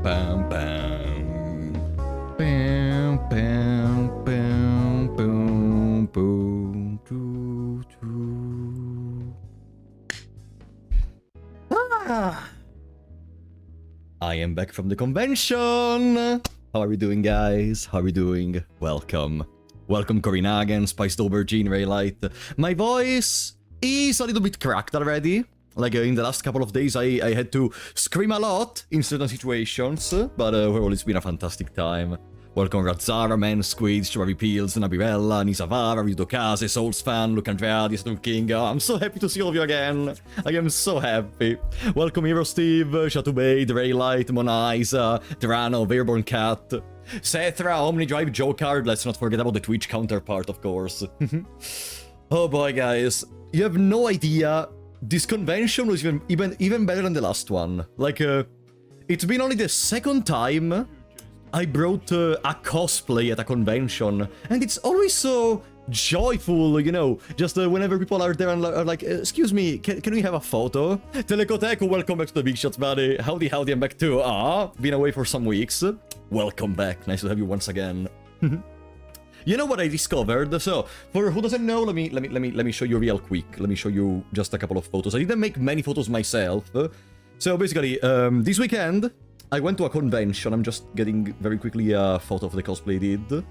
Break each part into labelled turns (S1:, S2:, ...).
S1: bam, bam. Bam, bam, bam, boom, boom, doo, doo. I am back from the convention. How are we doing, guys? How are we doing? Welcome. Welcome, Corinagan, Spiced Aubergine, Raylight. My voice is a little bit cracked already. Like, in the last couple of days, I had to scream a lot in certain situations, but overall, it's been a fantastic time. Welcome, Razzara, Man, Squid, Strawberry Peels, Nabirella, Nisavara, Ridokase, Souls Fan, Luke Andrade, Stone King. I'm so happy to see all of you again. I am so happy. Welcome, Hero Steve, Chatubay, Raylight, Mona Isa, Terrano, Airborne Cat, Sethra, Omnidrive, Joe Card. Let's not forget about the Twitch counterpart, of course. Oh boy, guys. You have no idea. This convention was even better than the last one. Like, it's been only the second time I brought a cosplay at a convention, and it's always so joyful, you know, just whenever people are there and are like, excuse me, can we have a photo? Telecoteco, welcome back to the Big Shots, buddy. Howdy, howdy, I'm back too. Been away for some weeks. Welcome back, nice to have you once again. You know what I discovered? So, for who doesn't know, let me show you real quick. Let me show you just a couple of photos. I didn't make many photos myself. So basically, this weekend, I went to a convention. I'm just getting very quickly a photo of the cosplay I did.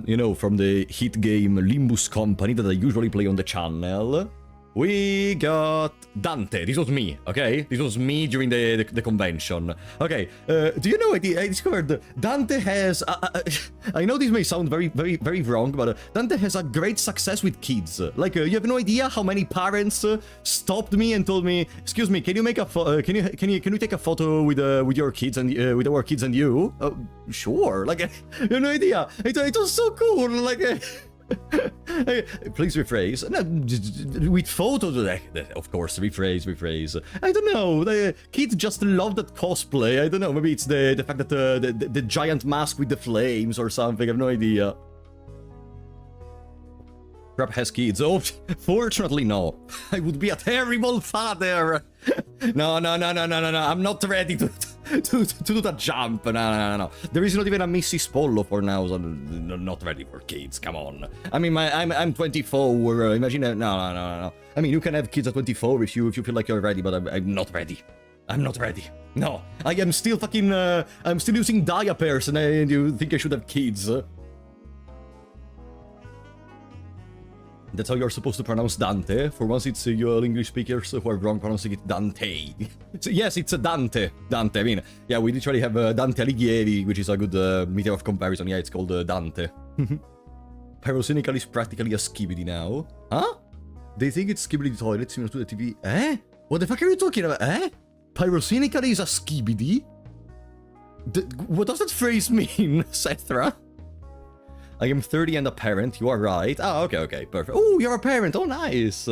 S1: You know, from the hit game Limbus Company that I usually play on the channel. We got Dante. This was me, okay? This was me during the convention. Okay, do you know I discovered Dante has... I know this may sound very wrong, but Dante has a great success with kids. Like, you have no idea how many parents stopped me and told me, excuse me, can you make a can you take a photo with your kids and with our kids and you? Sure. Like, you have no idea. It was so cool. Like. Please rephrase. No, with photos, of course, rephrase. I don't know, the kids just love that cosplay. I don't know, maybe it's the fact that the giant mask with the flames or something, I have no idea. Crap has kids. Oh, fortunately, no. I would be a terrible father. No. I'm not ready to do that jump. No. There is not even a Mrs. Polo for now, so I'm not ready for kids. Come on. I mean, I'm 24. Imagine. No. I mean, you can have kids at 24 if you feel like you're ready, but I'm not ready. I'm not ready. No, I am still fucking. I'm still using diapers, and you think I should have kids? That's how you're supposed to pronounce Dante. For once, it's you English speakers who are wrong pronouncing it Dante. So, yes, it's a Dante. I mean, yeah, we literally have Dante Alighieri, which is a good meter of comparison. Yeah, it's called Dante. Pyrocynical is practically a skibidi now. Huh? They think it's skibidi toilet similar to the TV. Eh? What the fuck are you talking about? Eh? Pyrocynical is a skibidi? What does that phrase mean, Sethra? I am 30 and a parent, you are right. Ah, okay, perfect. Oh, you're a parent, oh nice.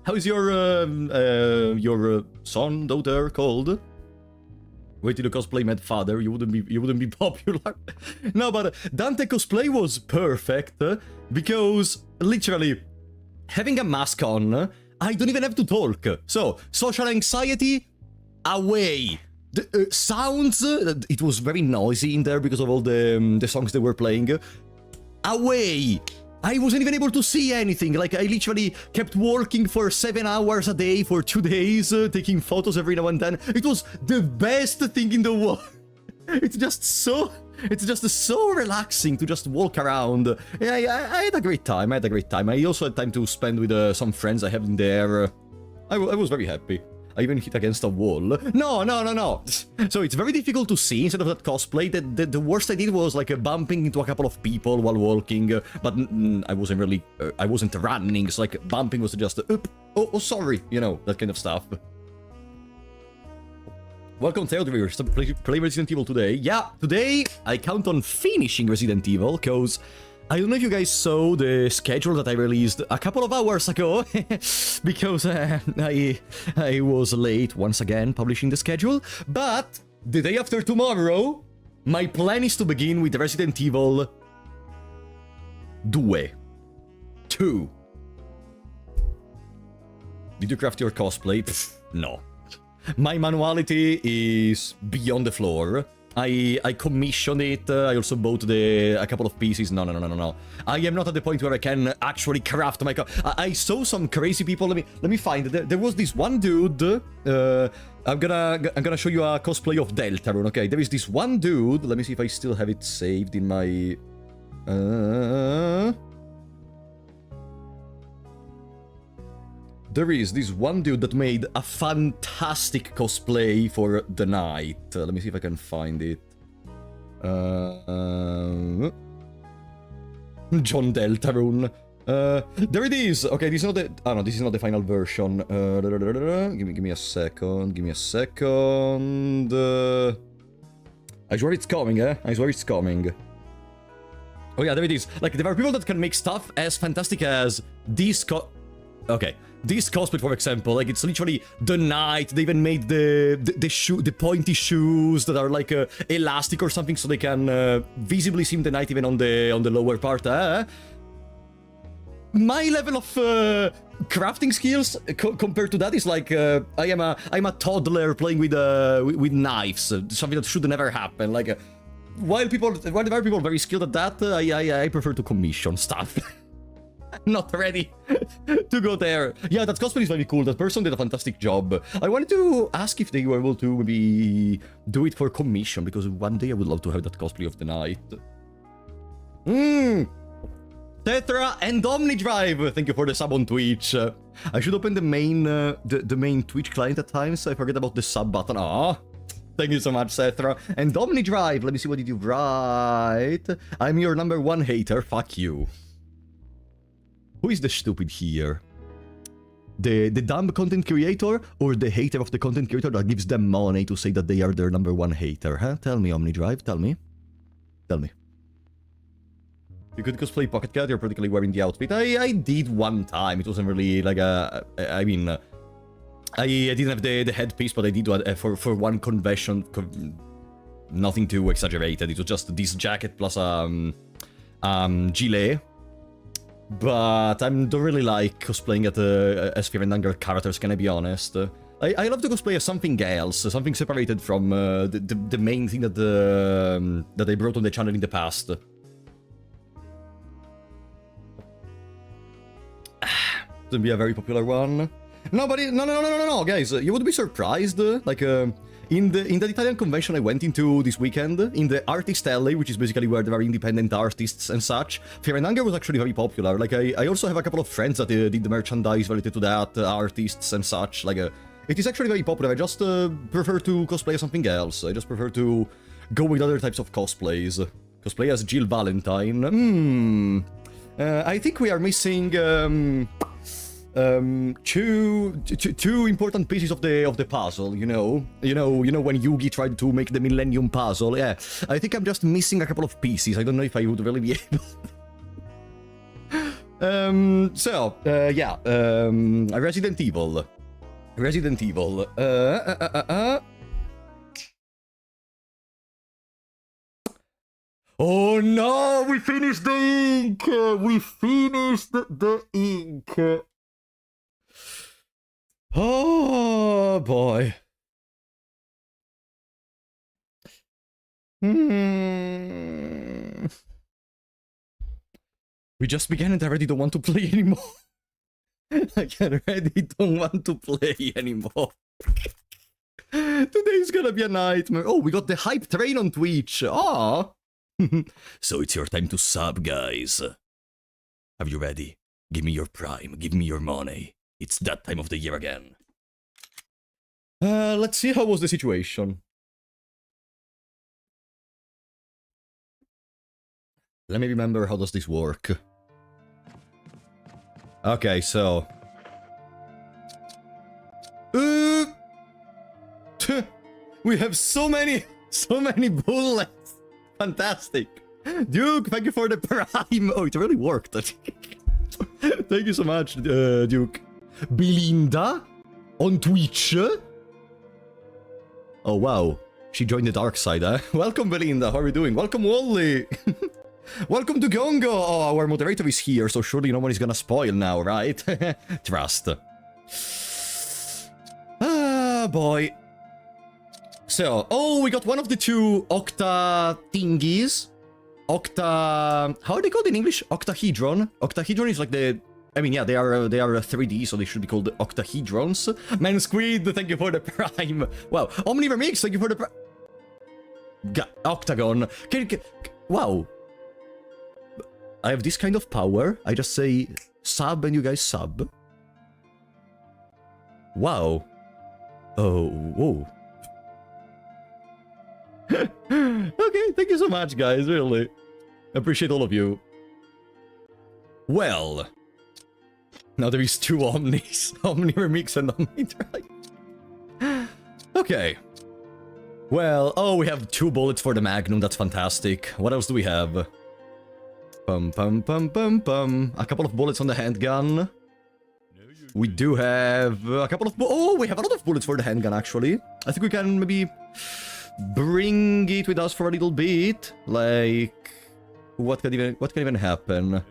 S1: How's your son, daughter called? Wait till you cosplay Mad Father, you wouldn't be popular. No, but Dante cosplay was perfect, because, literally, having a mask on, I don't even have to talk. So, social anxiety, away. The sounds, it was very noisy in there because of all the songs they were playing. Away! I wasn't even able to see anything. Like, I literally kept working for 7 hours a day for 2 days, taking photos every now and then. It was the best thing in the world. It's just so relaxing to just walk around. Yeah, I had a great time. I also had time to spend with some friends I have in there. I was very happy. I even hit against a wall. No. So it's very difficult to see instead of that cosplay. The worst I did was like bumping into a couple of people while walking, but I wasn't running. So like bumping was just, oh, sorry, you know, that kind of stuff. Welcome, Theodore. Play Resident Evil today. Yeah, today I count on finishing Resident Evil, because I don't know if you guys saw the schedule that I released a couple of hours ago, because I was late once again publishing the schedule, but the day after tomorrow, my plan is to begin with Resident Evil 2. Did you craft your cosplay? Pfft, no. My manuality is beyond the floor. I commissioned it. I also bought a couple of pieces. No. I am not at the point where I can actually craft my. I saw some crazy people. Let me find it. There was this one dude. I'm gonna show you a cosplay of Deltarune. Okay, there is this one dude. Let me see if I still have it saved in my. There is this one dude that made a fantastic cosplay for the night. Let me see if I can find it. John Deltarune. There it is. Okay, this is not the. Oh no, this is not the final version. Give me a second. Give me a second. I swear it's coming, eh? I swear it's coming. Oh yeah, there it is. Like there are people that can make stuff as fantastic as this. Okay. This cosplay, for example, like it's literally the knight. They even made the pointy shoes that are like elastic or something, so they can visibly see the knight even on the lower part. My level of crafting skills compared to that is like I'm a toddler playing with knives, something that should never happen. Like while there are people very skilled at that, I prefer to commission stuff. Not ready to go there. Yeah, that cosplay is very cool. That person did a fantastic job. I wanted to ask if they were able to maybe do it for commission, because one day I would love to have that cosplay of the night. Tetra and Omnidrive, thank you for the sub on Twitch. I should open the main Twitch client at times. I forget about the sub button. Ah, thank you so much, Tetra. And Omnidrive, let me see, what did you write? I'm your #1 hater. Fuck you. Who is the stupid here? The dumb content creator or the hater of the content creator that gives them money to say that they are their #1 hater, huh? Tell me, Omnidrive, tell me. Tell me. You could cosplay Pocket Cat, you're practically wearing the outfit. I did one time, it wasn't really like a... I mean... I didn't have the headpiece, but I did for one convention. Nothing too exaggerated, it was just this jacket plus gilet. But I don't really like cosplaying as Firendanger characters, can I be honest? I love to cosplay as something else, something separated from the main thing that I brought on the channel in the past. Gonna be a very popular one. No, but no, guys, you would be surprised. Like in the Italian convention I went into this weekend, in the Artist Alley, which is basically where there are independent artists and such, Firendanger was actually very popular. Like I also have a couple of friends that did the merchandise related to that, artists and such. Like it is actually very popular. I just prefer to cosplay as something else. I just prefer to go with other types of cosplays. Cosplay as Jill Valentine. I think we are missing two important pieces of the puzzle, you know when Yugi tried to make the Millennium Puzzle. Yeah, I think I'm just missing a couple of pieces. I don't know if I would really be able. Yeah, Resident Evil. Oh no, we finished the ink. We finished the ink. Oh boy. We just began and I already don't want to play anymore. I already don't want to play anymore. Today's gonna be a nightmare. Oh, we got the hype train on Twitch. Ah. So it's your time to sub, guys. Are you ready? Give me your prime. Give me your money. It's that time of the year again. Let's see how was the situation. Let me remember, how does this work? Okay, so... we have so many bullets! Fantastic! Duke, thank you for the prime! Oh, it really worked. Thank you so much, Duke. Belinda? On Twitch? Oh, wow. She joined the dark side, huh? Welcome, Belinda. How are you doing? Welcome, Wally. Welcome to Gongo. Oh, our moderator is here, so surely no one is gonna spoil now, right? Trust. Ah, boy. So, oh, we got one of the two octa thingies. Octa... How are they called in English? Octahedron. Octahedron is like the... I mean, yeah, they are 3D, so they should be called octahedrons. Man Squid, thank you for the prime. Wow. Omniver Mix, thank you for the prime. Octagon. Wow. I have this kind of power. I just say sub and you guys sub. Wow. Oh, whoa. Okay, thank you so much, guys, really. Appreciate all of you. Well. Now there is two Omnis. Omni Remix and Omni Drive. Okay. Well, oh, we have 2 bullets for the Magnum, that's fantastic. What else do we have? Pum pum pum pum pum. A couple of bullets on the handgun. We do have a couple of... Oh, we have a lot of bullets for the handgun, actually. I think we can maybe bring it with us for a little bit. Like... What can even happen?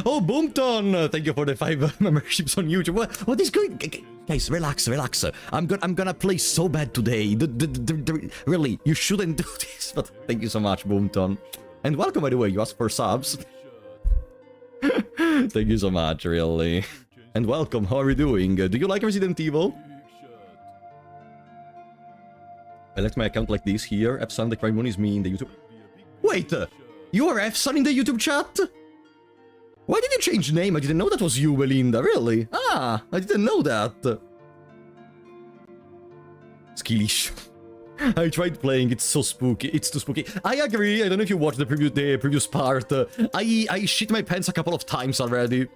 S1: Oh, Boomton! Thank you for the 5 memberships on YouTube. What is going... Guys, relax, relax. I'm gonna play so bad today. Really, you shouldn't do this. But thank you so much, Boomton. And welcome, by the way. You asked for subs. Thank you so much, really. And welcome. How are you doing? Do you like Resident Evil? I left my account like this here. Fsun, the crime one is me in the YouTube. Wait! You are Fsun in the YouTube chat? Why did you change name? I didn't know that was you, Belinda, really? Ah, I didn't know that. Skillish. I tried playing, it's so spooky, it's too spooky. I agree, I don't know if you watched the previous part. I shit my pants a couple of times already.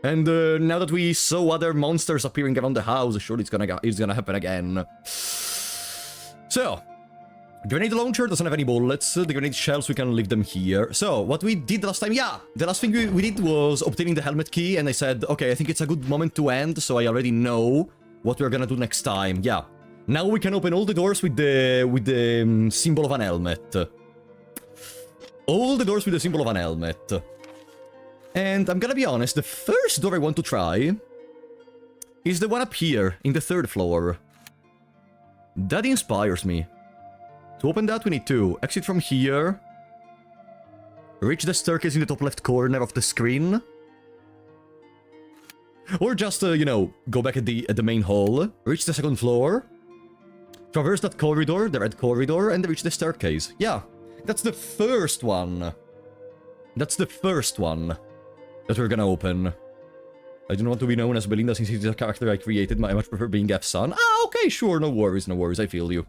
S1: And now that we saw other monsters appearing around the house, surely it's gonna happen again. So, grenade launcher doesn't have any bullets. The grenade shells, we can leave them here. So, what we did last time, yeah, the last thing we did was obtaining the helmet key, and I said, okay, I think it's a good moment to end, so I already know what we're gonna do next time. Yeah, now we can open all the doors with the symbol of an helmet. All the doors with the symbol of an helmet. And I'm gonna be honest, the first door I want to try is the one up here, in the 3rd floor. That inspires me. To open that, we need to exit from here, reach the staircase in the top left corner of the screen, or just, you know, go back at the main hall, reach the 2nd floor, traverse that corridor, the red corridor, and reach the staircase. Yeah, that's the first one. That's the first one that we're gonna open. I don't want to be known as Belinda since he's a character I created. I much prefer being Fsun. Ah, okay, sure, no worries, I feel you.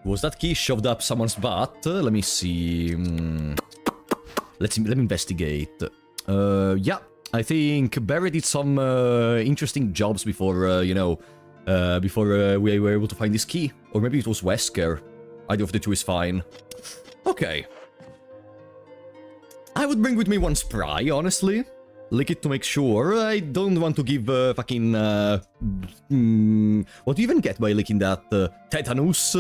S1: Was that key shoved up someone's butt? Let me see. Let me investigate. Yeah, I think Barry did some interesting jobs before, you know, before we were able to find this key. Or maybe it was Wesker. Either of the two is fine. Okay. I would bring with me one spry, honestly. Lick it to make sure. I don't want to give fucking... what do you even get by licking that tetanus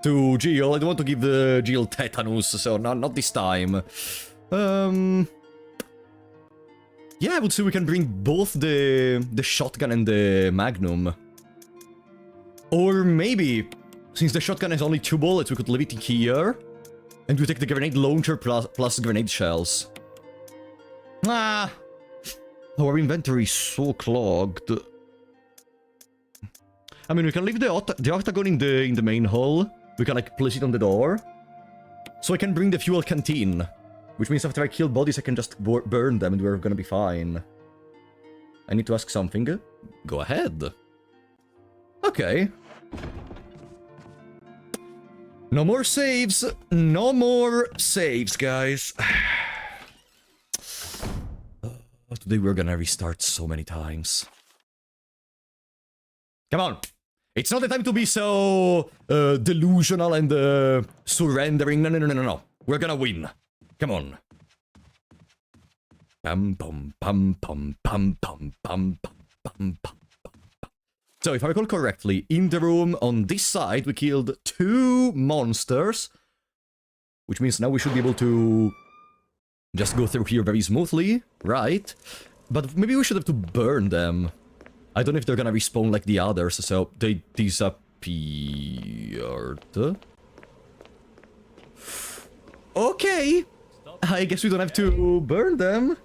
S1: to Jill? I don't want to give Jill tetanus, so not this time. Yeah, I would say we can bring both the shotgun and the magnum. Or maybe, since the shotgun has only 2 bullets, we could leave it here. And we take the grenade launcher plus grenade shells. Ah! Our inventory is so clogged. I mean, we can leave the octagon in the main hall. We can, like, place it on the door. So I can bring the fuel canteen. Which means after I kill bodies, I can just burn them and we're gonna be fine. I need to ask something. Go ahead. Okay. No more saves. No more saves, guys. Today we're gonna restart so many times. Come on. It's not the time to be so delusional and surrendering. No. We're gonna win. Come on. Pum pum pum pum pum pum pum pum pum. So, if I recall correctly, in the room on this side, we killed 2 monsters. Which means now we should be able to just go through here very smoothly, right? But maybe we should have to burn them. I don't know if they're gonna respawn like the others, so they disappeared. Okay, I guess we don't have to burn them.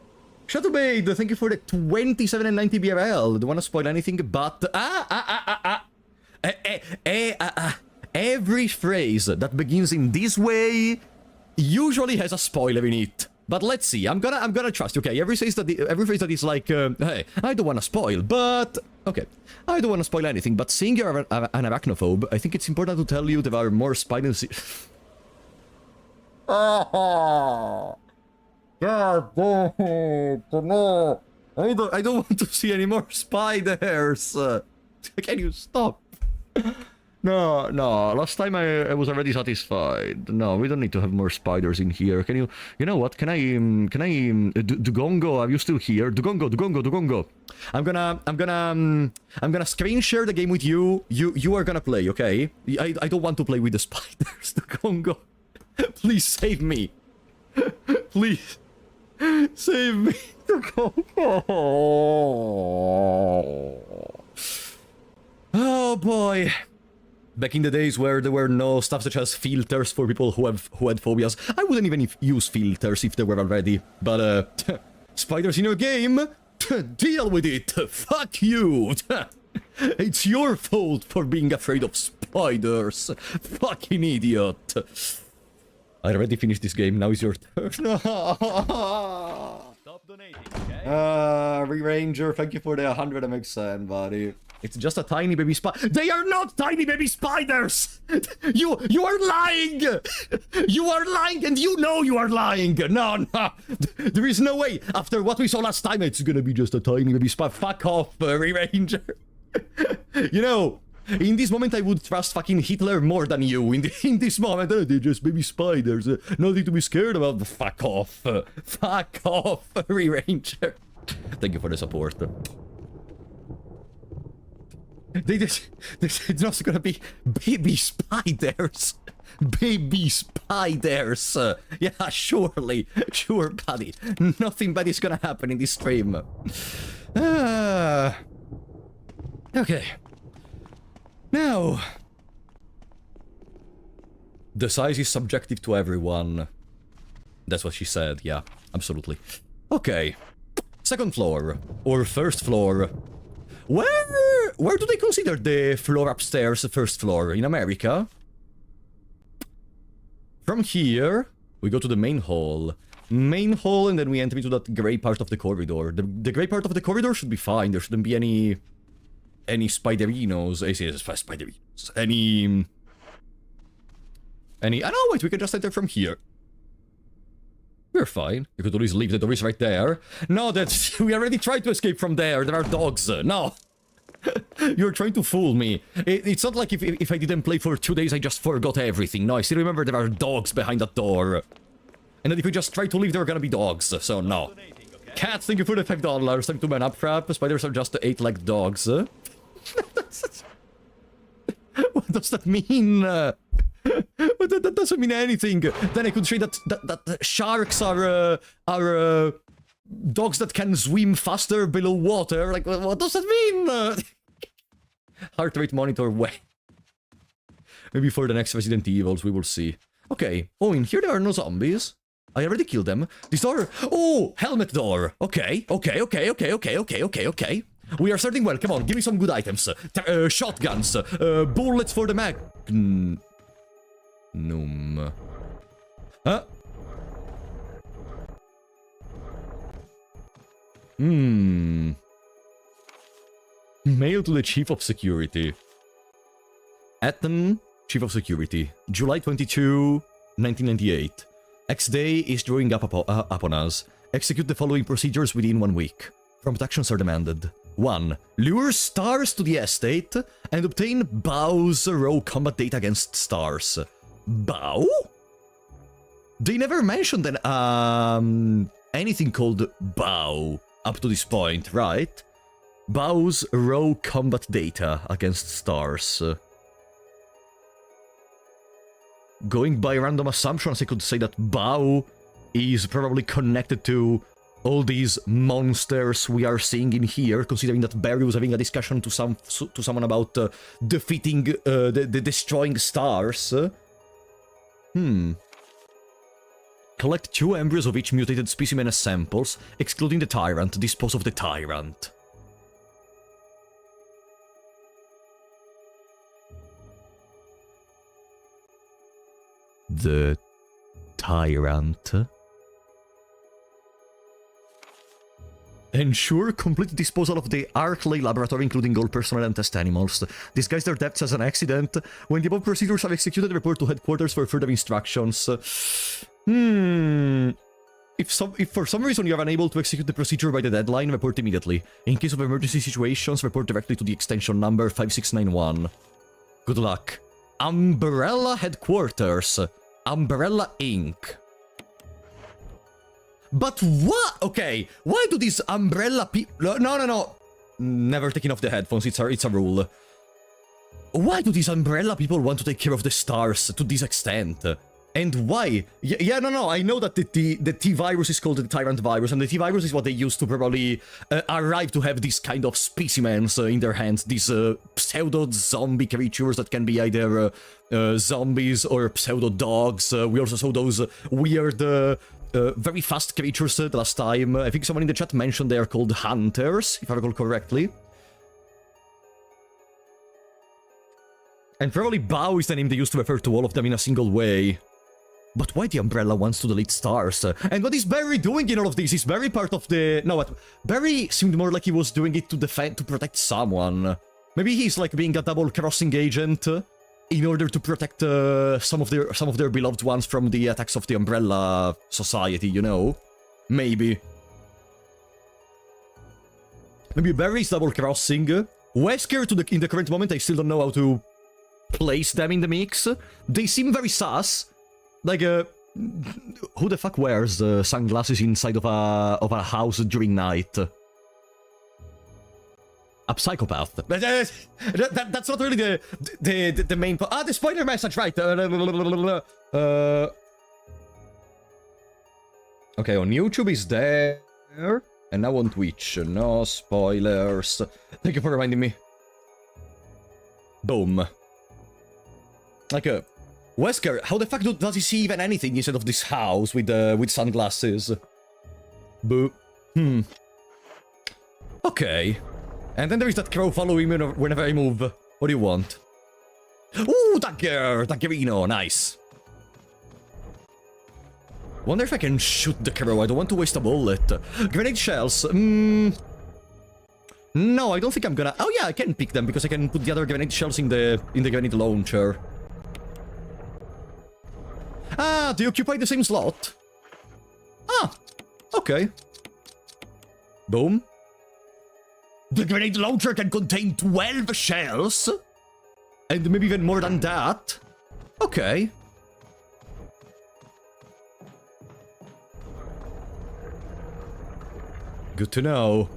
S1: Shadowbade, thank you for the 27 and 90 BRL. Don't want to spoil anything, but... Every phrase that begins in this way usually has a spoiler in it. But let's see. I'm gonna trust. Okay, every phrase that is like, hey, I don't want to spoil, but okay, I don't want to spoil anything. But seeing you're an arachnophobe, I think it's important to tell you there are more spiders. God damn it, no. I don't want to see any more spiders. Can you stop? No, last time I was already satisfied. No, we don't need to have more spiders in here. Can you know what? Can I, Dugongo, are you still here? Dugongo. I'm gonna screen share the game with you. You are gonna play, okay? I don't want to play with the spiders, Dugongo. Please save me. Please. Save me, Dugongo. Oh boy. Back in the days where there were no stuff such as filters for people who had phobias, I wouldn't even use filters if they were already. But spiders in your game? Deal with it! Fuck you! It's your fault for being afraid of spiders! Fucking idiot! I already finished this game, now is your turn. Stop donating, okay? Re-Ranger, thank you for the 100 MXN, buddy. It's just a tiny baby spider. They are not tiny baby spiders! You are lying! You are lying and you know you are lying! No. There is no way. After what we saw last time, it's gonna be just a tiny baby spider. Fuck off, Re-Ranger. You know, in this moment I would trust fucking Hitler more than you. In this moment, they're just baby spiders. Nothing to be scared about. Fuck off. Fuck off, Re-Ranger. Thank you for the support. It's not gonna be baby spiders. Baby spiders. Yeah, surely. Sure, buddy. Nothing bad is gonna happen in this stream. Okay. Now. The size is subjective to everyone. That's what she said, yeah. Absolutely. Okay. Second floor. Or first floor. Where do they consider the floor upstairs the first floor? In America? From here, we go to the main hall. Main hall, and then we enter into that grey part of the corridor. The grey part of the corridor should be fine. There shouldn't be any spiderinos. Spiderinos. Any... Oh no, wait, we can just enter from here. We're fine. You could always leave, the door is right there. No, we already tried to escape from there. There are dogs. No. You're trying to fool me. It's not like if I didn't play for 2 days, I just forgot everything. No, I still remember there are dogs behind that door. And then if we just try to leave, there are gonna be dogs. So, no. Cat, thank you for the $5. Time to man up, crap. Spiders are just 8-legged dogs. What does that mean? That doesn't mean anything. Then I could say that sharks are dogs that can swim faster below water. Like, what does that mean? Heart rate monitor way. Maybe for the next Resident Evils, we will see. Okay. Oh, in here there are no zombies. I already killed them. This door. Oh, helmet door. Okay. We are starting well. Come on, give me some good items. Shotguns. Bullets for the magnum. Huh? Mail to the Chief of Security. Atom, Chief of Security. July 22, 1998. X-Day is drawing up upon us. Execute the following procedures within 1 week. Prompt actions are demanded. 1. Lure stars to the estate and obtain Bow's raw combat data against stars. Bow? They never mentioned anything called Bow up to this point, right? Bow's raw combat data against stars. Going by random assumptions, I could say that Bow is probably connected to all these monsters we are seeing in here, considering that Barry was having a discussion to someone about defeating the destroying stars. Collect 2 embryos of each mutated specimen as samples, excluding the Tyrant. Dispose of the Tyrant. The Tyrant. Ensure complete disposal of the Arclay laboratory, including all personnel and test animals. Disguise their deaths as an accident. When the above procedures are executed, report to headquarters for further instructions. If for some reason you are unable to execute the procedure by the deadline, report immediately. In case of emergency situations, report directly to the extension number 5691. Good luck. Umbrella Headquarters. Umbrella Inc. But what? Okay, why do these umbrella people... No. Never taking off the headphones, it's a rule. Why do these umbrella people want to take care of the stars to this extent? And why? No, I know that the T-virus is called the Tyrant virus, and the T-virus is what they use to probably arrive to have these kind of specimens in their hands, these pseudo-zombie creatures that can be either zombies or pseudo-dogs. We also saw those weird... very fast creatures the last time. I think someone in the chat mentioned they are called hunters, if I recall correctly. And probably Bao is the name they used to refer to all of them in a single way. But why the Umbrella wants to delete stars? And what is Barry doing in all of this? Is Barry part of the... No, what? Barry seemed more like he was doing it to defend, to protect someone. Maybe he's like being a double-crossing agent in order to protect some of their beloved ones from the attacks of the Umbrella Society, you know? Maybe. Maybe Barry's double-crossing. Wesker, in the current moment, I still don't know how to place them in the mix. They seem very sus. Like, who the fuck wears sunglasses inside of a house during night? A psychopath. That's not really the main point. Ah, the spoiler message, right. Okay, on YouTube is there. And now on Twitch. No spoilers. Thank you for reminding me. Boom. Like, Wesker, how the fuck does he see even anything instead of this house with sunglasses? Boo. Okay. And then there is that crow following me whenever I move. What do you want? Ooh, Daggerino, nice. Wonder if I can shoot the crow. I don't want to waste a bullet. Grenade shells. No, I don't think I'm gonna... Oh yeah, I can pick them because I can put the other grenade shells in the grenade launcher. Ah, they occupy the same slot. Ah, okay. Boom. The grenade launcher can contain 12 shells. And maybe even more than that. Okay. Good to know.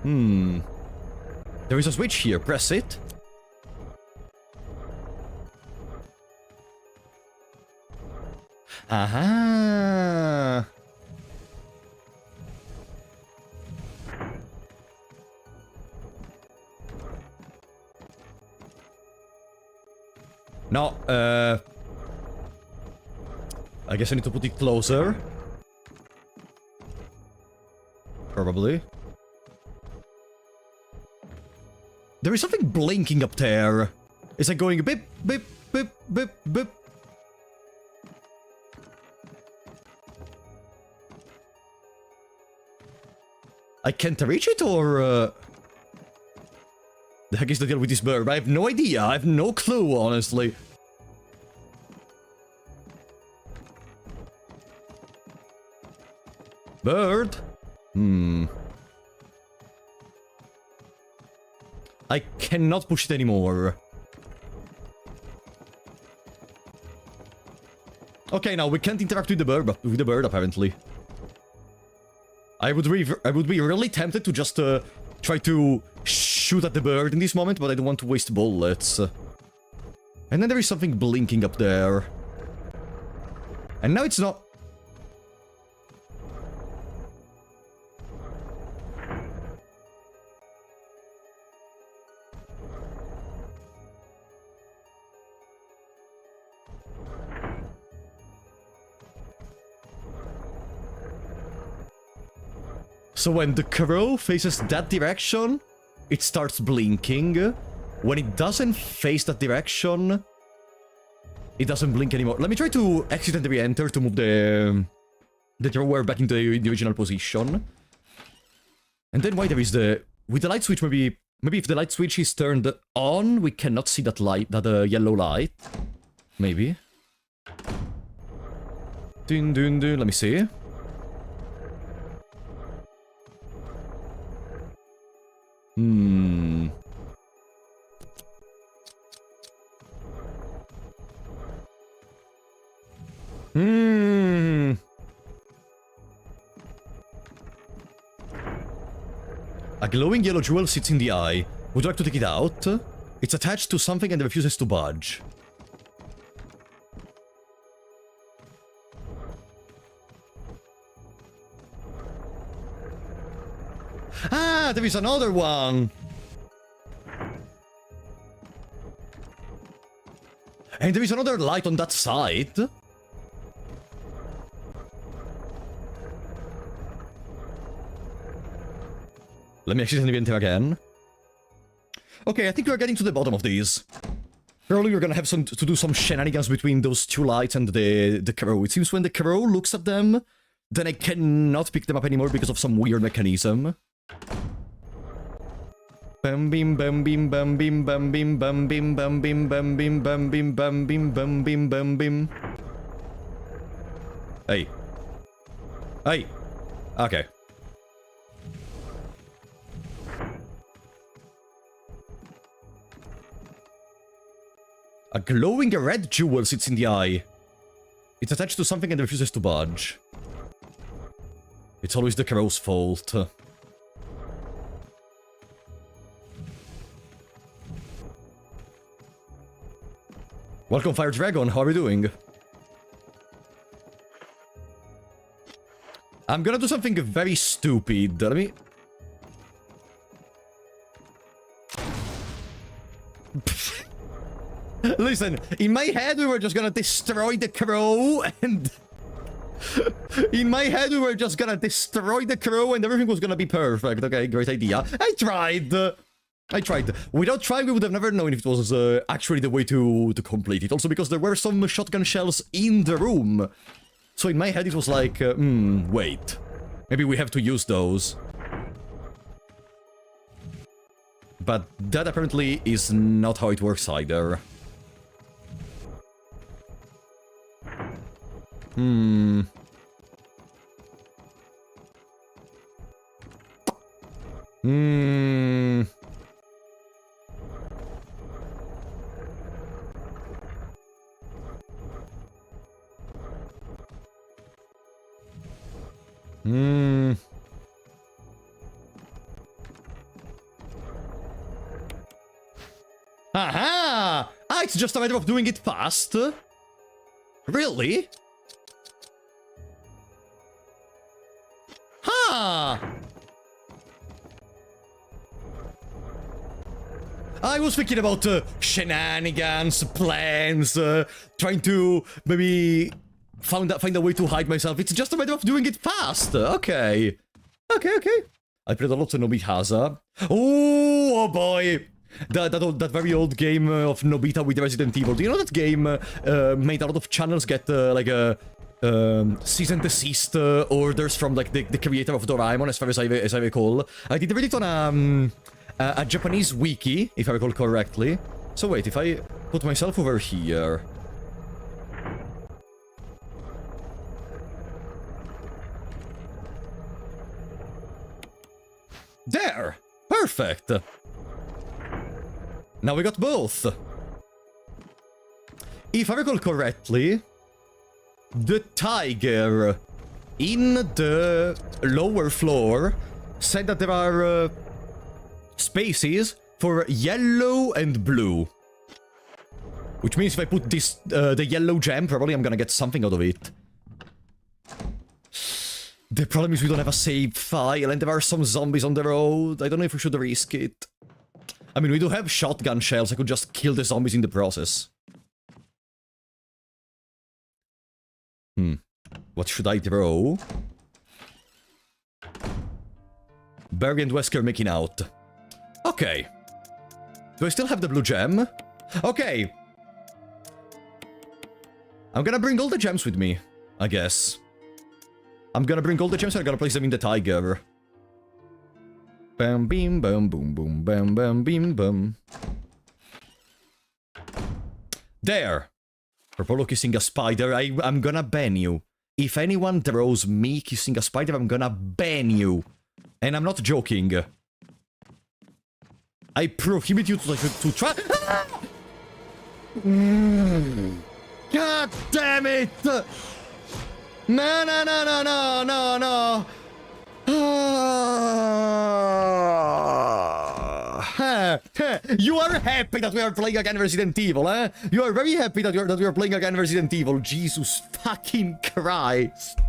S1: There is a switch here. Press it. Aha. No, I guess I need to put it closer. Probably. There is something blinking up there. It's like going beep, beep, beep, beep, beep. I can't reach it, or... The heck is the deal with this bird? I have no idea. I have no clue, honestly. Bird? I cannot push it anymore. Okay, now we can't interact with the bird, apparently. I would be really tempted to just try to shoot at the bird in this moment, but I don't want to waste bullets. And then there is something blinking up there. And now it's not... So when the crow faces that direction, it starts blinking. When it doesn't face that direction, it doesn't blink anymore. Let me try to exit and re-enter to move the drawer back into the original position. And then why there is the... With the light switch, maybe if the light switch is turned on, we cannot see that light, that yellow light. Maybe. Dun dun dun, let me see. Hmm. A glowing yellow jewel sits in the eye. Would you like to take it out? It's attached to something and refuses to budge. Ah, there is another one! And there is another light on that side. Let me accidentally enter again. Okay, I think we're getting to the bottom of these. Probably we're gonna have to do some shenanigans between those two lights and the crow. It seems when the crow looks at them, then I cannot pick them up anymore because of some weird mechanism. Bam bim bam bim bam bim bam bim bam bim bam bim bam bim bam bim bam bim bam bim bam bim. Hey. Hey. Okay. A glowing red jewel sits in the eye. It's attached to something and refuses to budge. It's always the crow's fault. Welcome, Fire Dragon. How are you doing? I'm gonna do something very stupid. Let me... Listen, in my head we were just gonna destroy the crow and... In my head we were just gonna destroy the crow and everything was gonna be perfect. Okay, great idea. I tried. Without trying, we would have never known if it was actually the way to complete it. Also because there were some shotgun shells in the room. So in my head it was like, wait. Maybe we have to use those. But that apparently is not how it works either. Hmm. Hmm. Hmm. Aha! Ah, it's just a matter of doing it fast. Really? Ha! I was thinking about shenanigans, plans, trying to maybe find a way to hide myself. It's just a matter of doing it fast. Okay. Okay. I played a lot of Nobitaza. Oh boy! That very old game of Nobita with Resident Evil. Do you know that game made a lot of channels get like a cease and desist orders from like the creator of Doraemon, as far as I recall. I did read it on a Japanese wiki, if I recall correctly. So wait, if I put myself over here. There! Perfect! Now we got both. If I recall correctly, the tiger in the lower floor said that there are spaces for yellow and blue. Which means if I put this, the yellow gem, probably I'm gonna get something out of it. The problem is we don't have a save file and there are some zombies on the road. I don't know if we should risk it. I mean, we do have shotgun shells. I could just kill the zombies in the process. What should I throw? Barry and Wesker making out. Okay. Do I still have the blue gem? Okay. I'm gonna bring all the gems with me, I guess. I'm gonna bring all the gems and I'm gonna place them in the tiger. Bam, beam, bam, boom, boom, bam, bam, beam, bam. There! Propolo kissing a spider, I'm gonna ban you. If anyone throws me kissing a spider, I'm gonna ban you. And I'm not joking. I prohibit you to try- God damn it! No, no, no, no, no, no, no! You are happy that we are playing again Resident Evil, eh? You are very happy that we are playing again Resident Evil. Jesus fucking Christ.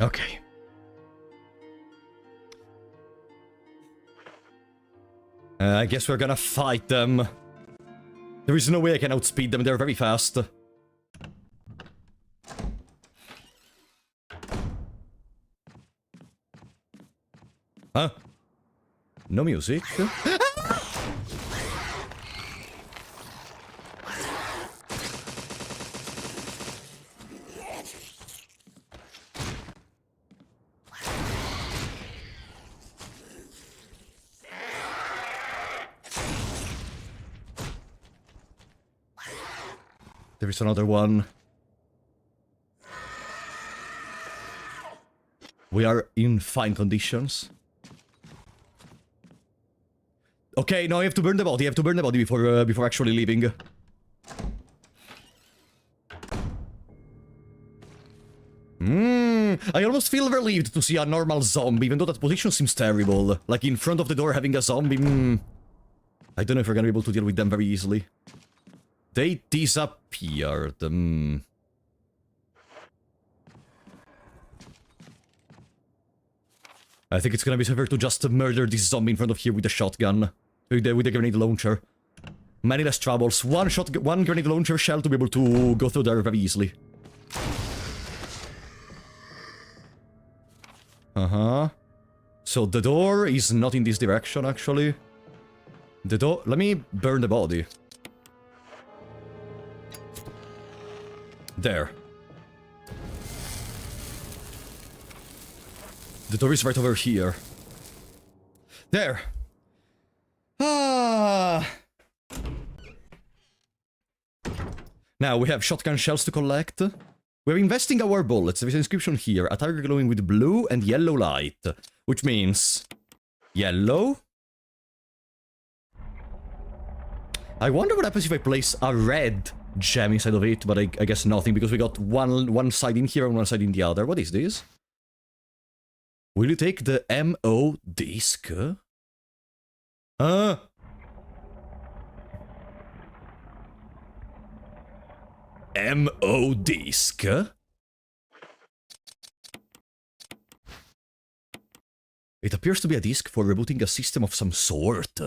S1: Okay. I guess we're gonna fight them. There is no way I can outspeed them, they're very fast. Huh? No music? There is another one. We are in fine conditions. Okay, no, you have to burn the body. You have to burn the body before actually leaving. I almost feel relieved to see a normal zombie, even though that position seems terrible. Like in front of the door having a zombie. I don't know if we're gonna be able to deal with them very easily. They disappeared. I think it's gonna be safer to just murder this zombie in front of here with a shotgun. With the grenade launcher. Many less troubles. One grenade launcher shell to be able to go through there very easily. Uh-huh. So the door is not in this direction, actually. The door... Let me burn the body. There. The door is right over here. There! Ah! Now, we have shotgun shells to collect. We're investing our bullets. There is an inscription here. A tiger glowing with blue and yellow light. Which means... yellow? I wonder what happens if I place a red gem inside of it, but I guess nothing, because we got one side in here and one side in the other. What is this? Will you take the MO disc? MO disc? It appears to be a disc for rebooting a system of some sort.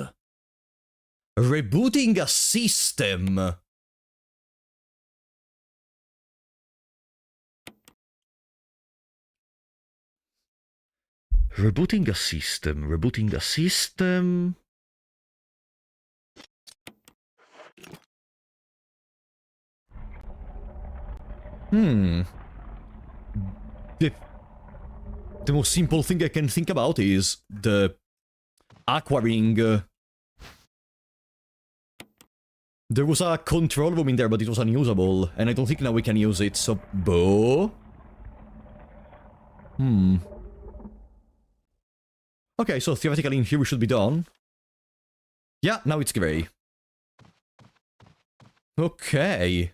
S1: Rebooting a system? Rebooting a system, rebooting a system... The most simple thing I can think about is the Aquaring. There was a control room in there, but it was unusable, and I don't think now we can use it, so... Bo? Okay, so theoretically in here we should be done. Yeah, now it's grey. Okay.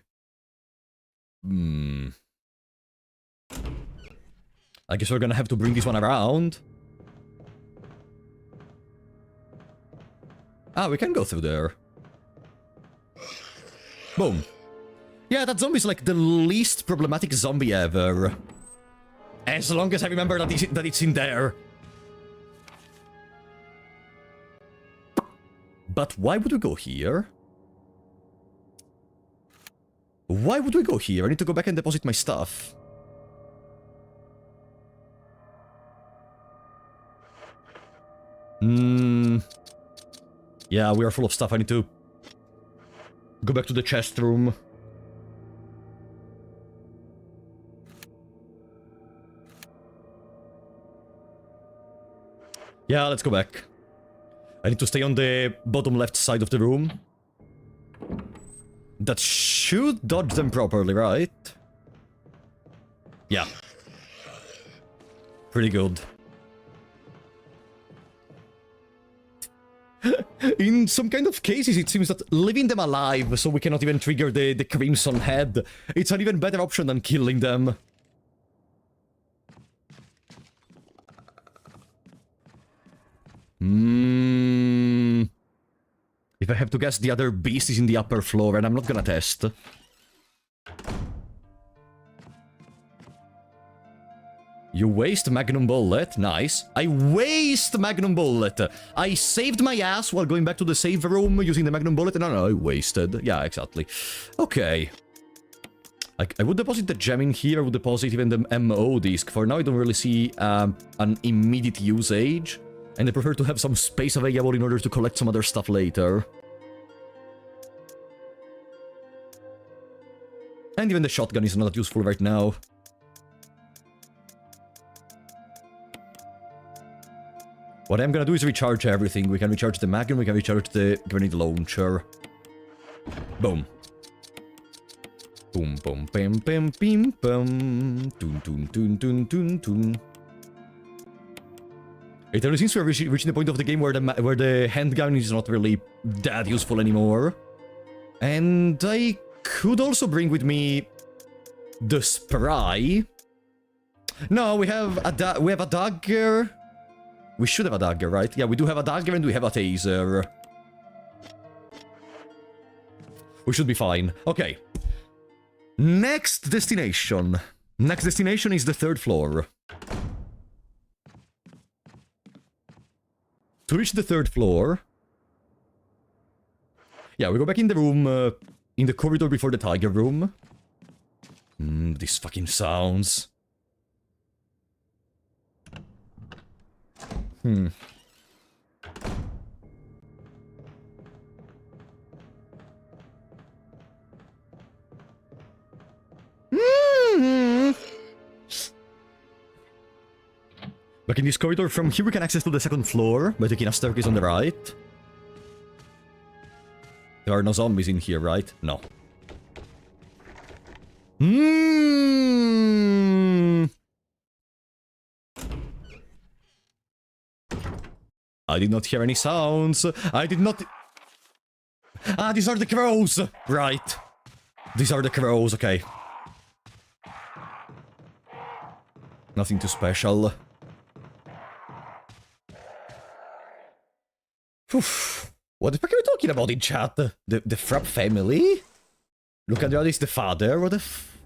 S1: I guess we're gonna have to bring this one around. Ah, we can go through there. Boom. Yeah, that zombie's like the least problematic zombie ever. As long as I remember that it's in there. But why would we go here? Why would we go here? I need to go back and deposit my stuff. Yeah, we are full of stuff. I need to go back to the chest room. Yeah, let's go back. I need to stay on the bottom left side of the room. That should dodge them properly, right? Yeah. Pretty good. In some kind of cases, it seems that leaving them alive so we cannot even trigger the Crimson Head, it's an even better option than killing them. If I have to guess, the other beast is in the upper floor, and I'm not gonna test. You waste Magnum Bullet. Nice. I waste Magnum Bullet. I saved my ass while going back to the save room using the Magnum Bullet. No, I wasted. Yeah, exactly. Okay. I would deposit the gem in here. I would deposit even the MO disc. For now, I don't really see an immediate usage. And I prefer to have some space available in order to collect some other stuff later. And even the shotgun is not that useful right now. What I'm gonna do is recharge everything. We can recharge the Magnum, we can recharge the grenade launcher. Boom. Boom, boom, bam, bam, bim, bam. Toon, toon, toon, toon, toon, toon. It only seems to have reaching the point of the game where the handgun is not really that useful anymore. And I could also bring with me the spray. No, we have a dagger. We should have a dagger, right? Yeah, we do have a dagger and we have a taser. We should be fine. Okay. Next destination. Next destination is the 3rd floor. To reach the 3rd floor... Yeah, we go back in the room, in the corridor before the tiger room. These fucking sounds. Back in this corridor, from here we can access to the 2nd floor by taking a staircase on the right. There are no zombies in here, right? No. I did not hear any sounds. I did not... Ah, these are the crows! Right. These are the crows, okay. Nothing too special. Oof. What the fuck are we talking about in chat? The Frapp family? Look at that, is the father. What the f...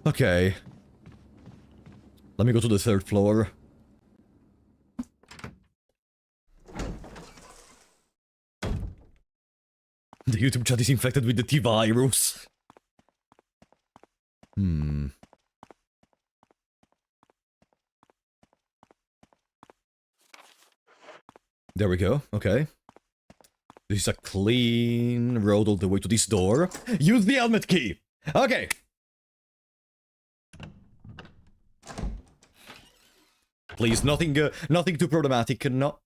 S1: Okay. Let me go to the 3rd floor. The YouTube chat is infected with the T-virus. There we go, okay. This is a clean road all the way to this door. Use the helmet key! Okay! Please, nothing too problematic, no...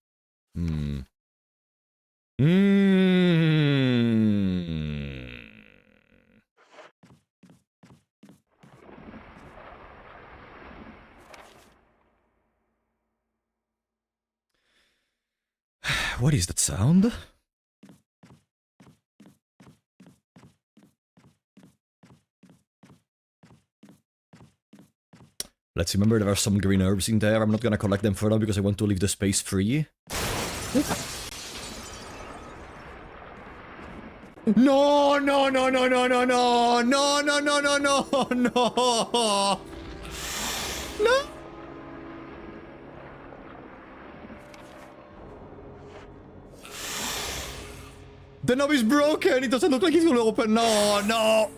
S1: What is that sound? Let's remember there are some green herbs in there. I'm not gonna collect them for now because I want to leave the space free. No, no, no, no, no, no, no, no, no, no, no, no, no, no. The knob is broken! It doesn't look like it's gonna open! No, no!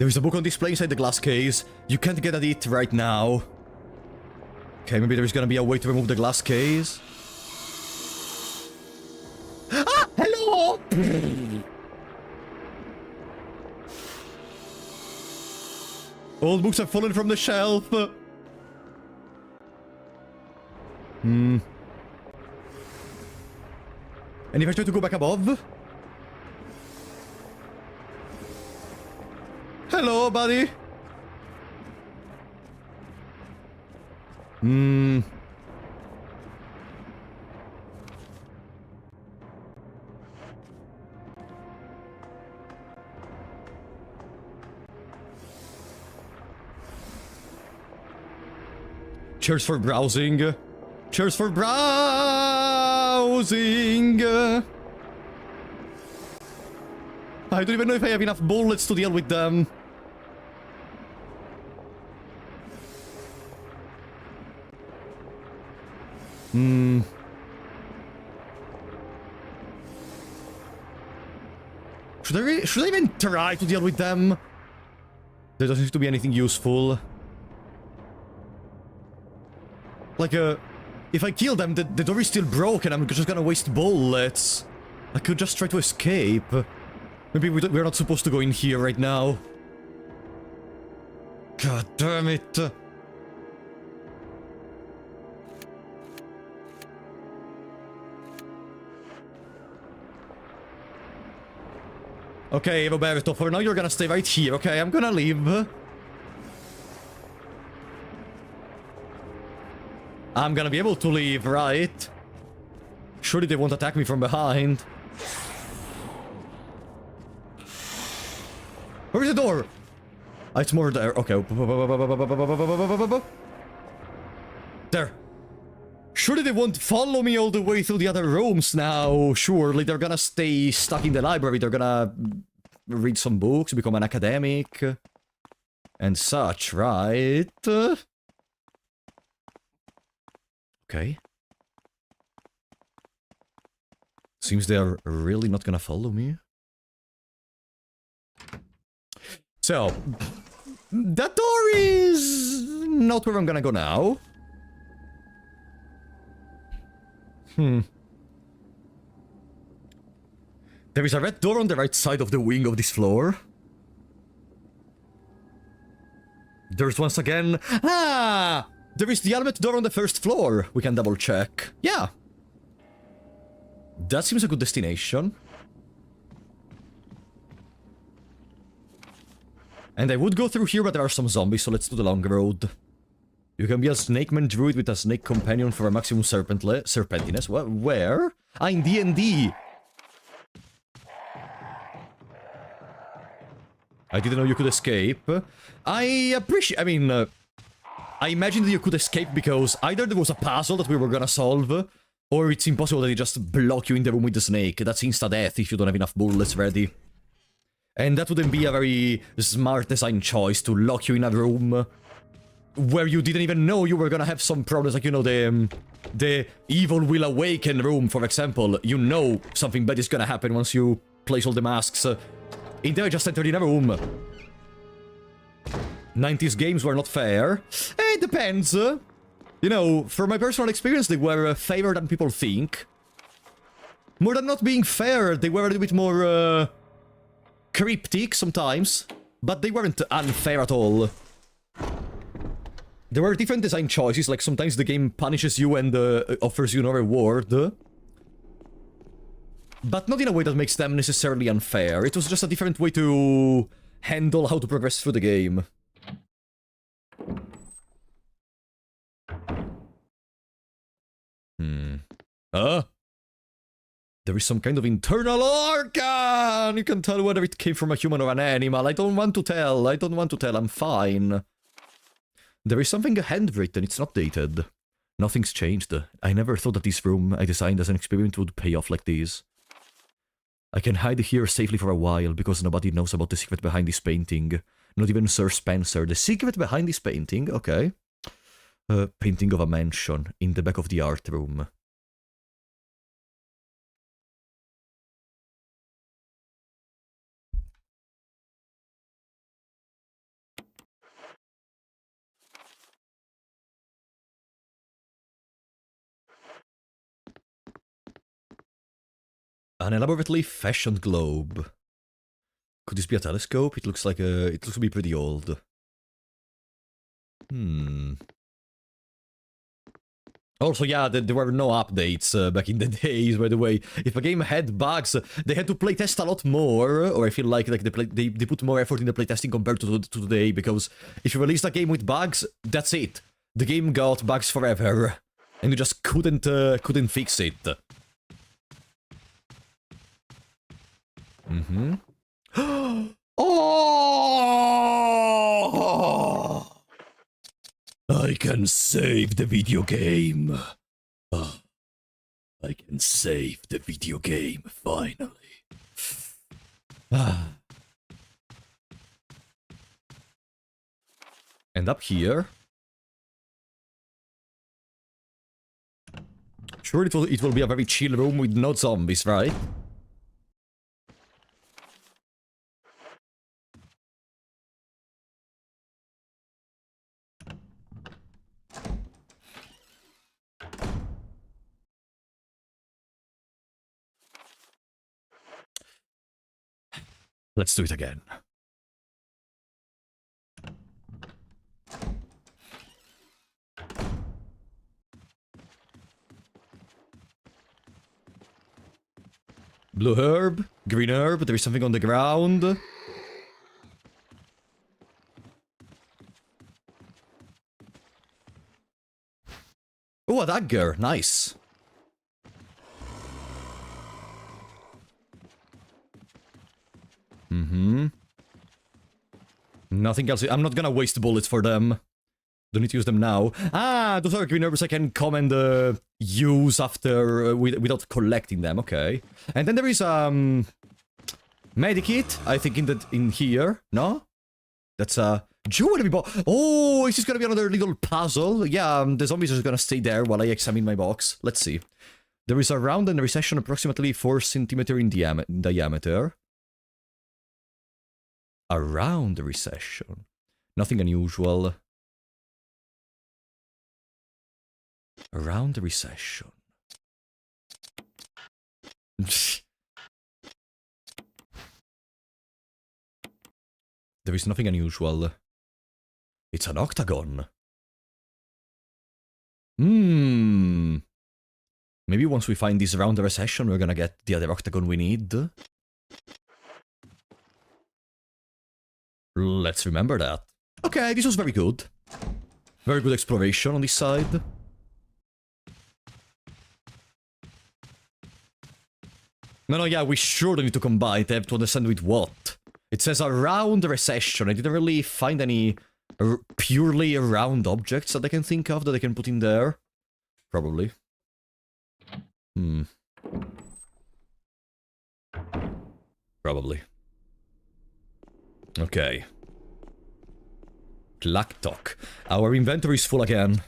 S1: There is a book on display inside the glass case. You can't get at it right now. Okay, maybe there's gonna be a way to remove the glass case. Ah! Hello! Old books have fallen from the shelf. And if I try to go back above? Hello, buddy. Cheers for browsing. Cheers for browsing. I don't even know if I have enough bullets to deal with them. Should I even try to deal with them? There doesn't seem to be anything useful. Like, if I kill them, the door is still broken. I'm just gonna waste bullets. I could just try to escape. Maybe we're not supposed to go in here right now. God damn it. Okay, Roberto, for now you're gonna stay right here, okay? I'm gonna leave. I'm gonna be able to leave, right? Surely they won't attack me from behind. Where's the door? It's more there. Okay. There. Surely they won't follow me all the way through the other rooms now. Surely they're gonna stay stuck in the library. They're gonna read some books, become an academic, and such, right? Okay. Seems they're really not gonna follow me. So, that door is not where I'm gonna go now. There is a red door on the right side of the wing of this floor. There's once again... Ah! There is the element door on the first floor. We can double check. Yeah. That seems a good destination. And I would go through here, but there are some zombies, so let's do the long road. You can be a snakeman druid with a snake companion for a maximum serpentiness. What? Where? Ah, in D&D. I didn't know you could escape. I appreciate... I mean, I imagined that you could escape because either there was a puzzle that we were gonna solve, or it's impossible that they just block you in the room with the snake. That's insta-death if you don't have enough bullets ready. And that wouldn't be a very smart design choice to lock you in a room where you didn't even know you were gonna have some problems, like, you know, the evil will awaken room, for example. You know something bad is gonna happen once you place all the masks. In there, I just entered in a room. 90s games were not fair. It depends. You know, from my personal experience, they were fairer than people think. More than not being fair, they were a little bit more, cryptic sometimes. But they weren't unfair at all. There were different design choices, like sometimes the game punishes you and offers you no reward. But not in a way that makes them necessarily unfair. It was just a different way to handle how to progress through the game. There is some kind of internal organ! You can tell whether it came from a human or an animal. I don't want to tell. I don't want to tell. I'm fine. There is something handwritten. It's not dated. Nothing's changed. I never thought that this room I designed as an experiment would pay off like this. I can hide here safely for a while because nobody knows about the secret behind this painting. Not even Sir Spencer. The secret behind this painting? Okay. Painting of a mansion in the back of the art room. An elaborately fashioned globe. Could this be a telescope? It looks like it looks to be pretty old. Also, yeah, there were no updates back in the days, by the way. If a game had bugs, they had to playtest a lot more, or I feel like they put more effort in the playtesting compared to today, because if you released a game with bugs, that's it. The game got bugs forever, and you just couldn't fix it. Oh! I can save the video game. Oh, I can save the video game, finally. And up here... Sure, it will be a very chill room with no zombies, right? Let's do it again. Blue herb, green herb, there is something on the ground. Oh, a dagger, nice. Nothing else. I'm not gonna waste bullets for them. Don't need to use them now. Ah, those are green herbs I can come and use after without collecting them. Okay. And then there is medikit. I think in here. No, that's a jewelry box. Oh, is this gonna be another little puzzle? Yeah, the zombies are gonna stay there while I examine my box. Let's see. There is a round and a recession approximately 4 centimeters in diameter. Around the recession. Nothing unusual. Around the recession. There is nothing unusual. It's an octagon. Maybe once we find this around the recession, we're gonna get the other octagon we need. Let's remember that. Okay, this was very good. Very good exploration on this side. No, yeah, we sure need to combine. They have to understand with what. It says around the recession. I didn't really find any purely round objects that I can think of that I can put in there. Probably. Probably. Okay. Clacktalk. Our inventory is full again.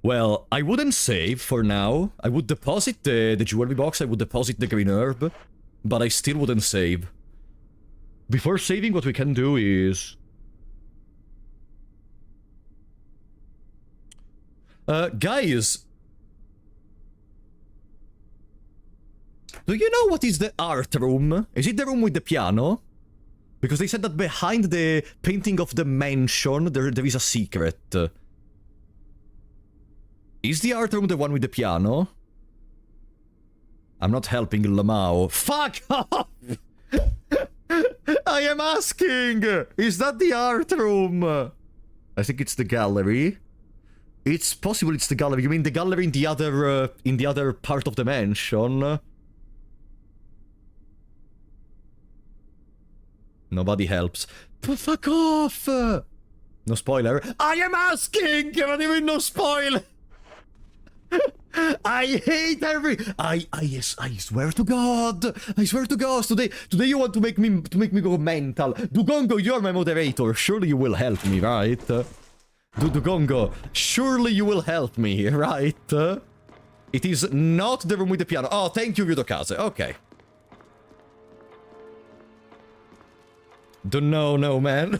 S1: Well, I wouldn't save for now. I would deposit the jewelry box, I would deposit the green herb, but I still wouldn't save. Before saving, what we can do is... guys! Do you know what is the art room? Is it the room with the piano? Because they said that behind the painting of the mansion, there is a secret. Is the art room the one with the piano? I'm not helping Lamau. Fuck off! I am asking! Is that the art room? I think it's the gallery. It's possible it's the gallery. You mean the gallery in the other part of the mansion? Nobody helps. Fuck off! No spoiler. I am asking! What do you mean no spoiler? I hate I swear to God! I swear to God! Today you want to make me go mental. Dugongo, you're my moderator. Surely you will help me, right? Dugongo, surely you will help me, right? It is not the room with the piano. Oh, thank you, Yudokaze. Okay. No, man.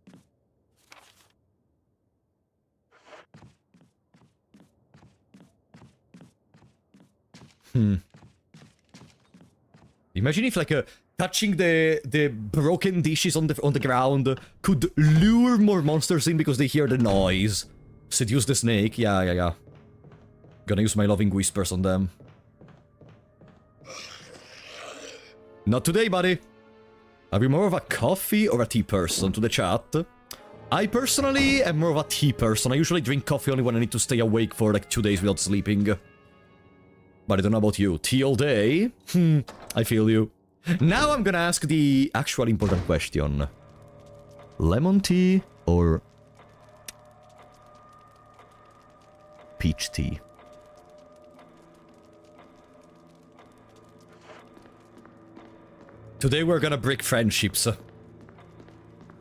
S1: Imagine if, like, touching the broken dishes on the ground could lure more monsters in because they hear the noise. Seduce the snake. Yeah. Gonna use my loving whispers on them. Not today, buddy. Are you more of a coffee or a tea person? To the chat. I personally am more of a tea person. I usually drink coffee only when I need to stay awake for like 2 days without sleeping. But I don't know about you. Tea all day? I feel you. Now I'm gonna ask the actual important question. Lemon tea or peach tea? Today we're gonna break friendships.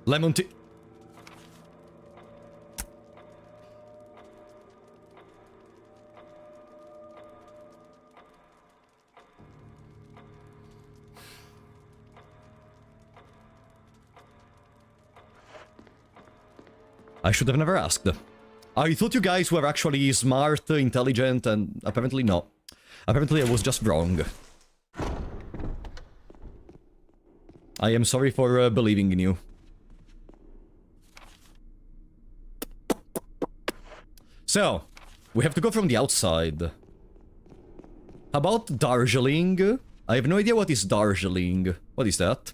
S1: Lemon tea... I should have never asked. I thought you guys were actually smart, intelligent, and apparently not. Apparently I was just wrong. I am sorry for believing in you. So, we have to go from the outside. How about Darjeeling? I have no idea what is Darjeeling. What is that?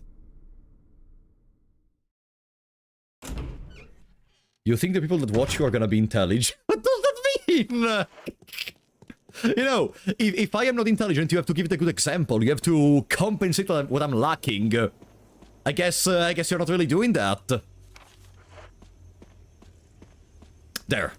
S1: You think the people that watch you are gonna be intelligent? What does that mean? You know, if I am not intelligent, you have to give it a good example. You have to compensate what I'm lacking. I guess you're not really doing that. There.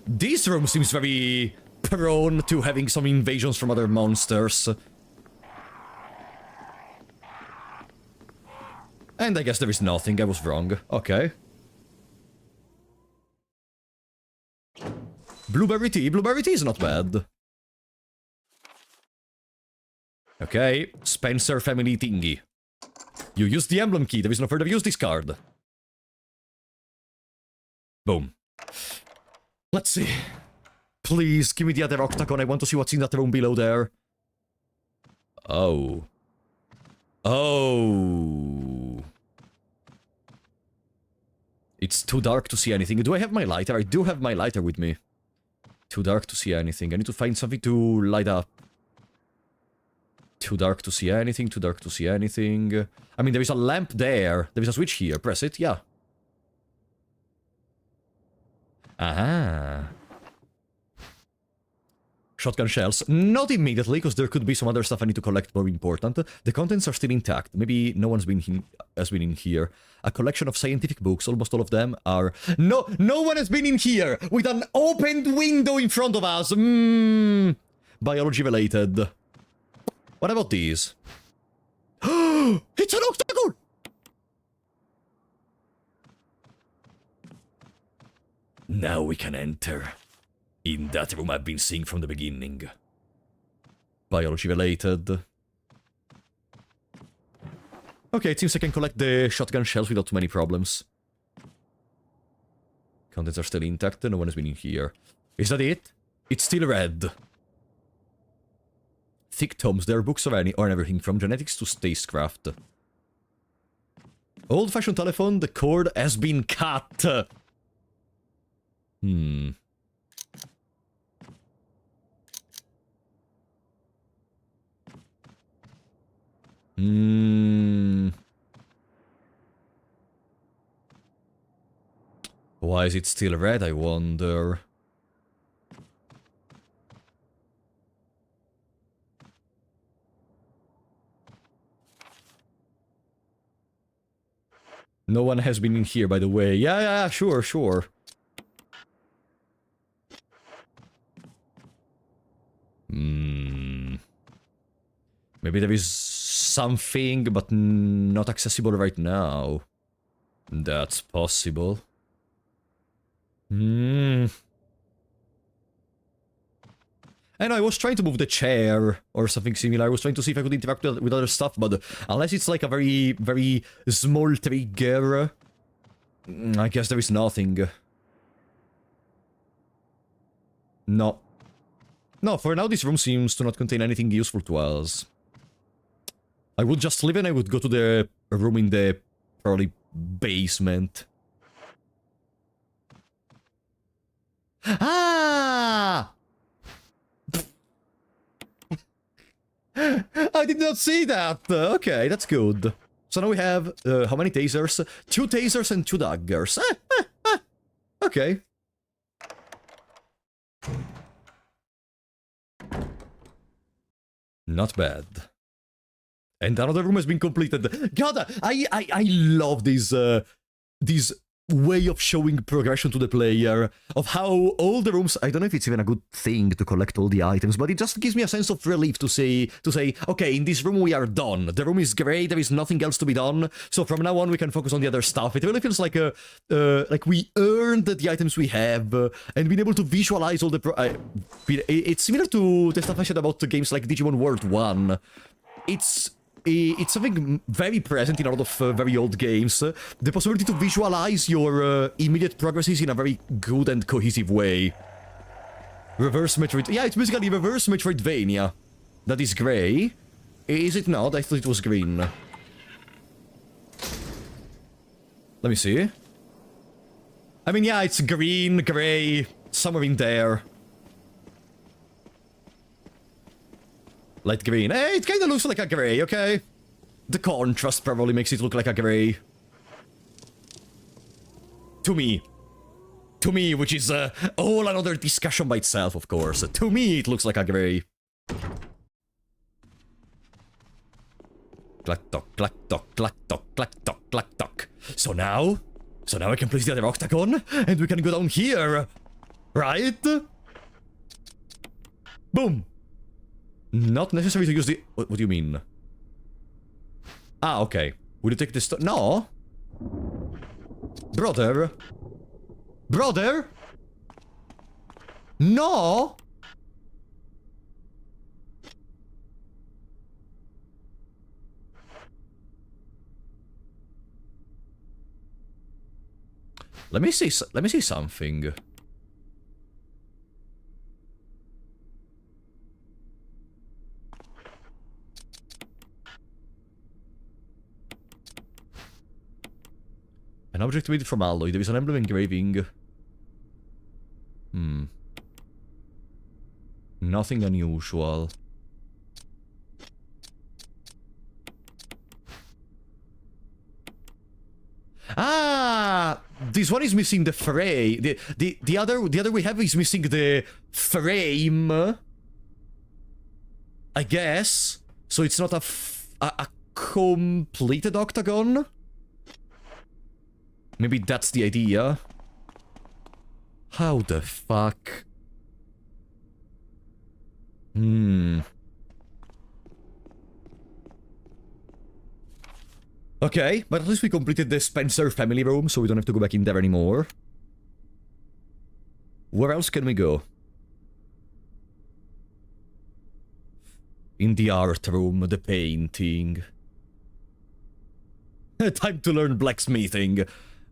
S1: This room seems very prone to having some invasions from other monsters. And I guess there is nothing, I was wrong. Okay. Blueberry tea is not bad. Okay, Spencer family thingy. You use the emblem key, there is no further use this card. Boom. Let's see. Please, give me the other octagon, I want to see what's in that room below there. Oh. Oh. It's too dark to see anything. Do I have my lighter? I do have my lighter with me. Too dark to see anything. I need to find something to light up. Too dark to see anything, too dark to see anything. I mean, there is a lamp there. There is a switch here. Press it, yeah. Aha. Shotgun shells. Not immediately, because there could be some other stuff I need to collect more important. The contents are still intact. Maybe no one's has been in here. A collection of scientific books. Almost all of them are... No one has been in here! With an opened window in front of us! Biology related. What about these? It's an octagon! Now we can enter. In that room I've been seeing from the beginning. Biology related. Okay, it seems I can collect the shotgun shells without too many problems. Contents are still intact, no one has been in here. Is that it? It's still red. Thick tomes, there are books or everything from genetics to spacecraft. Old-fashioned telephone, the cord has been cut. Why is it still red, I wonder? No one has been in here, by the way. Yeah, sure. Maybe there is something, but not accessible right now. That's possible. And I was trying to move the chair or something similar. I was trying to see if I could interact with other stuff, but unless it's like a very, very small trigger, I guess there is nothing. No. No, for now this room seems to not contain anything useful to us. I would just leave and I would go to the room in the, probably, basement. Ah! I did not see that! Okay, that's good. So now we have, how many tasers? 2 tasers and 2 daggers. Okay. Not bad. And another room has been completed. God, I love this way of showing progression to the player, of how all the rooms, I don't know if it's even a good thing to collect all the items, but it just gives me a sense of relief to say, okay, in this room we are done. The room is great, there is nothing else to be done, so from now on we can focus on the other stuff. It really feels like we earned the items we have, and being able to visualize all the it's similar to the stuff I said about the games like Digimon World 1. It's something very present in a lot of very old games. The possibility to visualize your immediate progresses in a very good and cohesive way. Reverse Metroid... Yeah, it's basically Reverse Metroidvania. That is grey. Is it not? I thought it was green. Let me see. I mean, yeah, it's green, grey, somewhere in there. Light green. Hey, it kinda looks like a grey, okay? The contrast probably makes it look like a grey. To me. To me, which is all another discussion by itself, of course. To me, it looks like a grey. Clack tock, clack tock, clack tock, clack tock, clack tock. So now I can place the other octagon, and we can go down here. Right? Boom. Not necessary to use the... What do you mean? Ah, okay. Will you take this... No! Brother? Brother? No! Let me see something. An object made from alloy. There is an emblem engraving. Nothing unusual. Ah! This one is missing the frame. The other we have is missing the frame. I guess. So it's not a completed octagon? Maybe that's the idea. How the fuck? Okay, but at least we completed the Spencer family room, so we don't have to go back in there anymore. Where else can we go? In the art room, the painting. Time to learn blacksmithing.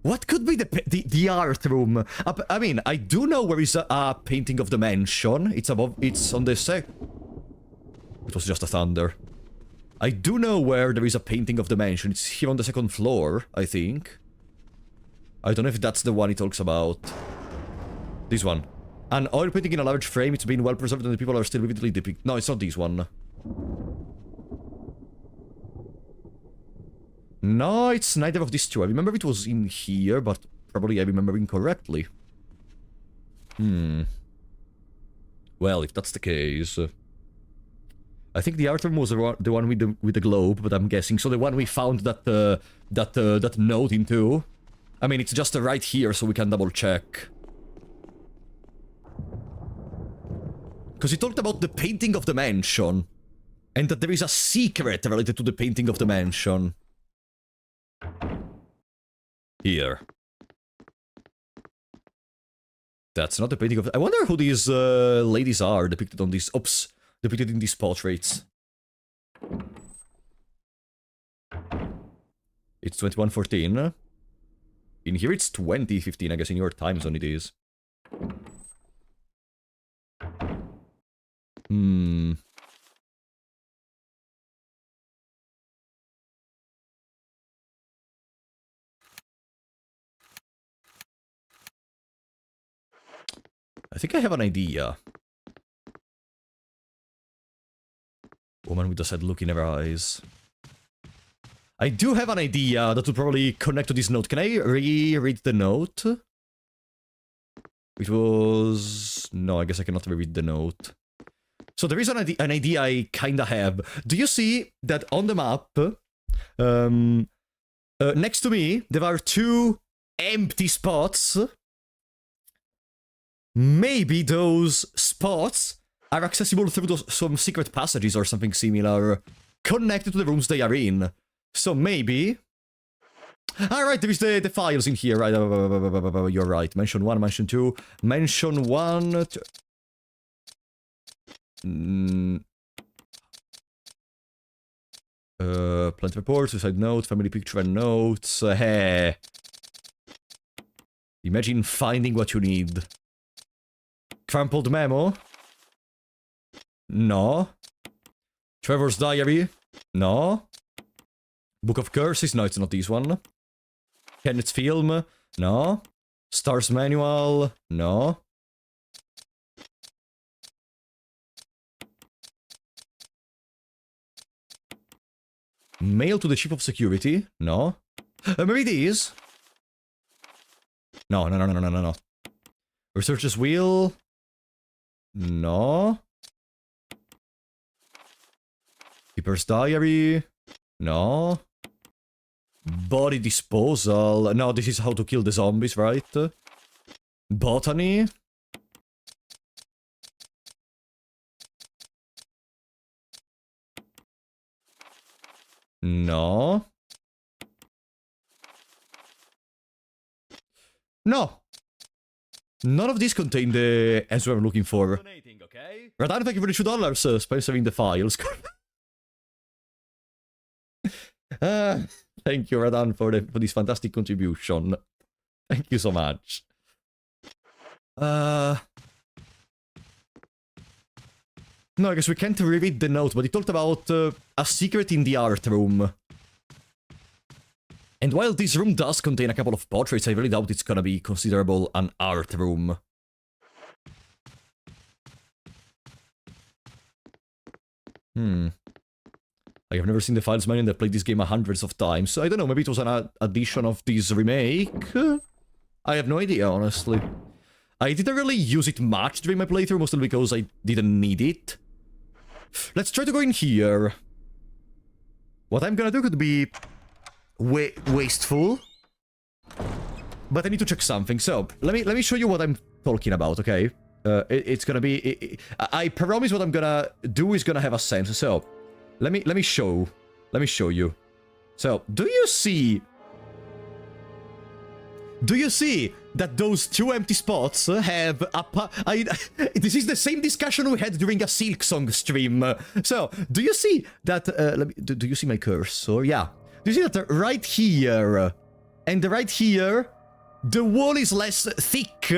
S1: What could be the art room? I mean, I do know where is a painting of the mansion. It's above. It's on the It was just a thunder. I do know where there is a painting of the mansion. It's here on the 2nd floor, I think. I don't know if that's the one he talks about. This one. An oil painting in a large frame. It's been well preserved and the people are still vividly depicted. No, it's not this one. No, it's neither of these two. I remember it was in here, but probably I remember incorrectly. Well, if that's the case... I think the art room was the one with the globe, but I'm guessing. So the one we found that note into. I mean, it's just right here, so we can double check. Because he talked about the painting of the mansion. And that there is a secret related to the painting of the mansion. Here. That's not the painting of... I wonder who these ladies are depicted on these... Oops. Depicted in these portraits. It's 2114. In here it's 2015, I guess in your time zone it is. Hmm... I think I have an idea. Woman with the sad look in her eyes. I do have an idea that would probably connect to this note. Can I reread the note? It was... No, I guess I cannot reread the note. So there is an idea I kinda have. Do you see that on the map, next to me, there are 2 empty spots? Maybe those spots are accessible through some secret passages or something similar, connected to the rooms they are in. So maybe... Alright, there is the files in here, right? You're right. Mention 1, mention 2. Mention 1... Plant report, suicide note, family picture and notes. Hey. Imagine finding what you need. Crumpled memo? No. Trevor's diary? No. Book of Curses? No, it's not this one. Kenneth's film? No. Stars manual? No. Mail to the chief of security? No. Maybe these? No. Researcher's wheel? No. Keeper's diary? No. Body disposal? No, this is how to kill the zombies, right? Botany? No. No. None of these contain the answer I'm looking for. Okay? Radan, thank you for the $2, sponsoring the files. Thank you, Radan, for this fantastic contribution. Thank you so much. No, I guess we can't reread the note, but it talked about a secret in the art room. And while this room does contain a couple of portraits, I really doubt it's gonna be considerable an art room. I have never seen the files manual and I've played this game hundreds of times, so I don't know, maybe it was an addition of this remake? I have no idea, honestly. I didn't really use it much during my playthrough, mostly because I didn't need it. Let's try to go in here. What I'm gonna do could be... wasteful. But I need to check something, so let me show you what I'm talking about, okay? It's gonna be... I promise what I'm gonna do is gonna have a sense, so... Let me show you. So, do you see that those 2 empty spots have a... this is the same discussion we had during a Silk Song stream. So, do you see that... do you see my cursor? Yeah. Do you see that right here and right here, the wall is less thick?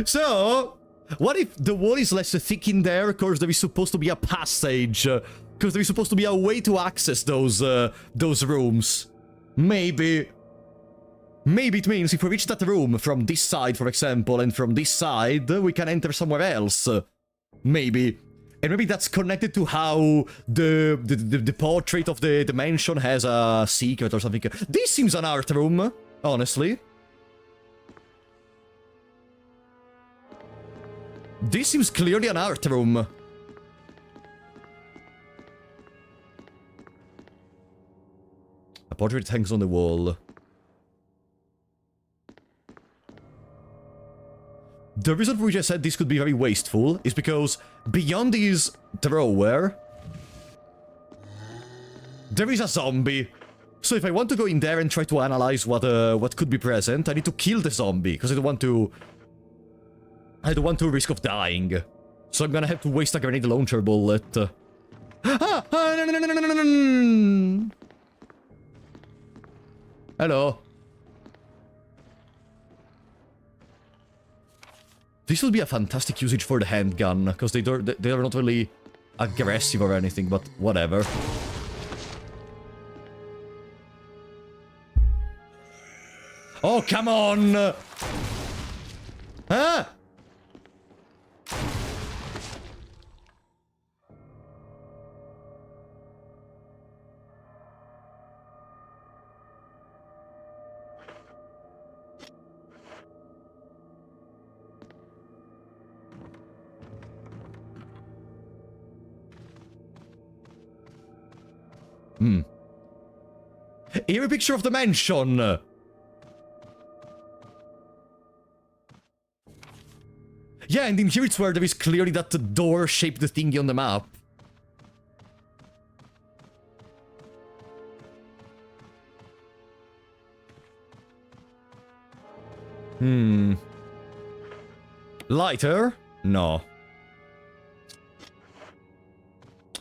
S1: So, what if the wall is less thick in there because there is supposed to be a passage? Because there is supposed to be a way to access those rooms. Maybe it means if we reach that room from this side, for example, and from this side, we can enter somewhere else. Maybe. And maybe that's connected to how the portrait of the mansion has a secret or something. This seems an art room, honestly. This seems clearly an art room. A portrait hangs on the wall. The reason for which I said this could be very wasteful is because beyond this drawer, there is a zombie. So if I want to go in there and try to analyze what could be present, I need to kill the zombie, because I don't want to I don't want to risk of dying. So I'm gonna have to waste a grenade launcher bullet. No. Hello. This would be a fantastic usage for the handgun, because they are not really aggressive or anything, but whatever. Oh, come on! Huh? Here a picture of the mansion! Yeah, and in here it's where there is clearly that door-shaped thingy on the map. Lighter? No.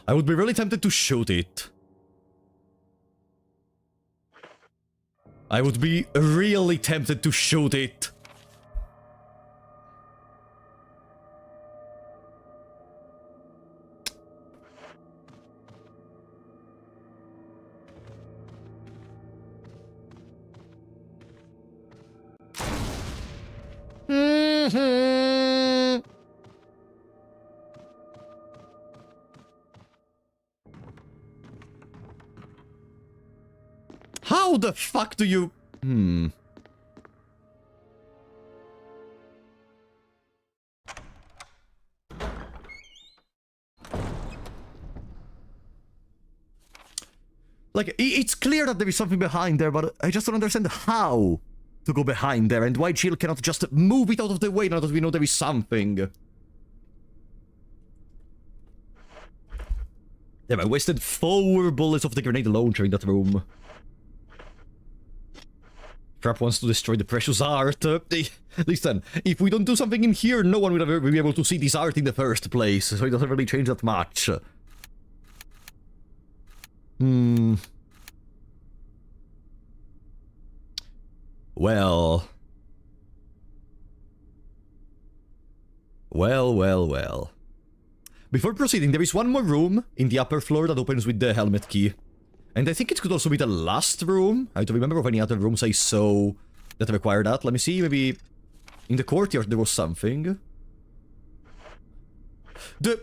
S1: I would be really tempted to shoot it. I would be really tempted to shoot it. How the fuck do you... Like, it's clear that there is something behind there, but I just don't understand how to go behind there, and why Jill cannot just move it out of the way now that we know there is something. Damn, I wasted 4 bullets of the grenade launcher in that room. Trap wants to destroy the precious art. Listen, if we don't do something in here, no one will ever be able to see this art in the first place, so it doesn't really change that much. Well. Well. Before proceeding, there is one more room in the upper floor that opens with the helmet key. And I think it could also be the last room. I don't remember of any other rooms I saw that require that. Let me see, maybe in the courtyard there was something. The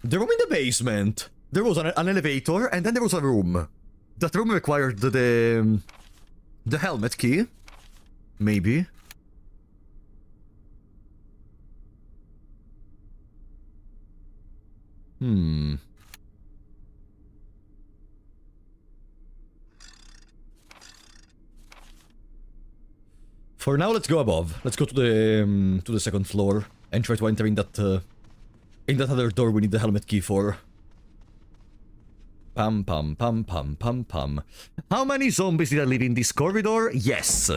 S1: room in the basement. There was an elevator, and then there was a room. That room required the helmet key. Maybe. For now, let's go above. Let's go to the second floor and try to enter in that other door we need the helmet key for. Pam pam pam pam pam pam. How many zombies did I leave in this corridor? Yes.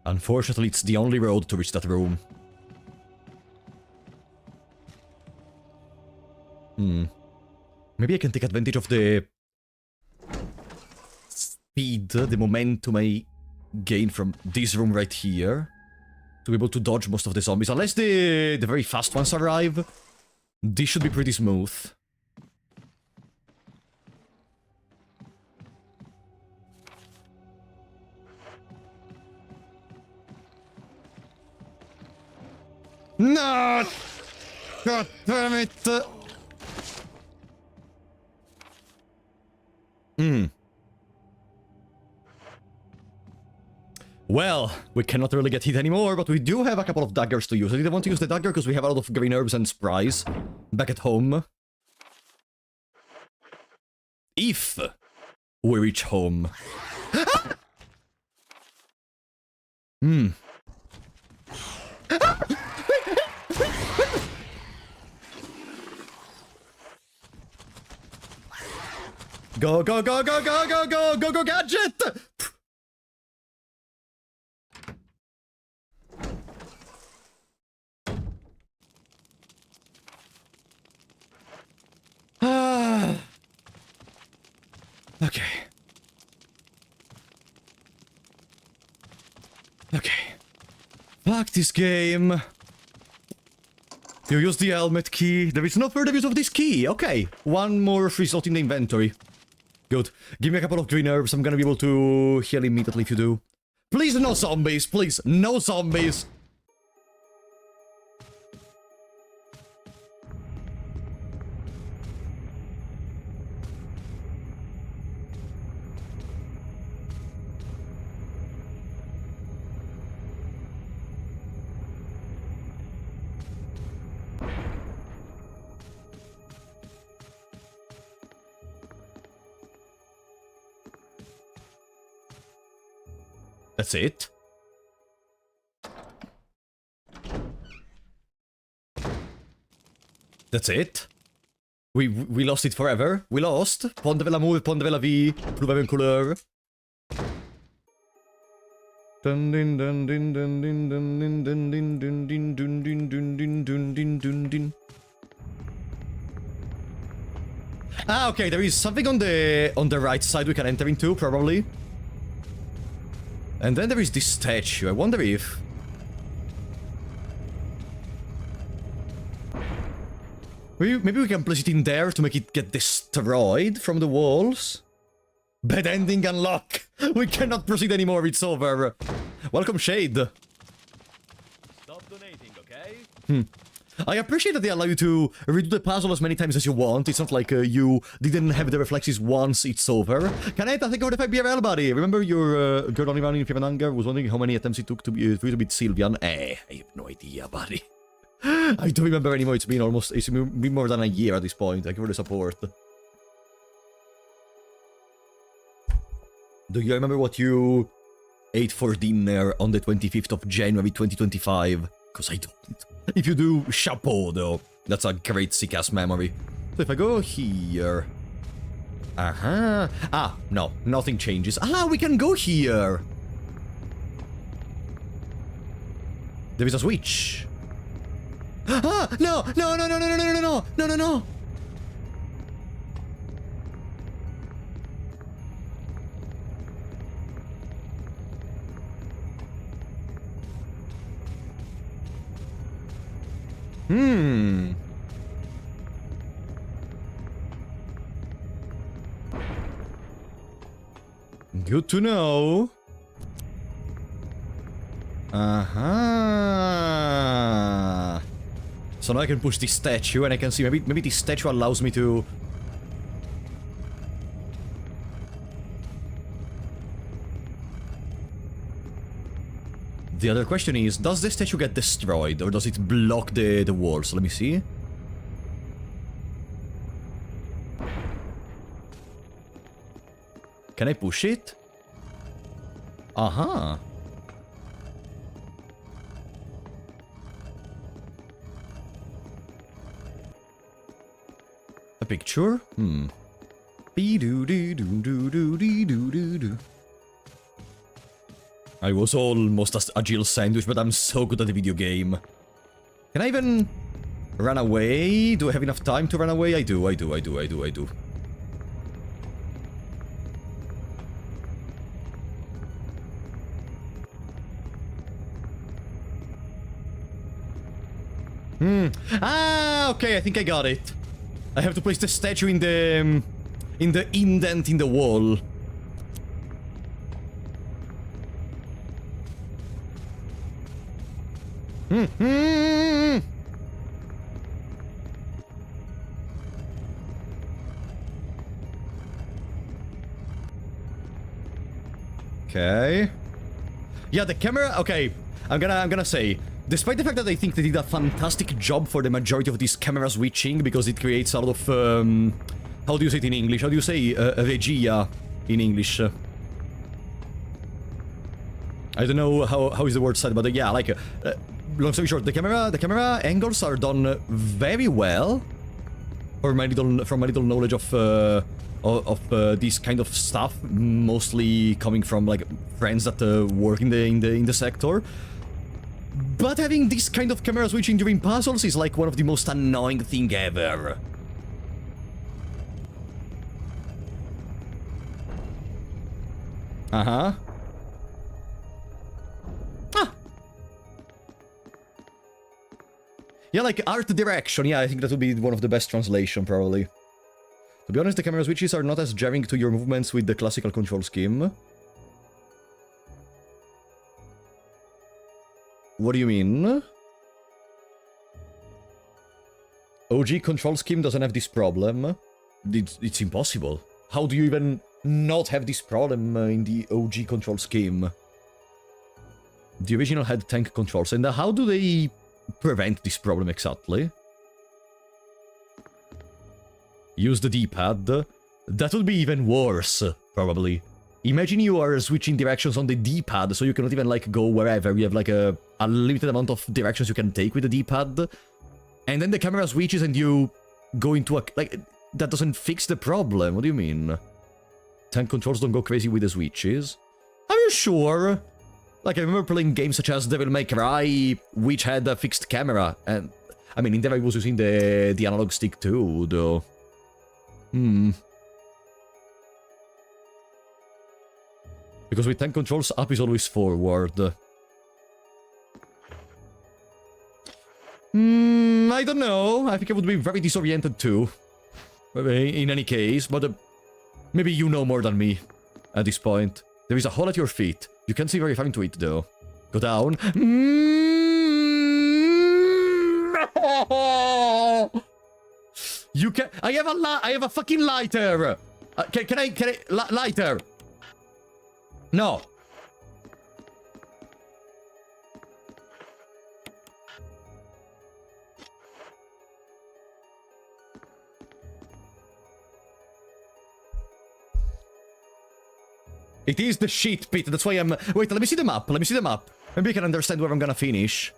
S1: Unfortunately, it's the only road to reach that room. Maybe I can take advantage of the speed, the momentum I gain from this room right here to be able to dodge most of the zombies. Unless the very fast ones arrive, this should be pretty smooth. No! God damn it! Well, we cannot really get hit anymore, but we do have a couple of daggers to use. I didn't want to use the dagger because we have a lot of green herbs and spices back at home. If we reach home. Go, go, go, go, go, go, go, go, go, gadget! Okay. Okay. Fuck this game. You use the helmet key. There is no further use of this key. Okay. One more free slot in the inventory. Good. Give me a couple of green herbs. I'm gonna be able to heal immediately if you do. Please, no zombies. Please, no zombies. That's it. That's it. We lost it forever. We lost. Prendre l'amour, prendre la vie. Trouver une couleur. Ah, okay, there is something on the right side we can enter into, probably. And then there is this statue. I wonder if... Maybe we can place it in there to make it get destroyed from the walls? Bad ending unlock! We cannot proceed anymore, it's over. Welcome, Shade. Stop donating, okay? I appreciate that they allow you to redo the puzzle as many times as you want. It's not like you didn't have the reflexes once it's over. Caneta, thank you for the 5 BRL, buddy. Remember your girl only running in Fear and Hunger was wondering how many attempts it took for you to beat Sylvian? I have no idea, buddy. I don't remember anymore. It's been more than a year at this point. Thank you for the support. Do you remember what you ate for dinner on the 25th of January 2025? Because I don't. If you do, chapeau, though. That's a great sick-ass memory. So if I go here... Ah, no. Nothing changes. Ah, we can go here! There is a switch. Ah! No! No, no, no, no, no, no, no, no! No, no, no! Good to know. So now I can push this statue and I can see maybe this statue allows me to... The other question is, does the statue get destroyed or does it block the walls? Let me see. Can I push it? A picture? I was almost as Agile Sandwich, but I'm so good at the video game. Can I even run away? Do I have enough time to run away? I do. Ah, okay, I think I got it. I have to place the statue in the indent in the wall. Okay. Yeah, the camera. Okay, I'm gonna say, despite the fact that I think they did a fantastic job for the majority of this camera switching, because it creates a lot of how do you say it in English? How do you say regia in English? I don't know how is the word said, but yeah, like long story short, the camera angles are done very well. from my little knowledge of this kind of stuff, mostly coming from like friends that work in the sector. But having this kind of camera switching during puzzles is like one of the most annoying thing ever. Uh-huh. Ah! Yeah, like art direction, yeah, I think that would be one of the best translation, probably. To be honest, the camera switches are not as jarring to your movements with the classical control scheme. What do you mean? OG control scheme doesn't have this problem. It's impossible. How do you even not have this problem in the OG control scheme? The original had tank controls, and how do they prevent this problem exactly? Use the D-pad. That would be even worse, probably. Imagine you are switching directions on the D-pad, so you cannot even, like, go wherever. You have, like, a limited amount of directions you can take with the D-pad. And then the camera switches and you go into a... Like, that doesn't fix the problem. What do you mean? Tank controls don't go crazy with the switches? Are you sure? Like, I remember playing games such as Devil May Cry, which had a fixed camera. And, I mean, in there I was using the analog stick too, though. Because with tank controls, up is always forward. I don't know. I think I would be very disoriented too. In any case, but maybe you know more than me at this point. There is a hole at your feet. You can't see very far into it though. Go down. You can. I have a fucking lighter. Can I lighter? No. It is the shit pit, that's why I'm... Wait, let me see the map, Maybe I can understand where I'm gonna finish.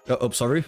S1: Oh, sorry.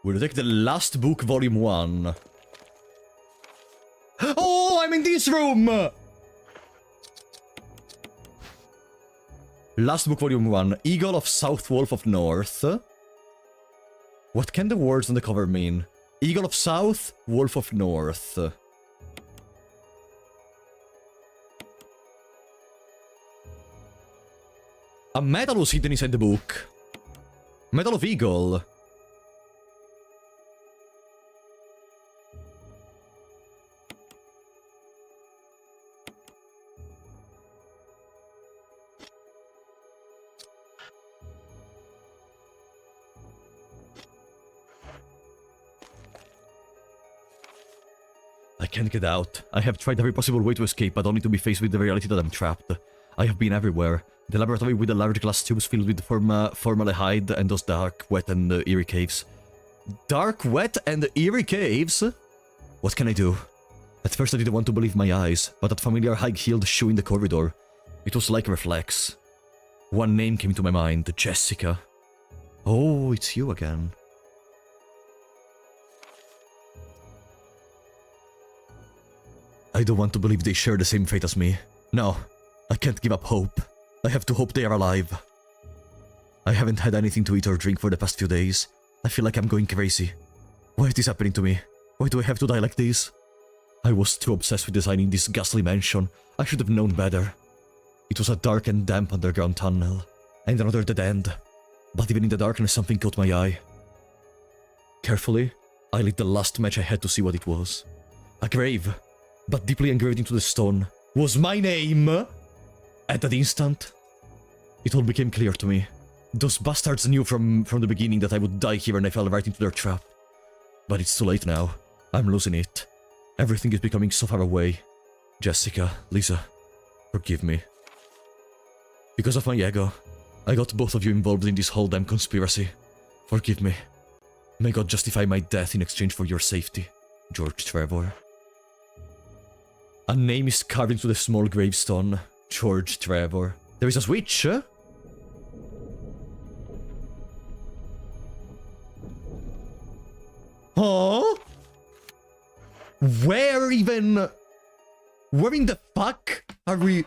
S1: We'll take the last book, volume 1. Oh, I'm in this room! Last book, volume 1. Eagle of South, Wolf of North. What can the words on the cover mean? Eagle of South, Wolf of North. A medal was hidden inside the book. Medal of Eagle. I can't get out. I have tried every possible way to escape, but only to be faced with the reality that I'm trapped. I have been everywhere. The laboratory with the large glass tubes filled with formaldehyde and those dark, wet and eerie caves. Dark, wet and eerie caves? What can I do? At first I didn't want to believe my eyes, but that familiar high-heeled shoe in the corridor. It was like a reflex. One name came to my mind, Jessica. Oh, it's you again. I don't want to believe they share the same fate as me. No, I can't give up hope. I have to hope they are alive. I haven't had anything to eat or drink for the past few days. I feel like I'm going crazy. Why is this happening to me? Why do I have to die like this? I was too obsessed with designing this ghastly mansion. I should have known better. It was a dark and damp underground tunnel, and another dead end. But even in the darkness something caught my eye. Carefully, I lit the last match I had to see what it was. A grave. But deeply engraved into the stone was my name. At that instant, it all became clear to me. Those bastards knew from the beginning that I would die here and I fell right into their trap. But it's too late now. I'm losing it. Everything is becoming so far away. Jessica, Lisa, forgive me. Because of my ego, I got both of you involved in this whole damn conspiracy. Forgive me. May God justify my death in exchange for your safety, George Trevor. A name is carved into the small gravestone, George Trevor. There is a switch, huh? Huh? Where in the fuck are we?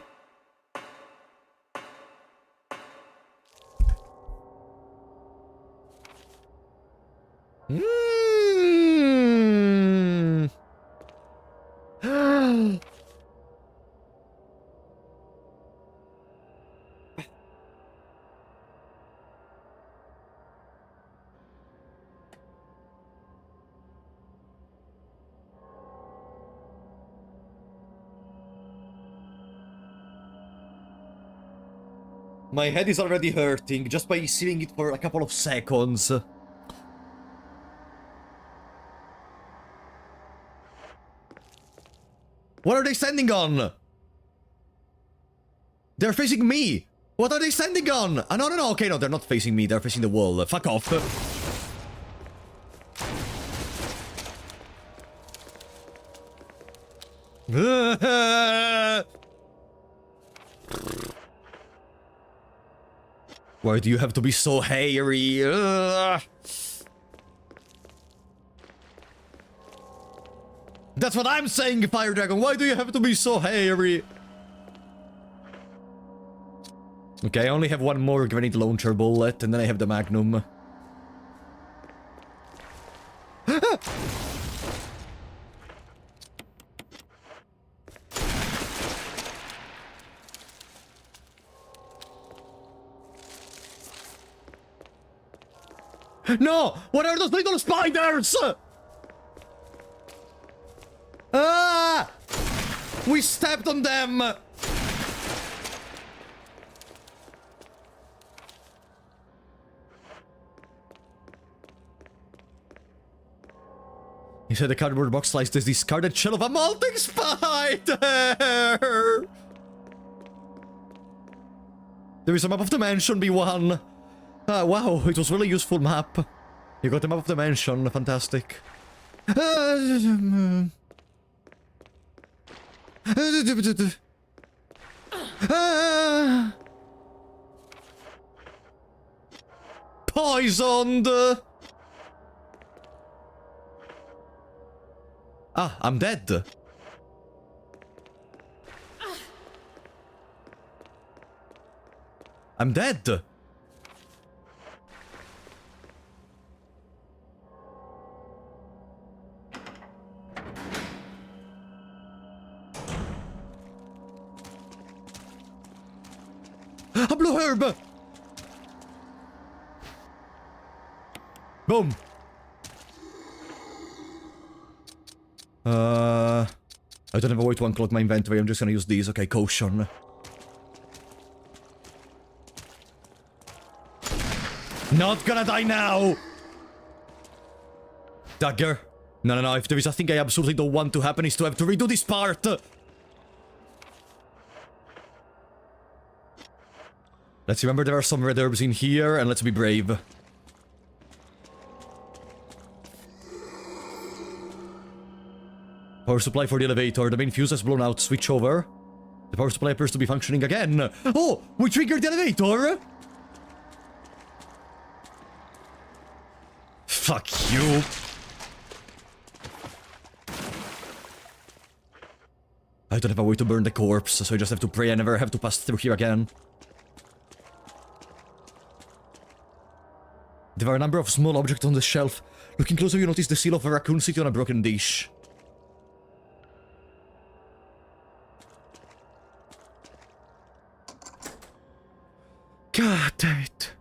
S1: My head is already hurting just by seeing it for a couple of seconds. What are they standing on? They're facing me! What are they standing on? No, okay, no, they're not facing me, they're facing the wall. Fuck off. Why do you have to be so hairy? That's what I'm saying, Fire Dragon. Why do you have to be so hairy? Okay, I only have one more grenade launcher bullet, and then I have the Magnum. No! What are those little spiders? Ah! We stepped on them! Inside the cardboard box lies this discarded shell of a molting spider! There is a map of the mansion, B1. Ah, wow, it was really useful map. You got the map of the mansion, fantastic. Poisoned! Ah, I'm dead. I'm dead. A blue herb! Boom! I don't have a way to unclog my inventory, I'm just gonna use these. Okay, caution. Not gonna die now! Dagger. No, if there is a thing I absolutely don't want to happen is to have to redo this part! Let's remember there are some red herbs in here, and let's be brave. Power supply for the elevator. The main fuse has blown out. Switch over. The power supply appears to be functioning again. Oh! We triggered the elevator! Fuck you! I don't have a way to burn the corpse, so I just have to pray I never have to pass through here again. There are a number of small objects on the shelf. Looking closer, you notice the seal of a raccoon sitting on a broken dish. God damn it.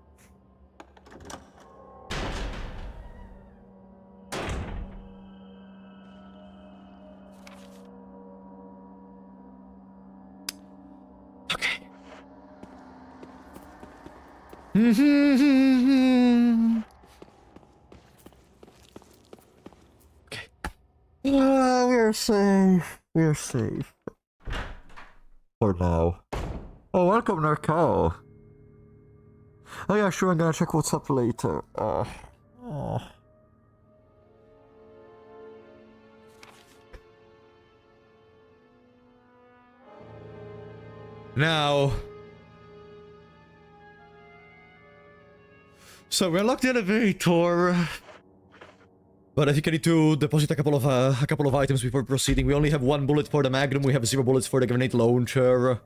S1: Okay. Okay. We're safe. We're safe. For now. Oh, welcome, Enrico. Oh yeah, sure, I'm gonna check what's up later. Oh. Now... So we're locked in a elevator. But I think I need to deposit a couple of items before proceeding. We only have 1 bullet for the Magnum, we have 0 bullets for the grenade launcher.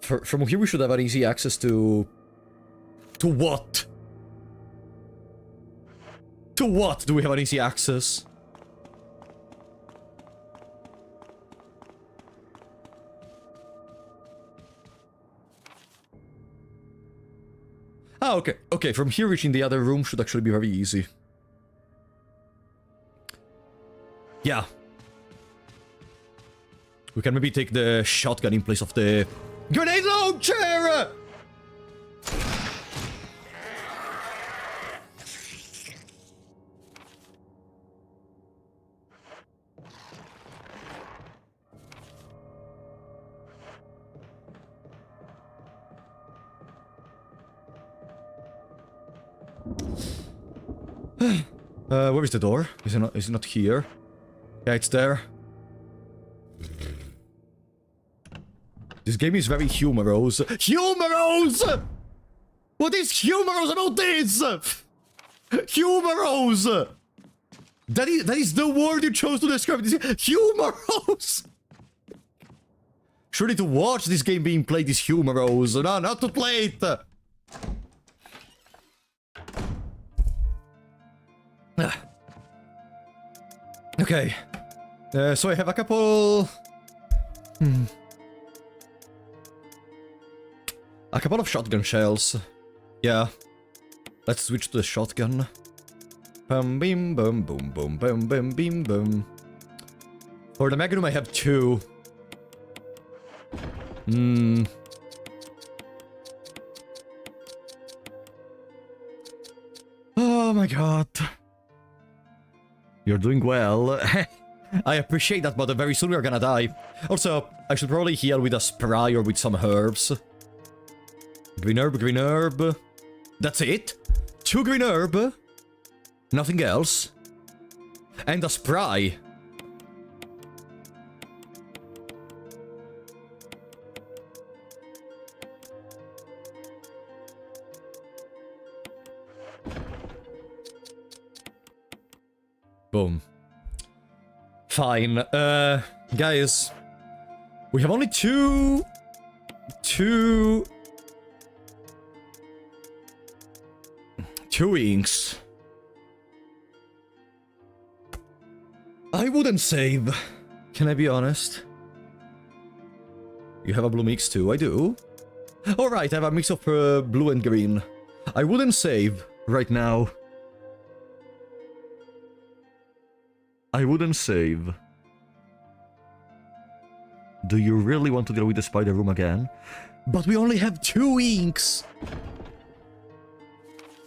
S1: From here we should have an easy access to... To what? To what do we have an easy access? Ah, okay. Okay, from here reaching the other room should actually be very easy. Yeah. We can maybe take the shotgun in place of the grenade launcher! Where is the door? Is it not here? Yeah, it's there. This game is very humorous. Humorous! What is humorous about this? Humorous! That is the word you chose to describe this. Humorous! Surely to watch this game being played is humorous. No, not to play it! Okay. So I have a couple... A couple of shotgun shells. Yeah. Let's switch to the shotgun. Bum bim bum boom boom bum bum bim bum. For the Magnum I have 2. Oh my god. You're doing well. I appreciate that, but very soon we're gonna die. Also, I should probably heal with a spray or with some herbs. Green herb, green herb. That's it? 2 green herb. Nothing else. And a spray. Boom. Fine. Guys. We have only two inks. I wouldn't save. Can I be honest? You have a blue mix too? I do. Alright, I have a mix of blue and green. I wouldn't save right now. I wouldn't save. Do you really want to deal with the spider room again? But we only have 2 inks!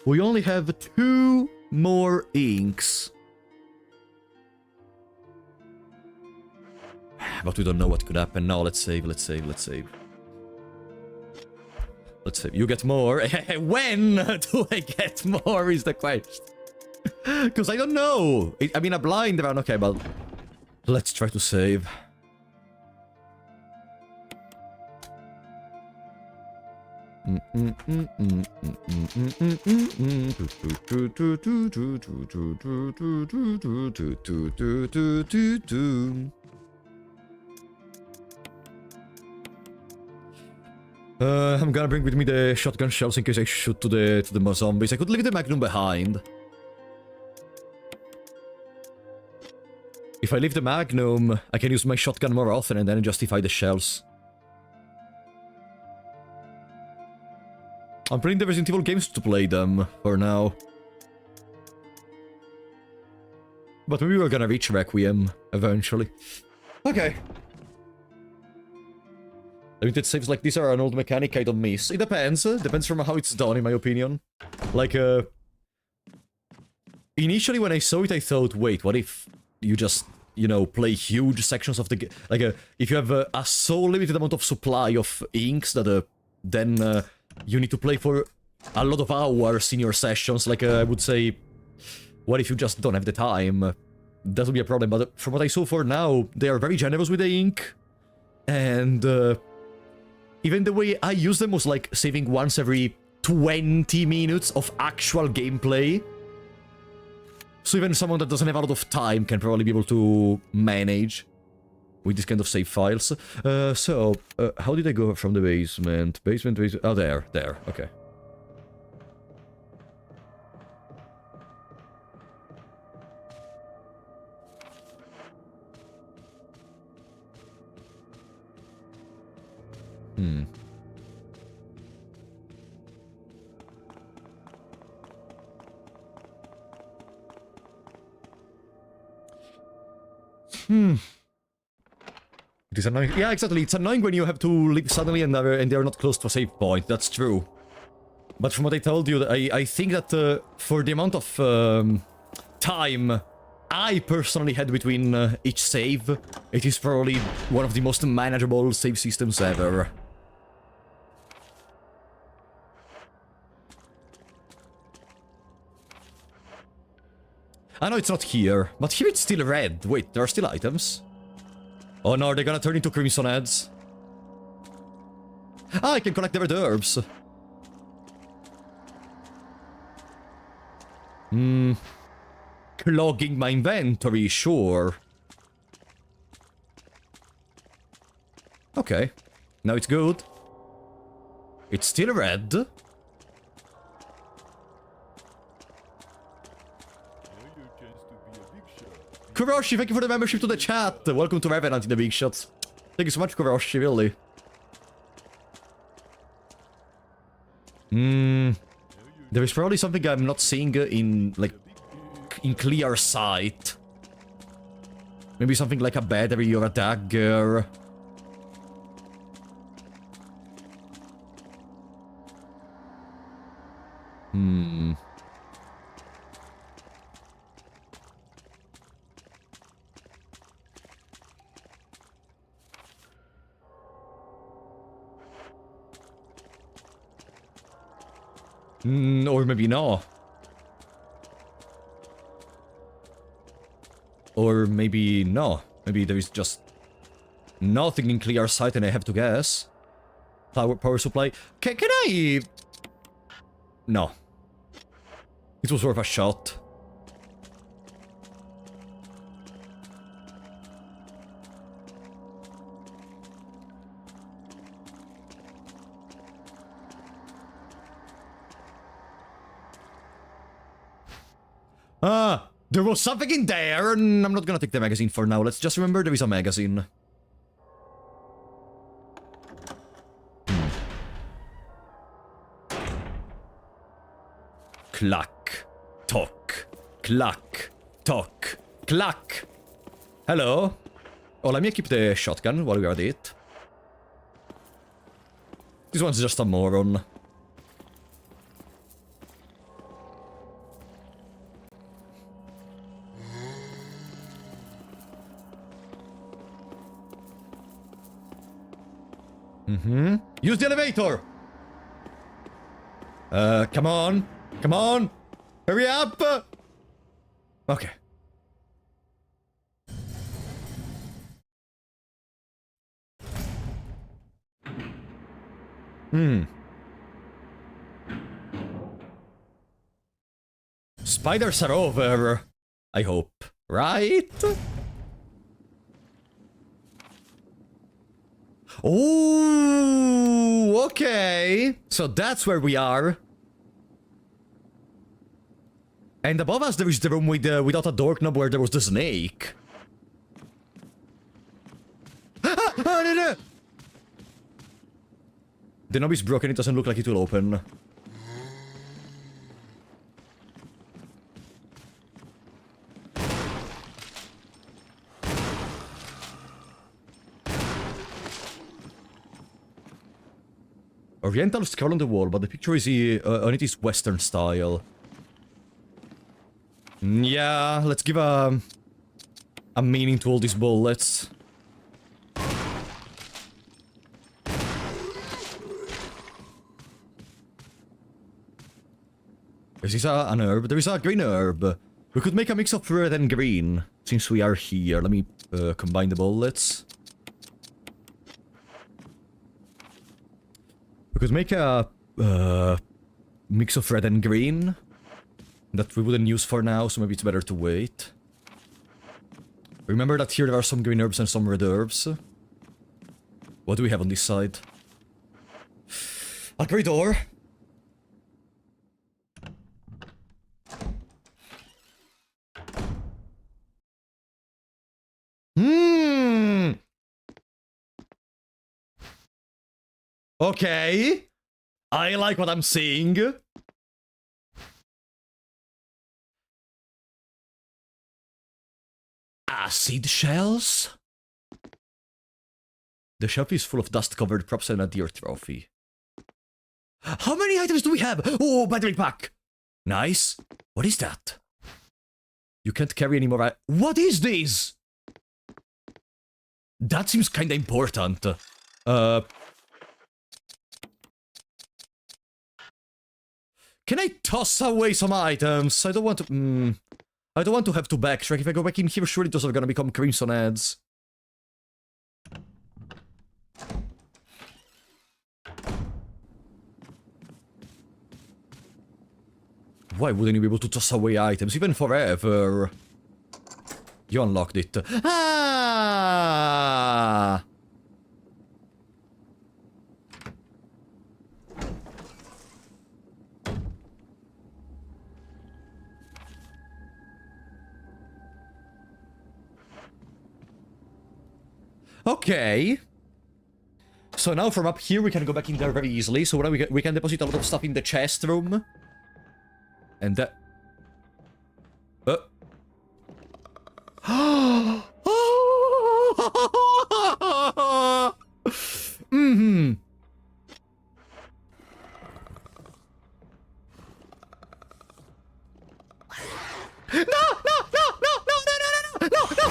S1: We only have 2 more inks. But we don't know what could happen. No, let's save, let's save, let's save. Let's save. You get more. When do I get more is the question. Because I don't know. I mean, a blind round, okay, but let's try to save. I'm gonna bring with me the shotgun shells in case I shoot to the more zombies. I could leave the Magnum behind. If I leave the Magnum, I can use my shotgun more often and then justify the shells. I'm playing the Resident Evil games to play them, for now. But maybe we're gonna reach Requiem, eventually. Okay. Limited saves like this are an old mechanic I don't miss. It depends. Depends from how it's done, in my opinion. Like, initially when I saw it, I thought, wait, what if you just, you know, play huge sections of the game? Like, if you have a so limited amount of supply of inks that, then you need to play for a lot of hours in your sessions. Like, I would say, what if you just don't have the time? That would be a problem, but from what I saw for now, they are very generous with the ink. And, even the way I use them was like saving once every 20 minutes of actual gameplay. So even someone that doesn't have a lot of time can probably be able to manage with this kind of save files. How did I go from the basement? Basement. Oh, there, okay. It is annoying. Yeah, exactly. It's annoying when you have to leave suddenly and they're not close to a save point. That's true. But from what I told you, I think that for the amount of time I personally had between each save, it is probably one of the most manageable save systems ever. I know it's not here, but here it's still red. Wait, there are still items? Oh no, they're gonna turn into crimson heads. Ah, I can collect the red herbs. Clogging my inventory, sure. Okay, now it's good. It's still red. Kuroshi, thank you for the membership to the chat. Welcome to Revenant in the Big Shots. Thank you so much, Kuroshi, really. There is probably something I'm not seeing in, like, in clear sight. Maybe something like a battery or a dagger. Or maybe no. Or maybe no. Maybe there is just nothing in clear sight and I have to guess. Power supply. Can I... No. It was worth a shot. There was something in there, and I'm not gonna take the magazine for now. Let's just remember there is a magazine. Clack. Tock. Clack. Tock. Clack. Hello. Oh, let me keep the shotgun while we are at it. This one's just a moron. Use the elevator! Come on! Come on! Hurry up! Okay. Spiders are over. I hope. Right? Oh, okay. So that's where we are. And above us there is the room with without a door knob where there was the snake. No. The knob is broken, it doesn't look like it will open. Oriental scroll on the wall, but the picture is on it is Western style. Yeah, let's give a meaning to all these bullets. Is this an herb? There is a green herb. We could make a mix of red and green, since we are here. Let me combine the bullets. We could make a mix of red and green that we wouldn't use for now, so maybe it's better to wait. Remember that here there are some green herbs and some red herbs. What do we have on this side? A corridor. Okay. I like what I'm seeing. Acid shells? The shelf is full of dust-covered props and a deer trophy. How many items do we have? Oh, battery pack! Nice. What is that? You can't carry any more. What is this? That seems kinda important. Can I toss away some items? I don't want to... I don't want to have to backtrack. If I go back in here, surely those are gonna become crimson ads. Why wouldn't you be able to toss away items? Even forever. You unlocked it. Ah! Okay. So now from up here we can go back in there very easily. So now we can deposit a lot of stuff in the chest room. And that... Mm-hmm. No! No! No! No! No! No! No! No! No! No!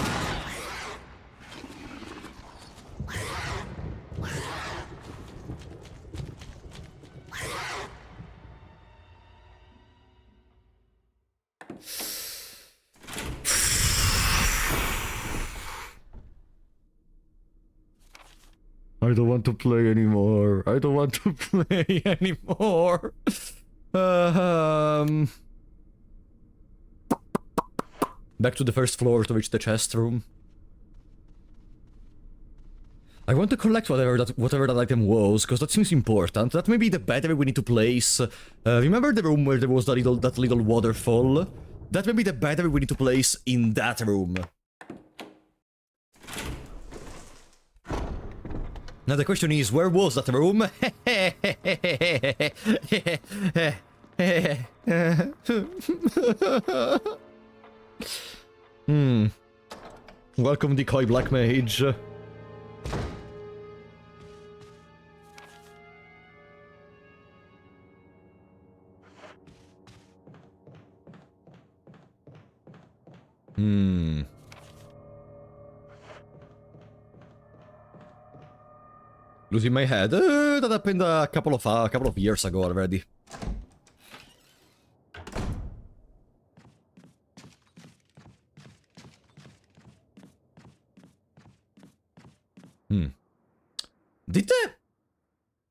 S1: I don't want to play anymore. I don't want to play anymore. Back to the first floor to reach the chest room. I want to collect whatever that item was, because that seems important. That may be the battery we need to place. Remember the room where there was that little waterfall? That may be the battery we need to place in that room. Now the question is, where was that room? Welcome, decoy black mage. Losing my head. That happened a couple of years ago already. Did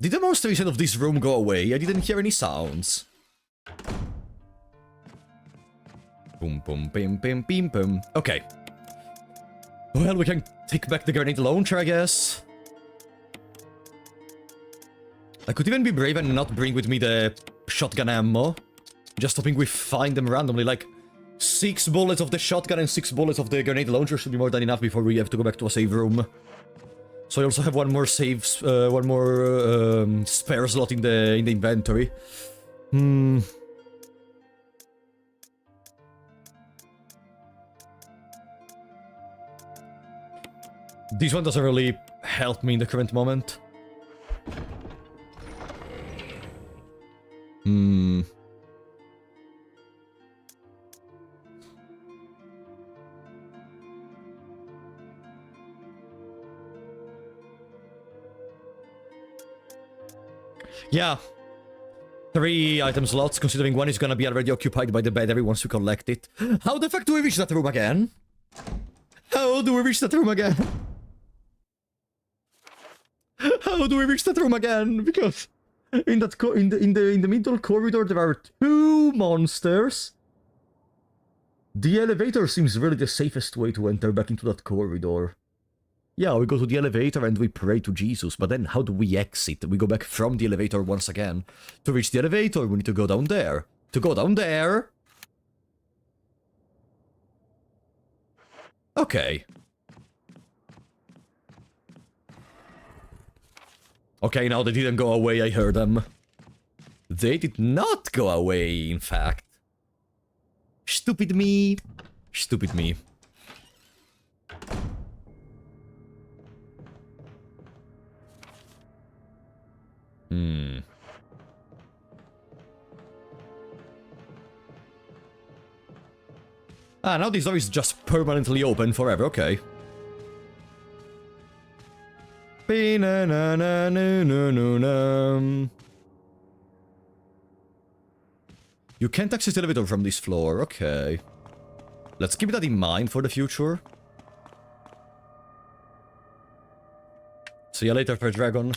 S1: the monster inside of this room go away? I didn't hear any sounds. Boom, boom, bim, bim, bim, bim. Okay. Well, we can take back the grenade launcher, I guess. I could even be brave and not bring with me the shotgun ammo. Just hoping we find them randomly, like 6 bullets of the shotgun and 6 bullets of the grenade launcher should be more than enough before we have to go back to a save room. So I also have one more spare slot in the inventory. This one doesn't really help me in the current moment. Hmm. Yeah. 3 item slots, considering one is gonna be already occupied by the battery once we collect it. How the fuck do we reach that room again? How do we reach that room again? How do we reach that room again? Because in that in the middle corridor there are 2 monsters. The elevator seems really the safest way to enter back into that corridor. Yeah, we go to the elevator and we pray to Jesus, but then how do we exit? We go back from the elevator once again. To reach the elevator, we need to go down there. To go down there... Okay. Okay, now they didn't go away, I heard them. They did not go away, in fact. Stupid me. Stupid me. Ah, now this door is just permanently open forever, okay. You can't access the elevator from this floor, okay. Let's keep that in mind for the future. See you later, Fair Dragon.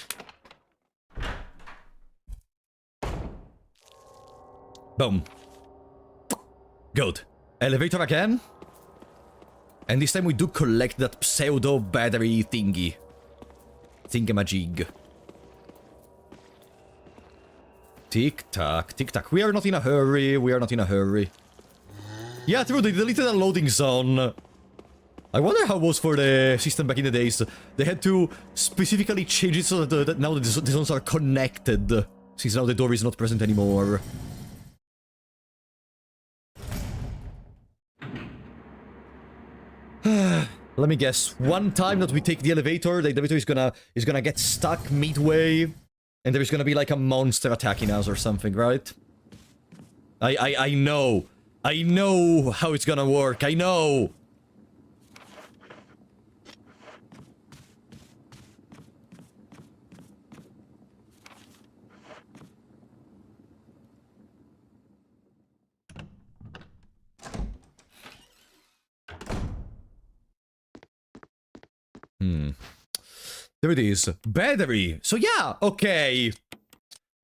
S1: Boom. Good. Elevator again. And this time we do collect that pseudo battery thingy. Thingamajig. Tick-tack, tick-tack. We are not in a hurry, we are not in a hurry. Yeah, true, they deleted a loading zone. I wonder how it was for the system back in the days. They had to specifically change it so that now the zones are connected. Since now the door is not present anymore. Let me guess. One time that we take the elevator is gonna get stuck midway, and there is gonna be like a monster attacking us or something, right? I know. I know how it's gonna work. I know. There it is. Battery! So yeah, okay.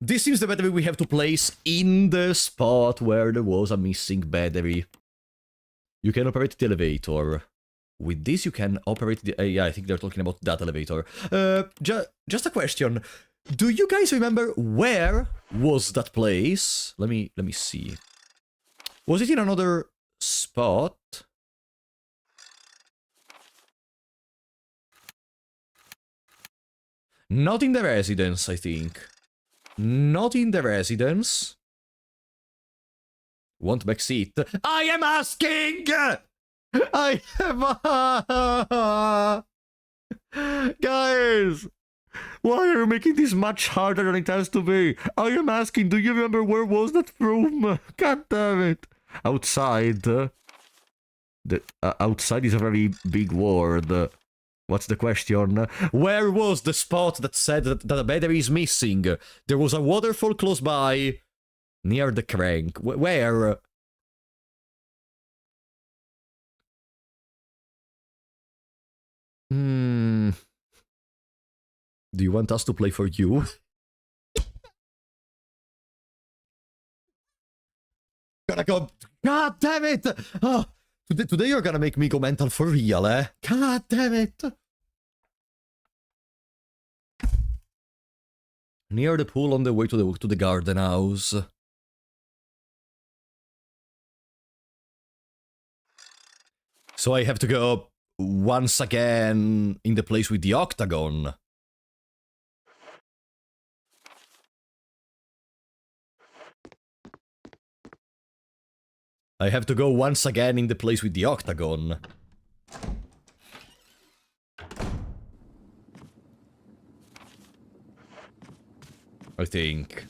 S1: This is the battery we have to place in the spot where there was a missing battery. You can operate the elevator. With this you can operate the... yeah, I think they're talking about that elevator. Just a question. Do you guys remember where was that place? Let me see. Was it in another spot? Not in the residence, I think. Not in the residence. Want back seat? I am asking! I am... Guys! Why are you making this much harder than it has to be? I am asking, do you remember where was that room? God damn it. Outside. Outside is a very big word. What's the question? Where was the spot that said that a battery is missing? There was a waterfall close by, near the crank. Where? Do you want us to play for you? Gonna go... God damn it! Oh, today you're gonna make me go mental for real, eh? God damn it! Near the pool on the way to the garden house. So I have to go once again in the place with the octagon. I have to go once again in the place with the octagon. I think.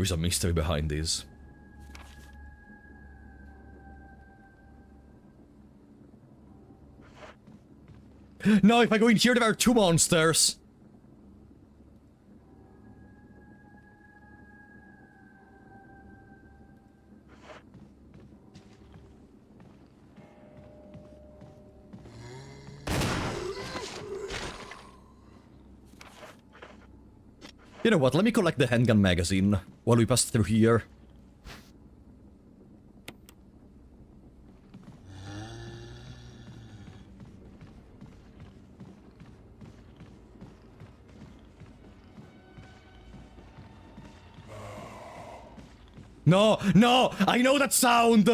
S1: There is a mystery behind this. No, if I go in here, there are 2 monsters. You know what, let me collect the handgun magazine while we pass through here. No, no, I know that sound!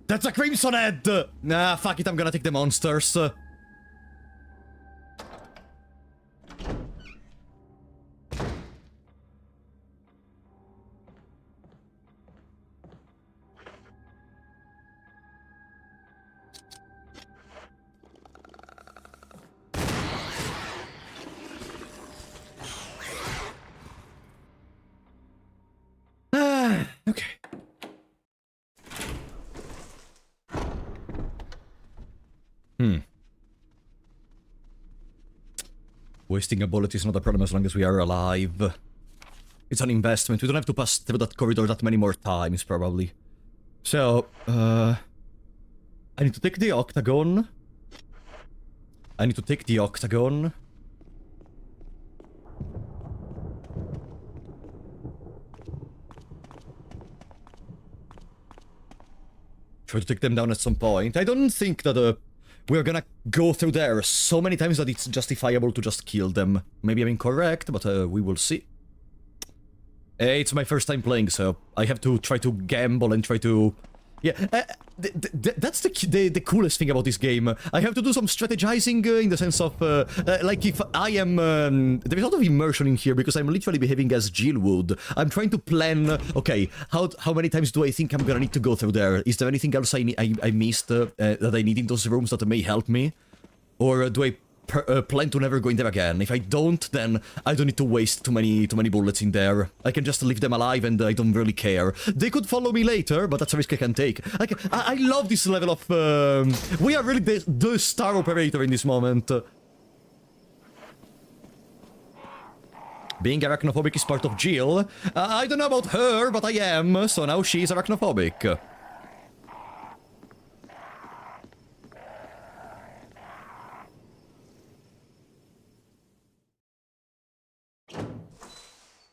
S1: That's a Crimson Head! Nah, fuck it, I'm gonna take the monsters. Okay. Wasting a bullet is not a problem as long as we are alive. It's an investment. We don't have to pass through that corridor that many more times, probably. So, I need to take the octagon. I need to take the octagon. Try to take them down at some point. I don't think that we're gonna go through there so many times that it's justifiable to just kill them. Maybe I'm incorrect, but we will see. It's my first time playing, so I have to try to gamble and try to... Yeah, that's the coolest thing about this game. I have to do some strategizing in the sense of, like, if I am... there is a lot of immersion in here because I'm literally behaving as Jill would. I'm trying to plan, okay, how many times do I think I'm gonna need to go through there? Is there anything else I missed that I need in those rooms that may help me? Or do I plan to never go in there again? If I don't, then I don't need to waste too many bullets in there. I can just leave them alive and I don't really care. They could follow me later, but that's a risk I can take. Like, I love this level of... we are really the star operator in this moment. Being arachnophobic is part of Jill. I don't know about her, but I am, so now she's arachnophobic.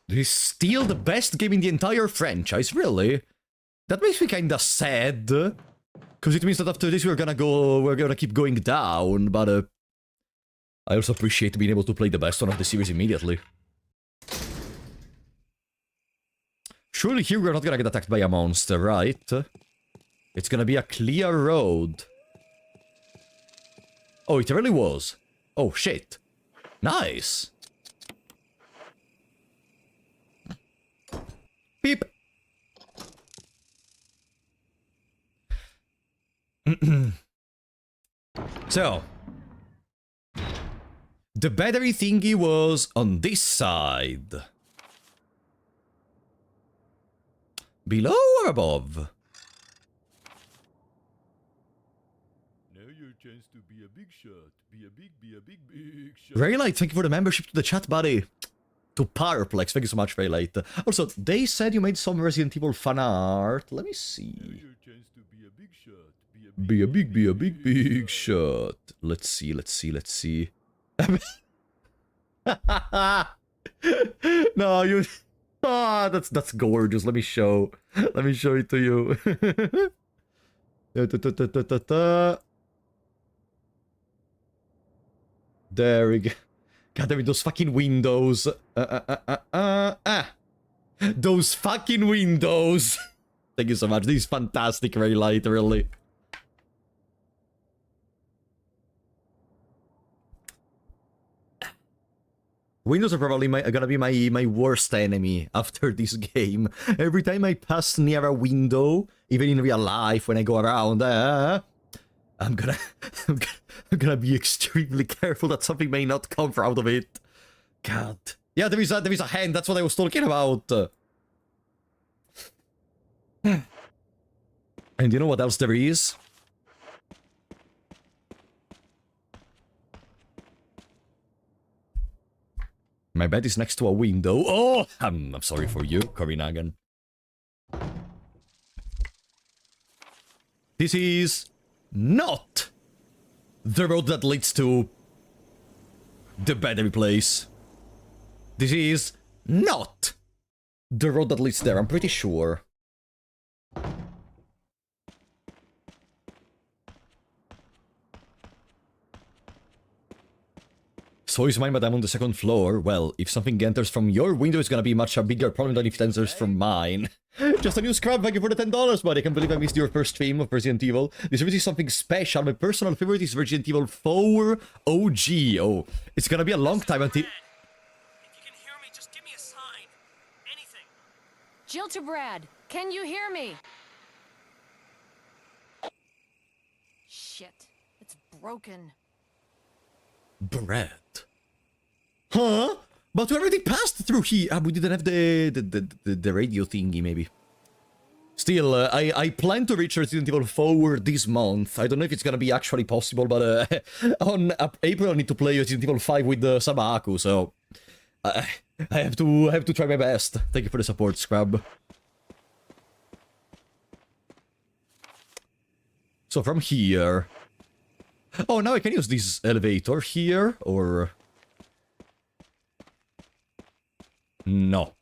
S1: This is still the best game in the entire franchise, really? That makes me kinda sad. Because it means that after this we're gonna keep going down, but I also appreciate being able to play the best one of the series immediately. Surely here we're not gonna get attacked by a monster, right? It's gonna be a clear road. Oh, it really was. Oh, shit. Nice. Beep. So, the battery thingy was on this side. Below or above?
S2: Now your chance to be a big shot. Be a big shot.
S1: Very light, thank you for the membership to the chat, buddy. To Powerplex, thank you so much, very late. Also, they said you made some Resident Evil fan art. Let me see.
S2: Now your chance to be a big shot.
S1: Be a big shot. Let's see. No, you... Ah, that's gorgeous. Let me show it to you. There we go. God damn it, those fucking windows. Those fucking windows. Thank you so much. This is fantastic, very light, really. Windows are probably gonna be my worst enemy after this game. Every time I pass near a window, even in real life, when I go around, I'm gonna be extremely careful that something may not come out of it. God. Yeah, there is a hand. That's what I was talking about. And you know what else there is? My bed is next to a window. Oh, I'm sorry for you, Korinagan. This is not the road that leads to the battery place. This is not the road that leads there, I'm pretty sure. So is mine, but I'm on the second floor. Well, if something enters from your window, it's gonna be much a bigger problem than if it enters from mine. Just a new scrub, thank you for the $10, buddy. I can't believe I missed your first stream of Resident Evil. This really is something special. My personal favorite is Resident Evil 4 OG. Oh, it's gonna be a long time until...
S3: If you can hear me, just give me a sign. Anything.
S4: Jill to Brad, can you hear me? Shit, it's broken.
S1: Brad. Huh? But we already passed through here. We didn't have the radio thingy, maybe. Still, I plan to reach Resident Evil 4 this month. I don't know if it's gonna be actually possible, but on April I need to play Resident Evil 5 with Sabaku, so I have to try my best. Thank you for the support, Scrub. So from here... Oh, now I can use this elevator here, or... No.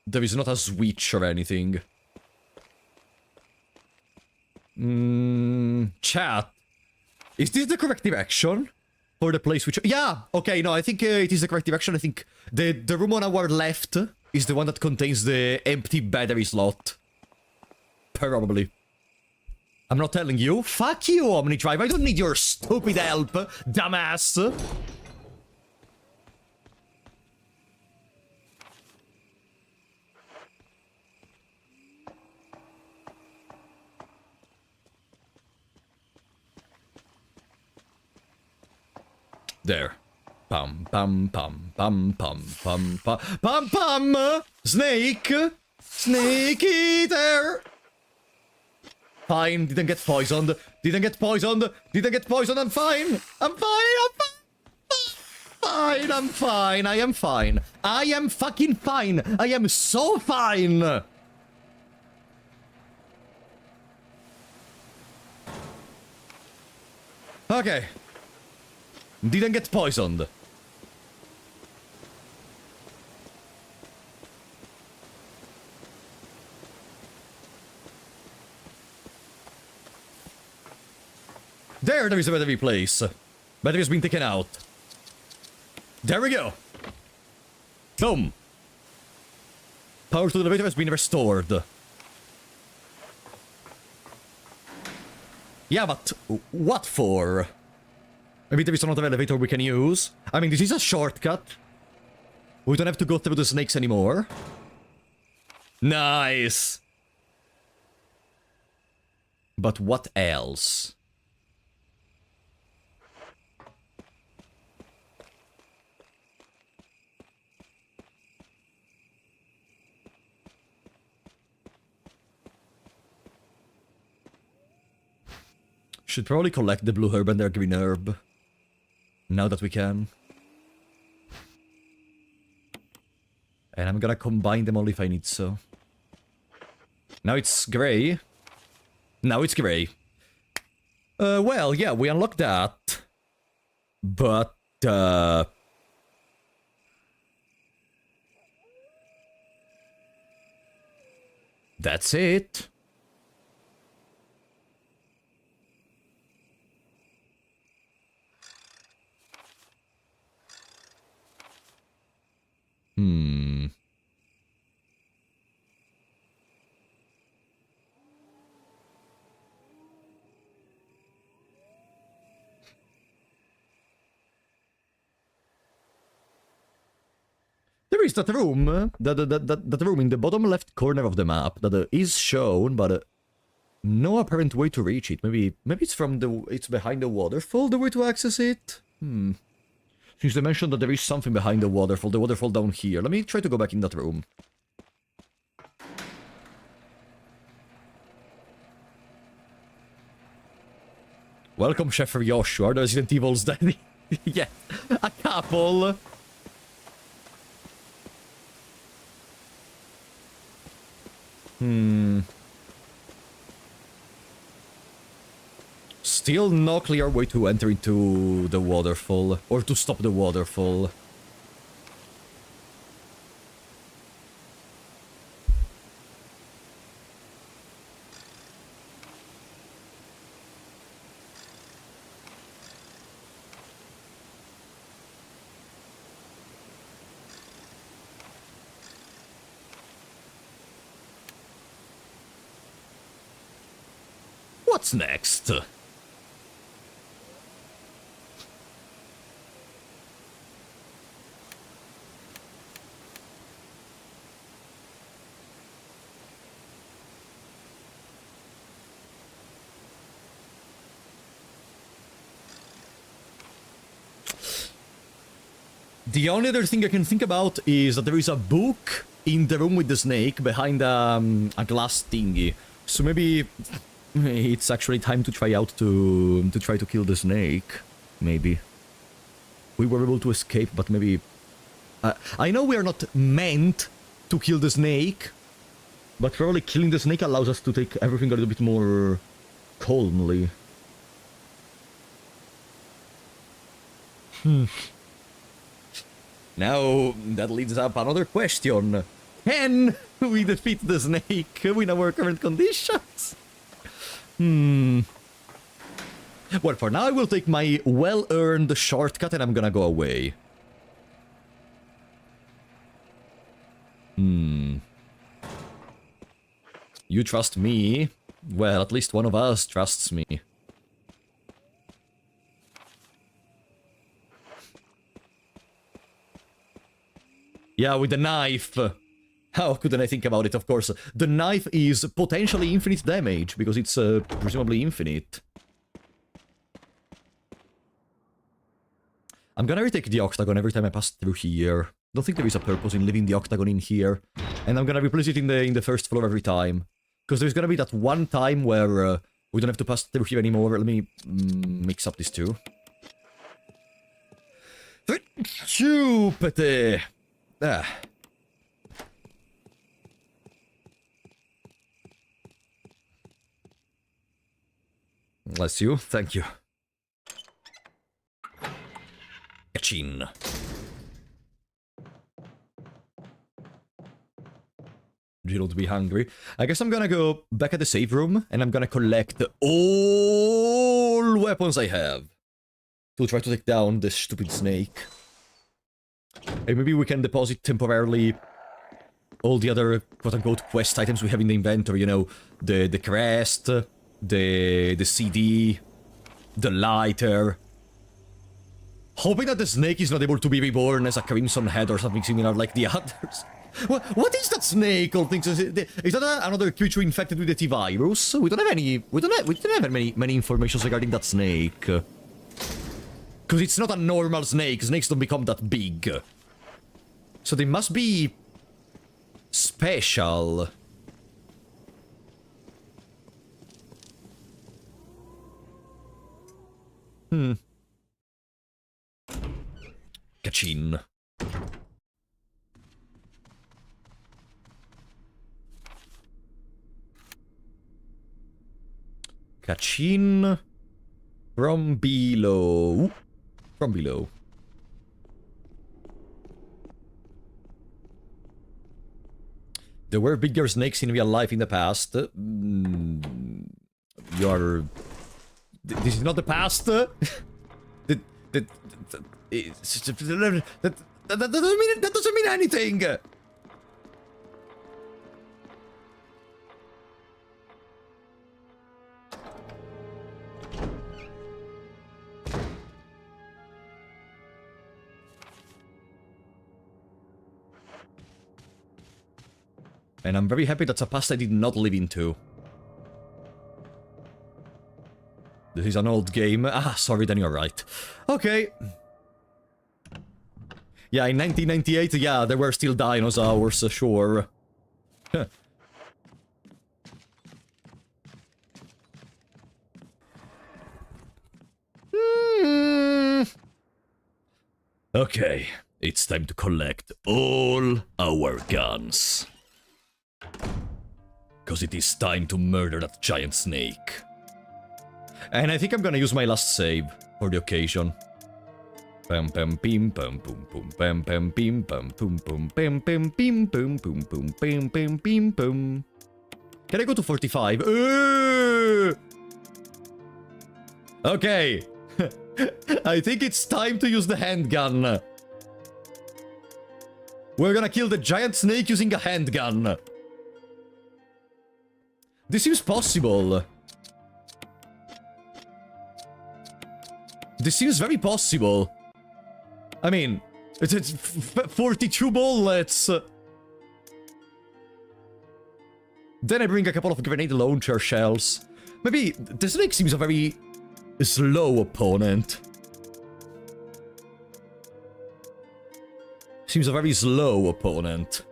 S1: There is not a switch or anything. Chat. Is this the correct direction? For the place which... Yeah! Okay, no, I think it is the correct direction. I think the room on our left is the one that contains the empty battery slot. Probably. I'm not telling you. Fuck you, Omnidrive. I don't need your stupid help, dumbass. There. Pum pum pum pum pum pum pum pum pum. Snake. Snake eater. Fine, didn't get poisoned. Didn't get poisoned. Didn't get poisoned. I'm fine. I'm fine. I'm fine. I'm fine. I am fine. I am fucking fine. I am so fine. Okay. Didn't get poisoned. There is a battery place. Battery has been taken out. There we go. Boom. Power to the elevator has been restored. Yeah, but what for? Maybe there is another elevator we can use. I mean, this is a shortcut. We don't have to go through the snakes anymore. Nice. But what else? Should probably collect the blue herb and the green herb. Now that we can. And I'm gonna combine them all if I need so. Now it's grey. Now it's grey. Well, yeah, we unlocked that. But, that's it. There is that room, that room in the bottom left corner of the map that is shown, but no apparent way to reach it. Maybe it's behind the waterfall, the way to access it? Since they mentioned that there is something behind the waterfall down here. Let me try to go back in that room. Welcome, Chef Yoshua, the Resident Evil's daddy. Yeah, a couple. Still no clear way to enter into the waterfall, or to stop the waterfall. What's next? The only other thing I can think about is that there is a book in the room with the snake behind a glass thingy. So maybe it's actually time to try out to try to kill the snake. Maybe. We were able to escape, but maybe... I know we are not meant to kill the snake, but probably killing the snake allows us to take everything a little bit more calmly. Now, that leads up another question. Can we defeat the snake in our current conditions? Well, for now I will take my well-earned shortcut and I'm gonna go away. You trust me? Well, at least one of us trusts me. Yeah, with the knife. How couldn't I think about it, of course. The knife is potentially infinite damage, because it's presumably infinite. I'm gonna retake the octagon every time I pass through here. Don't think there is a purpose in leaving the octagon in here. And I'm gonna replace it in the first floor every time. Because there's gonna be that one time where we don't have to pass through here anymore. Let me mix up these two. Stupid! Bless you, thank you. Chin. You don't be hungry. I guess I'm gonna go back at the save room and I'm gonna collect all weapons I have to try to take down this stupid snake. And maybe we can deposit temporarily all the other quote-unquote quest items we have in the inventory, you know, the crest, the CD, the lighter. Hoping that the snake is not able to be reborn as a crimson head or something similar like the others. What is that snake called? Is that another creature infected with the T-virus? We don't have many information regarding that snake. Because it's not a normal snake. Snakes don't become that big. So they must be special. Kachin. Kachin from below. From below. There were bigger snakes in real life in the past. You're... This is not the past. That doesn't mean anything. And I'm very happy that's a past I did not live into. This is an old game. Ah, sorry, then you're right. Okay. Yeah, in 1998, yeah, there were still dinosaurs, sure. Okay, it's time to collect all our guns. Because it is time to murder that giant snake. And I think I'm gonna use my last save for the occasion. Pam pam pim pam boom boom pam pam pim pam boom boom pam pam pim boom boom boom pam pam pim boom. Can I go to 45? Okay. I think it's time to use the handgun. We're gonna kill the giant snake using a handgun. This seems possible. This seems very possible. I mean, it's 42 bullets. Then I bring a couple of grenade launcher shells. Maybe the snake seems a very slow opponent. Seems a very slow opponent.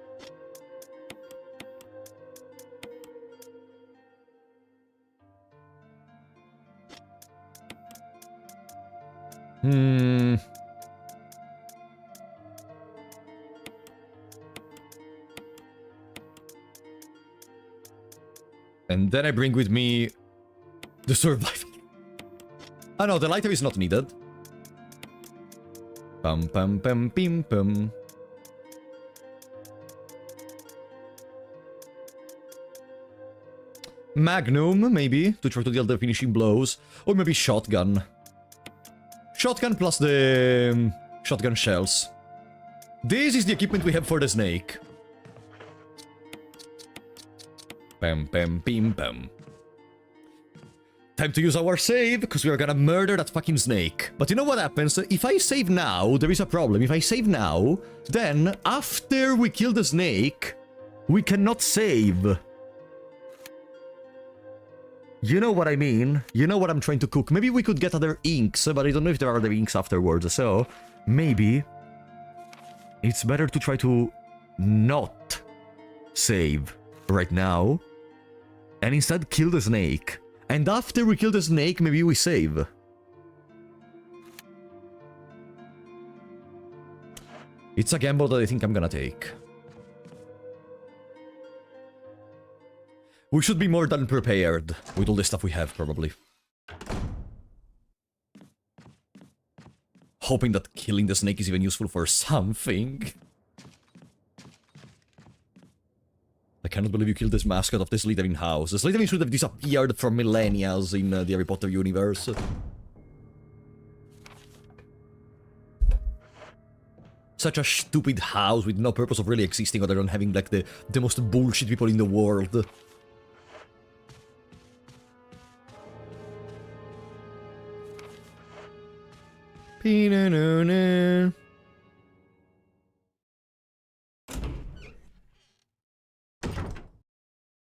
S1: And then I bring with me the survival. Oh no, the lighter is not needed. Pam pam pam pim pam. Magnum, maybe, to try to deal the finishing blows. Or maybe shotgun. Shotgun plus the shotgun shells. This is the equipment we have for the snake. Pam pam pim pam. Time to use our save, because we are gonna murder that fucking snake. But you know what happens? If I save now, there is a problem. If I save now, then after we kill the snake, we cannot save. You know what I mean? You know what I'm trying to cook. Maybe we could get other inks, but I don't know if there are other inks afterwards. So, maybe it's better to try to not save right now and instead kill the snake. And after we kill the snake, maybe we save. It's a gamble that I think I'm gonna take. We should be more than prepared with all the stuff we have, probably. Hoping that killing the snake is even useful for something. I cannot believe you killed this mascot of the Slytherin house. The Slytherin should have disappeared for millennia in the Harry Potter universe. Such a stupid house with no purpose of really existing other than having, like, the most bullshit people in the world.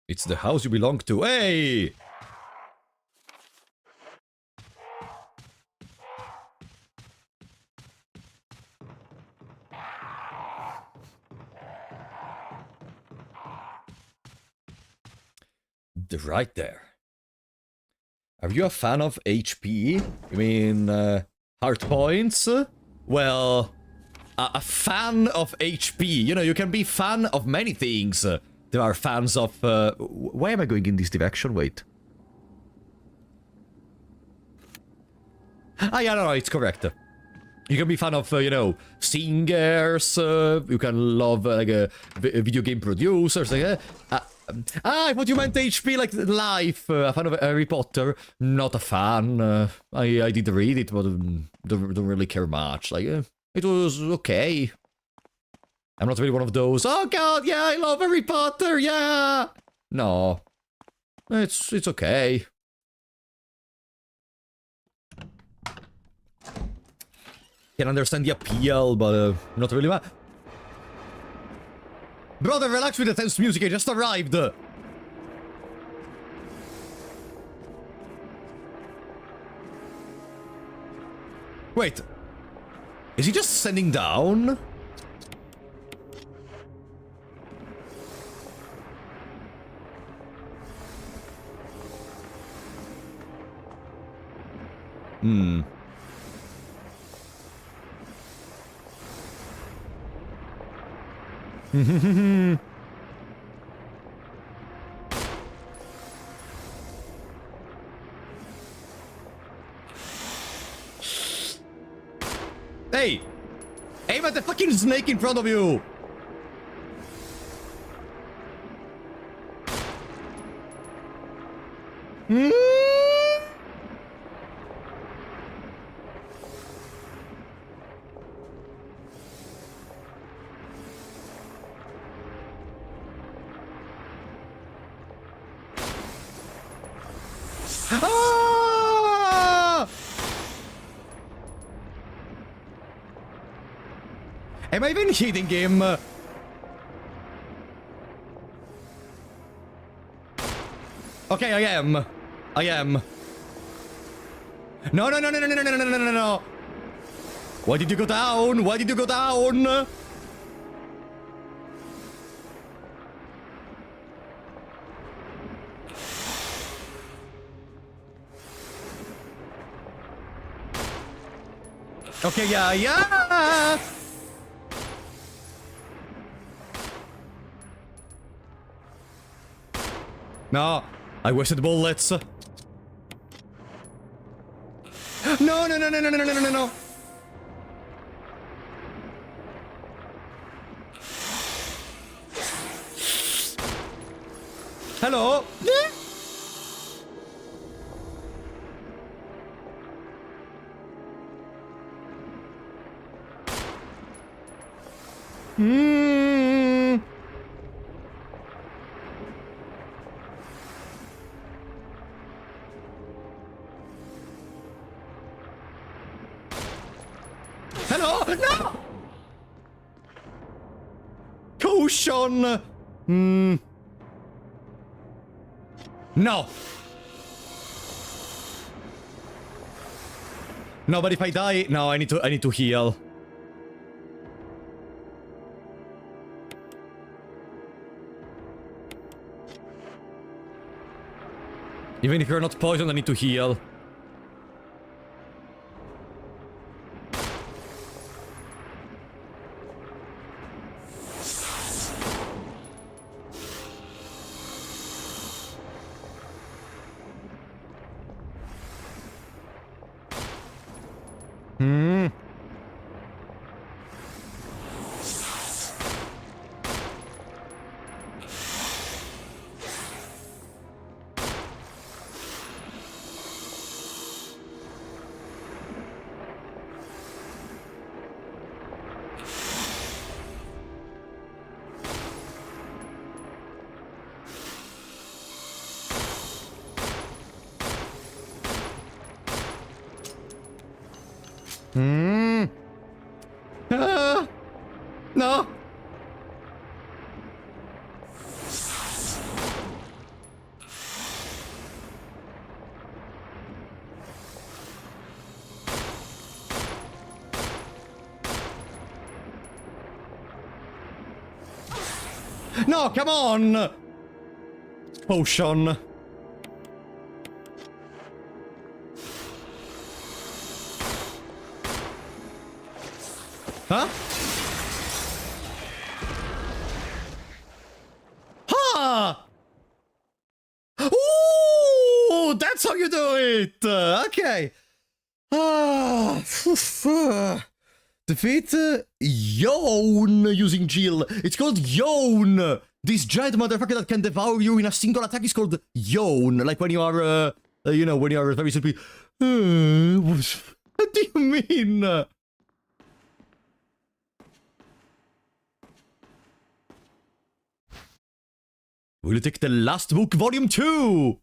S1: It's the house you belong to. Hey! Right there. Are you a fan of HP? You mean, heart points? Well, a fan of HP. You know, you can be fan of many things. There are fans of... why am I going in this direction? Wait. Ah, yeah, no, it's correct. You can be fan of, you know, singers. You can love, like, video game producers. Like, I thought you meant HP, like, life. A fan of Harry Potter. Not a fan. I did read it, but don't really care much. Like, it was okay. I'm not really one of those, oh god, yeah, I love Harry Potter, yeah! No. It's okay. Can understand the appeal, but not really. Brother, relax with the tense music, I just arrived! Wait. Is he just sending down? Hmm. Hey! Aim at the fucking snake in front of you! Hmm? Ah! Am I even hitting him? Okay, I am. I am. No, no, no, no, no, no, no, no, no, no, no, no. Why did you go down? Why did you go down? Okay, yeah, yeah! No, I wasted bullets. No, no, no, no, no, no, no, no, no, no. Hello? Hmm. Hello? No! Caution! Hmm. No! No, but if I die, no, I need to heal. Even if you're not poisoned, I need to heal. Hmm. Hmm. Ah. No. No, come on! Potion. Huh? Ha! Ooh, that's how you do it! Okay. Ah, defeat Yone using Jill. It's called Yone. This giant motherfucker that can devour you in a single attack is called Yone. Like when you are, you know, when you are very simply. What do you mean? Will you take the last book, volume 2?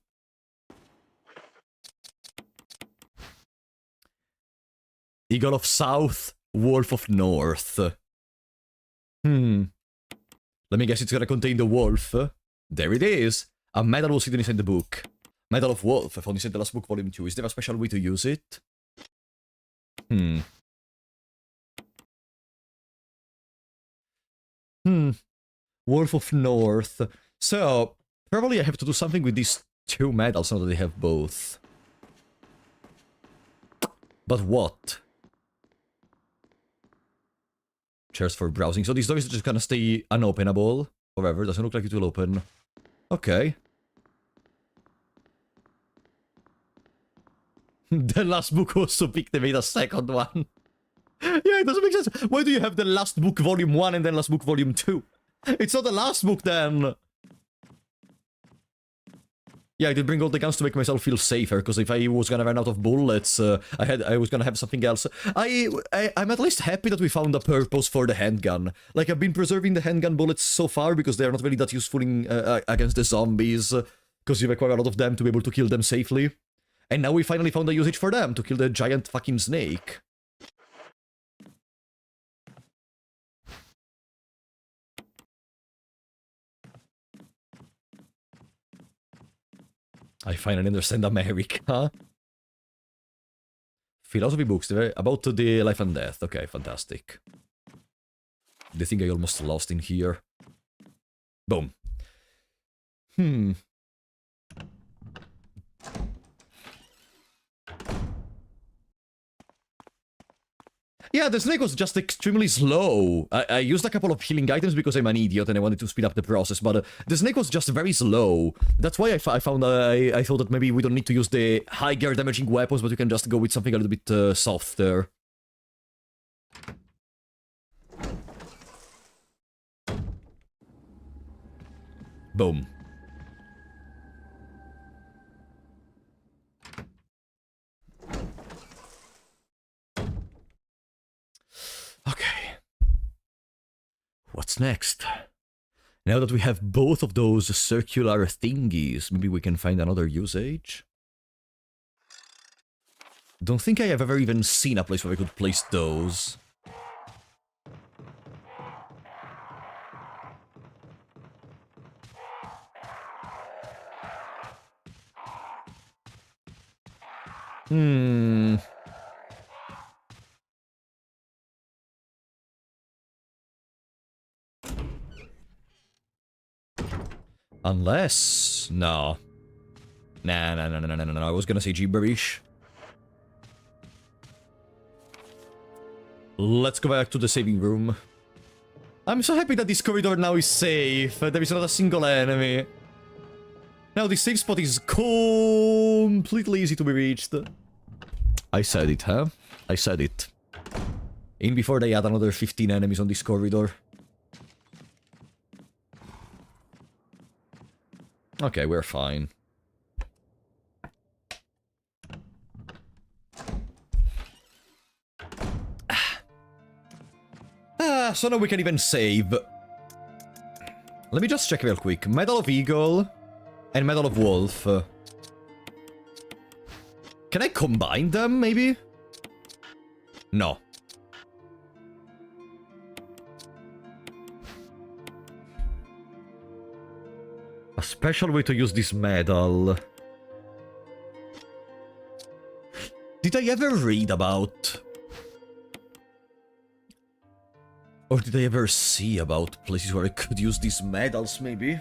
S1: Eagle of South, Wolf of North. Let me guess it's gonna contain the wolf. There it is. A medal was hidden inside the book. Medal of Wolf, found inside the last book, volume 2. Is there a special way to use it? Wolf of North. So, probably I have to do something with these two medals now that they have both. But what? Chairs for browsing. So these doors are just gonna stay unopenable forever. Doesn't look like it will open. Okay. The last book was so big they made a second one. Yeah, it doesn't make sense. Why do you have the last book volume 1 and then last book volume 2? It's not the last book then. Yeah, I did bring all the guns to make myself feel safer, because if I was gonna run out of bullets, I was gonna have something else. I'm at least happy that we found a purpose for the handgun. Like, I've been preserving the handgun bullets so far, because they're not really that useful in, against the zombies, because you require a lot of them to be able to kill them safely. And now we finally found a usage for them, to kill the giant fucking snake. I finally understand America. Philosophy books, they're about the life and death. Okay, fantastic. The thing I almost lost in here. Boom. Yeah, the snake was just extremely slow. I used a couple of healing items because I'm an idiot and I wanted to speed up the process, but the snake was just very slow. That's why I thought that maybe we don't need to use the higher damaging weapons, but we can just go with something a little bit softer. Boom. Okay. What's next? Now that we have both of those circular thingies, maybe we can find another usage? Don't think I have ever even seen a place where I could place those. Unless... No. Nah. I was gonna say gibberish. Let's go back to the saving room. I'm so happy that this corridor now is safe. There is not a single enemy. Now this safe spot is completely easy to be reached. I said it, huh? I said it. In before they add another 15 enemies on this corridor. Okay, we're fine. So now we can even save. Let me just check real quick. Medal of Eagle and Medal of Wolf. Can I combine them, maybe? No. A special way to use this medal. Did I ever read about... Or did I ever see about places where I could use these medals, maybe?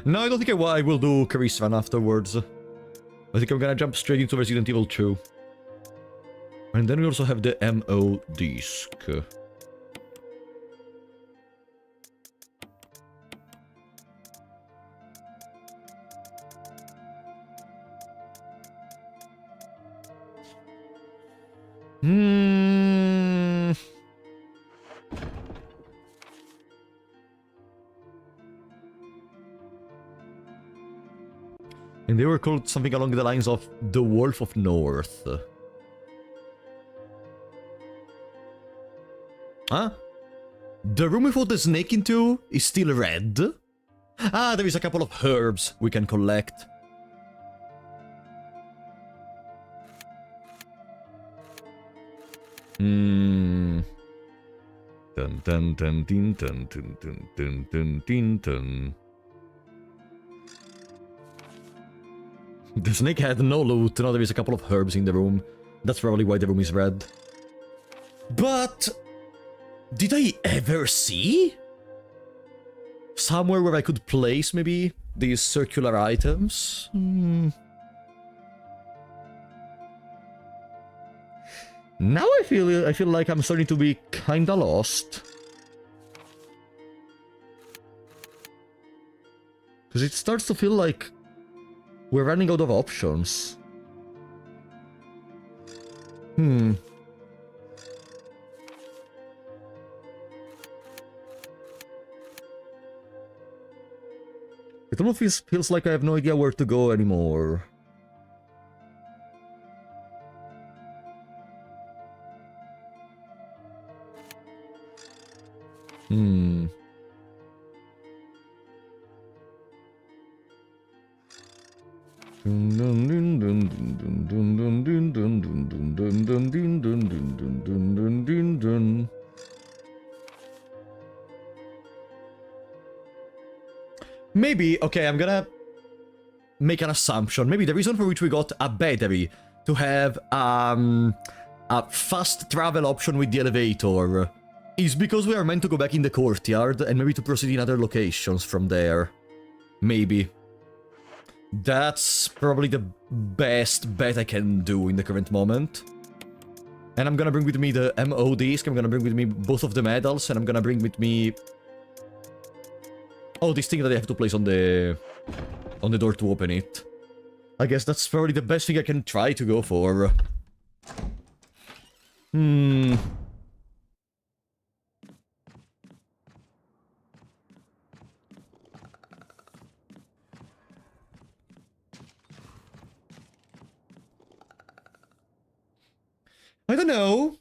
S1: No, I don't think I will do Charisma afterwards. I think I'm gonna jump straight into Resident Evil 2. And then we also have the MO disc. And they were called something along the lines of the Wolf of North. Huh? The room we put the snake into is still red? Ah, there is a couple of herbs we can collect. Dun dun dun dun dun dun dun dun dun dun dun. The snake had no loot. Now there is a couple of herbs in the room. That's probably why the room is red. But did I ever see somewhere where I could place maybe these circular items? Now I feel like I'm starting to be kinda lost. Because it starts to feel like we're running out of options. It almost feels like I have no idea where to go anymore. Maybe, okay, I'm gonna make an assumption. Maybe the reason for which we got a battery to have a fast travel option with the elevator is because we are meant to go back in the courtyard and maybe to proceed in other locations from there. Maybe. That's probably the best bet I can do in the current moment. And I'm gonna bring with me the MO disc, I'm gonna bring with me both of the medals, and I'm gonna bring with me... oh, this thing that I have to place on the door to open it. I guess that's probably the best thing I can try to go for. I don't know.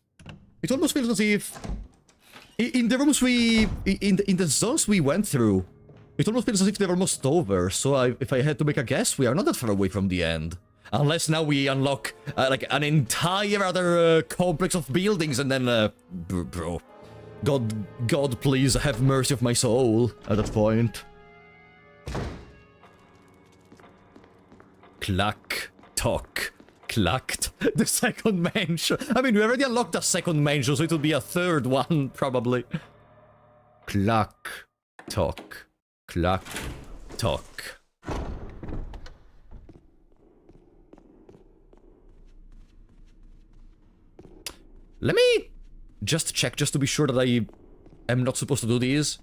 S1: It almost feels as if in the rooms in the zones we went through, it almost feels as if they're almost over. So if I had to make a guess, we are not that far away from the end. Unless now we unlock like an entire other complex of buildings, and then bro, God, please have mercy of my soul at that point. Clack, talk. Clacked. The second mansion. I mean, we already unlocked a second mansion, so it will be a third one, probably. Clack. Talk. Clack. Talk. Let me just check, just to be sure that I am not supposed to do these.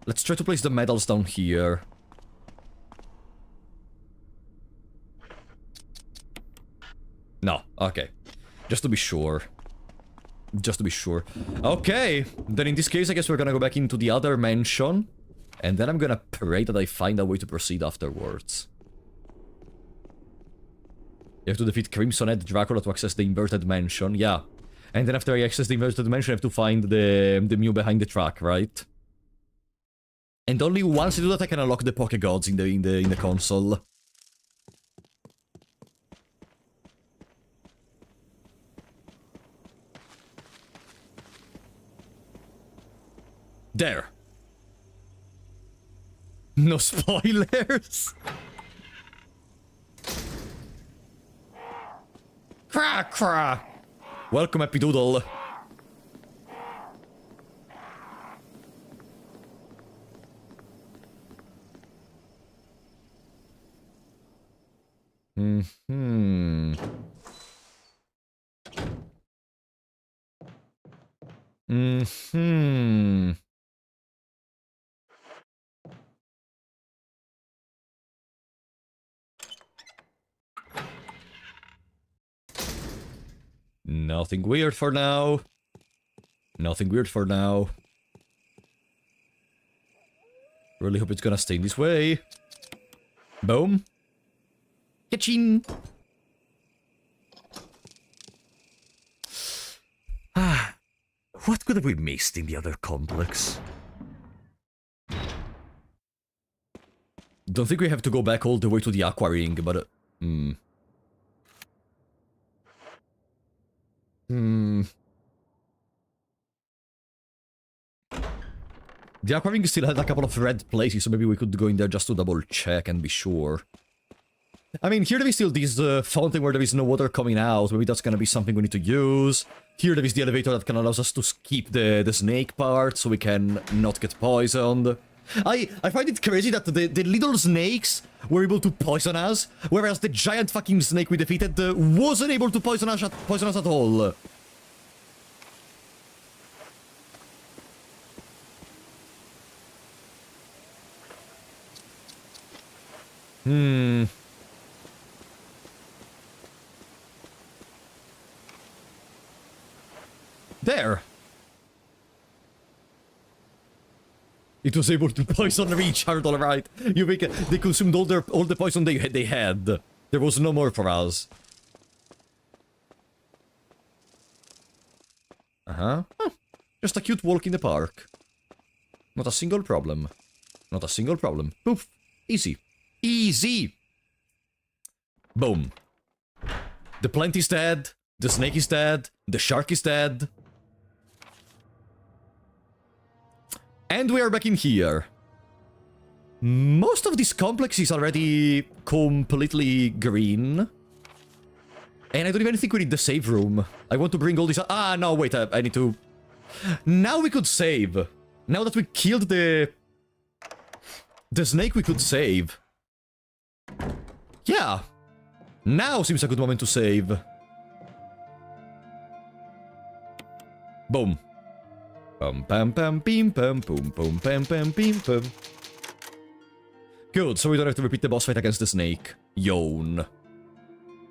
S1: Let's try to place the medals down here. No, okay. Just to be sure. Just to be sure. Okay, then in this case I guess we're gonna go back into the other mansion. And then I'm gonna pray that I find a way to proceed afterwards. You have to defeat Crimson Head Dracula to access the inverted mansion, yeah. And then after I access the inverted mansion I have to find the Mew behind the track, right? And only once I do that I can unlock the Poké Gods in the console. There. No spoilers. Cra cra. Welcome, Happy Doodle. Nothing weird for now. Nothing weird for now. Really hope it's gonna stay this way. Boom. Ka-ching. Ah, what could have we missed in the other complex? Don't think we have to go back all the way to the Aquaring, but The Aquaring still had a couple of red places, so maybe we could go in there just to double check and be sure. I mean, here there is still this fountain where there is no water coming out. Maybe that's gonna be something we need to use. Here there is the elevator that can allow us to skip the snake part so we can not get poisoned. I find it crazy that the little snakes were able to poison us, whereas the giant fucking snake we defeated wasn't able to poison us at all. There. It was able to poison Richard, alright. You make they consumed all the poison they had. There was no more for us. Just a cute walk in the park. Not a single problem. Not a single problem. Poof. Easy. Easy! Boom. The plant is dead. The snake is dead. The shark is dead. And we are back in here. Most of this complex is already completely green. And I don't even think we need the save room. I want to bring all this... Ah, no, wait, I need to... Now we could save. Now that we killed the snake, we could save. Yeah. Now seems a good moment to save. Boom. Pam pam pam pim pam boom boom pam pam pim pam. Good, so we don't have to repeat the boss fight against the snake. Yawn.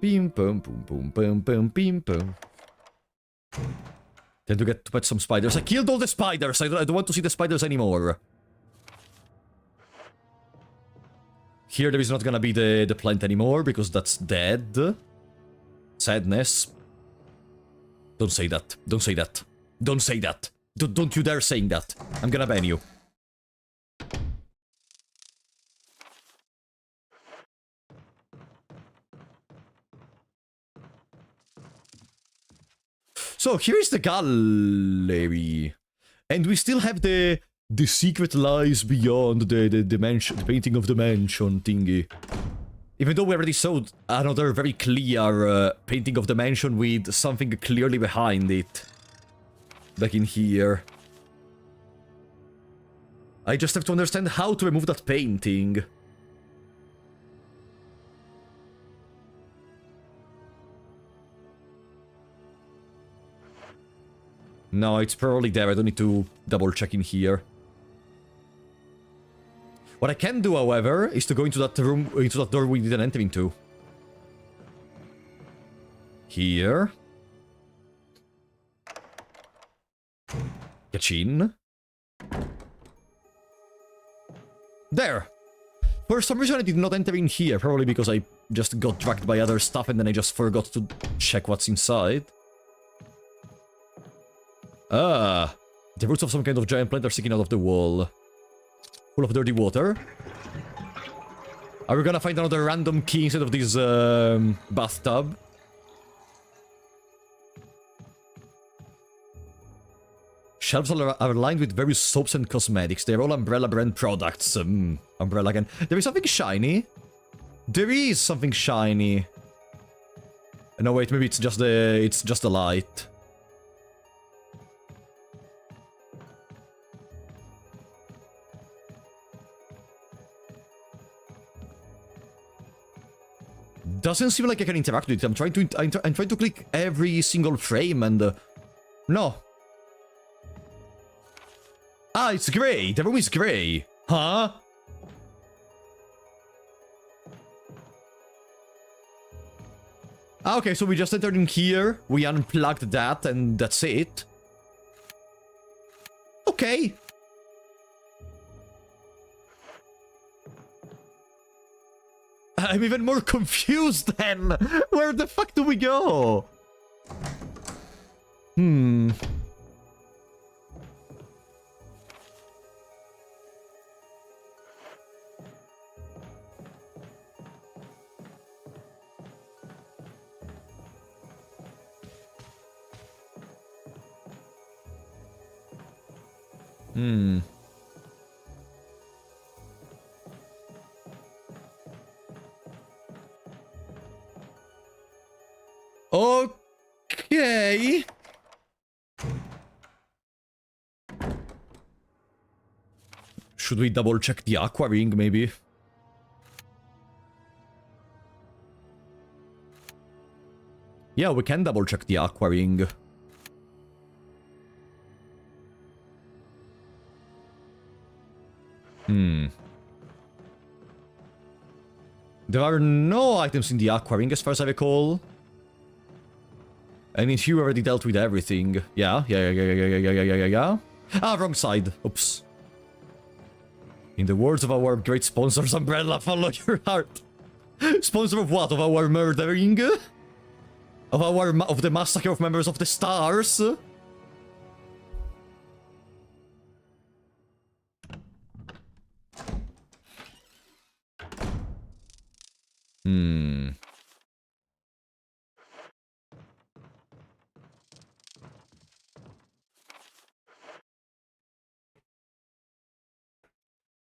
S1: Pim pam boom boom pam pam pim pam. Then to get to pet some spiders. I killed all the spiders. I don't want to see the spiders anymore. Here there is not gonna be the plant anymore because that's dead. Sadness. Don't say that. Don't say that. Don't say that. Don't you dare saying that. I'm gonna ban you. So here is the gallery. And we still have the secret lies beyond the mansion, the painting of the mansion thingy. Even though we already saw another very clear painting of the mansion with something clearly behind it. Back in here. I just have to understand how to remove that painting. No, it's probably there. I don't need to double check in here. What I can do, however, is to go into that room, into that door we didn't enter into. Here. Kachin. There! For some reason I did not enter in here, probably because I just got dragged by other stuff and then I just forgot to check what's inside. Ah! The roots of some kind of giant plant are sticking out of the wall. Full of dirty water. Are we gonna find another random key instead of this bathtub? Shelves are lined with various soaps and cosmetics. They're all Umbrella brand products. Umbrella again. There is something shiny. There is something shiny. No, wait, maybe it's just the light. Doesn't seem like I can interact with it. I'm trying to click every single frame and no. Ah, it's grey. The room is grey. Huh? Ah, okay, so we just entered in here. We unplugged that and that's it. Okay. I'm even more confused then. Where the fuck do we go? Okay. Should we double check the Aquaring, maybe? Yeah, we can double check the Aquaring. There are no items in the Aquaring, as far as I recall. I mean, you already dealt with everything. Yeah. Ah, wrong side. Oops. In the words of our great sponsors, Umbrella, follow your heart. Sponsor of what? Of our murdering? Of the massacre of members of the Stars?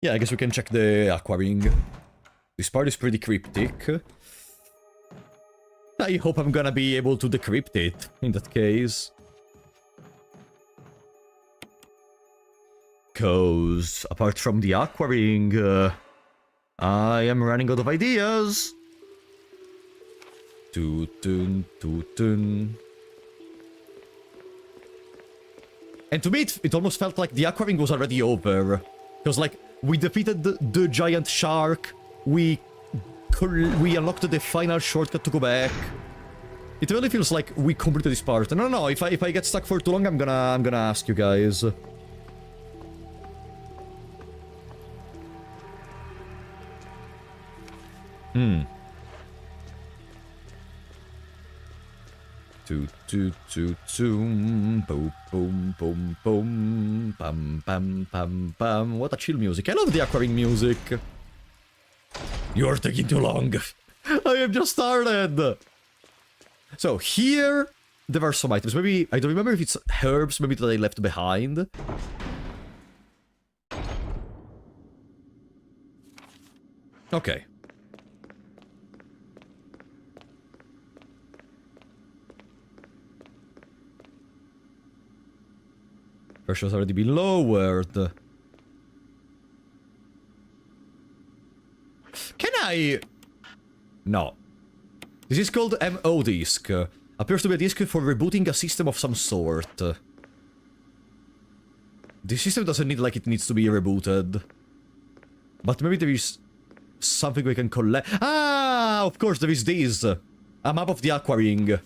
S1: Yeah, I guess we can check the Aquaring. This part is pretty cryptic. I hope I'm gonna be able to decrypt it, in that case. Cause, apart from the Aquaring, I am running out of ideas. Tootun, tootun. And to me, it almost felt like the Aquaring was already over. Because, like, we defeated the giant shark, we unlocked the final shortcut to go back. It really feels like we completed this part. No, if I get stuck for too long, I'm gonna ask you guys. Toot toot toot zoom, boom boom boom boom, bam bam bam bam. What a chill music! I love the Aquaring music. You're taking too long. I have just started. So here there are some items. Maybe I don't remember if it's herbs. Maybe that I left behind. Okay. Pressure's already been lowered. Can I... No. This is called MO disk. Appears to be a disk for rebooting a system of some sort. This system doesn't need like it needs to be rebooted. But maybe there is something we can collect. Ah, of course there is this. A map of the Aquaring.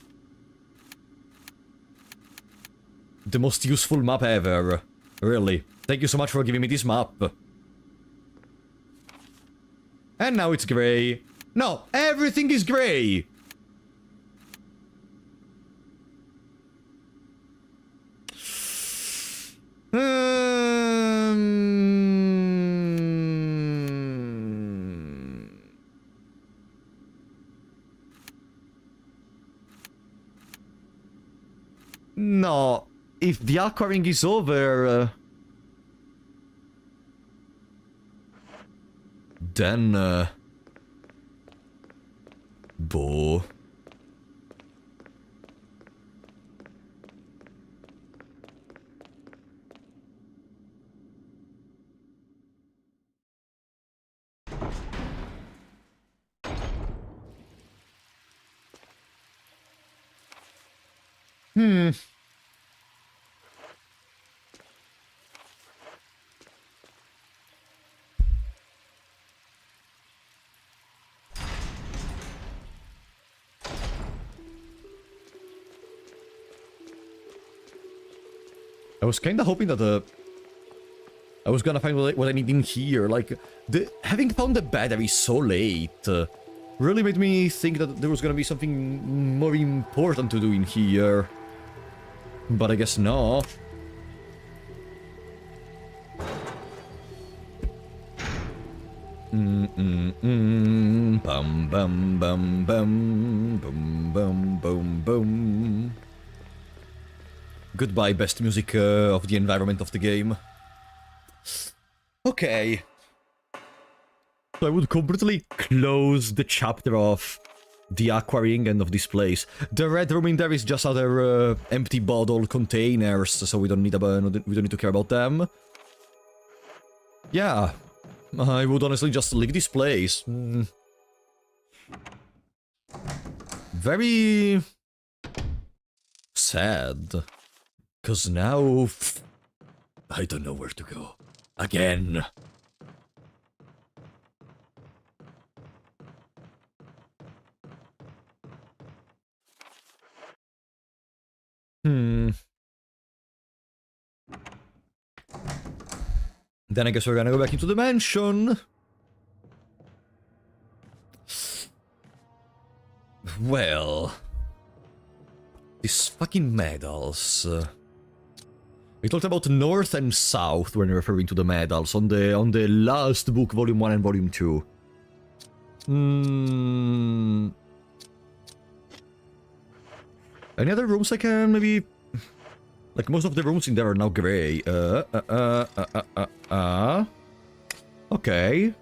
S1: The most useful map ever. Really. Thank you so much for giving me this map. And now it's grey. No, everything is grey! No. If the Aquaring is over... then... Bo. I was kinda hoping that I was gonna find what I need in here. Like, having found the battery so late really made me think that there was gonna be something more important to do in here. But I guess no. Bum bum bum bum bum bum bum bum. Goodbye, best music of the environment of the game. Okay. So I would completely close the chapter off the Aquaring end of this place. The red room in there is just other empty bottle containers, so we don't need to care about them. Yeah, I would honestly just leave this place. Very sad, cause now I don't know where to go again. Then I guess we're gonna go back into the mansion. Well, these fucking medals. We talked about north and south when referring to the medals on the last book, volume 1 and volume 2. Any other rooms I can maybe... Like, most of the rooms in there are now grey. Okay.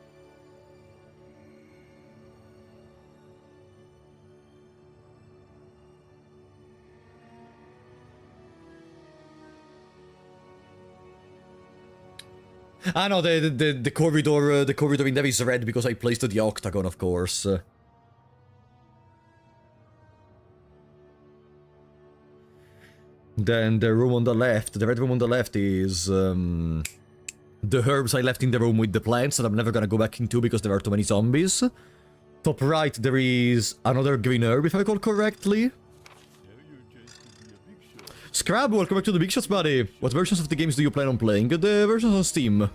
S1: Ah no, the corridor in there is red because I placed the octagon, of course. Then the room on the left, the red room on the left is the herbs I left in the room with the plants that I'm never gonna go back into because there are too many zombies. Top right, there is another green herb, if I recall correctly. Scrab, welcome back to the Big Shots, buddy. What versions of the games do you plan on playing? The versions on Steam.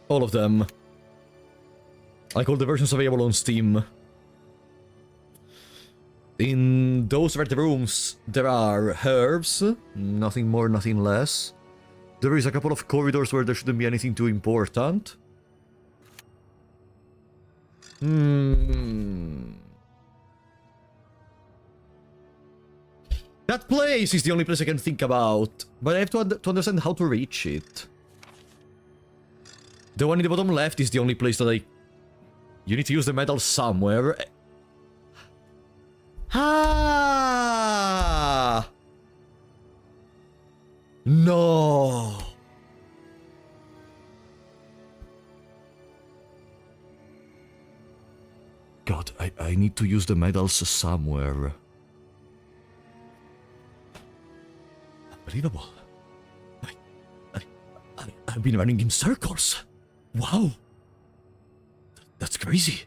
S1: All of them. Like all the versions available on Steam. In those red rooms, there are herbs. Nothing more, nothing less. There is a couple of corridors where there shouldn't be anything too important. That place is the only place I can think about, but I have to understand how to reach it. The one in the bottom left is the only place that You need to use the medal somewhere. Ah! No! God, I need to use the medals somewhere. Unbelievable. I've been running in circles. Wow. That's crazy.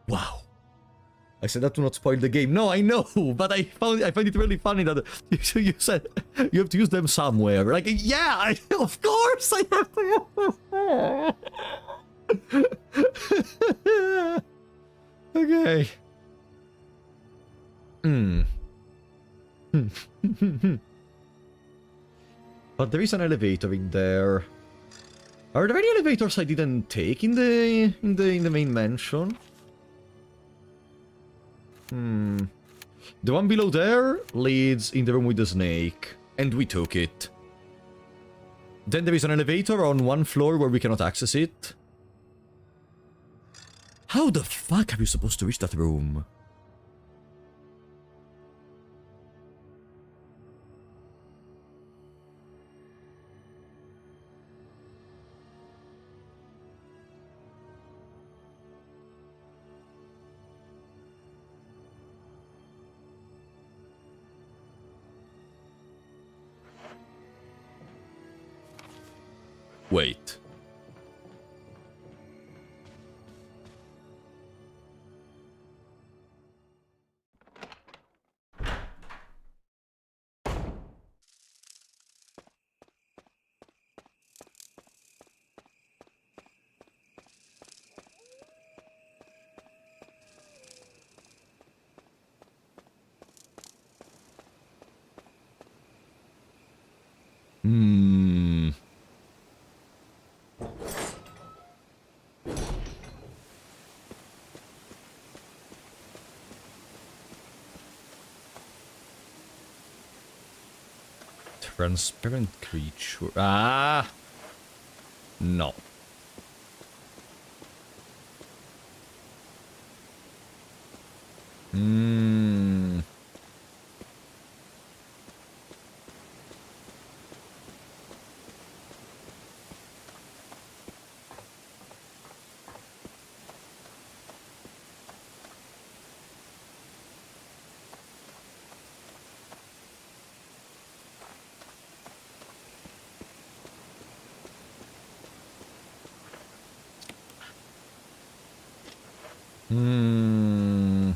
S1: Wow. I said that to not spoil the game. No, I know, but I find it really funny that you said you have to use them somewhere. Like, yeah, of course I have to. Okay. But there is an elevator in there. Are there any elevators I didn't take in the main mansion? The one below there leads in the room with the snake, and we took it. Then there is an elevator on one floor where we cannot access it. How the fuck are you supposed to reach that room? Wait. Transparent creature. Ah! No. Hmm. Hmm.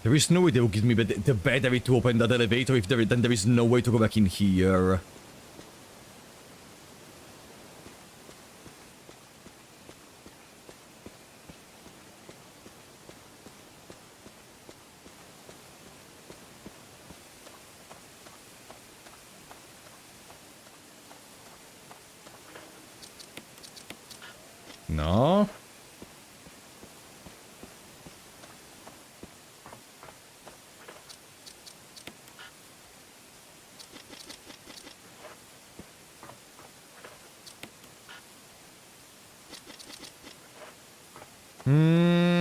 S1: There is no way they will give me the battery to open that elevator if then there is no way to go back in here. No? Hmm.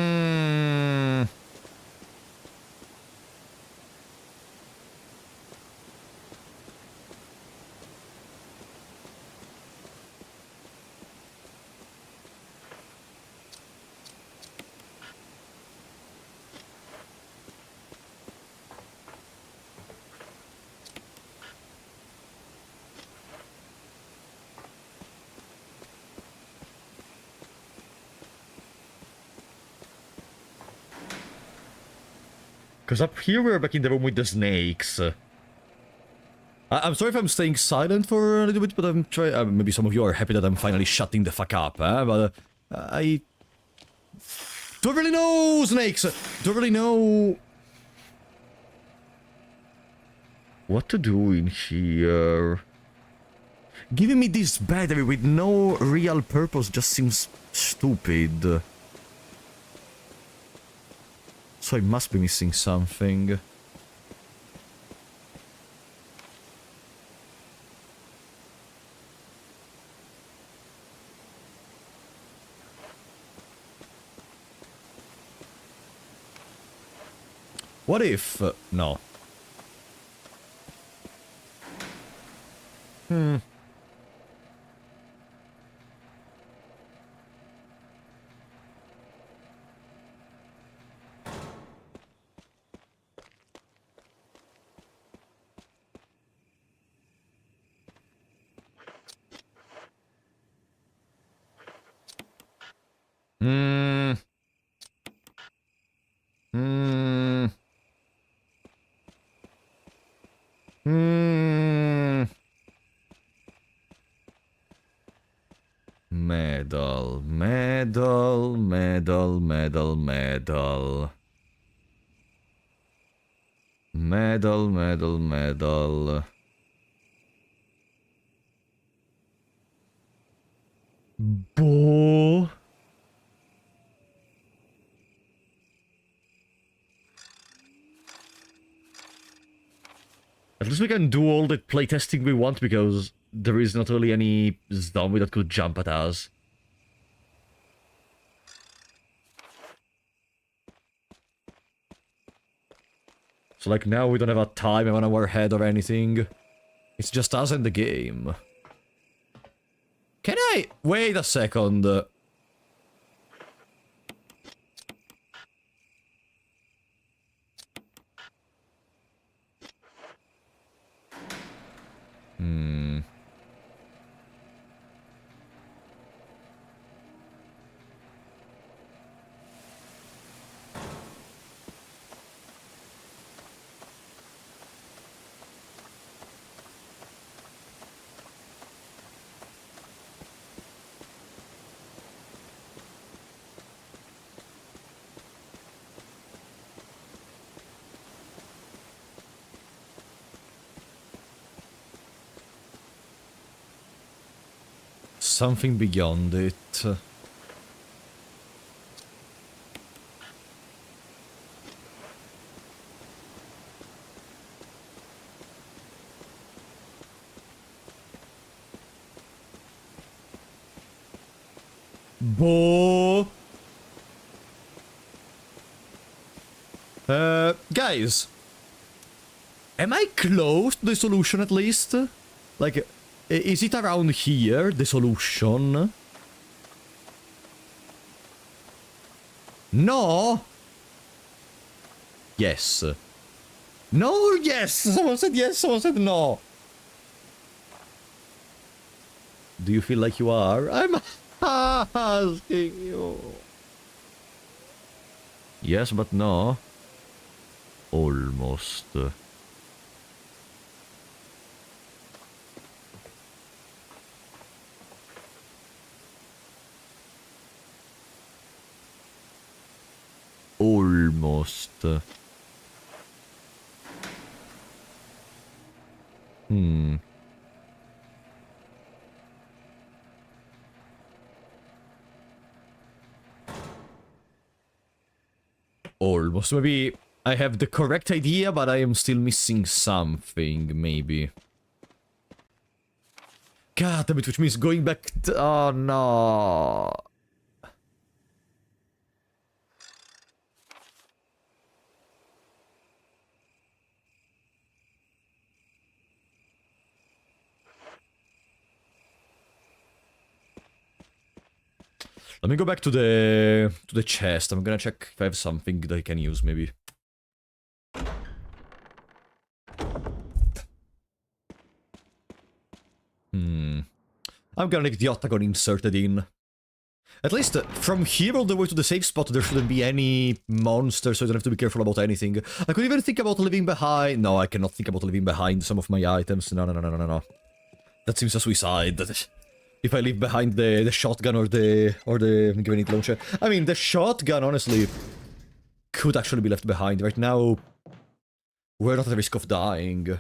S1: Because up here we're back in the room with the snakes. I'm sorry if I'm staying silent for a little bit, but I'm trying. Maybe some of you are happy that I'm finally shutting the fuck up, but I don't really know, snakes. Don't really know what to do in here. Giving me this battery with no real purpose just seems stupid. So I must be missing something. What if... no. Hmm. Hmm. Hmm. Hmm. Medal, medal, medal, medal, medal. Medal, medal, medal. Bo. At least we can do all the playtesting we want because there is not really any zombie that could jump at us. So like now we don't have a timer on our head or anything. It's just us and the game. Can I... wait a second. Hmm... something beyond it. Bo. Guys, am I close to the solution at least? Like, is it around here, the solution? No? Yes. No or yes? Someone said yes, someone said no. Do you feel like you are? I'm asking you. Yes, but no. Almost. Almost. Almost. Maybe I have the correct idea, but I am still missing something, maybe. God damn it, which means going back to... Oh, no. Let me go back to the chest. I'm gonna check if I have something that I can use, maybe. I'm gonna get the octagon inserted in. At least from here all the way to the safe spot, there shouldn't be any monsters, so I don't have to be careful about anything. I could even think about leaving behind... No, I cannot think about leaving behind some of my items. No. That seems a suicide. If I leave behind the shotgun or the grenade launcher. I mean, the shotgun, honestly, could actually be left behind. Right now, we're not at risk of dying.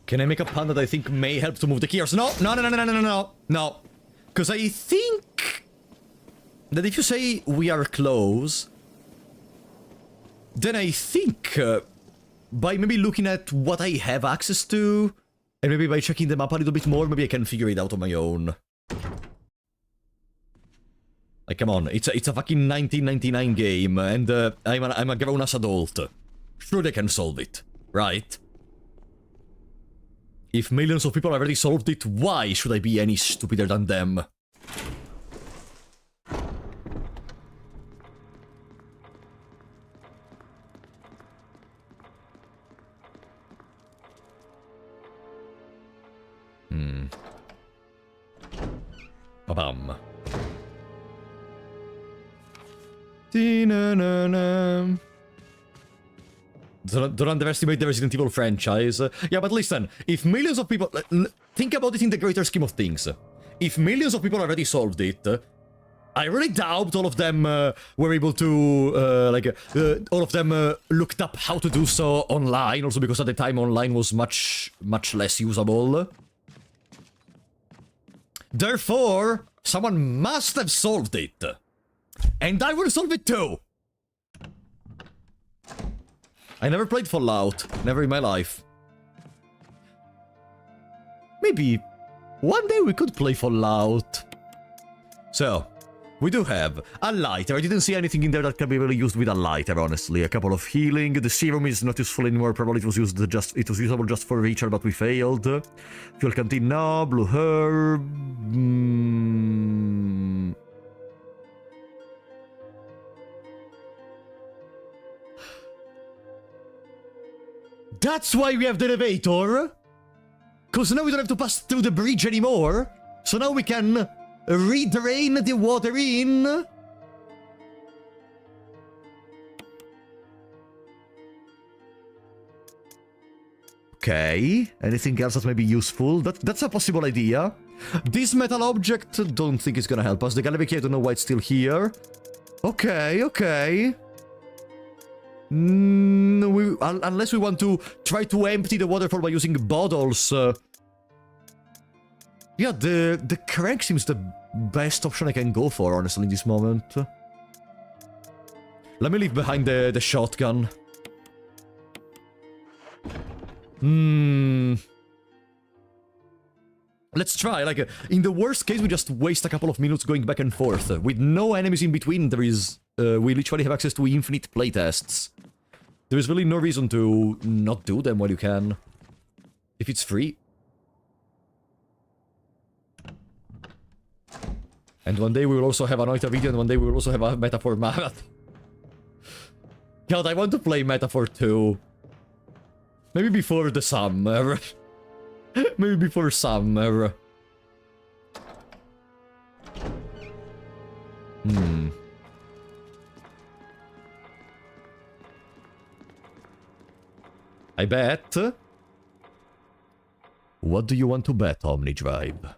S1: Can I make a pun that I think may help to move the gears? No. Because I think that if you say we are close, then I think by maybe looking at what I have access to, and maybe by checking the map a little bit more, maybe I can figure it out on my own. Like, come on, it's a fucking 1999 game, and I'm a grown-ass adult. Sure they can solve it, right? If millions of people already solved it, why should I be any stupider than them? Ba-bam. Dee-na-na-na. Don't underestimate the Resident Evil franchise. Yeah, but listen, if millions of people... Think about it in the greater scheme of things. If millions of people already solved it, I really doubt all of them were able to... all of them looked up how to do so online, also because at the time online was much less usable. Therefore, someone must have solved it. And I will solve it too! I never played Fallout. Never in my life. Maybe one day we could play Fallout. So, we do have a lighter. I didn't see anything in there that can be really used with a lighter, honestly. A couple of healing. The serum is not useful anymore. Probably it was usable just for Richard, but we failed. Fuel canteen, no. Blue herb. That's why we have the elevator! Cause now we don't have to pass through the bridge anymore! So now we can redrain the water in! Okay. Anything else that may be useful? That's a possible idea. This metal object, don't think it's gonna help us. The Gallic, I don't know why it's still here. Okay, okay. Unless we want to try to empty the waterfall by using bottles. Yeah, the crank seems the best option I can go for, honestly, in this moment. Let me leave behind the shotgun. Let's try, like, in the worst case, we just waste a couple of minutes going back and forth. With no enemies in between, there is... we literally have access to infinite playtests. There is really no reason to not do them while you can. If it's free. And one day we will also have a Noita video, and one day we will also have a Metaphor marathon. God, I want to play Metaphor 2. Maybe before the summer. Maybe before summer. I bet. What do you want to bet, Omnidrive?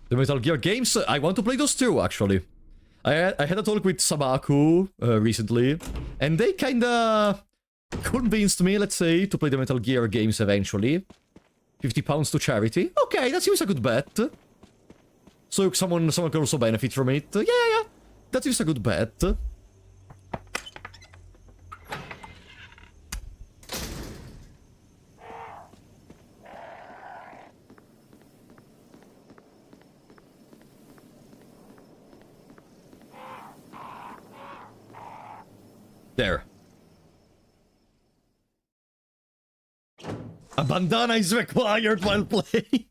S1: The Metal Gear games? I want to play those too, actually. I had a talk with Sabaku recently, and they kinda convinced me, let's say, to play the Metal Gear games eventually. £50 to charity. Okay, that seems a good bet. So someone can also benefit from it. Yeah, that seems a good bet. There. A bandana is required while playing.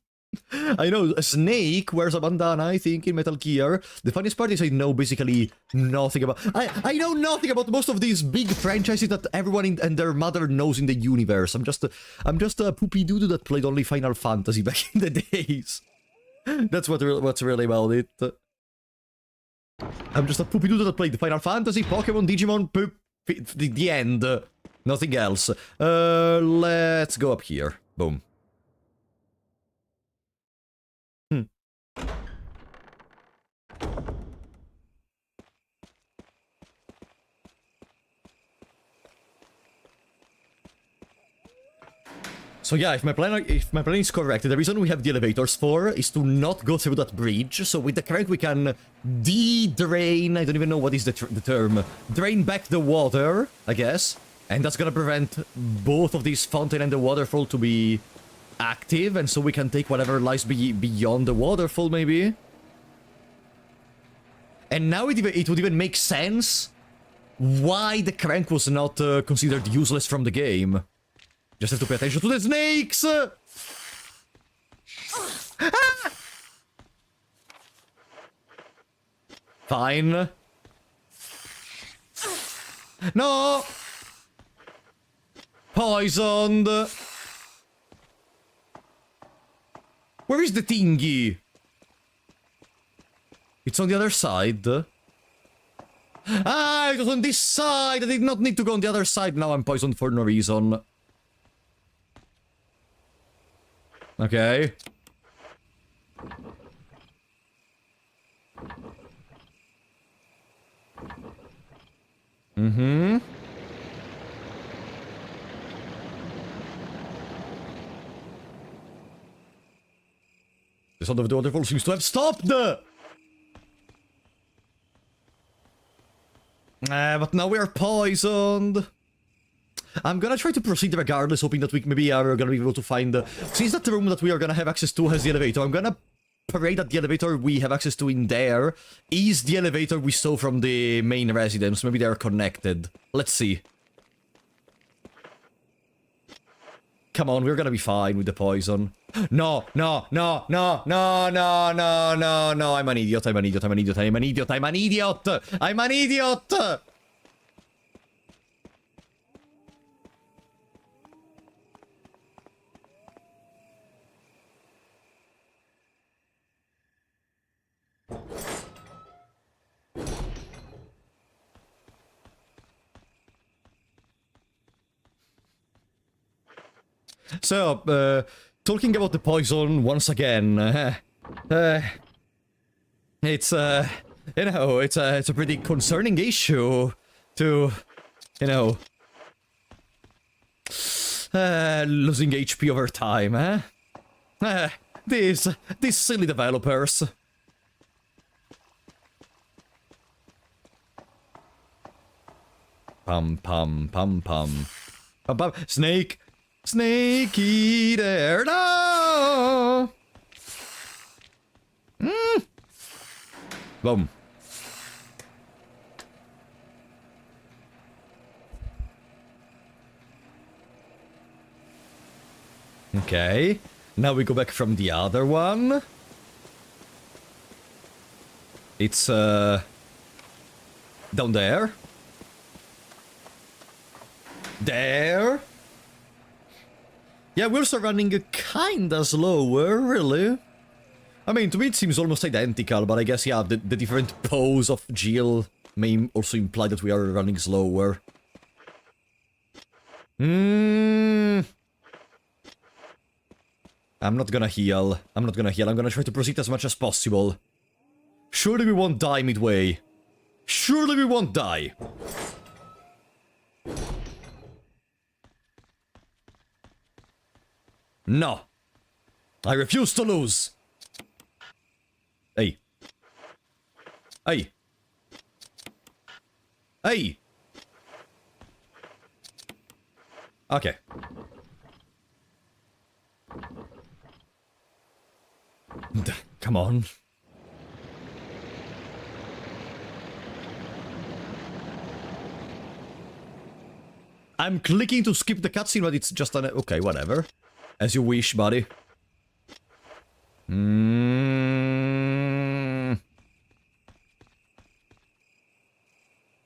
S1: I know, a Snake wears a bandana, I think, in Metal Gear. The funniest part is I know basically nothing about... I know nothing about most of these big franchises that everyone and their mother knows in the universe. I'm just a poopy dude that played only Final Fantasy back in the days. That's what's really about it. I'm just a poopy dude that played Final Fantasy, Pokemon, Digimon, poop... The end. Nothing else. Let's go up here. Boom. So yeah, if my plan is correct, the reason we have the elevators for is to not go through that bridge. So with the crank we can de-drain, I don't even know what is the term, drain back the water, I guess. And that's gonna prevent both of these fountain and the waterfall to be active, and so we can take whatever lies beyond the waterfall, maybe. And now it would even make sense why the crank was not considered useless from the game. Just have to pay attention to the snakes! Ah! Fine. No! Poisoned! Where is the thingy? It's on the other side. Ah, it was on this side! I did not need to go on the other side. Now I'm poisoned for no reason. Okay. Mm-hmm. The sound of the waterfall seems to have stopped! But now we are poisoned. I'm gonna try to proceed regardless, hoping that we maybe are gonna be able to find... Since that room that we are gonna have access to has the elevator, I'm gonna pray that the elevator we have access to in there is the elevator we saw from the main residence. Maybe they are connected. Let's see. Come on, we're gonna be fine with the poison. No, no, no, no, no, no, no, no, no, I'm an idiot, I'm an idiot, I'm an idiot, I'm an idiot, I'm an idiot! I'm an idiot! So, talking about the poison once again, it's, you know, it's a pretty concerning issue to, you know, losing HP over time, these silly developers. Pum pum pum pum. Pum pum. Snake! Snake eater! No! Boom. Okay. Now we go back from the other one. It's, down there. There. Yeah, we're also running kinda slower, really. I mean, to me it seems almost identical, but I guess, yeah, the different pose of Jill may also imply that we are running slower. I'm not gonna heal. I'm gonna try to proceed as much as possible. Surely we won't die midway. Surely we won't die. No. I refuse to lose. Hey. Hey. Hey. Okay. Come on. I'm clicking to skip the cutscene, but it's just an... Okay, whatever. As you wish, buddy.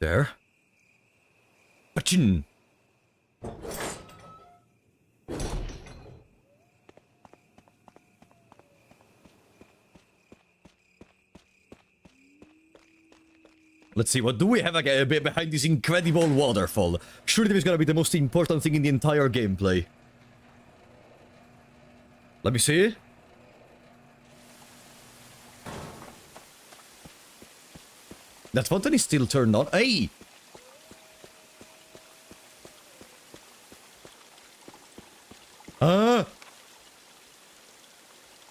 S1: There. Pachin. Let's see, what do we have behind this incredible waterfall? Surely this is gonna be the most important thing in the entire gameplay. Let me see. That fountain is still turned on. Hey!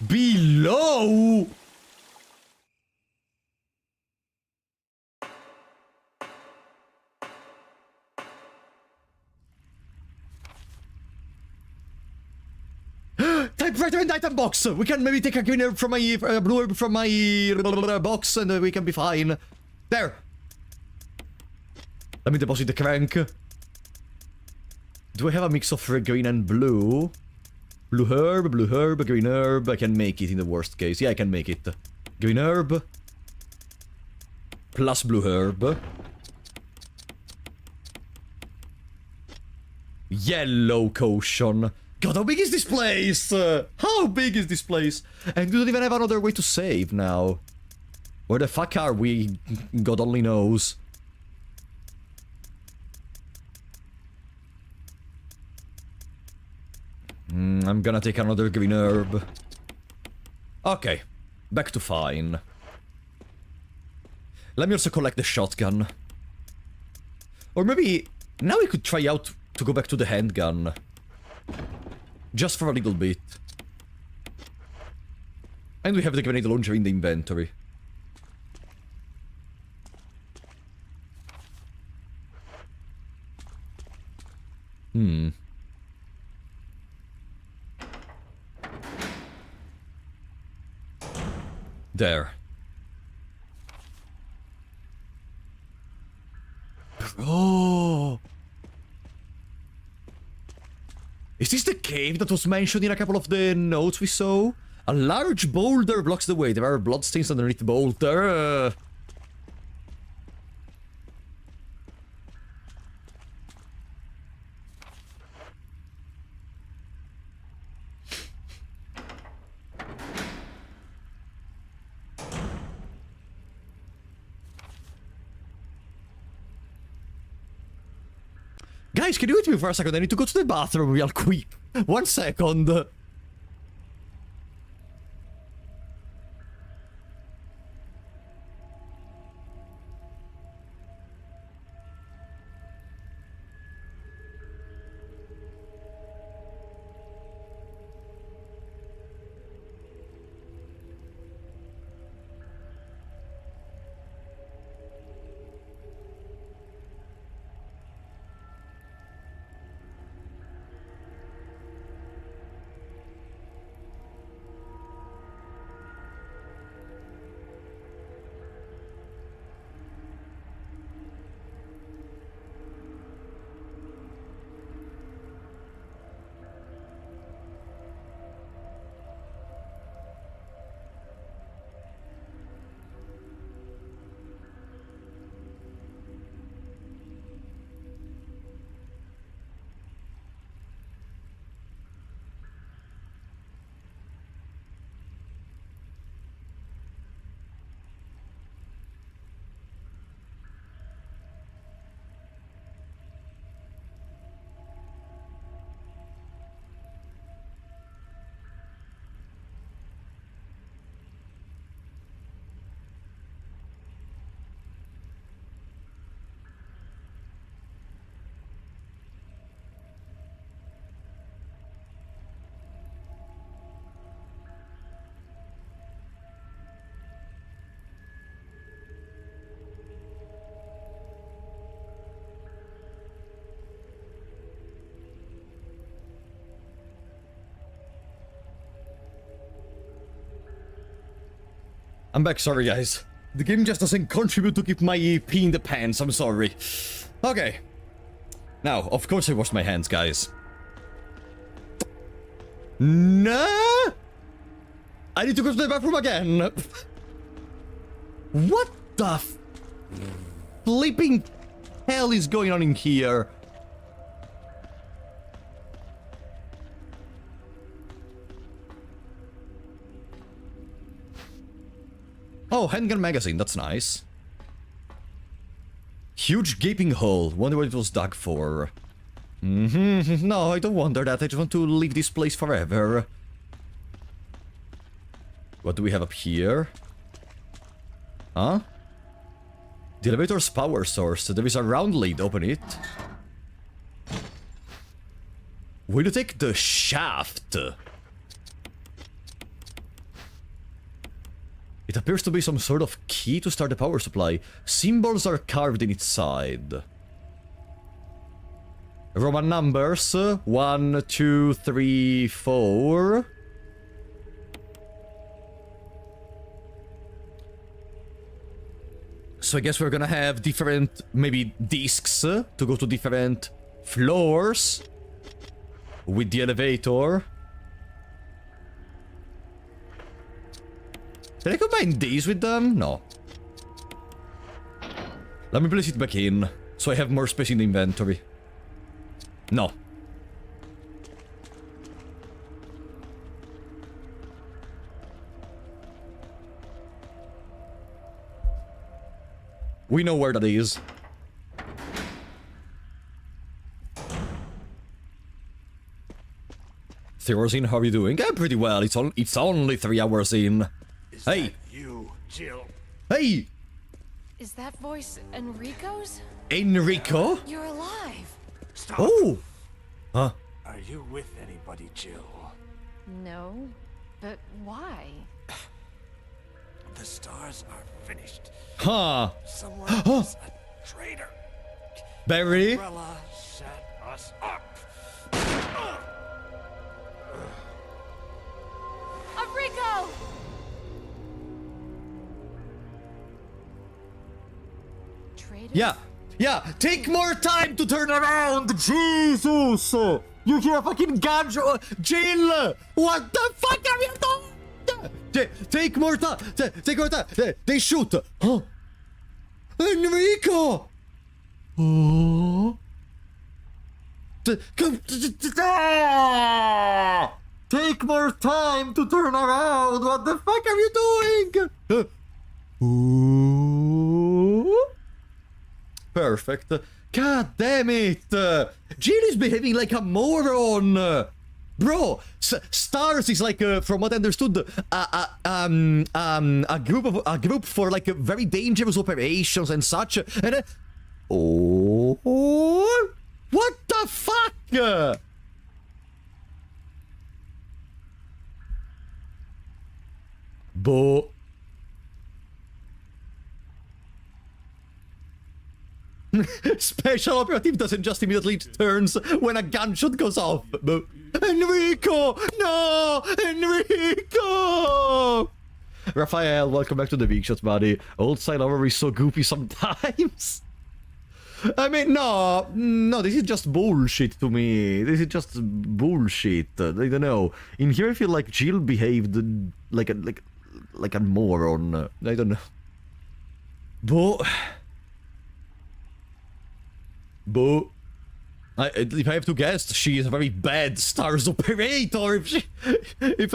S1: Below! Typewriter and item box! We can maybe take a green herb from my... blue herb from my... box and we can be fine. There! Let me deposit the crank. Do I have a mix of green and blue? Blue herb, green herb. I can make it in the worst case. Yeah, I can make it. Green herb. Plus blue herb. Yellow caution. God, how big is this place? How big is this place? And we don't even have another way to save now. Where the fuck are we? God only knows. I'm gonna take another green herb. Okay. Back to fine. Let me also collect the shotgun. Or maybe... now we could try out to go back to the handgun. Just for a little bit. And we have the grenade launcher in the inventory. There. Oh! Is this the cave that was mentioned in a couple of the notes we saw? A large boulder blocks the way. There are bloodstains underneath the boulder. Guys, can you wait me for a second? I need to go to the bathroom real quick. 1 second. I'm back, sorry guys. The game just doesn't contribute to keep my pee in the pants, I'm sorry. Okay. Now, of course I washed my hands, guys. No! I need to go to the bathroom again. What the flipping hell is going on in here? Oh, handgun magazine, that's nice. Huge gaping hole. Wonder what it was dug for. No, I don't wonder that. I just want to leave this place forever. What do we have up here? Huh? The elevator's power source. There is a round lead. Open it. Will you take the shaft? It appears to be some sort of key to start the power supply. Symbols are carved in its side. Roman numbers. 1, 2, 3, 4. So I guess we're gonna have different, maybe, discs to go to different floors with the elevator. Did I combine these with them? No. Let me place it back in, so I have more space in the inventory. No. We know where that is. Theorzine, how are you doing? I'm pretty well. It's only 3 hours in.
S5: Is
S1: Hey!
S5: that you, Jill?
S1: Hey!
S4: Is that voice Enrico's?
S1: Enrico?
S4: You're alive.
S5: Stop.
S1: Oh! Huh?
S5: Are you with anybody, Jill?
S4: No, but why?
S5: The stars are finished.
S1: Huh?
S5: Someone is a traitor.
S1: Barry?
S5: Umbrella set us up.
S4: Enrico! Traitor?
S1: Yeah. Yeah, take more time to turn around! Jesus! You hear fucking gadget! Jill! What the fuck are you doing? Take more time! Take more time! They shoot! Huh? Enrico! Oh. Take more time to turn around! What the fuck are you doing? Ooh. Perfect. God damn it! Jill is behaving like a moron! Bro, STARS is like, from what I understood, a group for like very dangerous operations and such. And oh, what the fuck? Bo. Special operative doesn't just immediately turns when a gunshot goes off. Bo. Enrico! No! Enrico! Raphael, welcome back to the Big Shots, buddy. Old style over is so goopy sometimes. I mean, no, this is just bullshit to me. This is just bullshit. I don't know. In here, I feel like Jill behaved like a moron. I don't know. But if I have to guess, she is a very bad STARS operator. If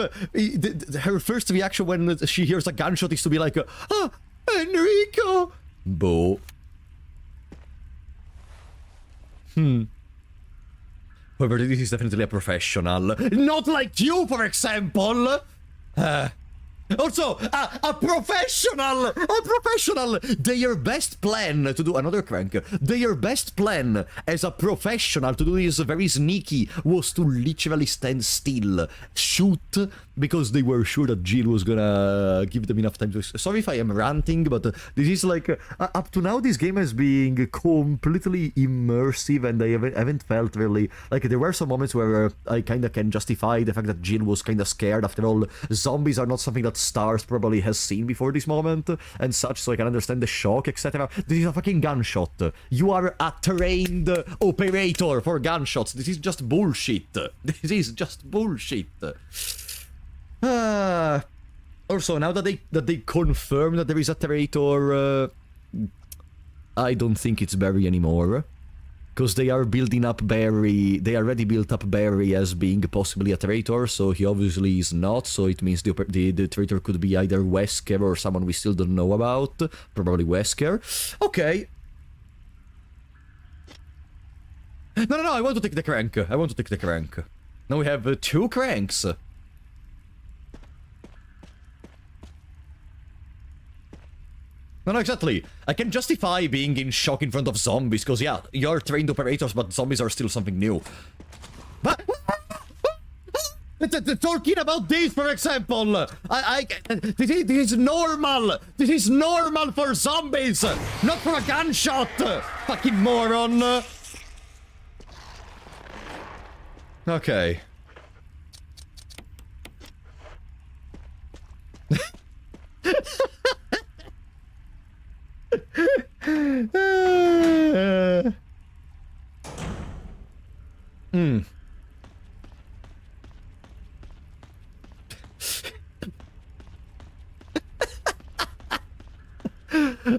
S1: her first reaction when she hears a gunshot is to be like, ah, Enrico. But however, this is definitely a professional. Not like you, for example. Also, a professional! Their best plan to do another crank. Their best plan as a professional to do this very sneaky was to literally stand still, shoot, because they were sure that Jill was gonna give them enough time to. Sorry if I am ranting, but this is like up to now this game has been completely immersive, and I haven't felt really like there were some moments where I kind of can justify the fact that Jill was kind of scared. After all, zombies are not something that STARS probably has seen before this moment and such, so I can understand the shock, etc. This is a fucking gunshot. You are a trained operator for gunshots. This is just bullshit. This is just bullshit. Also, now that they confirm that there is a traitor, I don't think it's Barry anymore. Because they are building up Barry, they already built up Barry as being possibly a traitor, so he obviously is not, so it means the traitor could be either Wesker or someone we still don't know about, probably Wesker. Okay. No, I want to take the crank. Now we have 2 cranks. No, exactly. I can justify being in shock in front of zombies, because, yeah, you're trained operators, but zombies are still something new. But talking about this, for example, this is normal. This is normal for zombies, not for a gunshot. Fucking moron. Okay.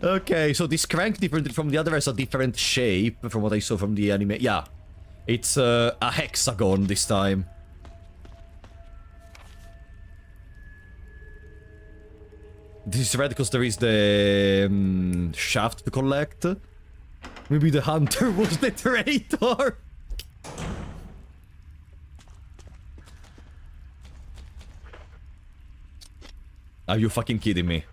S1: Okay, so this crank different from the other has a different shape from what I saw from the anime. Yeah, it's a hexagon this time. This is red because there is the shaft to collect. Maybe the hunter was the traitor. Are you fucking kidding me?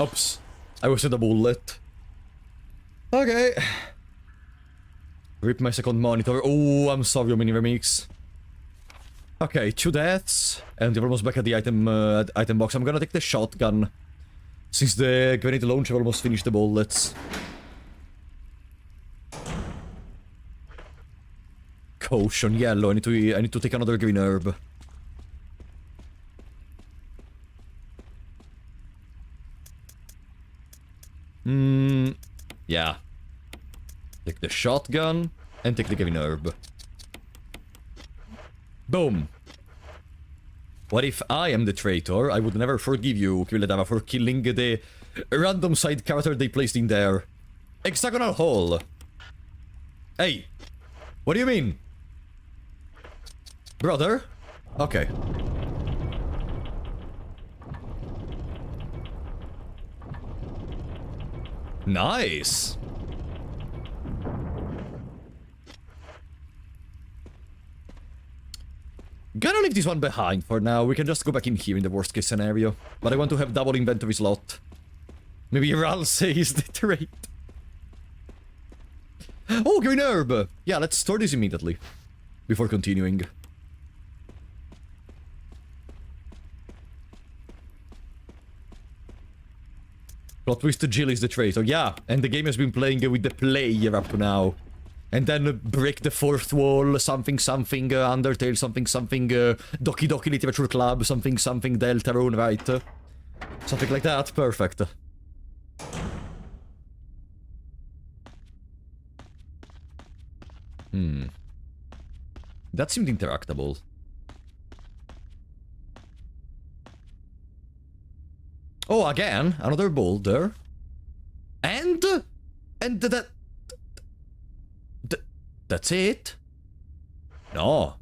S1: Oops. I was in a bullet. Okay. Rip my second monitor. Oh, I'm sorry, mini remix. Okay, 2 deaths. And we're almost back at the item box. I'm gonna take the shotgun. Since the grenade launcher almost finished the bullets. Caution, yellow. I need to take another green herb. Yeah. Take the shotgun and take the green herb. Boom. What if I am the traitor? I would never forgive you, Krilledava, for killing the random side character they placed in there. Hexagonal hole. Hey. What do you mean? Brother? Okay. Nice! Gonna leave this one behind for now. We can just go back in here in the worst case scenario. But I want to have double inventory slot. Maybe Ral says the trait. Oh, green herb! Yeah, let's store this immediately. Before continuing. Plot twist, Jill is the traitor. Yeah, and the game has been playing with the player up to now. And then break the fourth wall, something, Undertale, something, Doki Doki Literature Club, something, Deltarune, right? Something like that, perfect. That seemed interactable. Oh, again, another boulder. And that's it? No.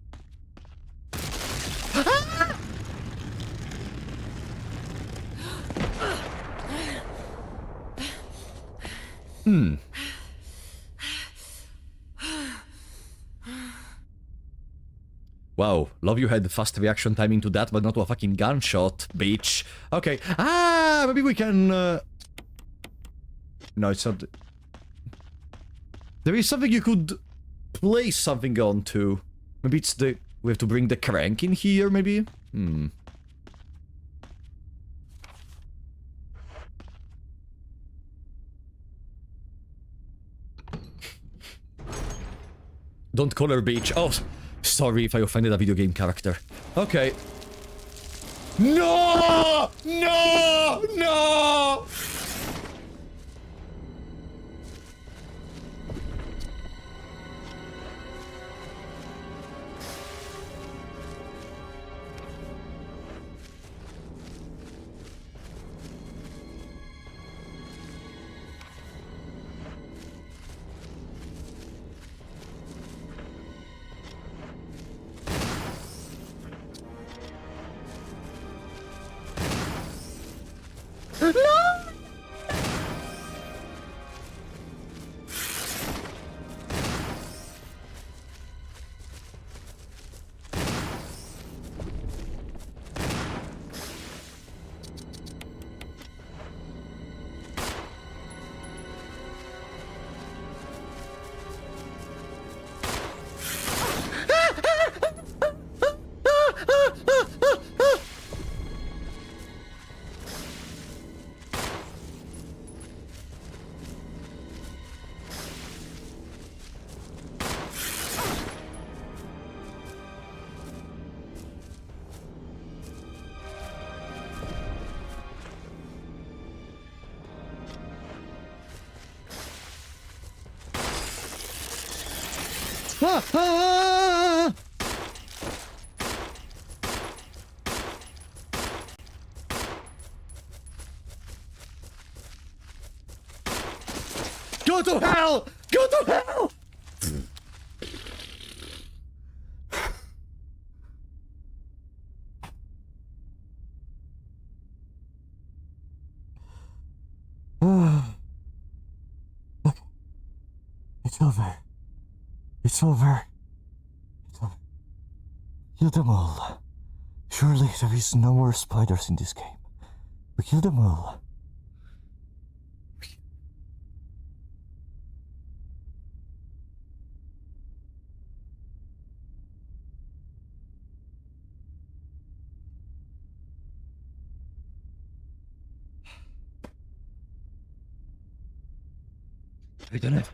S1: Wow, love you had fast reaction time into that, but not to a fucking gunshot, bitch. Okay, maybe we can... No, it's not... There is something you could place something onto. Maybe it's the... We have to bring the crank in here, maybe? Don't call her bitch. Oh, sorry if I offended a video game character. Okay. No! No! No! Go to hell! Go to hell!
S5: It's over. It's over. It's over. Kill them all. Surely there is no more spiders in this game. We killed them all.
S1: We done it.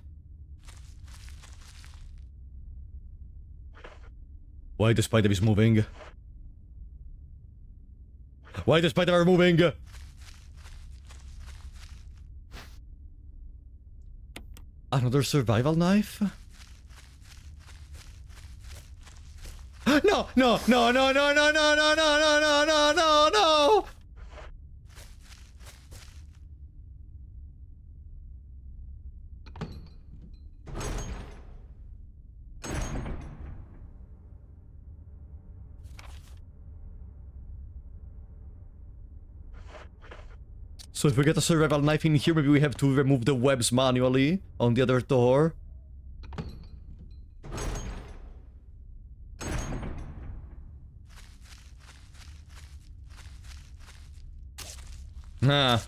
S1: Why the spider is moving? Why the spider are moving? Another survival knife? No, no, no, no, no, no, no, no, no, no, no, no, no, no! So if we get a survival knife in here, maybe we have to remove the webs manually on the other door. Ah.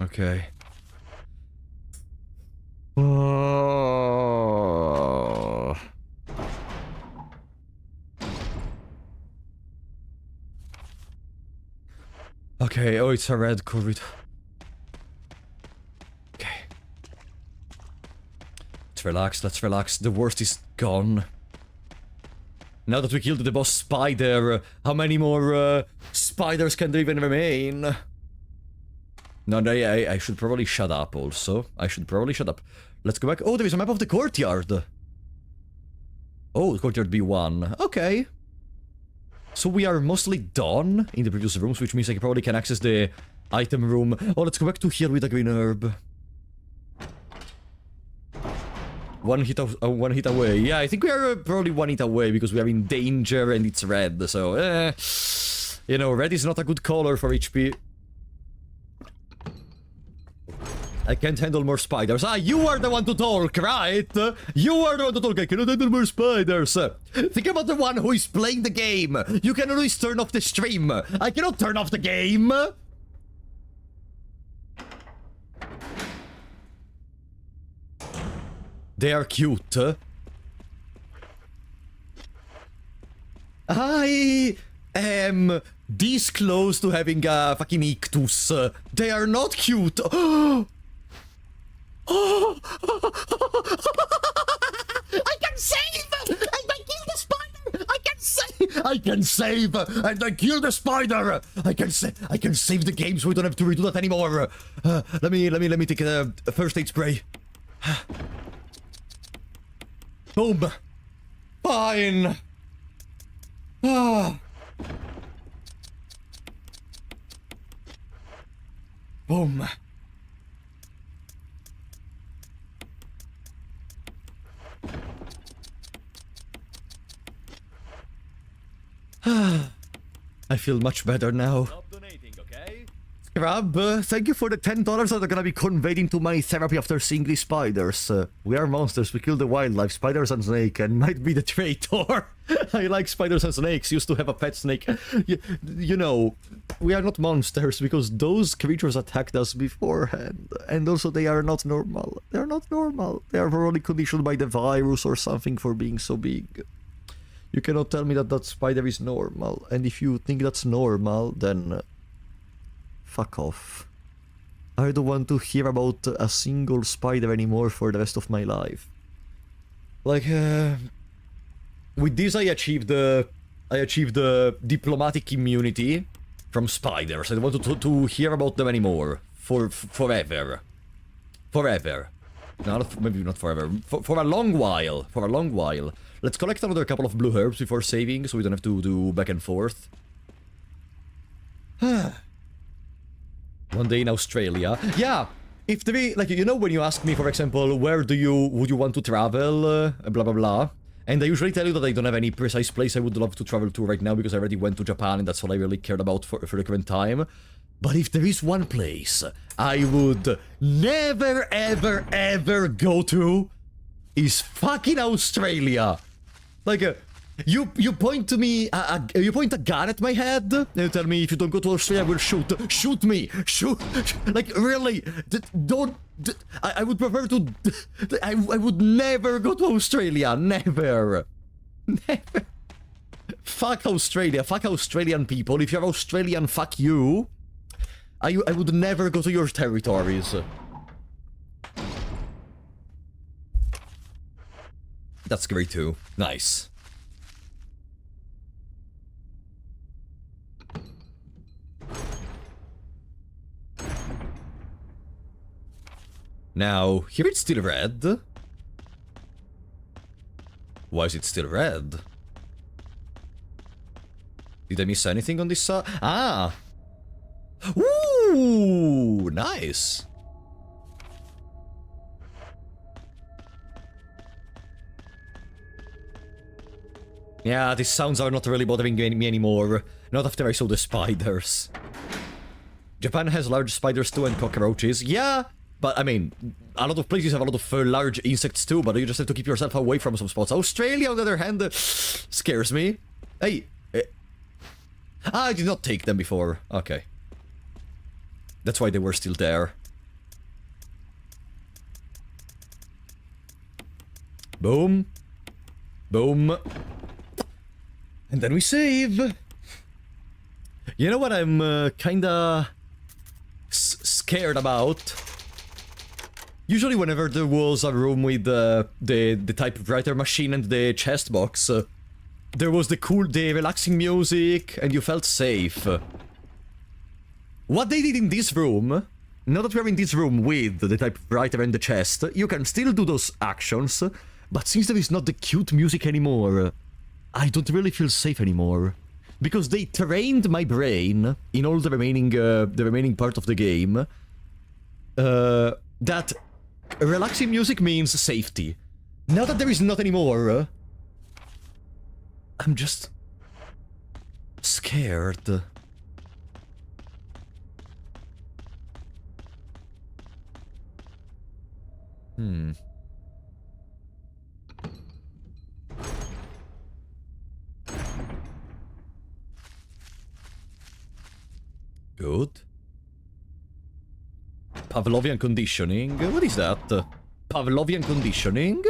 S1: Okay. Oh. Okay, oh, it's a red COVID. Okay. Let's relax, let's relax. The worst is gone. Now that we killed the boss spider, how many more spiders can there even remain? No, I should probably shut up also. I should probably shut up. Let's go back. Oh, there is a map of the courtyard. Oh, courtyard B1. Okay. So we are mostly done in the previous rooms, which means I probably can access the item room. Oh, let's go back to here with the green herb. One hit away. Yeah, I think we are probably one hit away because we are in danger and it's red. So, you know, red is not a good color for HP. I can't handle more spiders. Ah, you are the one to talk, right? You are the one to talk. I cannot handle more spiders. Think about the one who is playing the game. You can always turn off the stream. I cannot turn off the game. They are cute. I am this close to having a fucking ictus. They are not cute. Oh! I can save! And I kill the spider! I can save! I can save! And I kill the spider! I can save the game so we don't have to redo that anymore. Let me take a first aid spray. Boom! Fine! Ah! Boom! I feel much better now.
S2: Stop donating, okay?
S1: Scrub, thank you for the $10 that are gonna be conveyed into my therapy after seeing these spiders. We are monsters, we kill the wildlife, spiders and snake, and might be the traitor. I like spiders and snakes, used to have a pet snake. You know, we are not monsters because those creatures attacked us beforehand. And also they are not normal. They are not normal. They are probably conditioned by the virus or something for being so big. You cannot tell me that that spider is normal. And if you think that's normal, then fuck off. I don't want to hear about a single spider anymore for the rest of my life. Like, with this I achieved the diplomatic immunity from spiders. I don't want to hear about them anymore. Forever. Forever. No, maybe not forever. For a long while. For a long while. Let's collect another couple of blue herbs before saving, so we don't have to do back and forth. One day in Australia. Yeah, if there is, like, you know when you ask me, for example, would you want to travel, blah blah blah, and I usually tell you that I don't have any precise place I would love to travel to right now because I already went to Japan and that's all I really cared about for the current time. But if there is one place I would never ever ever go to, is fucking Australia. Like, you point to me, you point a gun at my head, and you tell me if you don't go to Australia, I will shoot. Shoot me! Shoot! Like, really? Don't... I would prefer to... I would never go to Australia. Never. Never. Fuck Australia. Fuck Australian people. If you're Australian, fuck you. I would never go to your territories. That's great too. Nice. Now, here it's still red. Why is it still red? Did I miss anything on this side? Ah! Ooh! Nice! Yeah, these sounds are not really bothering me anymore. Not after I saw the spiders. Japan has large spiders too and cockroaches. Yeah, but I mean, a lot of places have a lot of large insects too, but you just have to keep yourself away from some spots. Australia, on the other hand, scares me. Hey. I did not take them before. Okay. That's why they were still there. Boom. Boom. And then we save. You know what I'm kinda scared about? Usually whenever there was a room with the typewriter machine and the chest box, there was the relaxing music and you felt safe. What they did in this room, now that we're in this room with the typewriter and the chest, you can still do those actions, but since there is not the cute music anymore, I don't really feel safe anymore. Because they trained my brain in all the remaining part of the game that relaxing music means safety. Now that there is not anymore, I'm just scared. Good. Pavlovian conditioning? What is that? Pavlovian conditioning?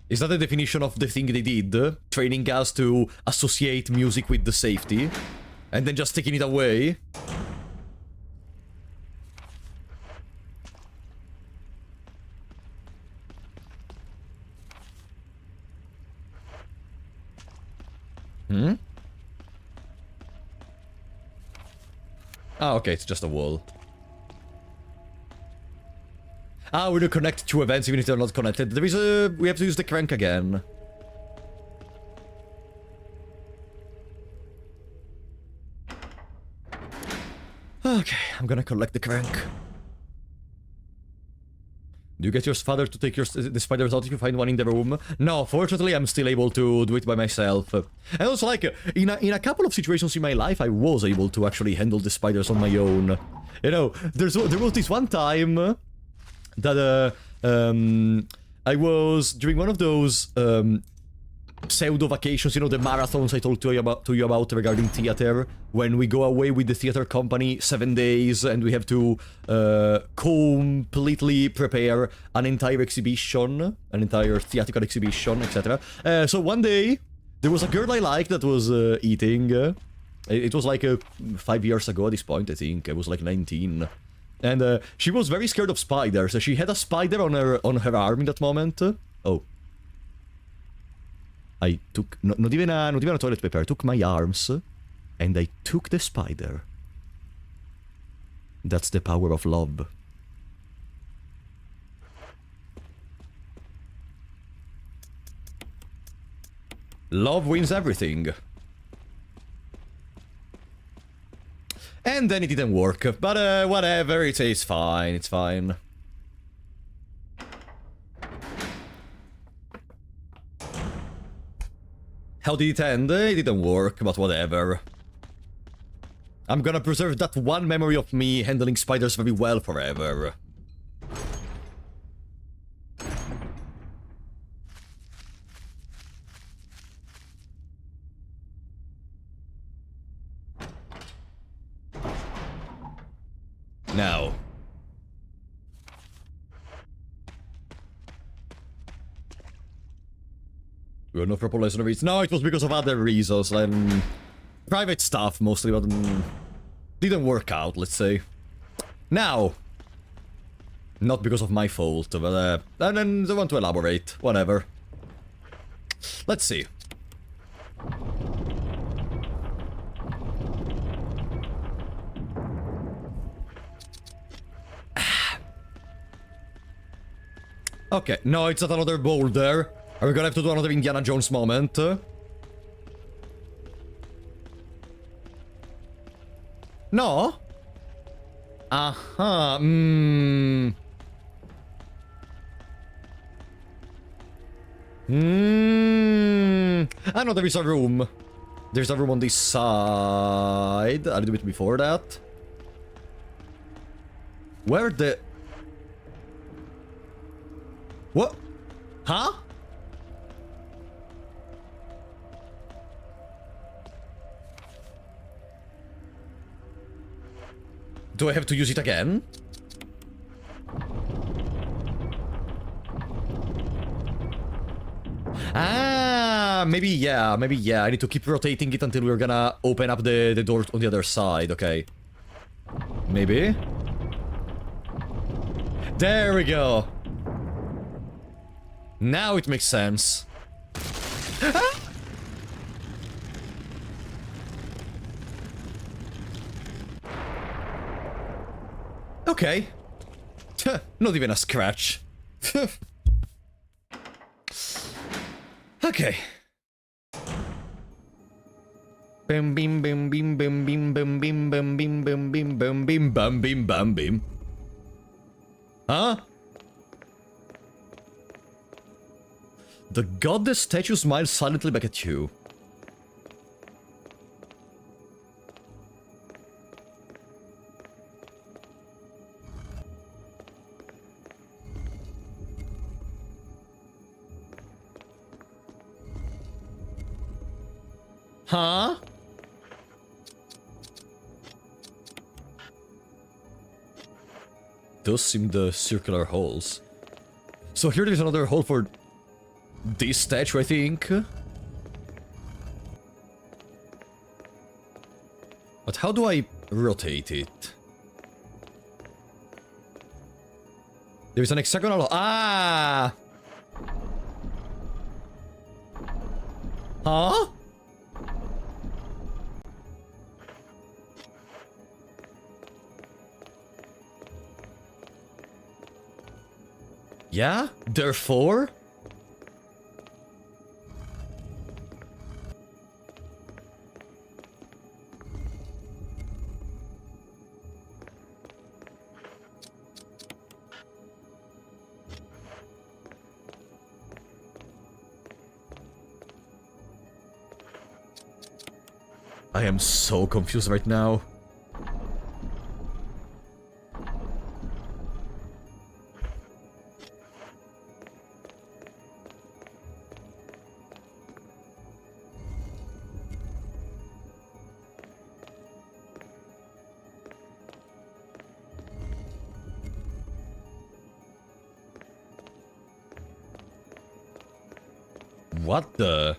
S1: Is that the definition of the thing they did? Training us to associate music with the safety? And then just taking it away? Ah, okay, it's just a wall. Ah, we do connect two events even if they're not connected. There is a... we have to use the crank again. Okay, I'm gonna collect the crank. Do you get your father to take the spiders out if you find one in the room? No, fortunately I'm still able to do it by myself. And also, like, in a couple of situations in my life, I was able to actually handle the spiders on my own. You know, there was this one time that I was during one of those pseudo vacations, you know, the marathons I told to you about regarding theater, when we go away with the theater company 7 days and we have to completely prepare an entire exhibition, an entire theatrical exhibition, etc. So one day there was a girl I liked that was eating. It was like 5 years ago at this point, I think. I was like 19. And she was very scared of spiders. She had a spider on her arm in that moment. Oh. I took, not even a toilet paper, I took my arms, and I took the spider. That's the power of love. Love wins everything. And then it didn't work, but whatever, it's fine, it's fine. How did it end? It didn't work, but whatever. I'm gonna preserve that one memory of me handling spiders very well forever. Now. We were not proper listeners. No, it was because of other reasons, and private stuff mostly, but didn't work out, let's say. Now, not because of my fault, but and then I want to elaborate. Whatever. Let's see. Okay, no, it's not another boulder. Are we gonna have to do another Indiana Jones moment? No? Aha, I know there is a room. There's a room on this side. A little bit before that. Where the... What? Huh? Do I have to use it again? Ah, maybe yeah. I need to keep rotating it until we're gonna open up the door on the other side, okay. Maybe? There we go. Now it makes sense. Okay. Not even a scratch. Okay. Bim bim bim bim bim bim bim bim bim bim bim bim bim bim bam bim bam bim. Huh? The goddess statue smiles silently back at you. Huh? Those seem the circular holes. So here there's another hole for this statue, I think. But how do I rotate it? There's an hexagonal... Ah! Huh? Yeah? Therefore? I am so confused right now. What the?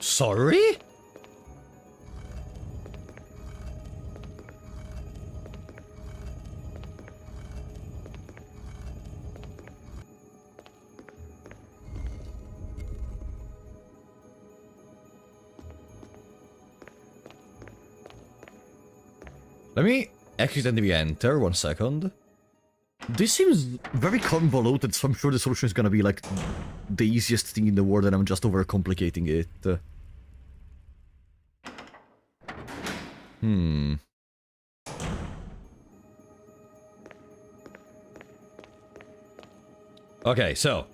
S1: Sorry? Let me accidentally enter, 1 second. This seems very convoluted, so I'm sure the solution is gonna be like the easiest thing in the world and I'm just overcomplicating it. Okay, so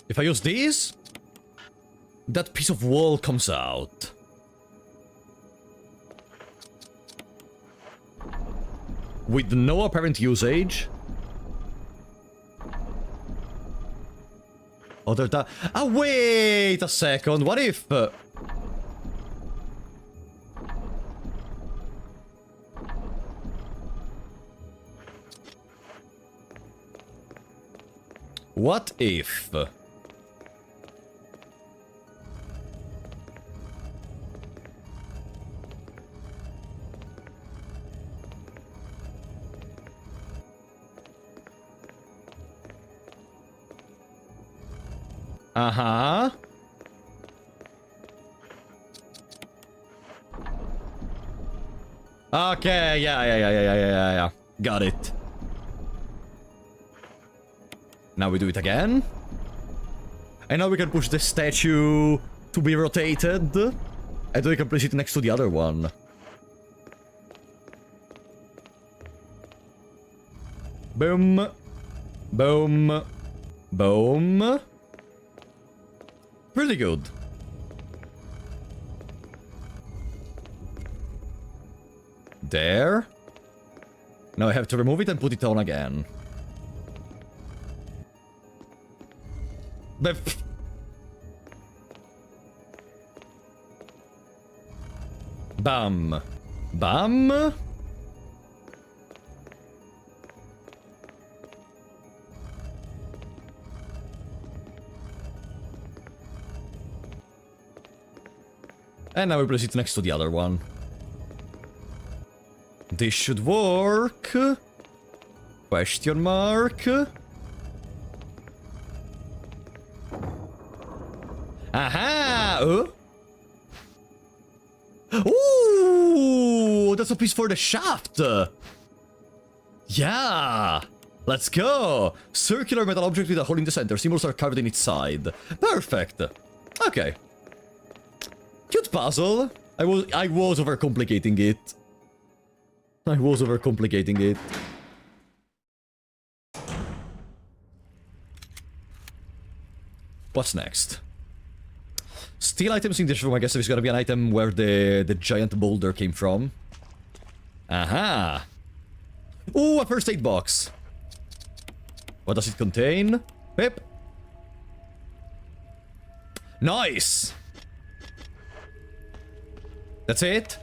S1: if I use these, that piece of wall comes out. With no apparent usage. Other than... Ah, wait a second, what if... What if... Uh-huh. Okay, yeah. Got it. Now we do it again. And now we can push the statue to be rotated. And then we can place it next to the other one. Boom. Boom. Boom. Pretty good. There. Now I have to remove it and put it on again. But... Bam. Bam. And now we place it next to the other one. This should work. Question mark. Aha! Ooh! That's a piece for the shaft! Yeah! Let's go! Circular metal object with a hole in the center. Symbols are carved in its side. Perfect! Okay. Cute puzzle. I was overcomplicating it. What's next? Steal items in this room. I guess there's gonna be an item where the giant boulder came from. Aha! Ooh, a first aid box. What does it contain? Pip. Nice! That's it?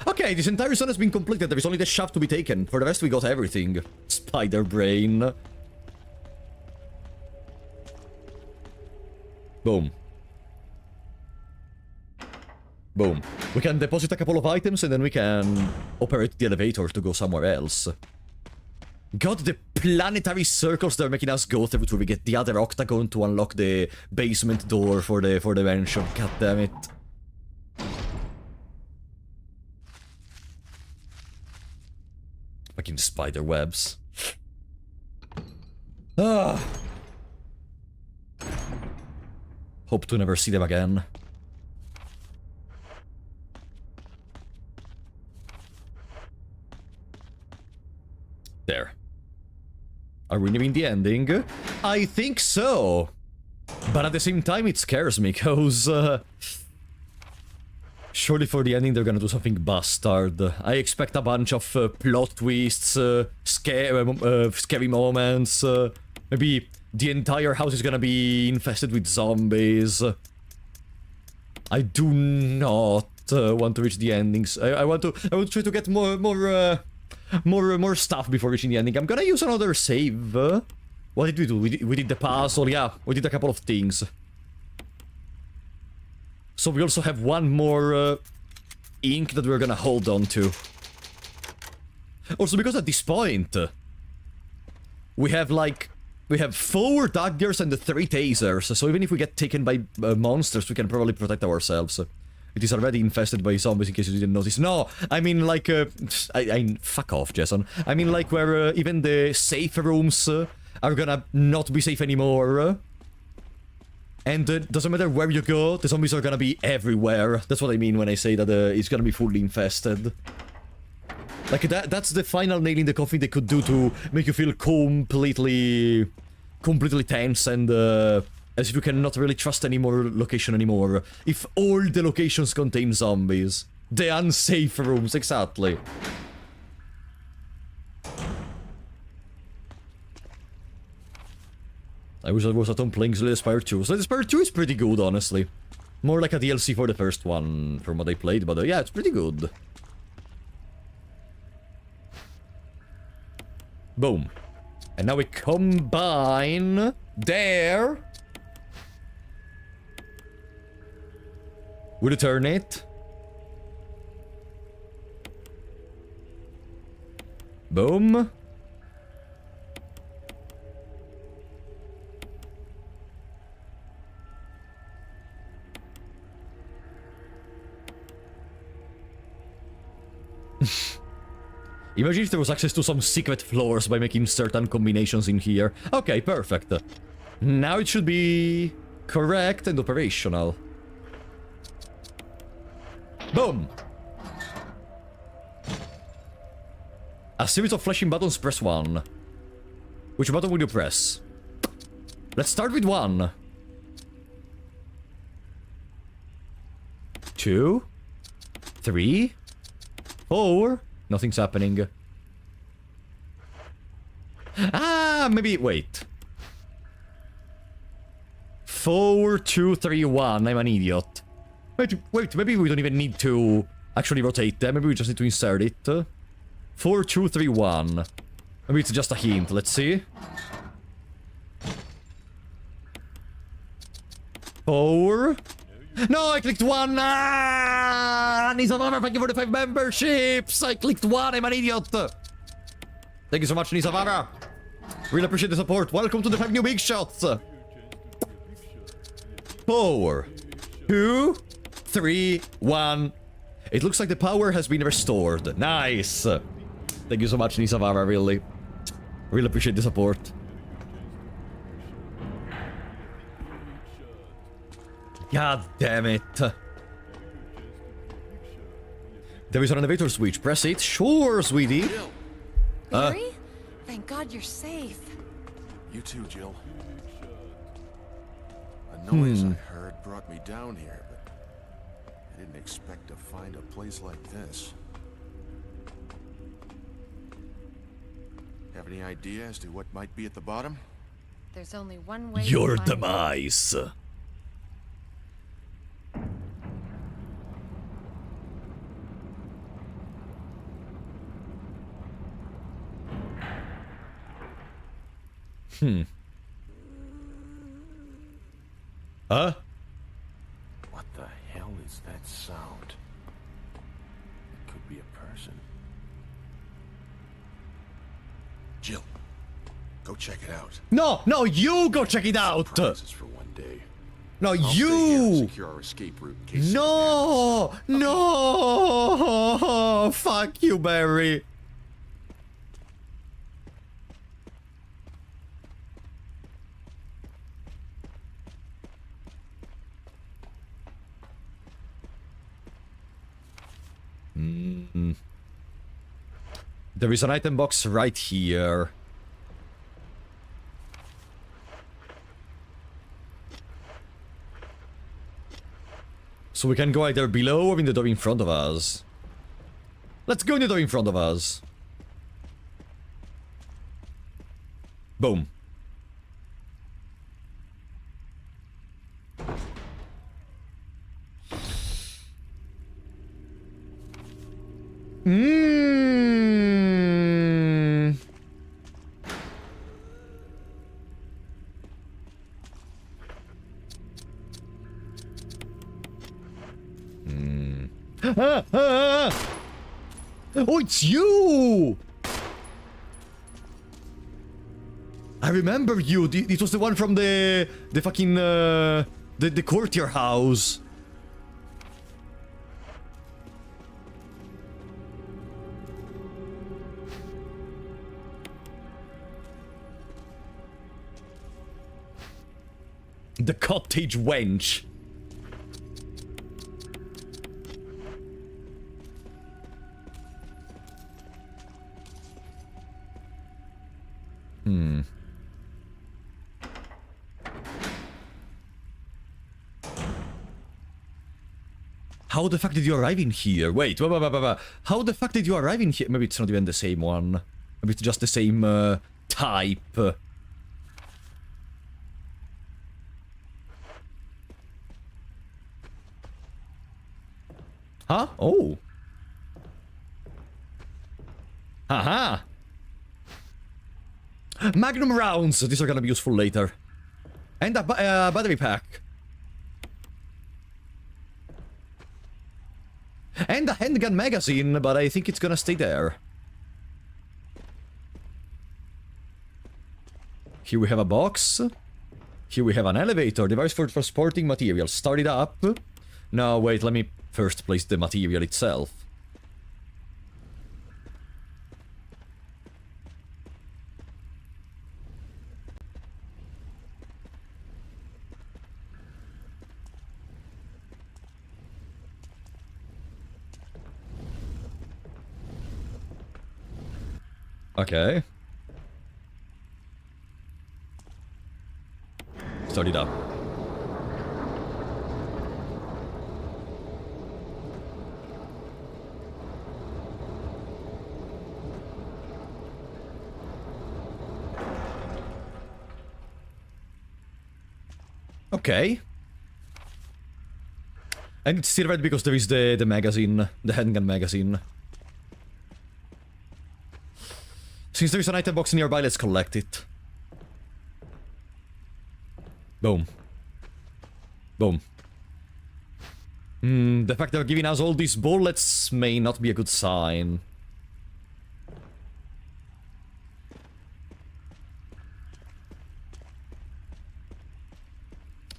S1: Okay, this entire zone has been completed. There is only the shaft to be taken. For the rest, we got everything. Spider brain. Boom. Boom. We can deposit a couple of items and then we can operate the elevator to go somewhere else. God, the planetary circles they're making us go through to we get the other octagon to unlock the basement door for the mansion. God damn it. Fucking spider webs. Ah. Hope to never see them again. There. Are we nearing the ending? I think so. But at the same time, it scares me, because... surely for the ending, they're gonna do something bastard. I expect a bunch of plot twists, scary moments. Maybe the entire house is gonna be infested with zombies. I do not want to reach the endings. I want to try to get more stuff before reaching the ending. I'm gonna use another save. What did we do? We did the puzzle. Yeah, we did a couple of things. So we also have one more ink that we're gonna hold on to. Also, because at this point, we have 4 daggers and 3 tasers. So even if we get taken by monsters, we can probably protect ourselves. It is already infested by zombies, in case you didn't notice. No, I mean like, fuck off, Jason. I mean like where even the safe rooms are gonna not be safe anymore. And doesn't matter where you go, the zombies are gonna be everywhere. That's what I mean when I say that it's gonna be fully infested. Like, that's the final nail in the coffin they could do to make you feel completely tense and as if you cannot really trust any more location anymore. If all the locations contain zombies. The unsafe rooms, exactly. I wish I was at home playing Slay the Spire 2. Slay the Spire 2 is pretty good, honestly. More like a DLC for the first one, from what I played, but yeah, it's pretty good. Boom. And now we combine There. Would you turn it? Boom. Imagine if there was access to some secret floors by making certain combinations in here. Okay, perfect. Now it should be correct and operational. Boom! A series of flashing buttons, press 1. Which button will you press? Let's start with 1. 2. 3. 4. Nothing's happening. Ah, maybe, wait. 4, 2, 3, 1. I'm an idiot. Wait, maybe we don't even need to actually rotate them. Maybe we just need to insert it. 4, 2, 3, 1. Maybe it's just a hint. Let's see. 4. No, I clicked 1. Ah! Nisavara, thank you for the 5 memberships. I clicked 1. I'm an idiot. Thank you so much, Nisavara. Really appreciate the support. Welcome to the 5 new big shots. 4, 2, 3, 1. It looks like the power has been restored. Nice. Thank you so much, Nisavara, really. Really appreciate the support. God damn it. There is an elevator switch. Press it. Sure, sweetie.
S4: Barry? Thank God you're safe.
S6: You too, Jill. A noise I heard brought me down here, but I didn't expect to find a place like this. Have any idea as to what might be at the bottom?
S4: There's only one way
S1: Your
S4: to find it.
S1: demise. Huh?
S6: What the hell is that sound? It could be a person. Jill, go check it out.
S1: No, you go check it out.
S6: Surprises for one day.
S1: No,
S6: I'll stay here and
S1: you.
S6: secure our escape route in case
S1: No, no. Fuck you, Barry. There is an item box right here. So we can go either below or in the door in front of us. Let's go in the door in front of us. Boom. Oh, it's you! I remember you. It was the one from the fucking the courtier house. The cottage wench. How the fuck did you arrive in here? Wait. How the fuck did you arrive in here? Maybe it's not even the same one. Maybe it's just the same type. Huh? Oh. Haha. Magnum rounds. These are gonna be useful later. And a battery pack. And a handgun magazine, but I think it's gonna stay there. Here we have a box. Here we have an elevator, device for transporting materials. Start it up. No, wait, let me first place the material itself. Okay. Start it up. Okay. And it's still red because there is the magazine, the handgun magazine. Since there is an item box nearby, let's collect it. Boom. Boom. The fact they're giving us all these bullets may not be a good sign.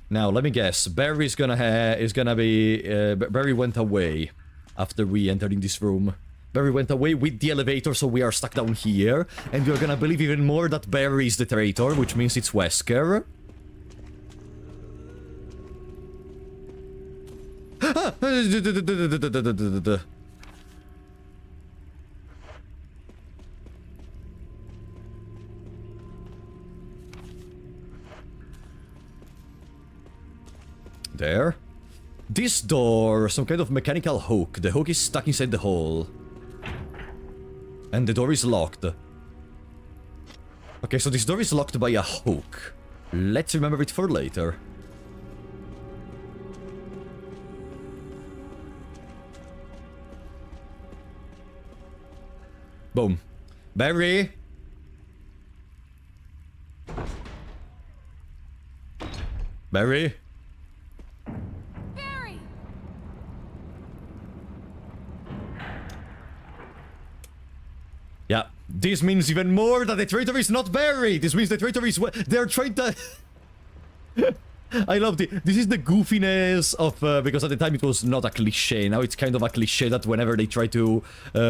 S1: Now, let me guess. Barry's gonna be... Barry went away after we entered in this room. Barry went away with the elevator, so we are stuck down here. And we're gonna believe even more that Barry is the traitor, which means it's Wesker. There. This door, some kind of mechanical hook. The hook is stuck inside the hole. And the door is locked. Okay, so this door is locked by a hook. Let's remember it for later. Boom. Barry! Barry?
S4: Barry!
S1: Yeah, this means even more that the traitor is not Barry! This means the traitor is... They're trying to... I love the... This is the goofiness of... because at the time it was not a cliche. Now it's kind of a cliche that whenever they try to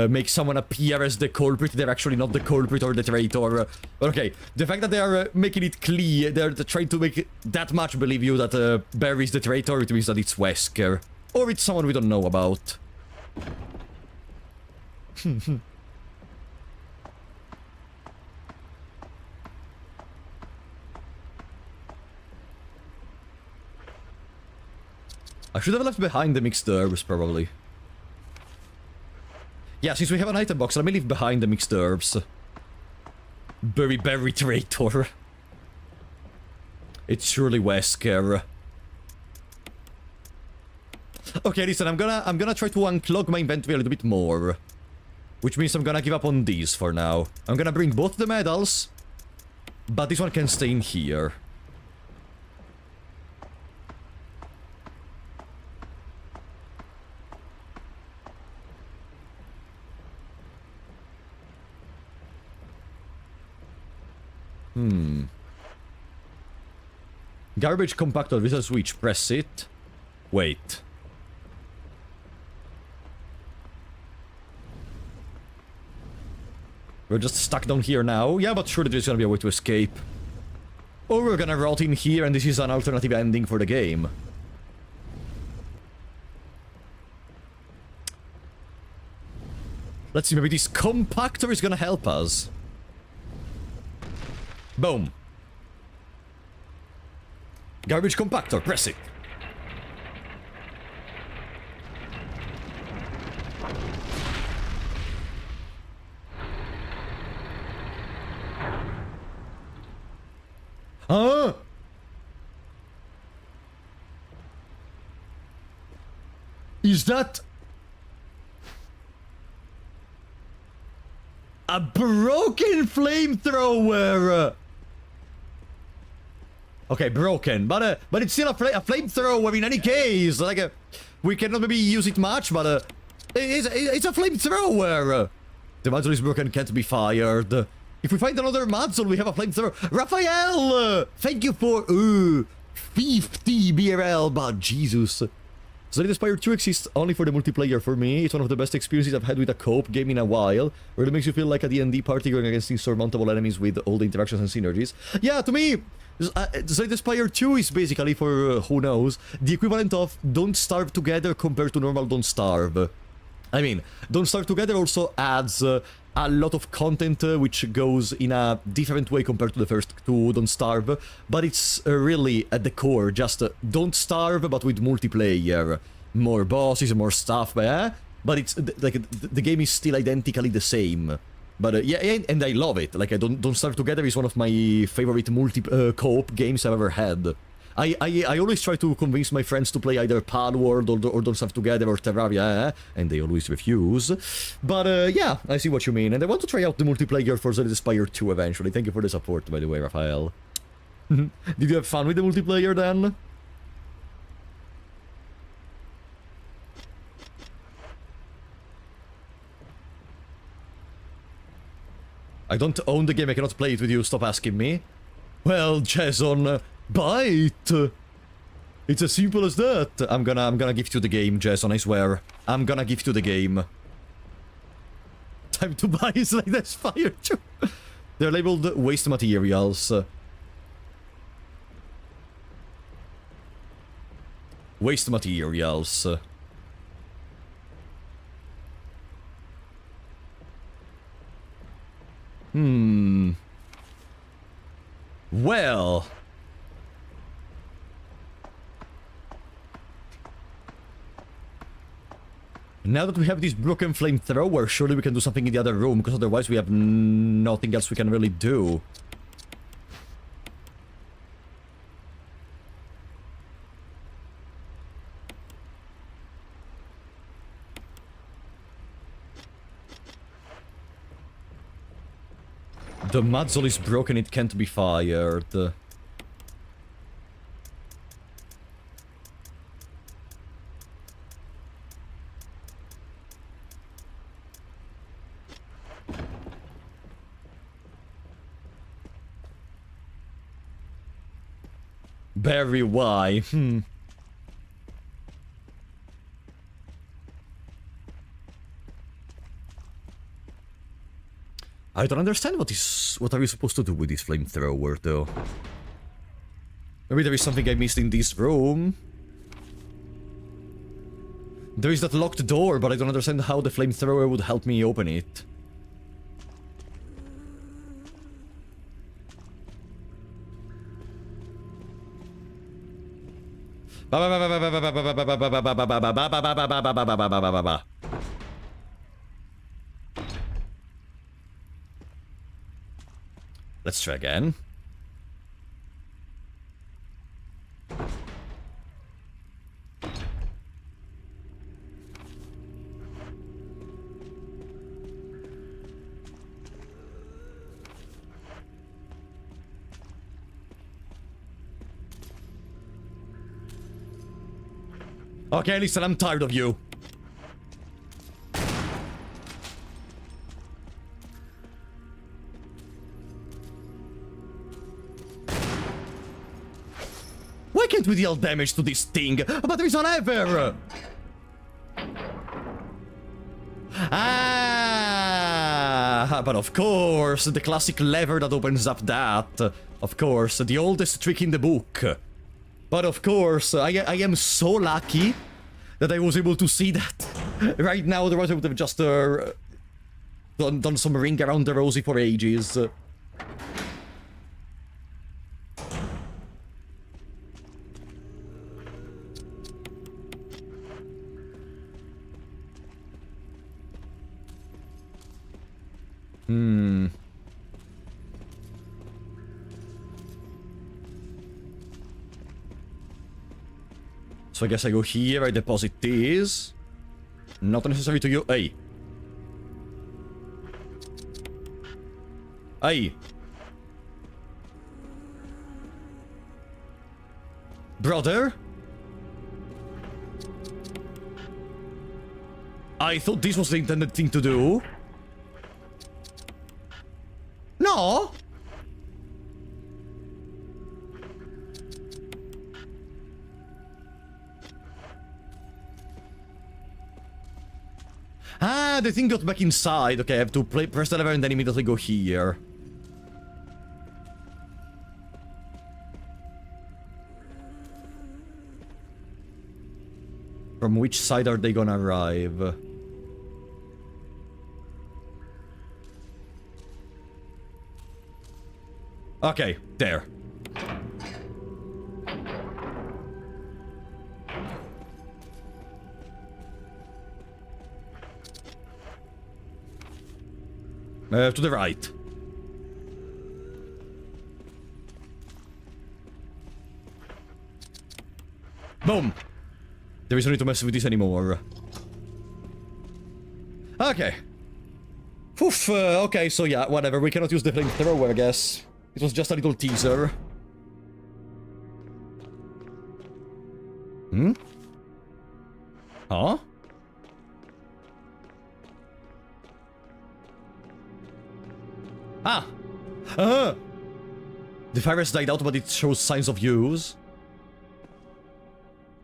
S1: make someone appear as the culprit, they're actually not the culprit or the traitor. But okay, the fact that they are making it clear, they're trying to make that much believe you that Barry's the traitor, it means that it's Wesker. Or it's someone we don't know about. I should have left behind the mixed herbs, probably. Yeah, since we have an item box, let me leave behind the mixed herbs. Berry traitor. It's surely Wesker. Okay, listen, I'm gonna try to unclog my inventory a little bit more. Which means I'm gonna give up on these for now. I'm gonna bring both the medals, but this one can stay in here. Garbage compactor with a switch. Press it. Wait. We're just stuck down here now. Yeah, but surely there's gonna be a way to escape. Or we're gonna rot in here and this is an alternative ending for the game. Let's see, maybe this compactor is gonna help us. Boom. Garbage compactor, press it. Huh? Is that a broken flamethrower? Okay, broken, but it's still a flamethrower in any case. Like, we cannot maybe use it much, but it's a flamethrower. The muzzle is broken, can't be fired. If we find another muzzle, we have a flamethrower. Raphael, thank you for 50 BRL, but Jesus. Slay the Spire 2 exists only for the multiplayer for me. It's one of the best experiences I've had with a co-op game in a while. Really makes you feel like a D&D party going against insurmountable enemies with all the interactions and synergies. Yeah, to me, Slay the Spire 2 is basically, for who knows, the equivalent of Don't Starve Together compared to normal Don't Starve. I mean, Don't Starve Together also adds a lot of content which goes in a different way compared to the first two Don't Starve, but it's really at the core just Don't Starve but with multiplayer. More bosses, more stuff, but it's like the game is still identically the same. But yeah, and I love it. Like, Don't Starve Together is one of my favorite co-op games I've ever had. I always try to convince my friends to play either Palworld or Don't Starve Together or Terraria, and they always refuse. But yeah, I see what you mean, and I want to try out the multiplayer for Slay the Spire 2 eventually. Thank you for the support, by the way, Raphael. Did you have fun with the multiplayer then? I don't own the game, I cannot play it with you, stop asking me. Well, Jason, bite! It's as simple as that. I'm gonna gift you the game, Jason, I swear. I'm gonna gift you the game. Time to buy Slay the Spire 2. They're labeled waste materials. Waste materials. Well. Now that we have this broken flamethrower, surely we can do something in the other room, because otherwise we have nothing else we can really do. The muzzle is broken, it can't be fired. Barry, why? I don't understand what are we supposed to do with this flamethrower, though. Maybe there is something I missed in this room. There is that locked door, but I don't understand how the flamethrower would help me open it. Let's try again. Okay, listen, I'm tired of you. Why can't we deal damage to this thing? But there is an lever! Ah, but of course, the classic lever that opens up that. Of course, the oldest trick in the book. But of course, I am so lucky that I was able to see that right now. Otherwise, I would have just done some ring around the rosy for ages. So I guess I go here, I deposit these. Not necessary to you. Hey. Hey. Brother? I thought this was the intended thing to do. No? Ah, the thing got back inside. Okay, I have to press the lever and then immediately go here. From which side are they gonna arrive? Okay, there. To the right. Boom! There is no need to mess with this anymore. Okay. Oof, okay, so yeah, whatever. We cannot use the flamethrower, I guess. It was just a little teaser. Hmm? Huh? Ah! The virus died out, but it shows signs of use.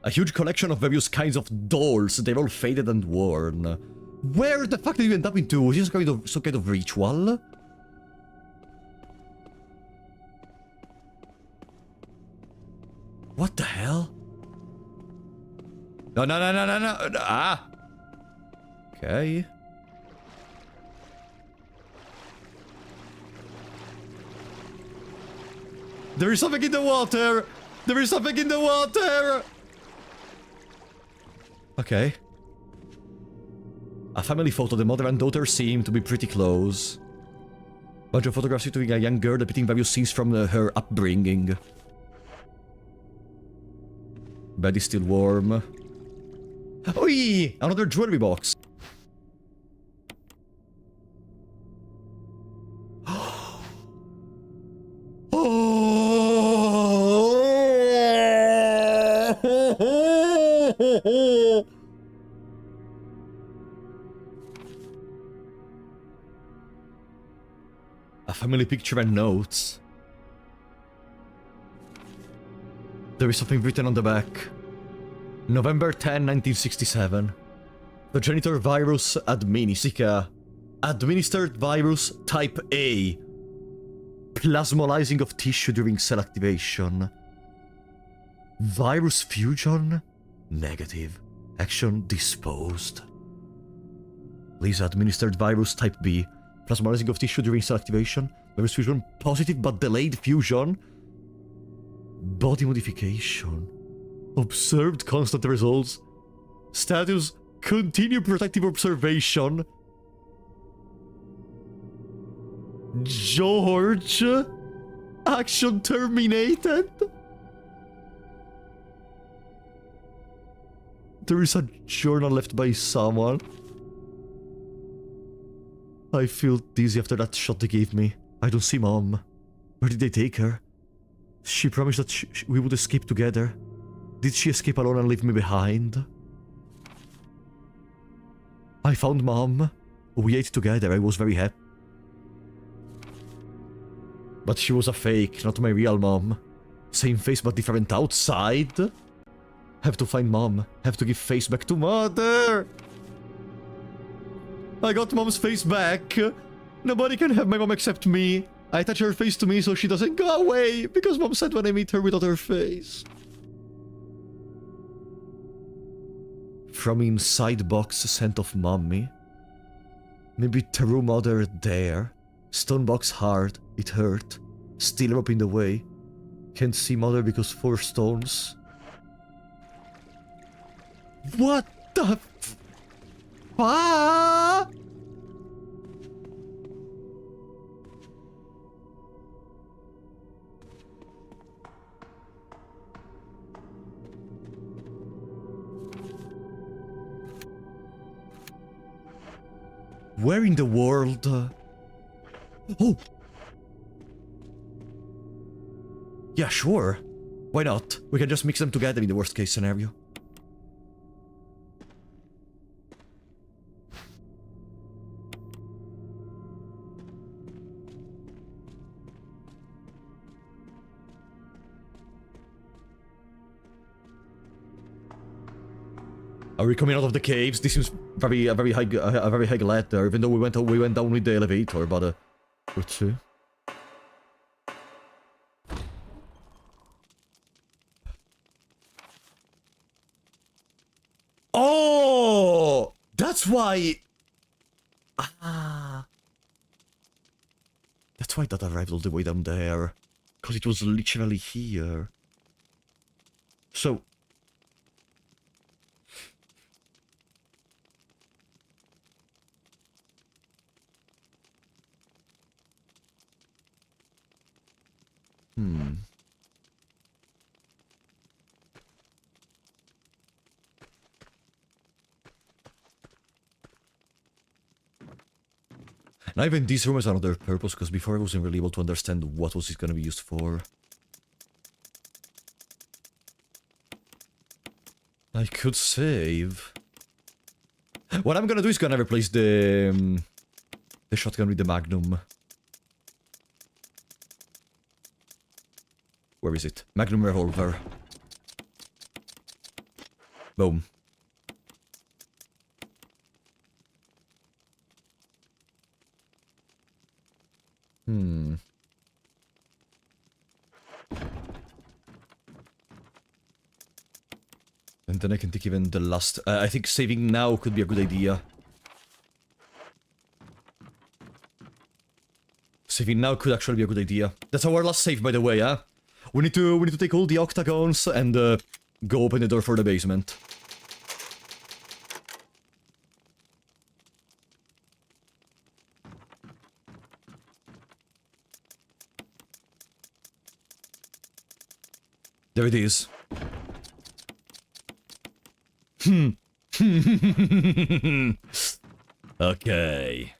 S1: A huge collection of various kinds of dolls. They're all faded and worn. Where the fuck did you end up into? Is this some kind of ritual? What the hell? No, no, no, no, no, no. Ah! Okay. There is something in the water! There is something in the water! Okay. A family photo. The mother and daughter seem to be pretty close. Bunch of photographs featuring a young girl depicting various scenes from her upbringing. Bed is still warm. Oi! Another jewelry box. A family picture and notes. There is something written on the back. November 10, 1967. The genital virus Administica. Administered virus type A. Plasmolizing of tissue during cell activation. Virus fusion? Negative. Action disposed. Lisa administered virus type B. Plasmolizing of tissue during cell activation. Virus fusion positive but delayed fusion. Body modification. Observed constant results. Status continue protective observation. George. Action terminated. There is a journal left by someone. I feel dizzy after that shot they gave me. I don't see Mom. Where did they take her? She promised that we would escape together. Did she escape alone and leave me behind? I found Mom. We ate together. I was very happy. But she was a fake, not my real mom. Same face but different outside. Have to find Mom. Have to give face back to Mother. I got Mom's face back. Nobody can have my mom except me. I attach her face to me so she doesn't go away, because Mom said when I meet her without her face. From inside box, scent of mommy. Maybe true mother there. Stone box hard, it hurt. Steel rope in the way. Can't see mother because 4 stones. What the fuck? Where in the world? Oh! Yeah, sure. Why not? We can just mix them together in the worst case scenario. Are we coming out of the caves? This seems a very high ladder, even though we went down with the elevator, but let's see. Oh, that's why. That's why that arrived all the way down there, because it was literally here. So. Now even this room has another purpose, because before I wasn't really able to understand what was it gonna be used for. I could save. What I'm gonna do is gonna replace the shotgun with the Magnum. Where is it? Magnum revolver. Boom. And then I can take even the last... I think saving now could be a good idea. Saving now could actually be a good idea. That's our last save, by the way, huh? We need to take all the octagons and go open the door for the basement. There it is. Okay.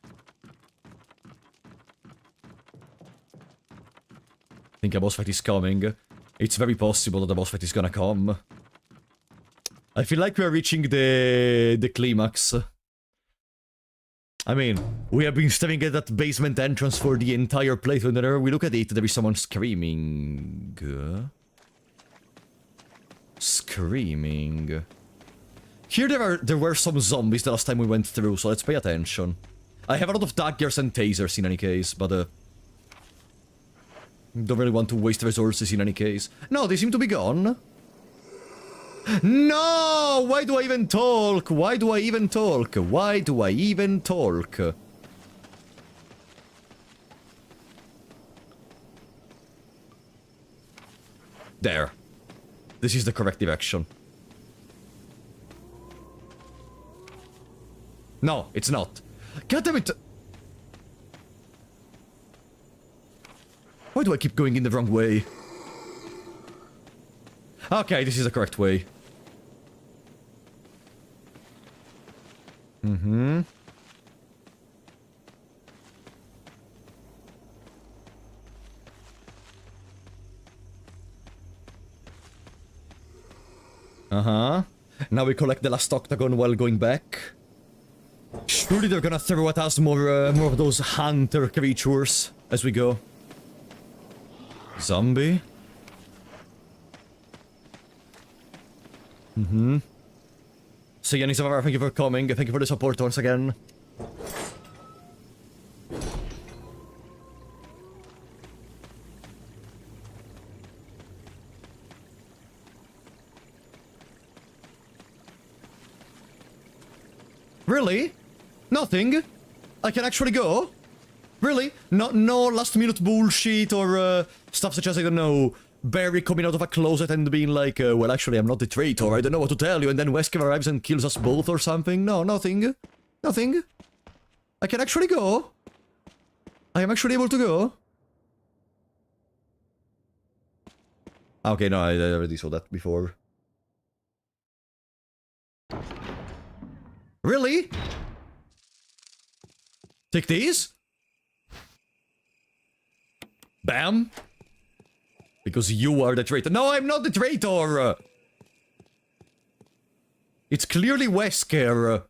S1: I think a boss fight is coming. It's very possible that the boss fight is gonna come. I feel like we are reaching the climax. I mean, we have been staring at that basement entrance for the entire playthrough, and whenever we look at it, there is someone screaming. Screaming. Here there were some zombies the last time we went through, so let's pay attention. I have a lot of daggers and tasers in any case, but don't really want to waste resources in any case. No, they seem to be gone. No! Why do I even talk? Why do I even talk? Why do I even talk? There. This is the correct direction. No, it's not. God damn it! Why do I keep going in the wrong way? Okay, this is the correct way. Mm-hmm. Uh-huh. Now we collect the last octagon while going back. Surely they're gonna throw at us more of those hunter creatures as we go. Zombie? Mm-hmm. So Yanisavara, thank you for coming. Thank you for the support once again. Really? Nothing? I can actually go? Really? No last minute bullshit or stuff such as, I don't know, Barry coming out of a closet and being like, well, actually, I'm not the traitor, I don't know what to tell you, and then Wesker arrives and kills us both or something? No, nothing. Nothing. I can actually go. I am actually able to go. Okay, no, I already saw that before. Really? Take these? Bam. Because you are the traitor. No, I'm not the traitor! It's clearly Wesker.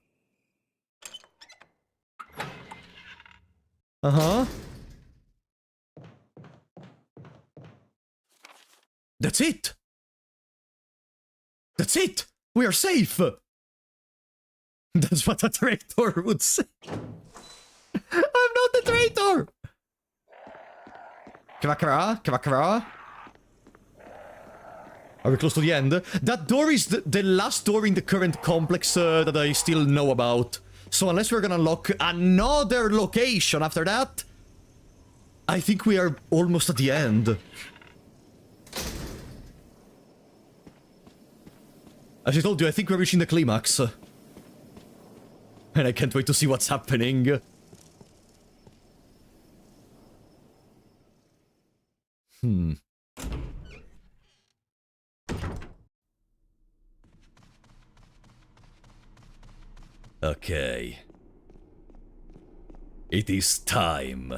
S1: Uh-huh. That's it! That's it! We are safe! That's what a traitor would say. I'm not the traitor! Kvakra, kvakra. Are we close to the end? That door is the last door in the current complex that I still know about. So unless we're gonna unlock another location after that, I think we are almost at the end. As I told you, I think we're reaching the climax. And I can't wait to see what's happening. Okay. It is time.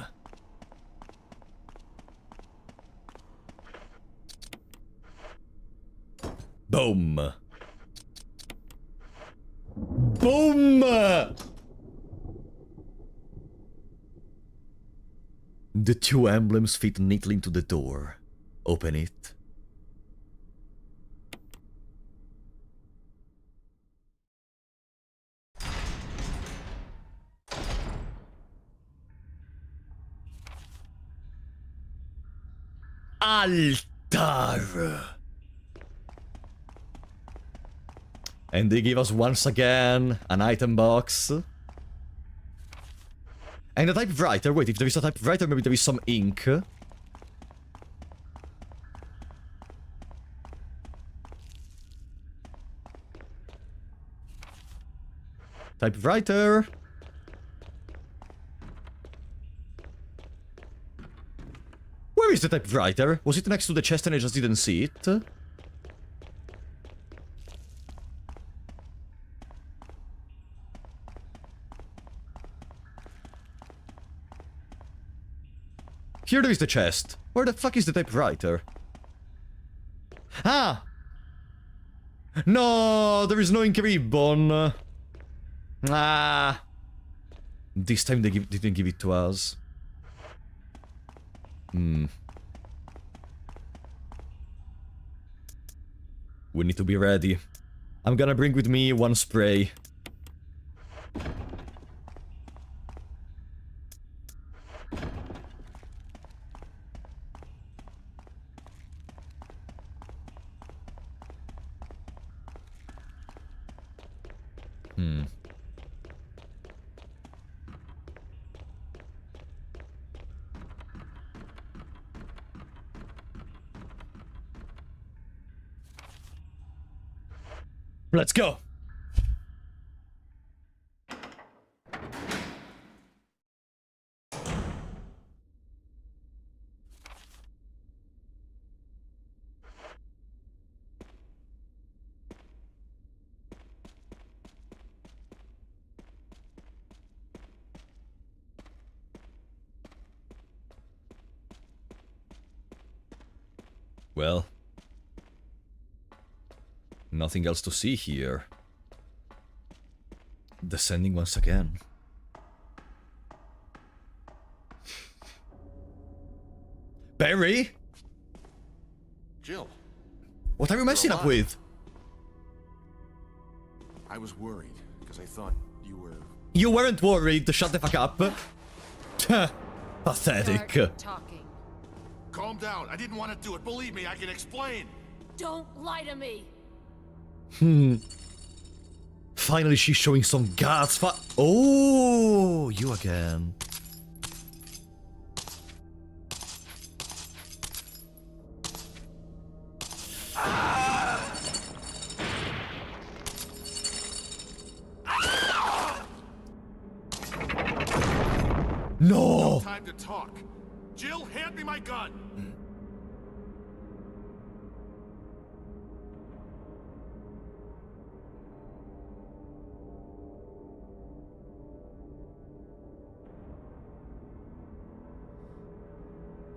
S1: Boom. Boom! The two emblems fit neatly into the door. Open it. Altar! And they give us once again an item box. And a typewriter. Wait, if there is a typewriter, maybe there is some ink. Typewriter. Where is the typewriter? Was it next to the chest and I just didn't see it? Here there is the chest. Where the fuck is the typewriter? Ah! No, there is no ink ribbon. Ah. This time they didn't give it to us. We need to be ready. I'm gonna bring with me one spray. Let's go! Well, nothing else to see here. Descending once again. Barry?
S6: Jill,
S1: What are you messing up with?
S6: I was worried because I thought you were...
S1: You weren't worried to shut the fuck up. Pathetic.
S4: Start talking.
S6: Calm down. I didn't want to do it. Believe me, I can explain.
S4: Don't lie to me.
S1: Finally, she's showing some guts. Oh, you again. No!
S6: Time to talk. Jill, hand me my gun.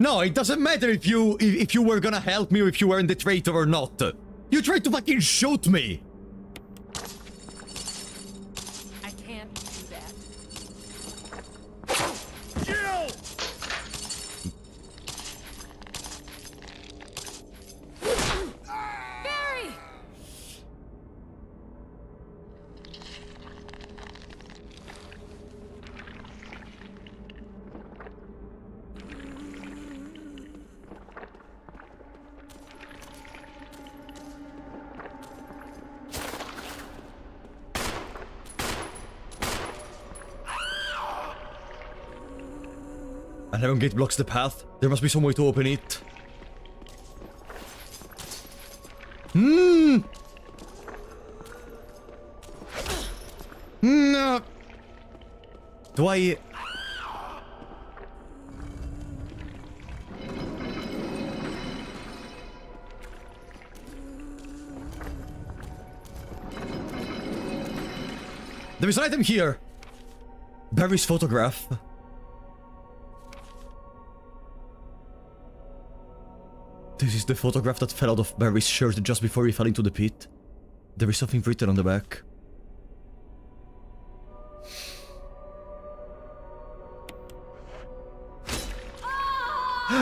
S1: No, it doesn't matter if you were gonna help me or if you weren't the traitor or not. You tried to fucking shoot me.
S4: I can't do that. Barry!
S1: An iron gate blocks the path. There must be some way to open it. No. Do I... There is an item here. Barry's photograph. This is the photograph that fell out of Barry's shirt just before he fell into the pit. There is something written on the back.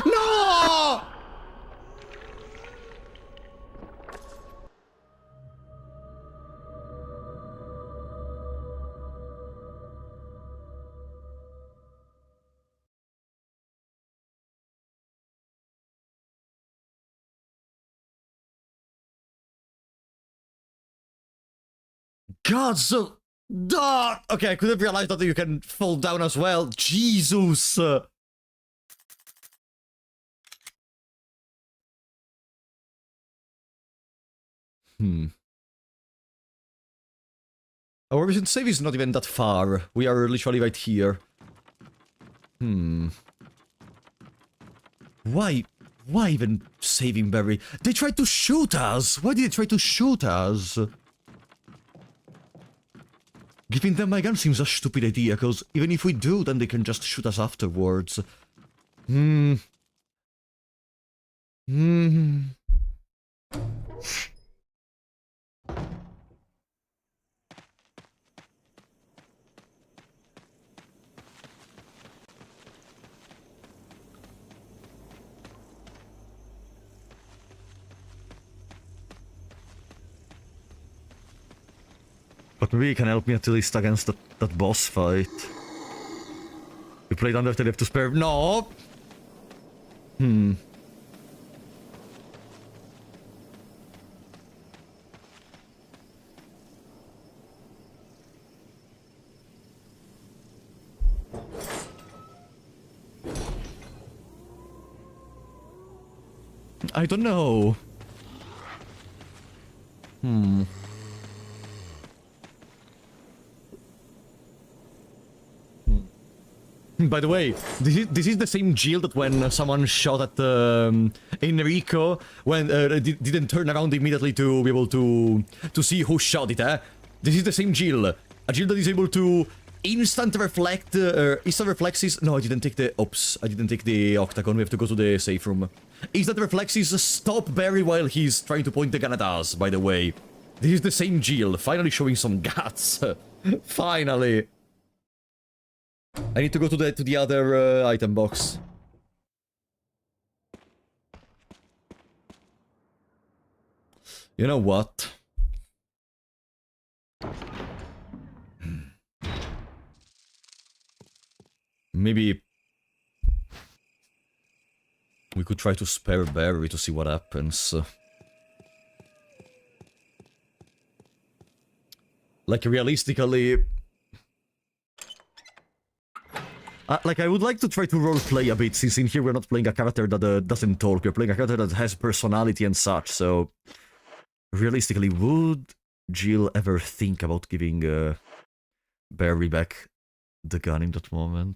S1: No! God, so... Okay, I could have realized that you can fall down as well. Jesus! Our mission save is not even that far. We are literally right here. Why even saving Barry? They tried to shoot us! Why did they try to shoot us? Giving them my gun seems a stupid idea, because even if we do, then they can just shoot us afterwards. But maybe he can help me at least against that boss fight. We played under the left to spare. No! I don't know. By the way, this is the same Jill that when someone shot at Enrico, when didn't turn around immediately to be able to see who shot it, eh? This is the same Jill. A Jill that is able to instant reflexes... No, I didn't take the... Oops, I didn't take the octagon. We have to go to the safe room. Instant reflexes stop Barry while he's trying to point the gun at us, by the way. This is the same Jill, finally showing some guts. Finally. I need to go to the other item box. You know what? Maybe we could try to spare Barry to see what happens. Like, realistically... like, I would like to try to roleplay a bit, since in here we're not playing a character that doesn't talk, we're playing a character that has personality and such, so... Realistically, would Jill ever think about giving Barry back the gun in that moment?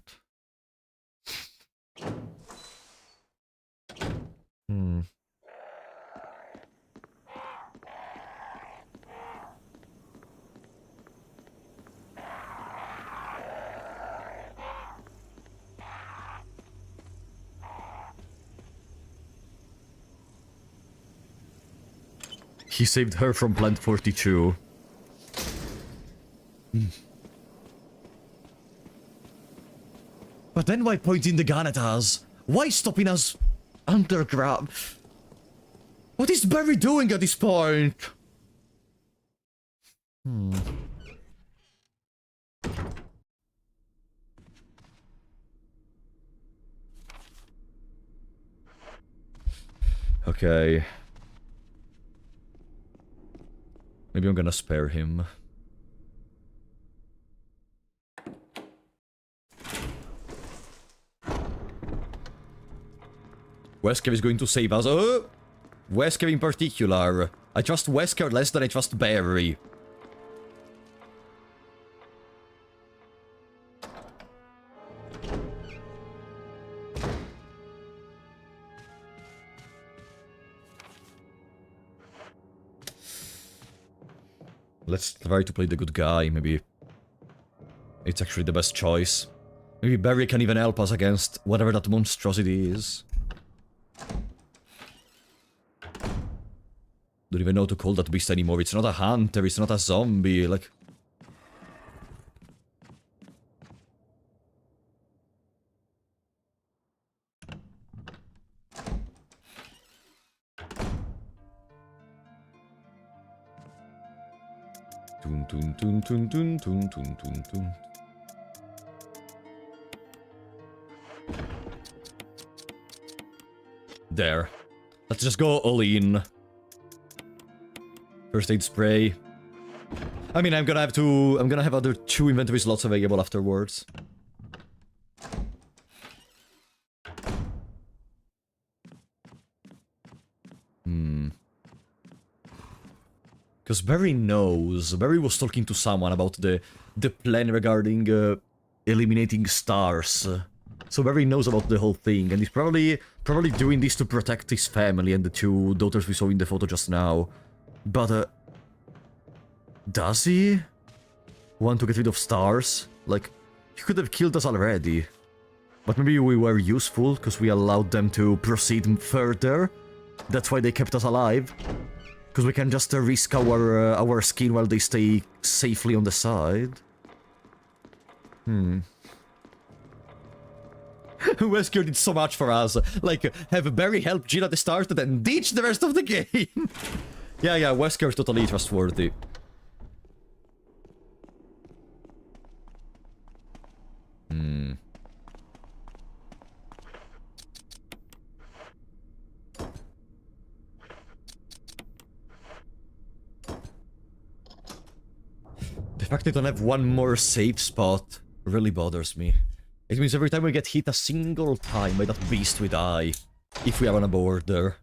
S1: He saved her from Plant 42. But then why pointing the gun at us? Why stopping us underground? What is Barry doing at this point? Okay. Maybe I'm gonna spare him. Wesker is going to save us. Oh! Wesker in particular. I trust Wesker less than I trust Barry. Let's try to play the good guy, maybe. It's actually the best choice. Maybe Barry can even help us against whatever that monstrosity is. Don't even know how to call that beast anymore. It's not a hunter, it's not a zombie, like... Tun tun tun tun tun tun tun tun tun. There. Let's just go all in. First aid spray. I mean, I'm gonna have other 2 inventory slots available afterwards. Because Barry knows. Barry was talking to someone about the plan regarding eliminating stars. So Barry knows about the whole thing, and he's probably doing this to protect his family and the 2 daughters we saw in the photo just now. But, does he want to get rid of stars? Like, he could have killed us already. But maybe we were useful, because we allowed them to proceed further. That's why they kept us alive. Because we can just risk our skin while they stay safely on the side. Wesker did so much for us. Like, have Barry help Jill at the start and then ditch the rest of the game. Yeah, Wesker is totally trustworthy. The fact they don't have one more safe spot really bothers me. It means every time we get hit a single time by that beast we die. If we are on a border.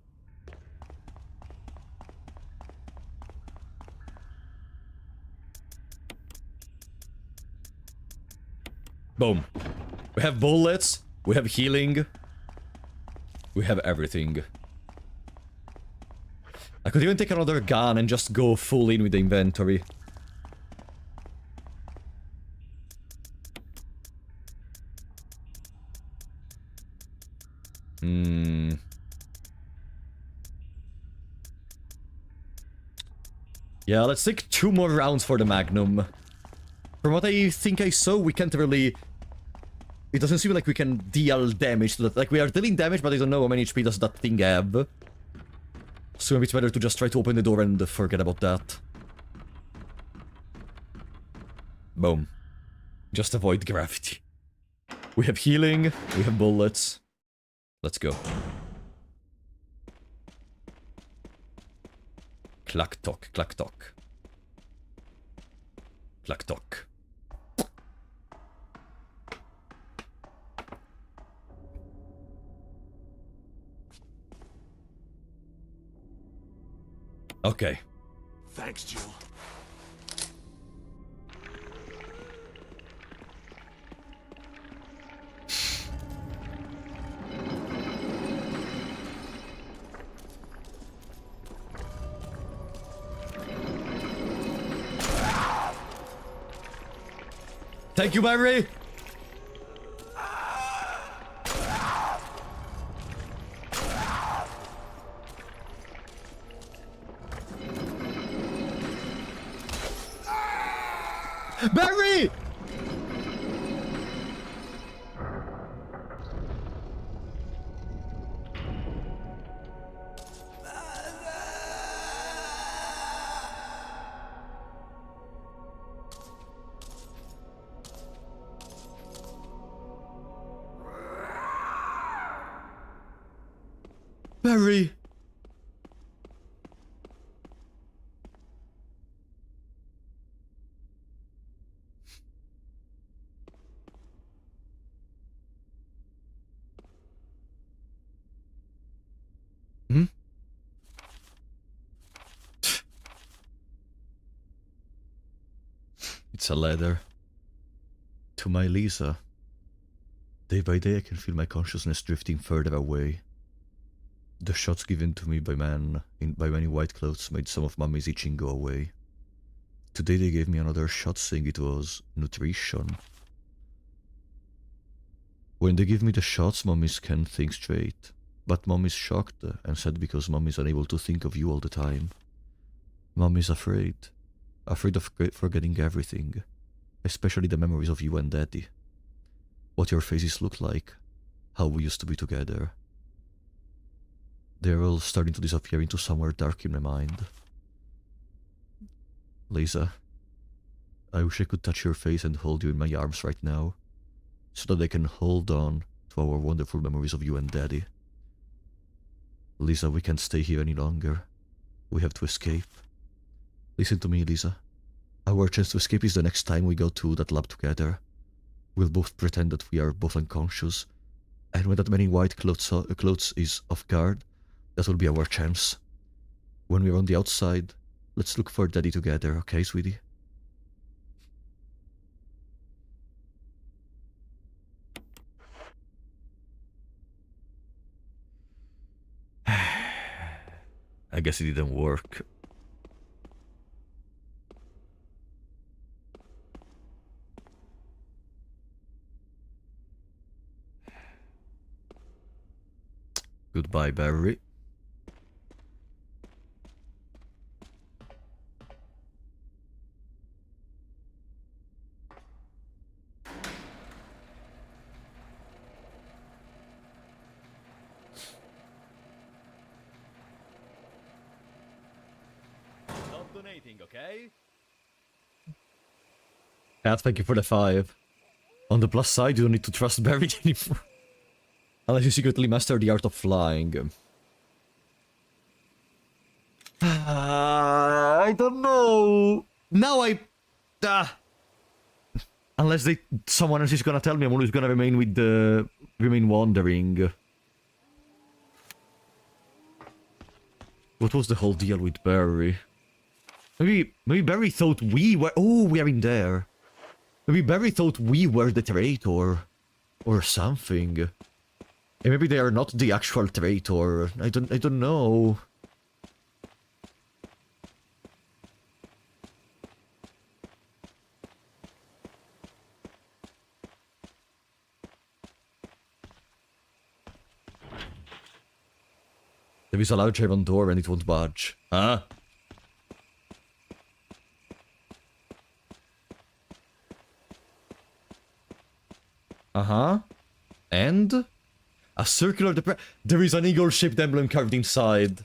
S1: Boom. We have bullets, we have healing, we have everything. I could even take another gun and just go full in with the inventory. Yeah, let's take 2 more rounds for the Magnum. From what I think I saw, we can't really... It doesn't seem like we can deal damage to that. Like, we are dealing damage, but I don't know how many HP does that thing have. So maybe it's better to just try to open the door and forget about that. Boom. Just avoid gravity. We have healing, we have bullets. Let's go. Clack tock, clack tock. Clack tock. Okay.
S6: Thanks, Jill.
S1: Thank you, Barry! Barry! Barry! Hmm? It's a letter. To my Lisa. Day by day I can feel my consciousness drifting further away. The shots given to me by by many white clothes made some of Mommy's itching go away. Today they gave me another shot saying it was nutrition. When they give me the shots, Mommy's can't think straight. But Mommy's shocked and sad because Mommy's unable to think of you all the time. Mommy's afraid. Afraid of forgetting everything. Especially the memories of you and Daddy. What your faces look like. How we used to be together. They're all starting to disappear into somewhere dark in my mind. Lisa, I wish I could touch your face and hold you in my arms right now, so that I can hold on to our wonderful memories of you and Daddy. Lisa, we can't stay here any longer. We have to escape. Listen to me, Lisa. Our chance to escape is the next time we go to that lab together. We'll both pretend that we are both unconscious, and when that many white clothes is off guard, that will be our chance. When we're on the outside, let's look for Daddy together, okay, sweetie? I guess it didn't work. Goodbye, Barry.
S2: Stop donating, okay?
S1: Yeah, thank you for the 5. On the plus side, you don't need to trust Barry anymore. Unless you secretly master the art of flying. I don't know. Now unless someone else is gonna tell me, I'm always gonna remain wandering. What was the whole deal with Barry? Maybe Barry thought we were. Oh, we are in there. Maybe Barry thought we were the traitor, or something. And maybe they are not the actual traitor. I don't know. There is a large iron door and it won't budge. Huh? Uh-huh. And? A circular there is an eagle-shaped emblem carved inside.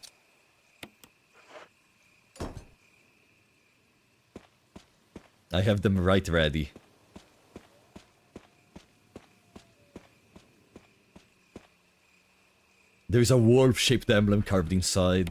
S1: I have them right ready. There is a wolf-shaped emblem carved inside.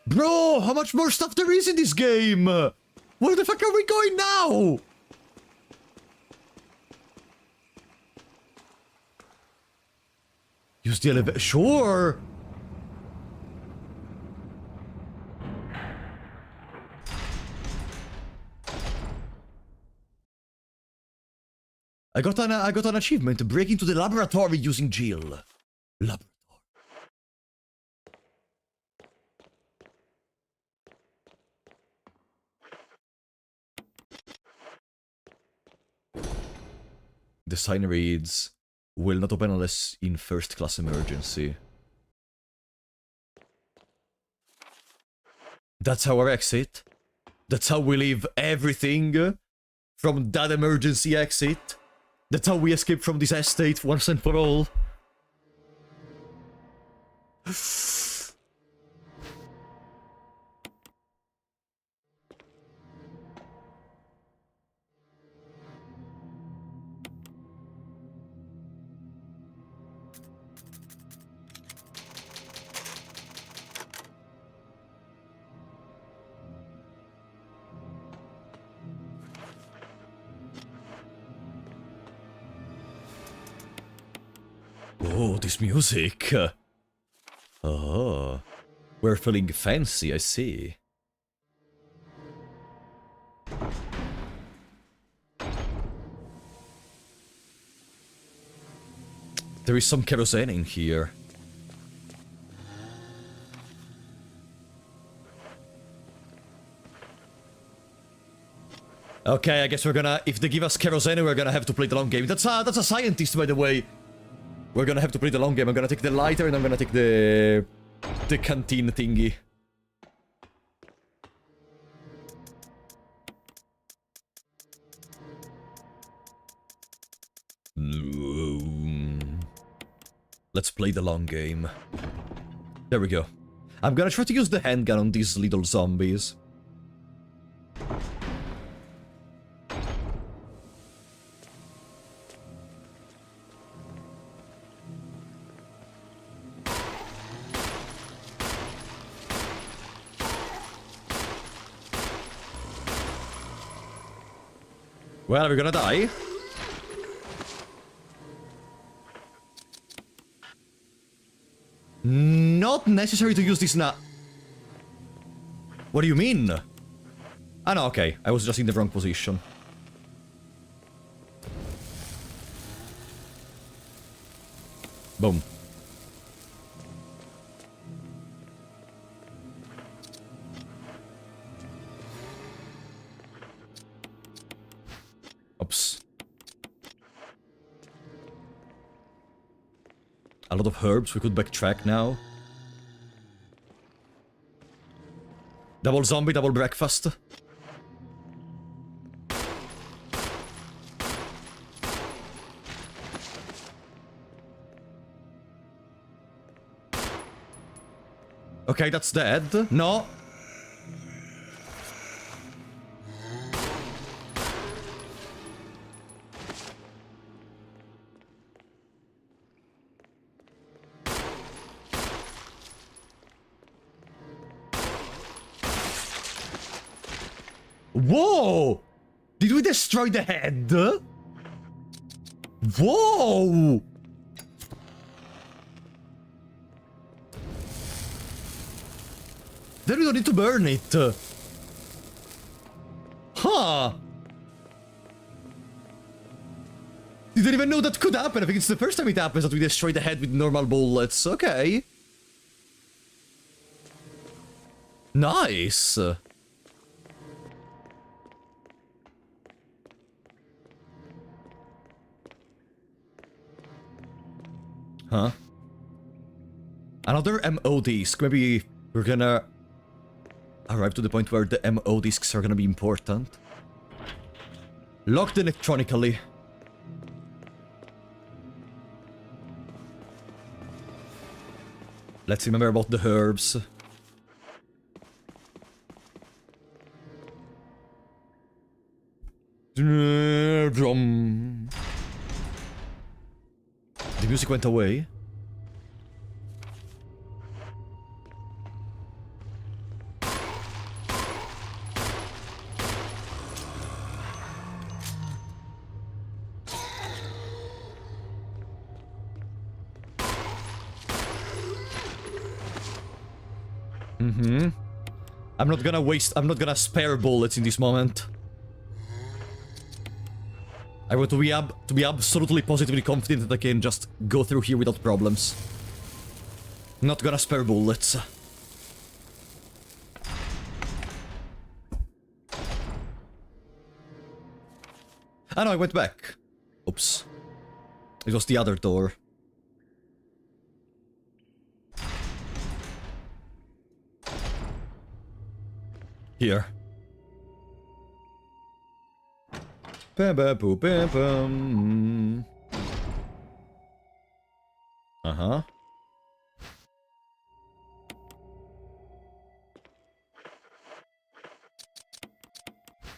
S1: Bro, how much more stuff there is in this game? Where the fuck are we going now? Use the elevator. Sure. I got an achievement to break into the laboratory using Jill. Laboratory. The sign reads, will not open unless in first class emergency. That's our exit. That's how we leave everything from that emergency exit. That's how we escape from this estate once and for all. Oh, this music. Oh, we're feeling fancy, I see. There is some kerosene in here. Okay, I guess we're gonna... If they give us kerosene, we're gonna have to play the long game. That's a scientist, by the way. We're gonna have to play the long game. I'm gonna take the lighter and I'm gonna take the canteen thingy. Let's play the long game. There we go. I'm gonna try to use the handgun on these little zombies. Well, we're gonna die. Not necessary to use this now. What do you mean? Ah, no, okay. I was just in the wrong position. Boom. Oops. A lot of herbs, we could backtrack now. Double zombie, double breakfast. Okay, that's dead. No. Whoa! Did we destroy the head? Whoa! Then we don't need to burn it. Huh! Didn't even know that could happen. I think it's the first time it happens that we destroy the head with normal bullets. Okay. Nice. Huh? Another MO disc. Maybe we're gonna arrive to the point where the MO discs are gonna be important. Locked electronically. Let's remember about the herbs. Drum. The music went away. I'm not gonna spare bullets in this moment. I want to be absolutely positively confident that I can just go through here without problems. Not gonna spare bullets. Ah no, I went back. Oops. It was the other door. Here. Bam bam boom bam bam. Uh-huh.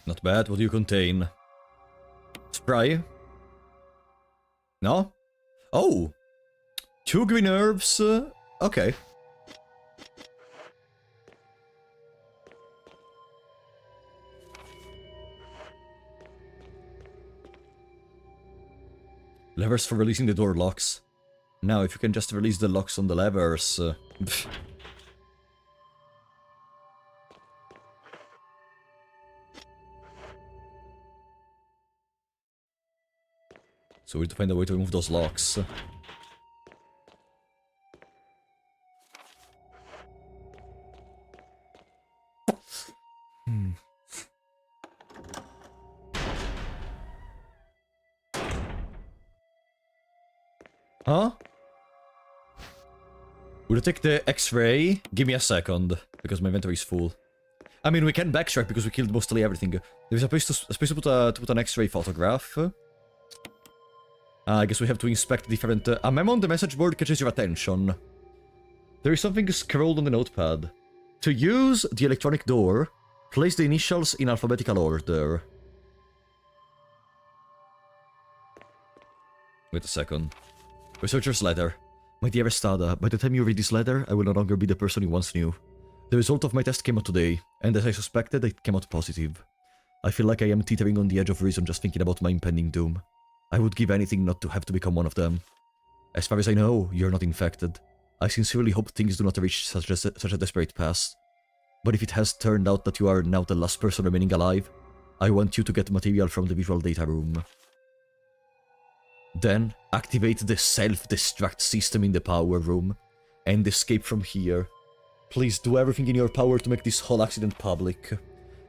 S1: Not bad. What do you contain? Spray? No? Oh! 2 green herbs. Okay. Levers for releasing the door locks. Now, if you can just release the locks on the levers... So we need to find a way to remove those locks. Huh? We'll take the X-ray. Give me a second, because my inventory is full. I mean, we can backtrack because we killed mostly everything. There's a place to put an X-ray photograph. I guess we have to inspect different... a memo on the message board catches your attention. There is something scrolled on the notepad. To use the electronic door, place the initials in alphabetical order. Wait a second. Researcher's letter. My dearest Ada, by the time you read this letter, I will no longer be the person you once knew. The result of my test came out today, and as I suspected, it came out positive. I feel like I am teetering on the edge of reason just thinking about my impending doom. I would give anything not to have to become one of them. As far as I know, you're not infected. I sincerely hope things do not reach such a desperate pass. But if it has turned out that you are now the last person remaining alive, I want you to get material from the visual data room. Then, activate the self-destruct system in the power room, and escape from here. Please do everything in your power to make this whole accident public.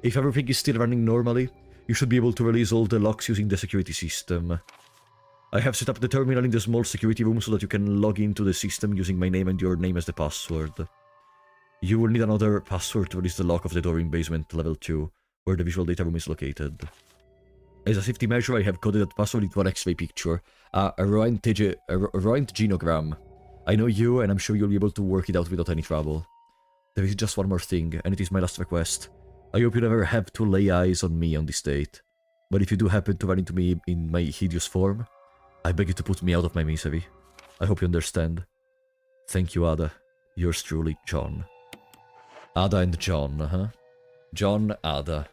S1: If everything is still running normally, you should be able to release all the locks using the security system. I have set up the terminal in the small security room so that you can log into the system using my name and your name as the password. You will need another password to release the lock of the door in basement level 2, where the visual data room is located. As a safety measure, I have coded that password into an X-ray picture, a Roent genogram. I know you, and I'm sure you'll be able to work it out without any trouble. There is just one more thing, and it is my last request. I hope you never have to lay eyes on me on this date. But if you do happen to run into me in my hideous form, I beg you to put me out of my misery. I hope you understand. Thank you, Ada. Yours truly, John. Ada and John, huh? John, Ada.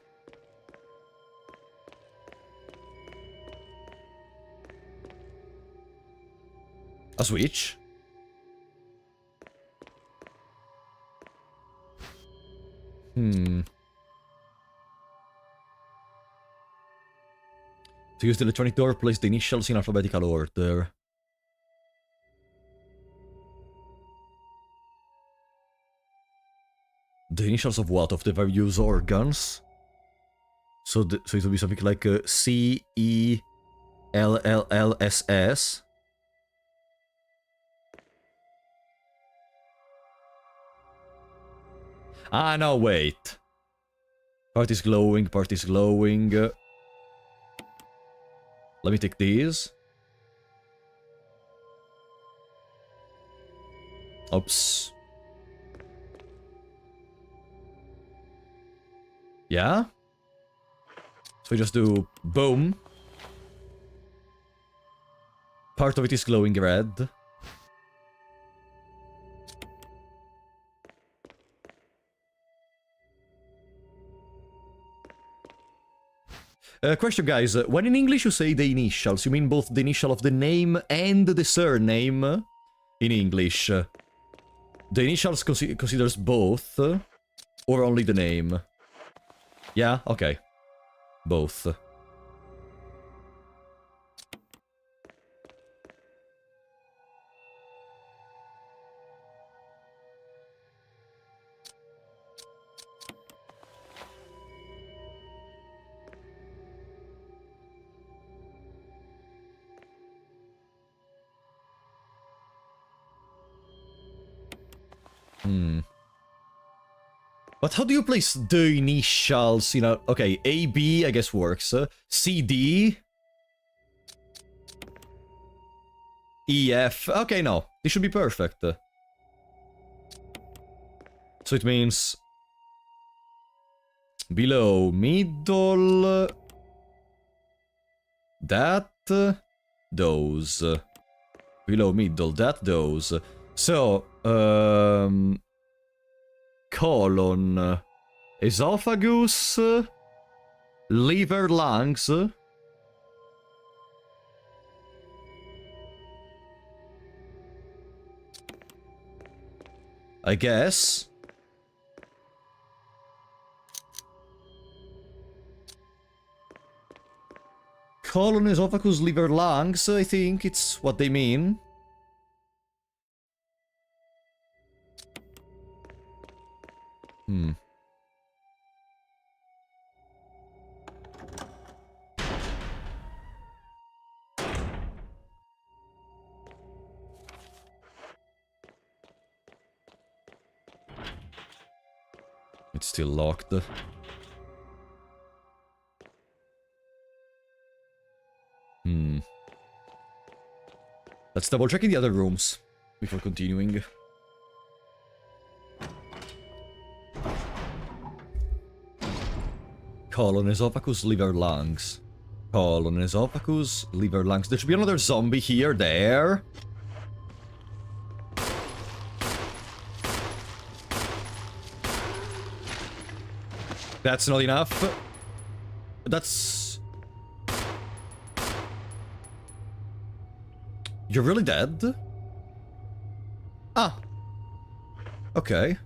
S1: A switch? To use the electronic door, place the initials in alphabetical order. The initials of what? Of the various organs? So it will be something like C-E-L-L-L-S-S. Ah, no, wait. Part is glowing, part is glowing. Let me take these. Oops. Yeah? So we just do boom. Part of it is glowing red. Question, guys. When in English you say the initials, you mean both the initial of the name and the surname? In English. The initials considers both? Or only the name? Yeah? Okay. Both. Hmm. But how do you place the initials, you know? Okay, AB, I guess works. CD. EF. Okay, no. This should be perfect. So it means... below, middle... that... those. Below, middle, that, those. So, colon... esophagus... liver, lungs... I guess. Colon, esophagus, liver, lungs, I think it's what they mean. Hmm. It's still locked. Hmm. Let's double check in the other rooms before continuing. Colon, esophagus, liver, lungs. Colon, esophagus, liver, lungs. There should be another zombie here, there. That's not enough. That's... You're really dead? Ah. Okay.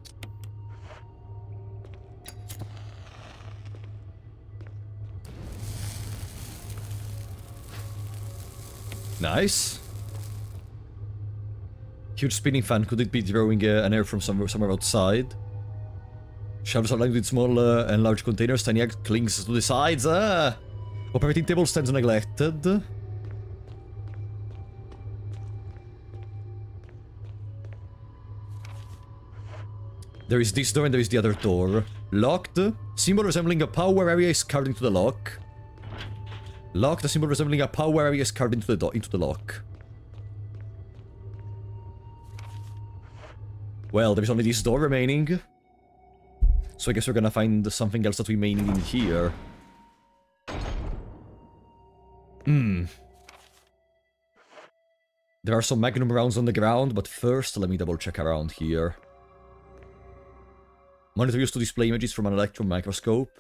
S1: Nice. Huge spinning fan. Could it be throwing an air from somewhere outside? Shelves are lined with small and large containers. Tiny egg clings to the sides. Operating table stands neglected. There is this door and there is the other door. Locked. Symbol resembling a power area is carved into the lock. Locked. A symbol resembling a power area is carved into the lock. Well, there is only this door remaining. So I guess we're gonna find something else that we may need in here. There are some magnum rounds on the ground, but first let me double check around here. Monitor used to display images from an electron microscope.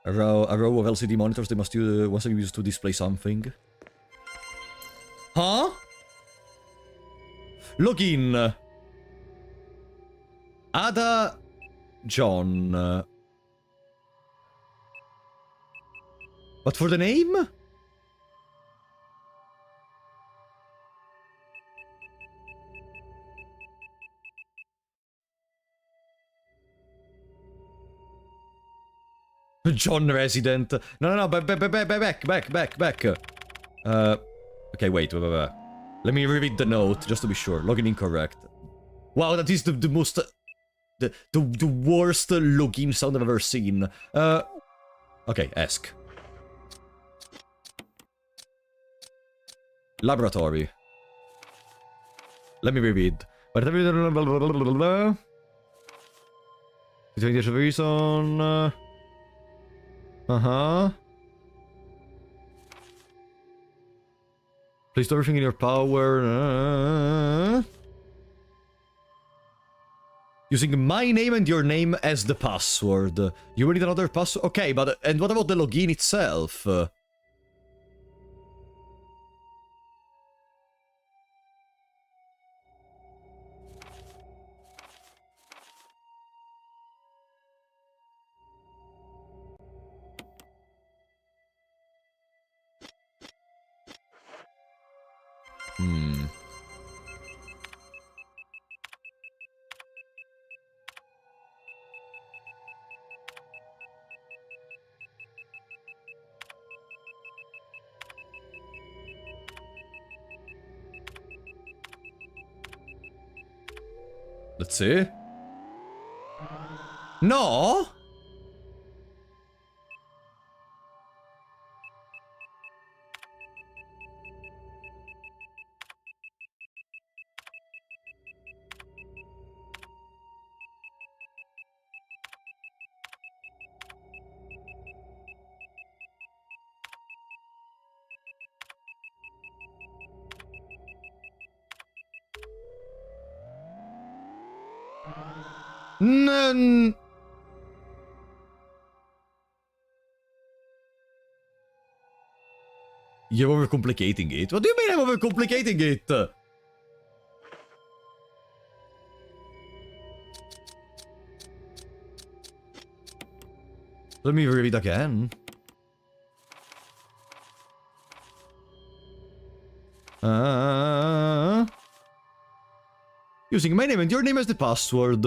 S1: A row of LCD monitors they must once used to display something. Huh? Login. Ada John. But for the name? John Resident. No, back. Okay, wait. Let me reread the note, just to be sure. Login incorrect. Wow, that is the most... The worst login sound I've ever seen. Okay, ask. Laboratory. Let me reread. Reason... Please do everything in your power. Using my name and your name as the password. You will need another password. Okay, but and what about the login itself? Let's see. No? None. You're overcomplicating it. What do you mean I'm overcomplicating it? Let me read again. Using my name and your name as the password.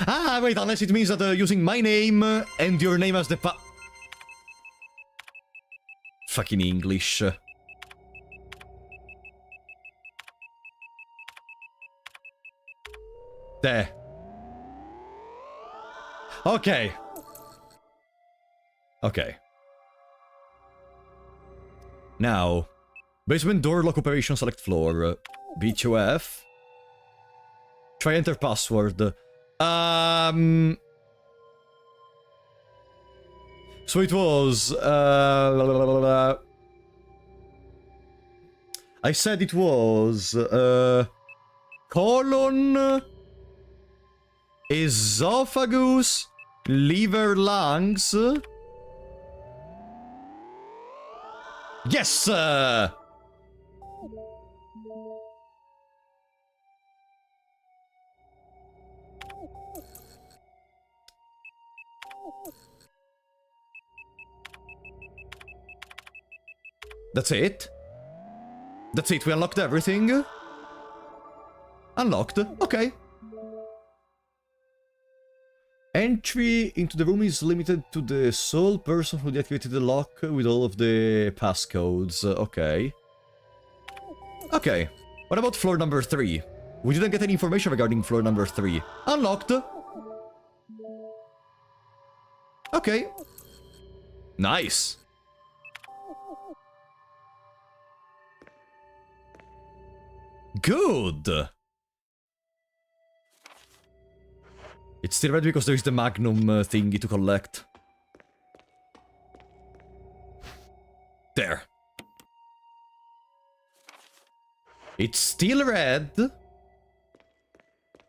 S1: Ah, wait, unless it means that using my name and your name as the Fucking English. There. Okay. Okay. Now, basement door lock operation select floor. B2F. Try enter password. So it was, I said it was, colon, esophagus, liver, lungs. Yes! That's it? That's it, we unlocked everything? Unlocked, okay. Entry into the room is limited to the sole person who deactivated the lock with all of the passcodes, okay. Okay, what about floor number 3? We didn't get any information regarding floor number 3. Unlocked. Okay. Nice. Good! It's still red because there's the Magnum thingy to collect. There. It's still red.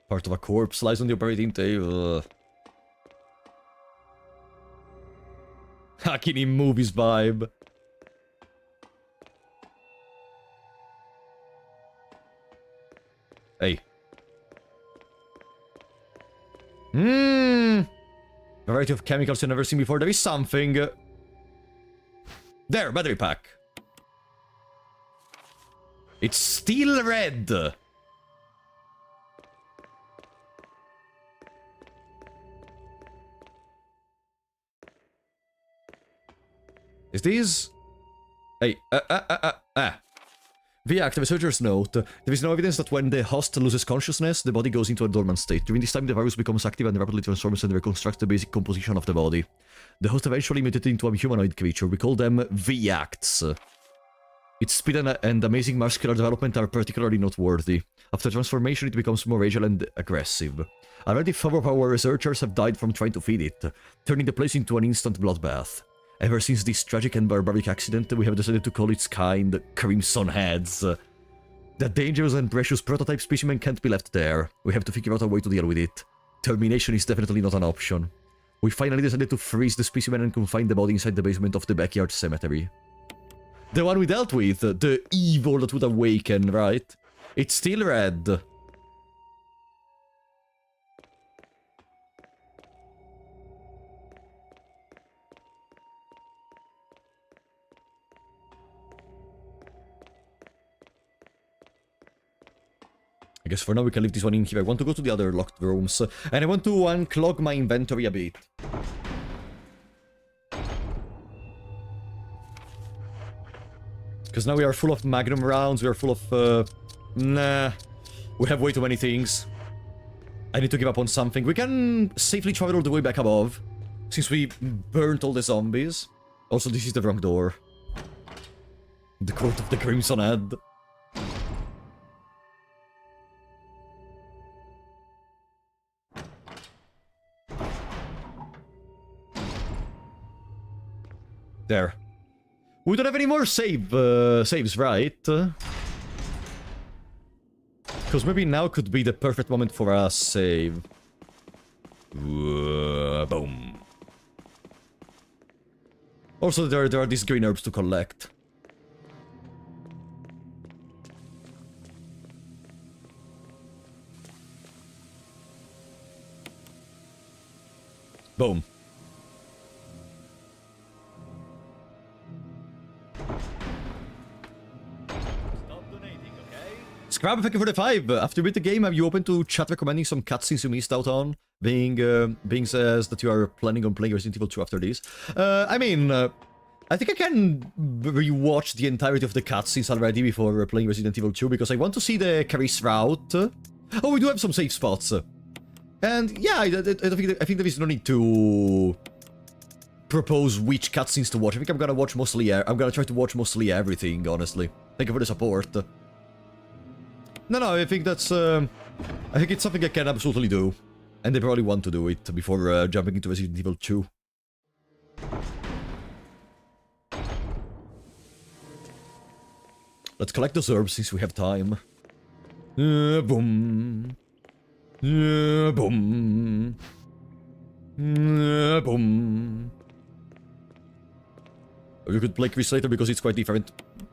S1: Part of a corpse lies on the operating table. Hacking in movies vibe. Hey. Variety of chemicals you've never seen before. There is something. There, battery pack. It's still red. Is this? Hey, via active searcher's note, there is no evidence that when the host loses consciousness, the body goes into a dormant state. During this time, the virus becomes active and rapidly transforms and reconstructs the basic composition of the body. The host eventually mutated into a humanoid creature. We call them V-Acts. Its speed and amazing muscular development are particularly noteworthy. After transformation, it becomes more agile and aggressive. Already 4 of our researchers have died from trying to feed it, turning the place into an instant bloodbath. Ever since this tragic and barbaric accident, we have decided to call its kind Crimson Heads. That dangerous and precious prototype specimen can't be left there. We have to figure out a way to deal with it. Termination is definitely not an option. We finally decided to freeze the specimen and confine the body inside the basement of the backyard cemetery. The one we dealt with, the evil that would awaken, right? It's still red. I guess for now we can leave this one in here. I want to go to the other locked rooms. And I want to unclog my inventory a bit. Because now we are full of Magnum rounds, we are full of... nah. We have way too many things. I need to give up on something. We can safely travel all the way back above, since we burnt all the zombies. Also, this is the wrong door. The Court of the Crimson Head. There. We don't have any more saves, right? Because maybe now could be the perfect moment for a save. Boom. Also, there are these green herbs to collect. Boom. Scrab, thank you for the 5. After you beat the game, are you open to chat recommending some cutscenes you missed out on? Being says that you are planning on playing Resident Evil 2 after this. I mean, I think I can rewatch the entirety of the cutscenes already before playing Resident Evil 2, because I want to see the Caris route. Oh, we do have some safe spots. And yeah, I think there is no need to propose which cutscenes to watch. I think I'm gonna watch mostly. I'm gonna try to watch mostly everything, honestly. Thank you for the support. No, I think that's, I think it's something I can absolutely do. And they probably want to do it before jumping into Resident Evil 2. Let's collect those herbs since we have time. Boom. Boom. Boom. You could play Chris later because it's quite different.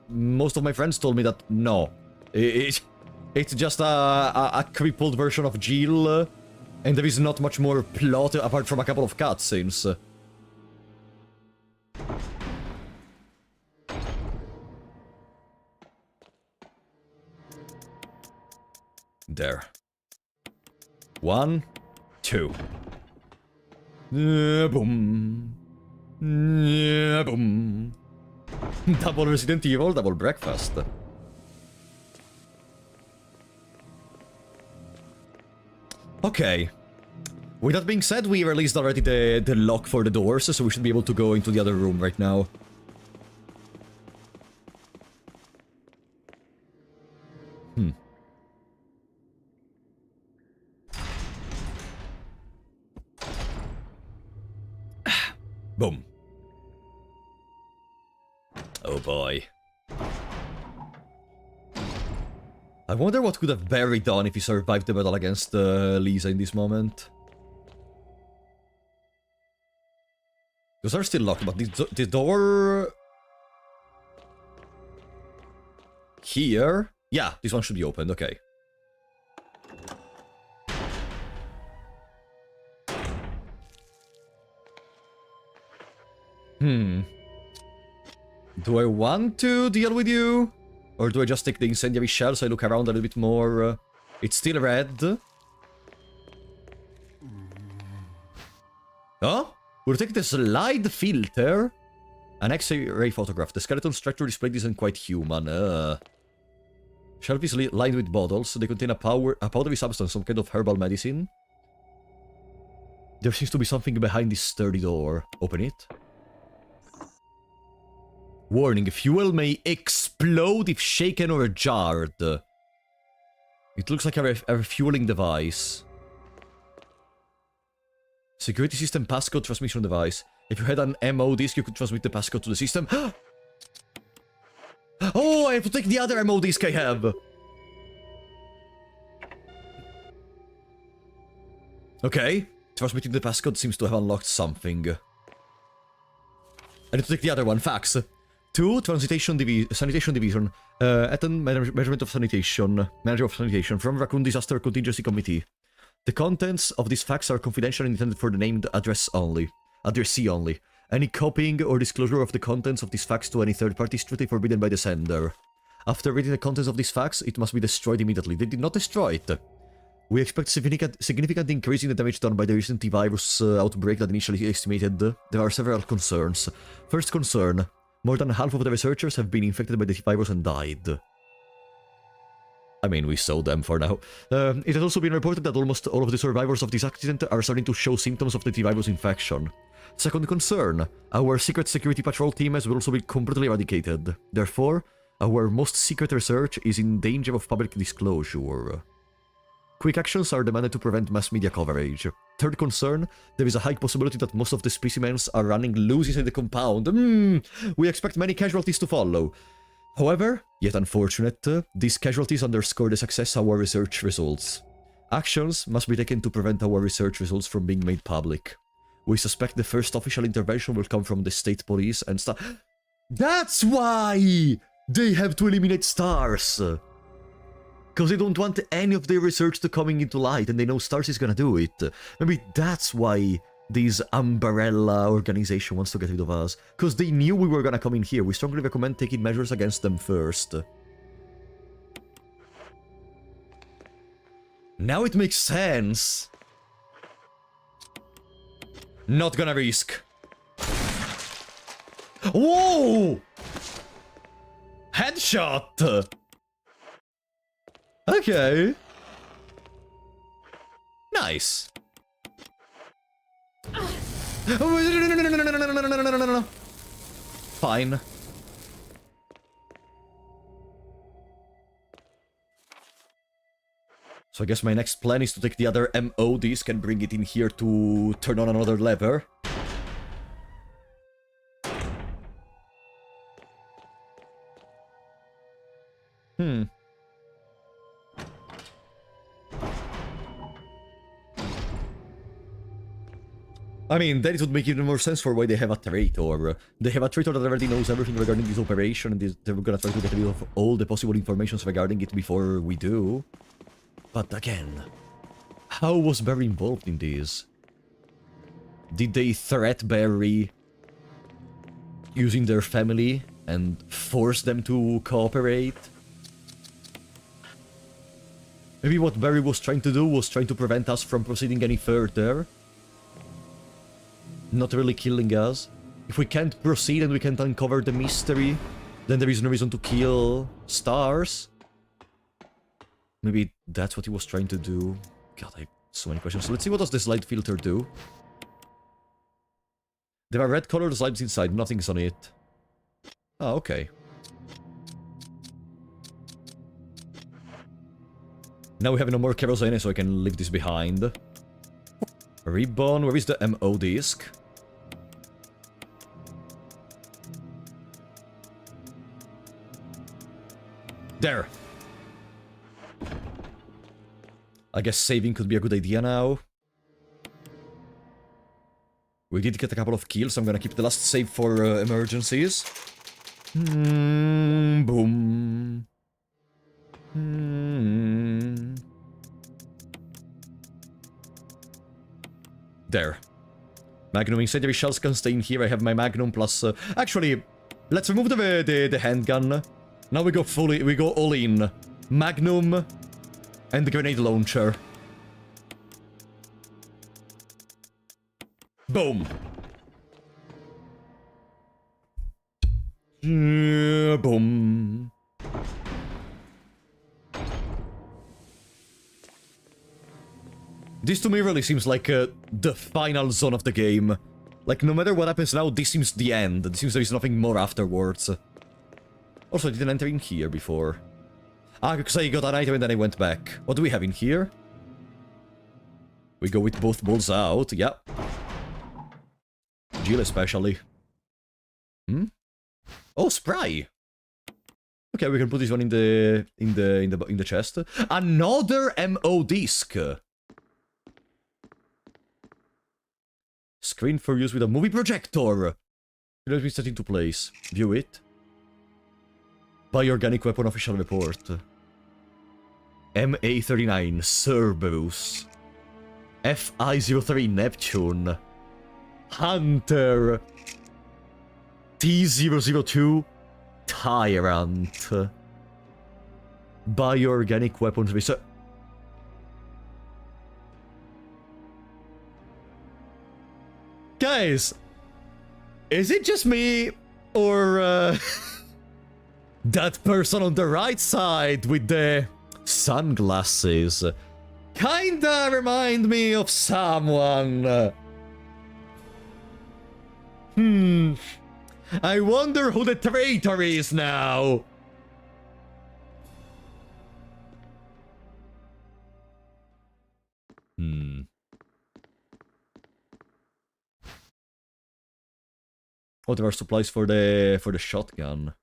S1: Most of my friends told me that no. It's just a crippled version of Jill, and there is not much more plot apart from a couple of cutscenes. There. 1, 2. Boom. Boom. Double Resident Evil, double breakfast. Okay. With that being said, we released already the lock for the doors, so we should be able to go into the other room right now. Boom. Oh boy. I wonder what could have Barry done if he survived the battle against Lisa in this moment. Those are still locked, but the door... Here? Yeah, this one should be opened, okay. Do I want to deal with you? Or do I just take the incendiary shell so I look around a little bit more? It's still red. Oh? We'll take the slide filter. An X-ray photograph. The skeleton structure displayed isn't quite human. Shelf is lined with bottles. They contain a powdery substance, some kind of herbal medicine. There seems to be something behind this sturdy door. Open it. Warning, fuel may explode if shaken or jarred. It looks like a refueling device. Security system passcode transmission device. If you had an MO disk, you could transmit the passcode to the system. Oh, I have to take the other MO disk I have. Okay. Transmitting the passcode seems to have unlocked something. I need to take the other one. Fax. 2. Sanitation Division. Eton Measurement of Sanitation. Manager of Sanitation. From Raccoon Disaster Contingency Committee. The contents of these fax are confidential and intended for the named addressee only. Any copying or disclosure of the contents of this fax to any third party is strictly forbidden by the sender. After reading the contents of this fax, it must be destroyed immediately. They did not destroy it. We expect significant increase in the damage done by the recent virus outbreak that initially estimated. There are several concerns. First concern. More than half of the researchers have been infected by the virus and died. I mean, we saw them for now. It has also been reported that almost all of the survivors of this accident are starting to show symptoms of the T-virus infection. Second concern, our secret security patrol team has also been completely eradicated. Therefore, our most secret research is in danger of public disclosure. Quick actions are demanded to prevent mass media coverage. Third concern, there is a high possibility that most of the specimens are running loose inside the compound. We expect many casualties to follow. However, yet unfortunate, these casualties underscore the success of our research results. Actions must be taken to prevent our research results from being made public. We suspect the first official intervention will come from the state police and stuff. That's why they have to eliminate STARS! Because they don't want any of their research to coming into light, and they know STARS is gonna do it. Maybe that's why this umbrella organization wants to get rid of us. Because they knew we were gonna come in here. We strongly recommend taking measures against them first. Now it makes sense. Not gonna risk. Whoa! Headshot! Okay. Nice. No. Fine. So I guess my next plan is to take the other MO disc and bring it in here to turn on another lever. I mean, then it would make even more sense for why they have a traitor. They have a traitor that already knows everything regarding this operation, and they're gonna try to get rid of all the possible information regarding it before we do. But again, how was Barry involved in this? Did they threat Barry using their family and force them to cooperate? Maybe what Barry was trying to do was trying to prevent us from proceeding any further. Not really killing us. If we can't proceed and we can't uncover the mystery, then there is no reason to kill STARS. Maybe that's what he was trying to do. God, I have so many questions. So let's see, what does this light filter do? There are red colored slides inside, nothing's on it. Oh, okay. Now we have no more kerosene, so I can leave this behind. Ribbon, where is the MO disc? There! I guess saving could be a good idea now. We did get a couple of kills, so I'm gonna keep the last save for emergencies. Boom. There. Magnum incendiary shells can stay in here. I have my Magnum plus... Actually, let's remove the handgun. Now we go all in. Magnum and the grenade launcher. Boom. Boom. This to me really seems like the final zone of the game. Like, no matter what happens now, this seems the end. It seems there is nothing more afterwards. Also, I didn't enter in here before. Ah, because I got an item and then I went back. What do we have in here? We go with both balls out, yeah. Jill especially. Oh, spray! Okay, we can put this one in the chest. Another MO disc! Screen for use with a movie projector! Let me set into place. View it. Bioorganic weapon official report. MA39 Cerberus. FI03 Neptune. Hunter. T002 Tyrant. Bioorganic weapons research. Guys, is it just me, or that person on the right side with the sunglasses kinda remind me of someone. I wonder who the traitor is now. Oh, there are supplies for the shotgun.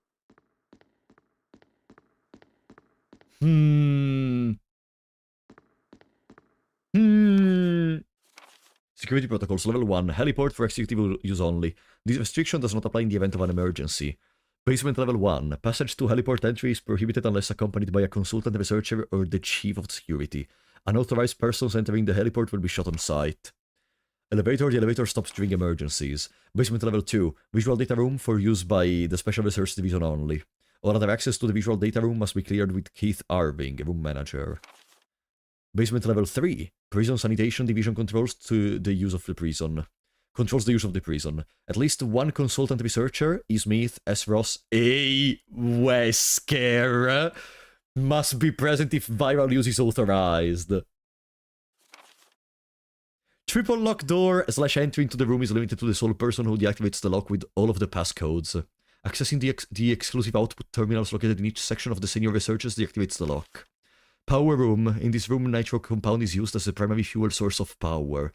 S1: Security protocols level 1. Heliport for executive use only. This restriction does not apply in the event of an emergency. Basement level 1. Passage to heliport entry is prohibited unless accompanied by a consultant researcher or the chief of security. Unauthorized persons entering the heliport will be shot on sight. Elevator. The elevator stops during emergencies. Basement level 2. Visual data room for use by the Special Research Division only. All other access to the visual data room must be cleared with Keith Irving, room manager. Basement level 3. Prison Sanitation Division controls to the use of the prison. Controls the use of the prison. At least one consultant researcher, E. Smith, S. Ross, A. Wesker, must be present if viral use is authorized. Triple lock door / entry into the room is limited to the sole person who deactivates the lock with all of the passcodes. Accessing the exclusive output terminals located in each section of the senior researchers deactivates the lock. Power room. In this room, nitro compound is used as the primary fuel source of power.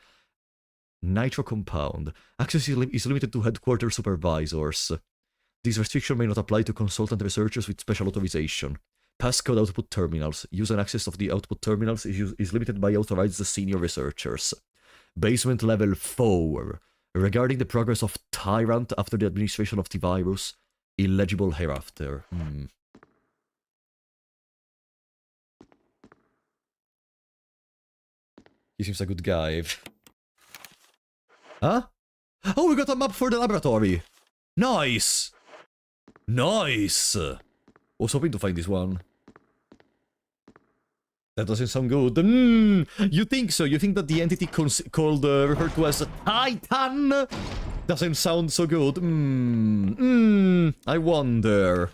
S1: Nitro compound. Access is limited to headquarters supervisors. This restriction may not apply to consultant researchers with special authorization. Passcode output terminals. Use and access of the output terminals is limited by authorized senior researchers. Basement level 4. Regarding the progress of Tyrant after the administration of the virus, illegible hereafter. He seems a good guy. Huh? Oh, we got a map for the laboratory! Nice! Nice! I was hoping to find this one. That doesn't sound good. You think so? You think that the entity called, referred to as Titan doesn't sound so good? I wonder.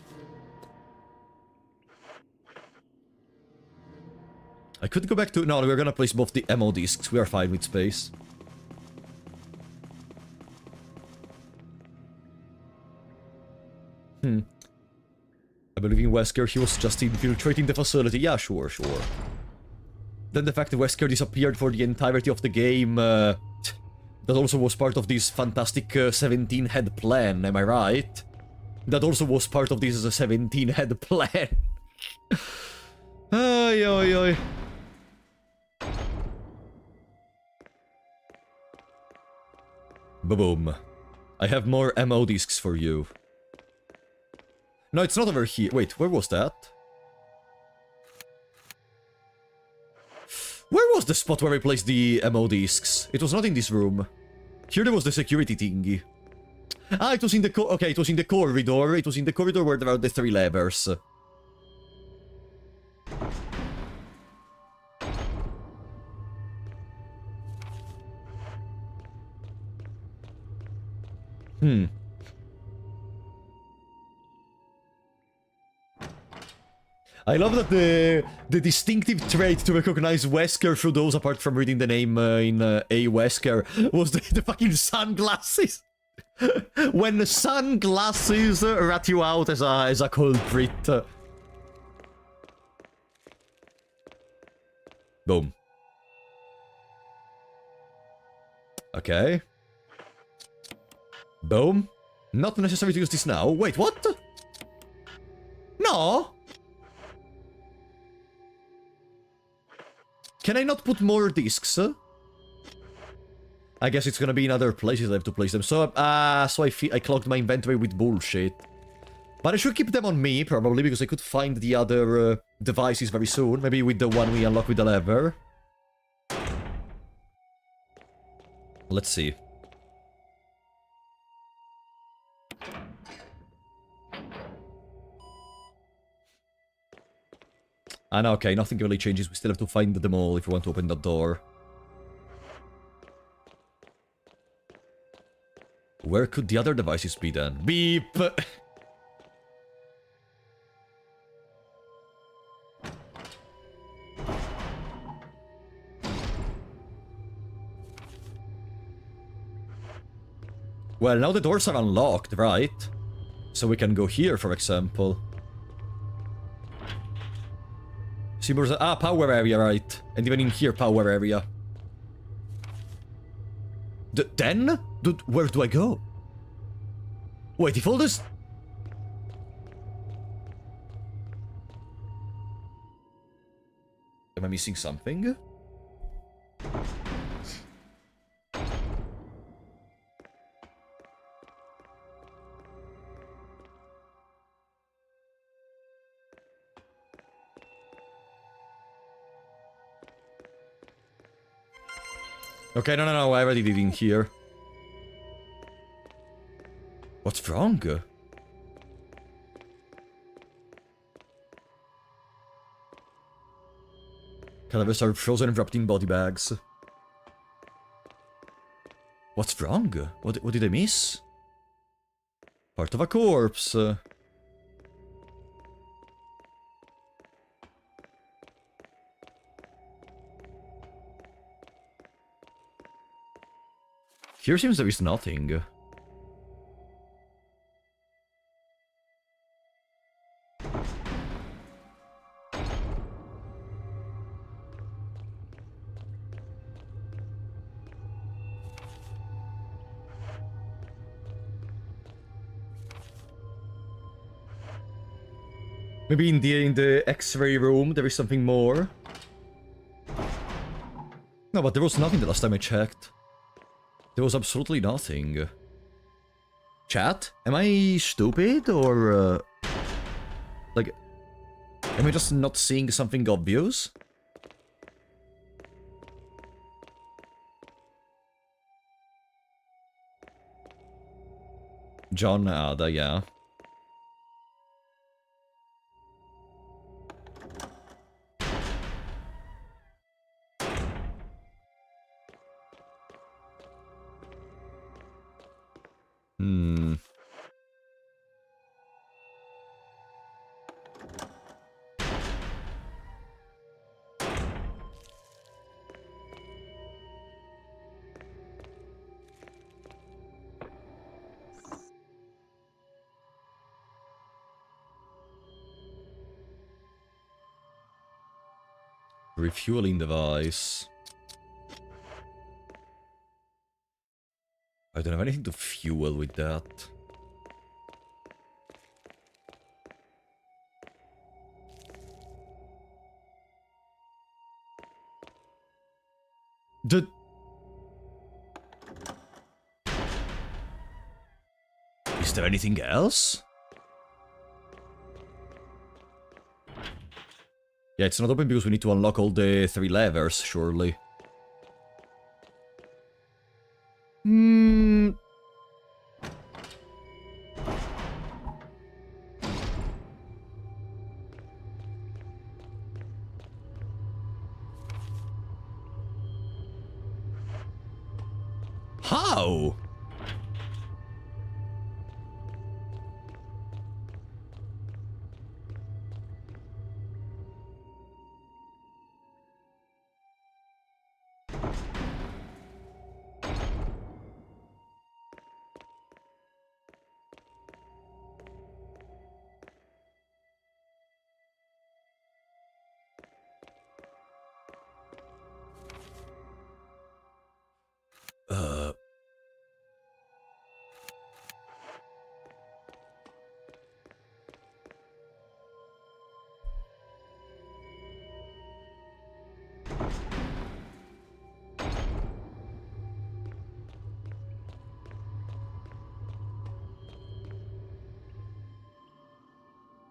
S1: I could go back to... No, we're gonna place both the ammo discs. We are fine with space. I believe in Wesker, he was just infiltrating the facility. Yeah, sure. Then the fact that Wesker disappeared for the entirety of the game, that also was part of this fantastic 17-head plan, am I right? That also was part of this 17-head plan. Ay. Boom. I have more ammo discs for you. No, it's not over here. Wait, where was that? Where was the spot where I placed the ammo discs? It was not in this room. Here there was the security thingy. Ah, it was in the okay, it was in the corridor. It was in the corridor where there are the 3 levers. I love that the distinctive trait to recognize Wesker through those apart from reading the name in A. Wesker was the fucking sunglasses. When the sunglasses rat you out as a culprit. Boom. Okay. Boom. Not necessary to use this now. Wait, what? No! Can I not put more discs? I guess it's gonna be in other places I have to place them. So, I clogged my inventory with bullshit. But I should keep them on me, probably, because I could find the other devices very soon. Maybe with the one we unlock with the lever. Let's see. Ah, no, okay, nothing really changes. We still have to find them all if we want to open the door. Where could the other devices be then? Beep! Well, now the doors are unlocked, right? So we can go here, for example. Symbols. Ah, power area, right. And even in here, power area. Then? Where do I go? Wait, if all this... Am I missing something? Okay, no, I already did in here. What's wrong? Cadavers are frozen and wrapped in body bags. What's wrong? What did I miss? Part of a corpse. Here seems there is nothing. Maybe in the X-ray room there is something more. No, but there was nothing the last time I checked. There was absolutely nothing. Chat? Am I stupid or like, am I just not seeing something obvious? John Ada, yeah. Refueling device. I don't have anything to fuel with that. Is there anything else? Yeah, it's not open because we need to unlock all the 3 levers, surely. How?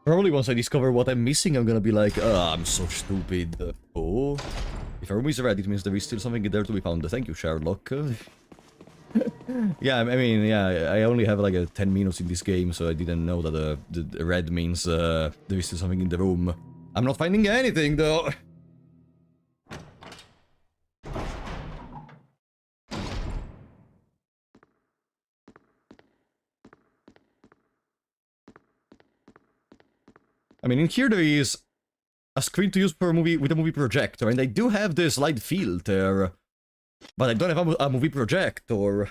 S1: Probably once I discover what I'm missing, I'm gonna be like, I'm so stupid. Oh. If a room is red, it means there is still something there to be found. Thank you, Sherlock. Yeah, I mean, yeah, I only have like 10 minutes in this game, so I didn't know that the red means there is still something in the room. I'm not finding anything, though. I mean, in here there is a screen to use for a movie with a movie projector, and I do have the slide filter, but I don't have a movie projector.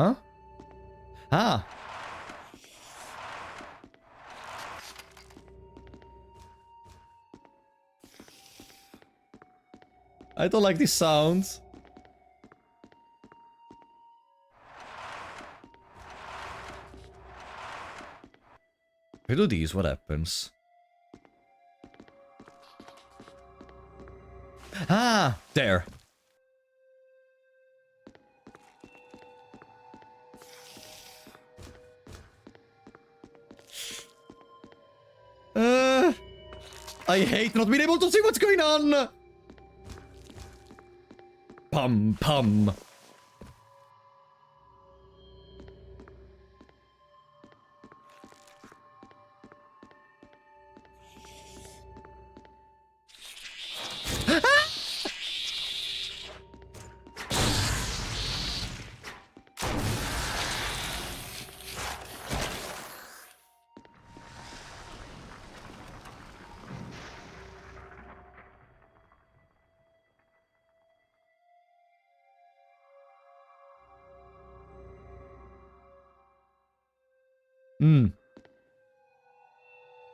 S1: Huh? Ah! I don't like this sound. If I do these, what happens? Ah! There. I hate not being able to see what's going on! Pum pum.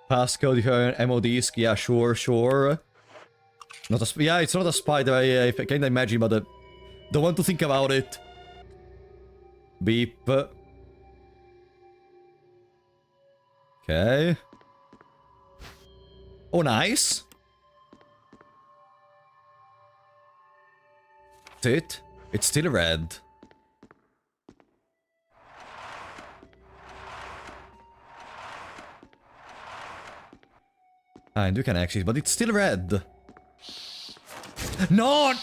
S1: Passcode, ammo disc, yeah, sure. Not a yeah, it's not a spider, I can't imagine, but don't want to think about it. Beep. Okay. Oh, nice. That's it. It's still red. And you can exit, but it's still red. No!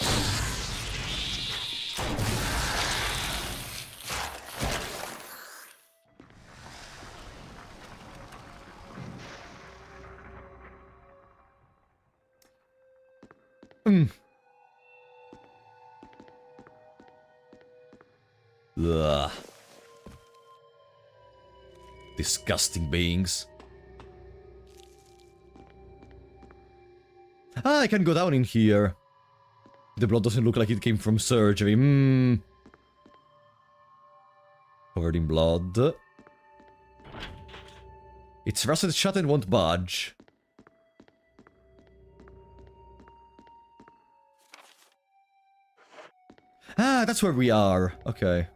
S1: Ugh. Disgusting beings. Ah, I can go down in here. The blood doesn't look like it came from surgery. Covered in blood. It's rusted shut and won't budge. Ah, that's where we are. Okay.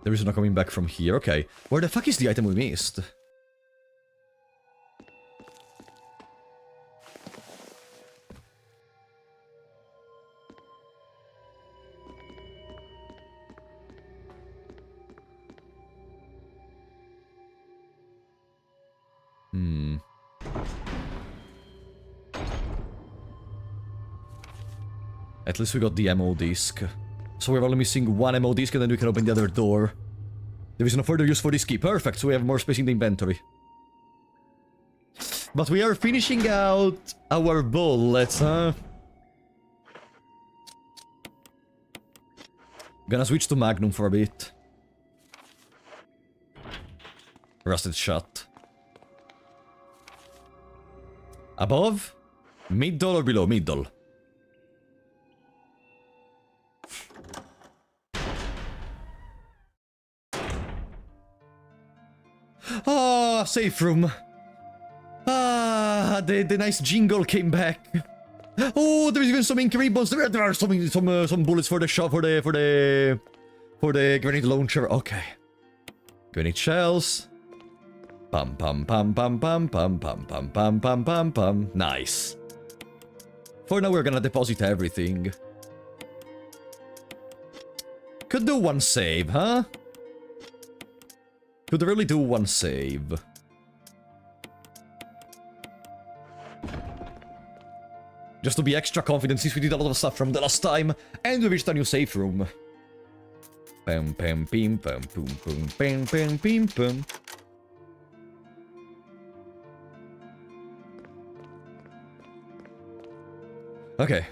S1: There is no coming back from here. Okay. Where the fuck is the item we missed? At least we got the ammo disc. So we're only missing one ammo disc and then we can open the other door. There is no further use for this key. Perfect, so we have more space in the inventory. But we are finishing out our bullets, huh? Gonna switch to Magnum for a bit. Rusted shut. Above? Middle or below? Middle. Ah, safe room. Ah, the nice jingle came back. Oh, there's even some ink ribbons. There are some bullets for the shot for the grenade launcher. Okay. Grenade shells. Pum pum pum pum pum pum pum pum pum pum pum pum. Nice. For now, we're gonna deposit everything. Could do one save, huh? Could really do one save. Just to be extra confident since we did a lot of stuff from the last time, and we reached a new safe room. Pam pam pim pam boom boom pam pam pim pam. Okay.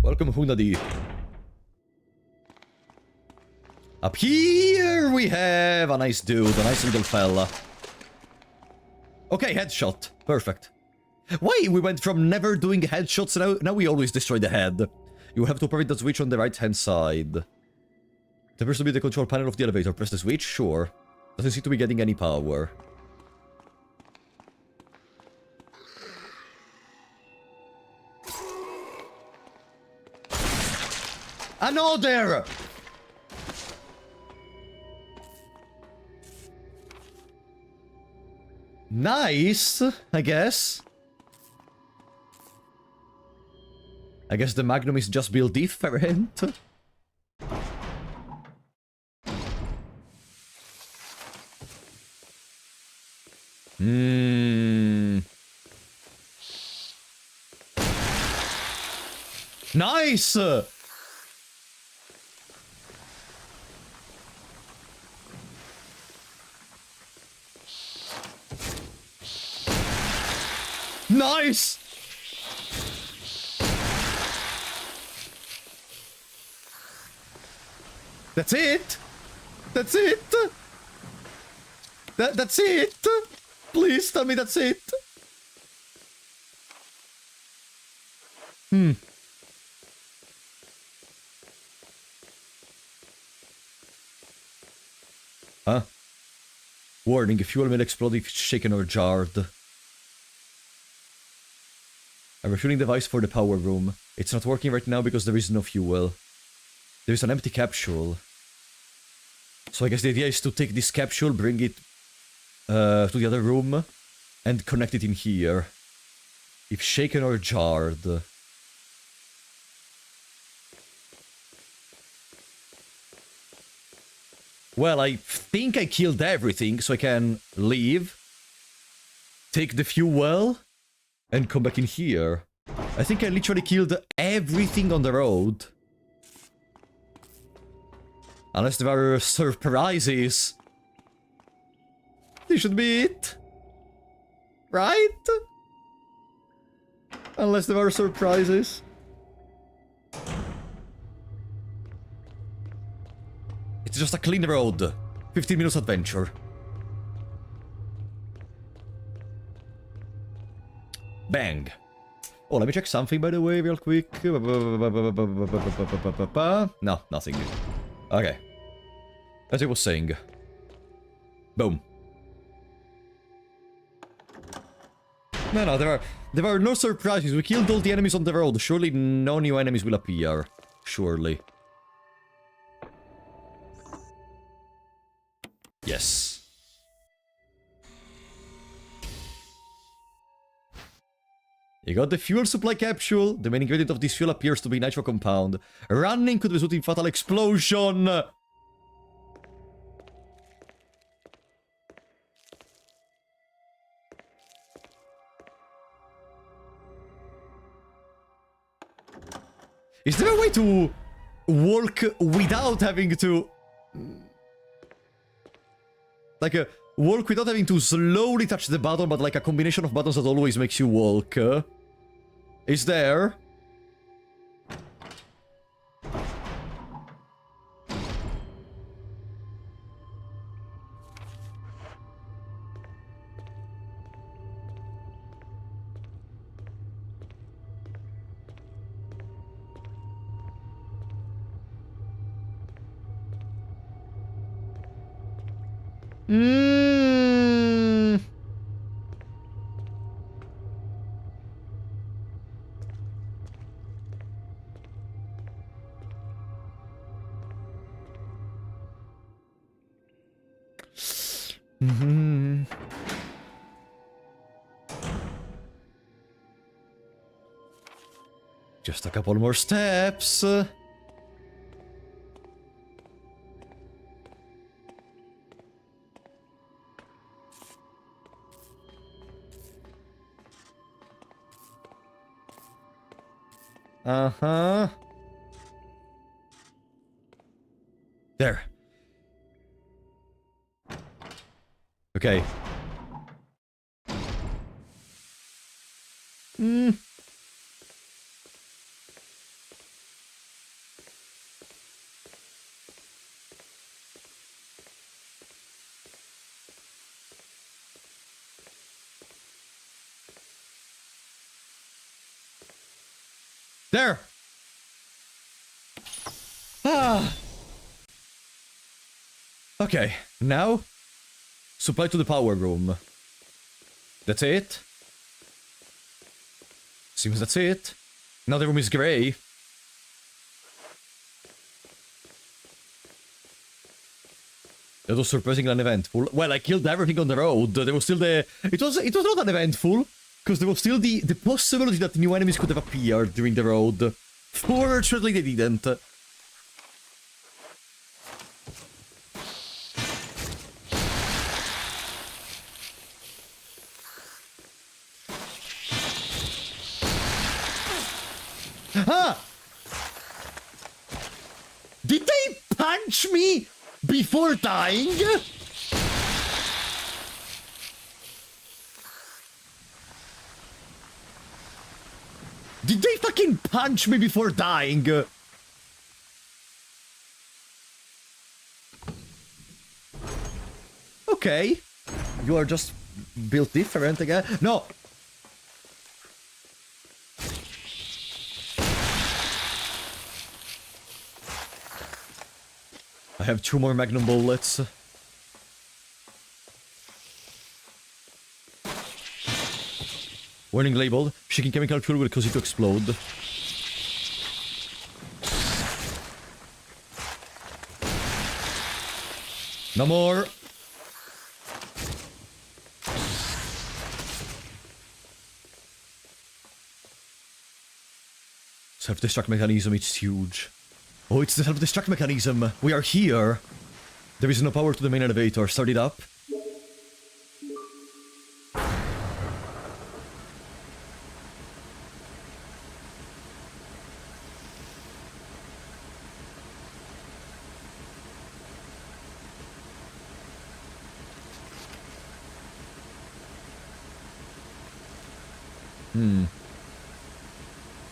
S1: Welcome, Hunadi. Up here we have a nice dude, a nice little fella. Okay, headshot. Perfect. Why? We went from never doing headshots, now we always destroy the head. You have to operate the switch on the right-hand side. The appears to be the control panel of the elevator. Press the switch? Sure. Doesn't seem to be getting any power. Another! Nice, I guess. I guess the Magnum is just built different. Nice! Nice! That's it? That's it? That's it? Please tell me that's it. Huh? Warning, a fuel may explode if shaken or jarred. A refueling device for the power room. It's not working right now because there is no fuel. There is an empty capsule. So I guess the idea is to take this capsule, bring it to the other room, and connect it in here. If shaken or jarred. Well, I think I killed everything, so I can leave. Take the fuel, and come back in here. I think I literally killed everything on the road. Unless there are surprises. This should be it. Right? Unless there are surprises. It's just a clean road. 15 minutes adventure. Bang. Oh, let me check something, by the way, real quick. No, nothing. Okay. As I was saying. Boom. No, there are no surprises. We killed all the enemies on the road. Surely no new enemies will appear. Surely. Yes. You got the fuel supply capsule. The main ingredient of this fuel appears to be nitro compound. Running could result in fatal explosion. Is there a way to walk without having to... Like walk without having to slowly touch the button, but like a combination of buttons that always makes you walk? Is there? Just a couple more steps. Uh-huh. There. Okay. There! Ah! Okay, now... Supply to the power room. That's it? Seems that's it. Now the room is grey. That was surprisingly uneventful. Well, I killed everything on the road. There was still the... It was not uneventful, because there was still the possibility that new enemies could have appeared during the road. Fortunately, they didn't. Ah! Did they punch me before dying? Did they fucking punch me before dying? Okay. You are just built different again. No! I have 2 more magnum bullets. Warning labeled. Shaking chemical fuel will cause it to explode. No more. Self-destruct mechanism, it's huge. Oh, it's the self-destruct mechanism. We are here. There is no power to the main elevator. Start it up.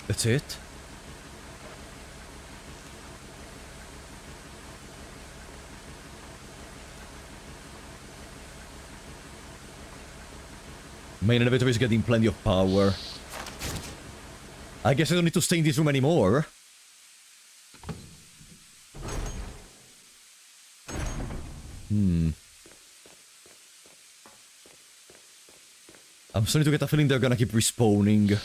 S1: That's it? Main elevator is getting plenty of power. I guess I don't need to stay in this room anymore. I'm starting to get a feeling they're gonna keep respawning.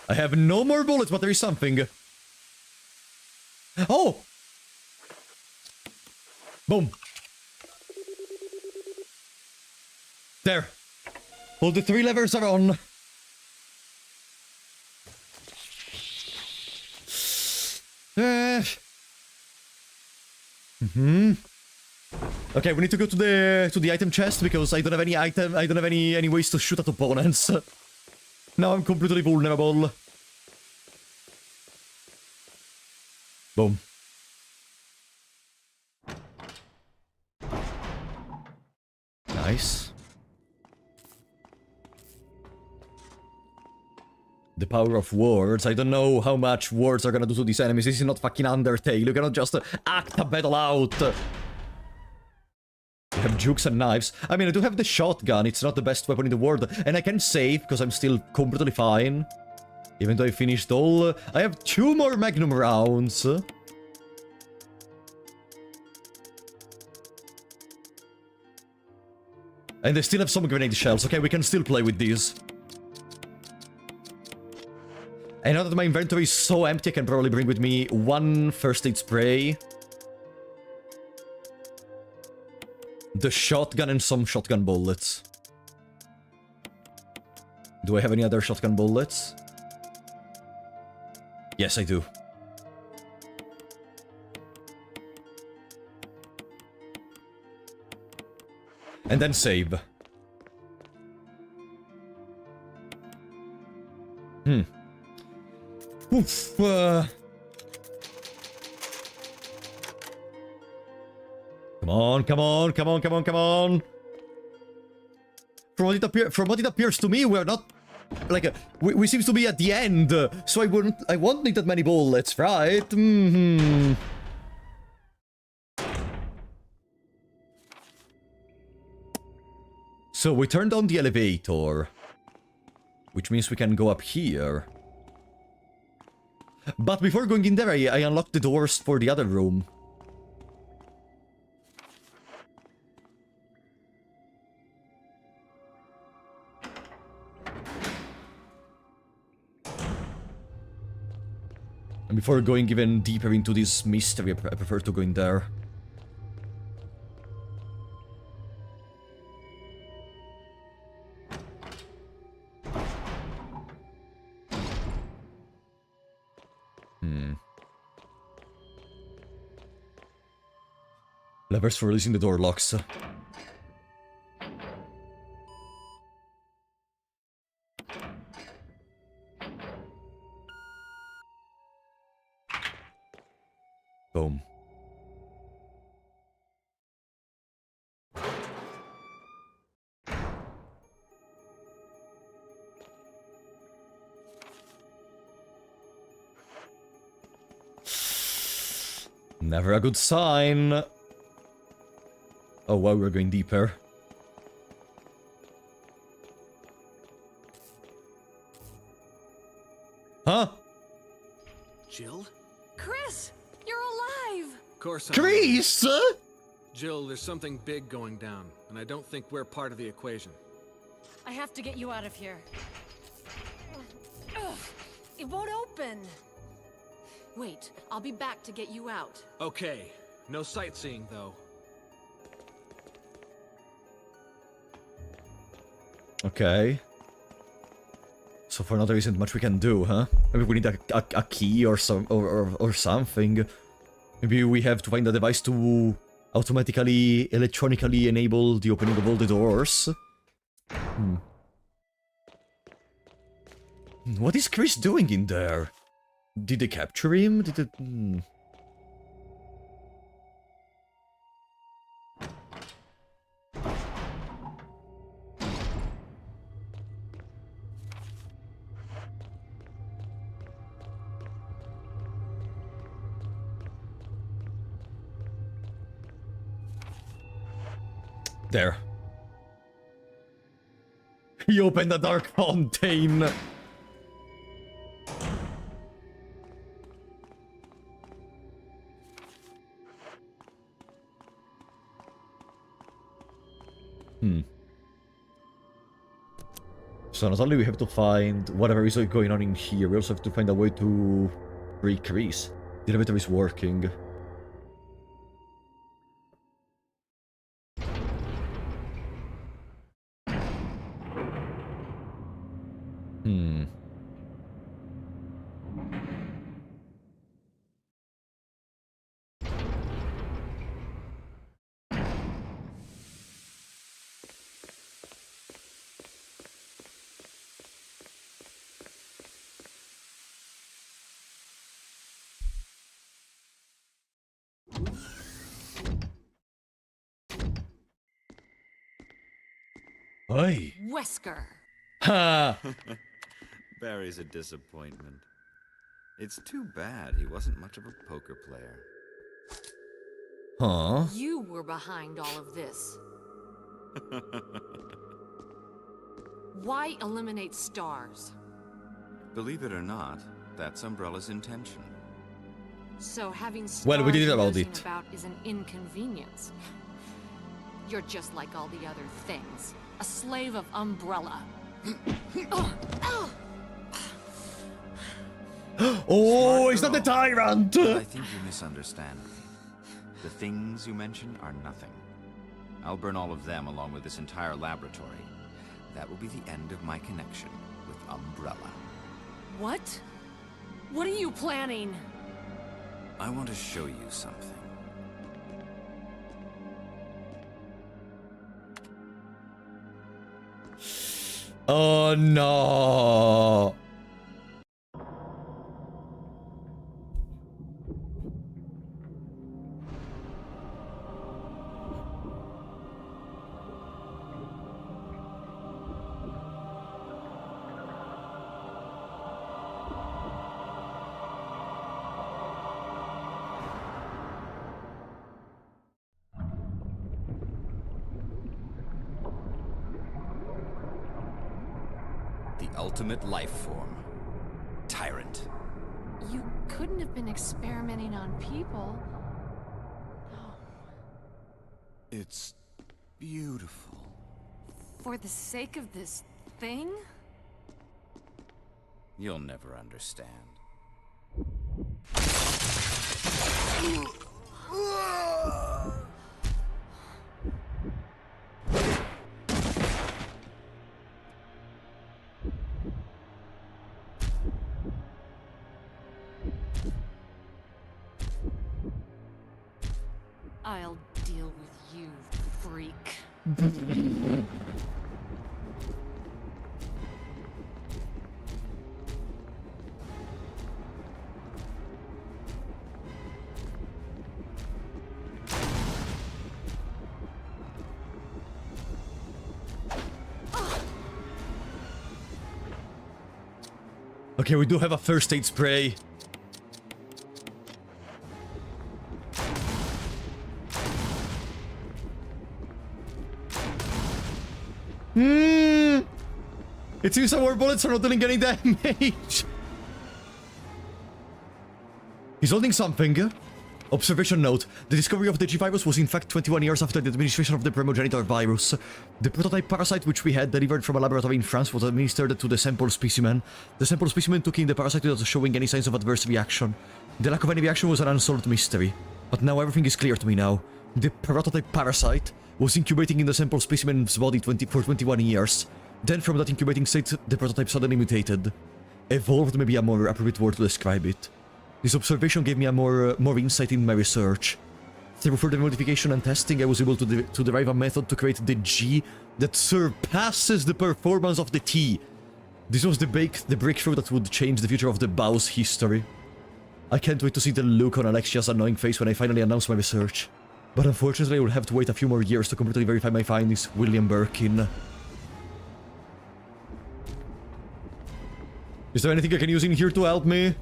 S1: I have no more bullets, but there is something. Oh! Boom. There. All the 3 levers are on. Okay, we need to go to the item chest because I don't have any item. I don't have any ways to shoot at opponents. Now I'm completely vulnerable. Boom. Nice. The power of words. I don't know how much words are gonna do to these enemies. This is not fucking Undertale. You cannot just act a battle out. I have jukes and knives. I mean, I do have the shotgun. It's not the best weapon in the world. And I can save, because I'm still completely fine. Even though I finished all... I have 2 more magnum rounds. And I still have some grenade shells. Okay, we can still play with these. And now that my inventory is so empty, I can probably bring with me 1 first aid spray. The shotgun and some shotgun bullets. Do I have any other shotgun bullets? Yes, I do. And then save. Oof, Come on, come on, come on, come on, come on! From what it appears to me, we're not... Like, we seems to be at the end, so I won't need that many bullets, right? So we turned on the elevator. Which means we can go up here. But before going in there, I unlocked the doors for the other room. And before going even deeper into this mystery, I prefer to go in there. Levers for releasing the door locks. Boom. Never a good sign. Oh wow, we're going deeper. Huh?
S7: Jill?
S4: Chris, you're alive.
S7: Of course I'm
S1: Chris!
S7: Jill, there's something big going down, and I don't think we're part of the equation.
S4: I have to get you out of here. Ugh, it won't open. Wait, I'll be back to get you out.
S7: Okay, no sightseeing though.
S1: Okay. So for now there isn't much we can do, huh? Maybe we need a key or something. Maybe we have to find a device to automatically, electronically enable the opening of all the doors. What is Chris doing in there? Did they capture him? Did it... There. He opened the dark fountain. So not only we have to find whatever is going on in here, we also have to find a way to break Chris. The elevator is working. Oi!
S4: Wesker.
S1: Ha!
S8: Barry's a disappointment. It's too bad he wasn't much of a poker player.
S1: Huh?
S4: You were behind all of this. Why eliminate stars?
S8: Believe it or not, that's Umbrella's intention.
S4: So having stars
S1: Well, we did it about
S4: nosing
S1: it.
S4: about is an inconvenience. You're just like all the other things. A slave of Umbrella.
S1: Oh, it's not the Tyrant!
S8: But I think you misunderstand me. The things you mention are nothing. I'll burn all of them along with this entire laboratory. That will be the end of my connection with Umbrella.
S4: What? What are you planning?
S8: I want to show you something.
S1: Oh no!
S8: The ultimate life form. Tyrant.
S4: You couldn't have been experimenting on people. No.
S6: It's beautiful.
S4: For the sake of this thing?
S8: You'll never understand.
S4: I'll deal with you, freak.
S1: Okay, we do have a first aid spray. It seems our bullets are not doing any damage. He's holding something. Observation note. The discovery of the G virus was in fact 21 years after the administration of the primogenitor virus. The prototype parasite which we had delivered from a laboratory in France was administered to the sample specimen. The sample specimen took in the parasite without showing any signs of adverse reaction. The lack of any reaction was an unsolved mystery. But now everything is clear to me now. The prototype parasite was incubating in the sample specimen's body for 21 years. Then from that incubating state, the prototype suddenly mutated. Evolved may be a more appropriate word to describe it. This observation gave me a more insight in my research. Through further modification and testing, I was able to derive a method to create the G that surpasses the performance of the T. This was the breakthrough that would change the future of the Bow's history. I can't wait to see the look on Alexia's annoying face when I finally announce my research. But unfortunately, I will have to wait a few more years to completely verify my findings, William Birkin. Is there anything I can use in here to help me?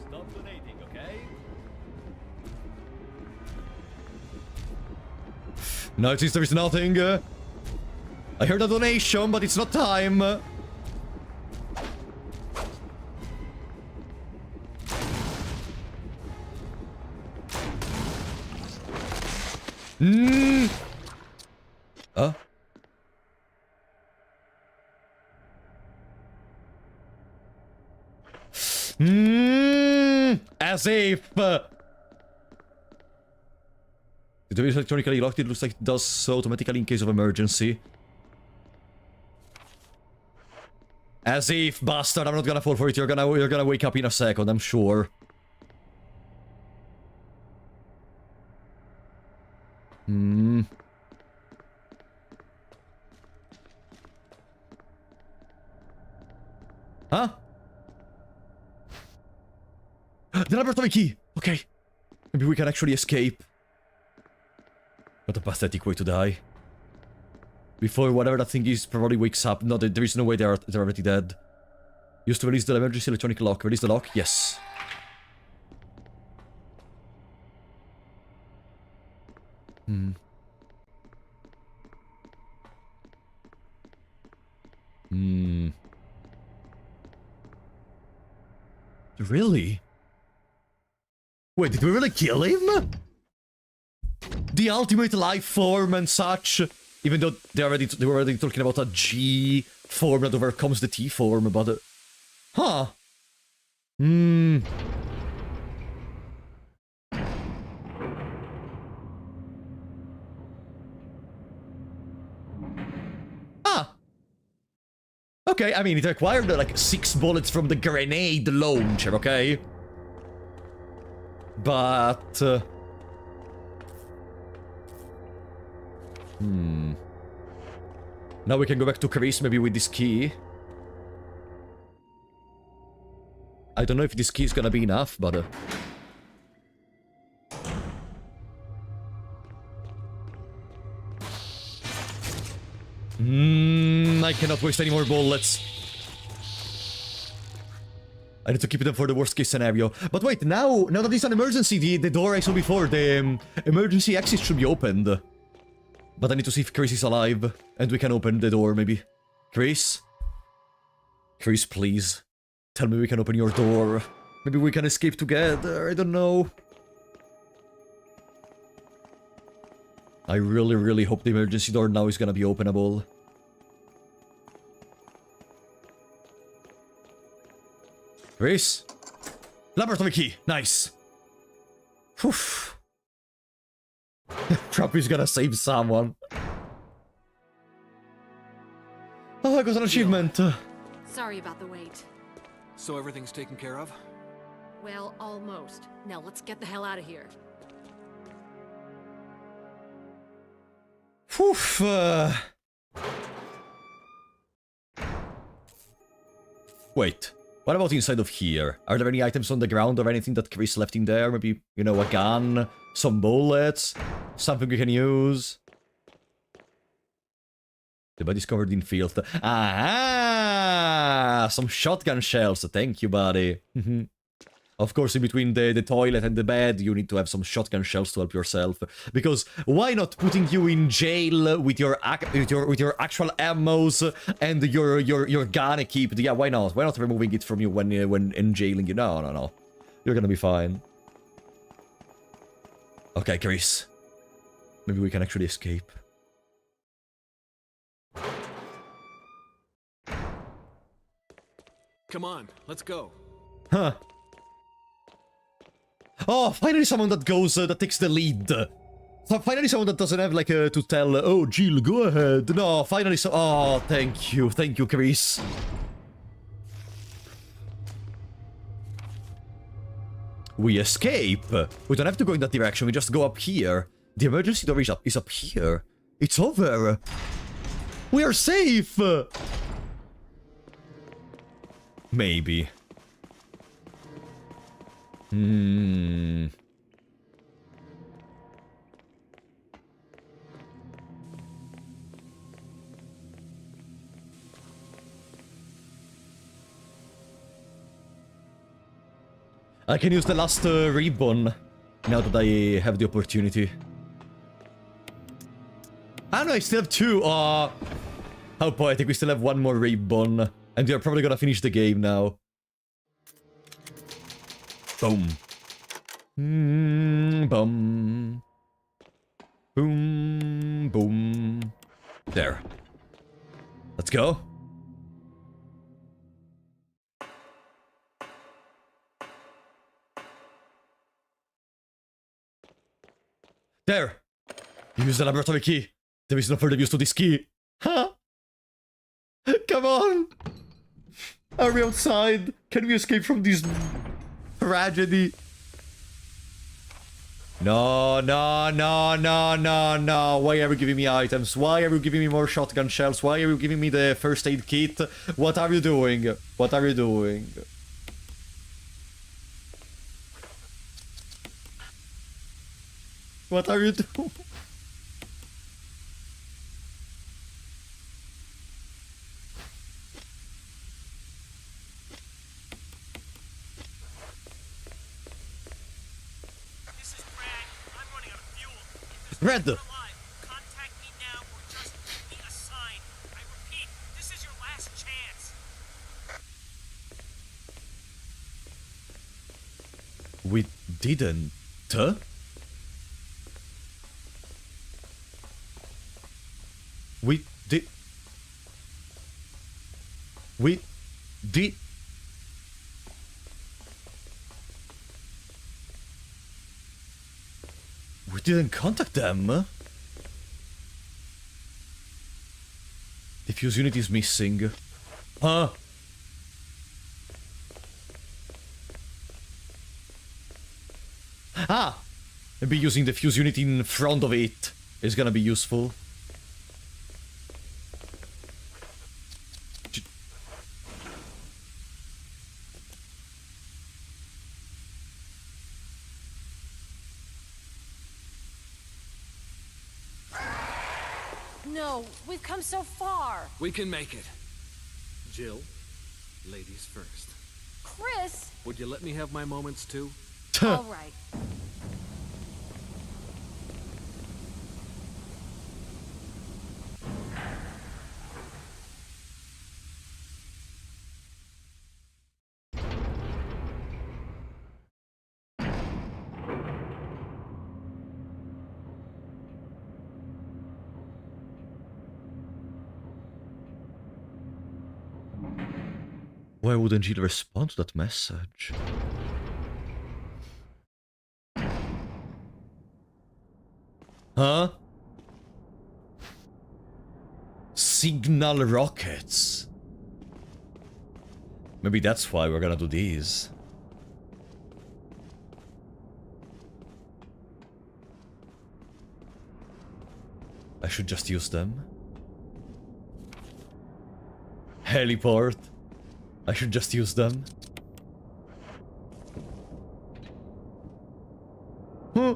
S2: Stop donating, okay?
S1: No, it seems there is nothing. I heard a donation, but it's not time. As if... The door is electronically locked. It looks like it does so automatically in case of emergency. As if, bastard, I'm not gonna fall for it. You're gonna wake up in a second, I'm sure. Huh? The laboratory key! Okay. Maybe we can actually escape. What a pathetic way to die. Before whatever that thing is probably wakes up. No, there is no way they're already dead. Used to release the emergency electronic lock. Release the lock? Yes. Really? Wait, did we really kill him? The ultimate life form and such. Even though they were already talking about a G form that overcomes the T form, but... Huh. Ah. Okay, I mean, it required like 6 bullets from the grenade launcher, okay? But... Now we can go back to Chris, maybe with this key. I don't know if this key is gonna be enough, but... I cannot waste any more bullets. I need to keep them for the worst case scenario. But wait, now that it's an emergency, the door I saw before, the emergency exit should be opened. But I need to see if Chris is alive, and we can open the door, maybe. Chris? Chris, please. Tell me we can open your door. Maybe we can escape together, I don't know. I really, really hope the emergency door now is gonna be openable. Chris? Laboratory key! Nice! Whew. Truppy's gonna save someone. Oh, I got an achievement!
S4: Sorry about the wait.
S7: So everything's taken care of?
S4: Well, almost. Now let's get the hell out of here.
S1: Whew, Wait, what about inside of here? Are there any items on the ground or anything that Chris left in there? Maybe, you know, a gun, some bullets, something we can use? The body's covered in filth. Ah, some shotgun shells. Thank you, buddy. Of course, in between the toilet and the bed, you need to have some shotgun shells to help yourself. Because why not putting you in jail with your actual ammos and your gun equipped? Yeah, why not? Why not removing it from you when in jailing you? No. You're gonna be fine. Okay, Chris. Maybe we can actually escape.
S7: Come on, let's go.
S1: Huh. Oh, finally someone that goes, that takes the lead. So finally someone that doesn't have, like, to tell, oh, Jill, go ahead. No, finally oh, thank you, Chris. We escape. We don't have to go in that direction, we just go up here. The emergency door is up here. It's over. We are safe. Maybe. I can use the last ribbon now that I have the opportunity. Ah no, I still have two. How poetic, we still have one more ribbon. And we are probably gonna finish the game now. Boom. Boom. Boom. Boom. There. Let's go. There. Use the laboratory key. There is no further use to this key. Huh? Come on. Are we outside? Can we escape from this tragedy? No. Why are you giving me items? Why are you giving me more shotgun shells? Why are you giving me the first aid kit? What are you doing? What are you doing? What are you doing? Red!
S3: Contact me now or just give me a sign. I repeat, this is your last chance.
S1: We didn't. We did. We did. We didn't contact them. The fuse unit is missing. Huh? Ah! Maybe using the fuse unit in front of it is gonna be useful.
S4: No, we've come so far.
S7: We can make it. Jill, ladies first.
S4: Chris!
S7: Would you let me have my moments too?
S4: All right.
S1: Why wouldn't Jill respond to that message? Huh? Signal rockets. Maybe that's why we're gonna do these. I should just use them. Heliport. I should just use them. Huh.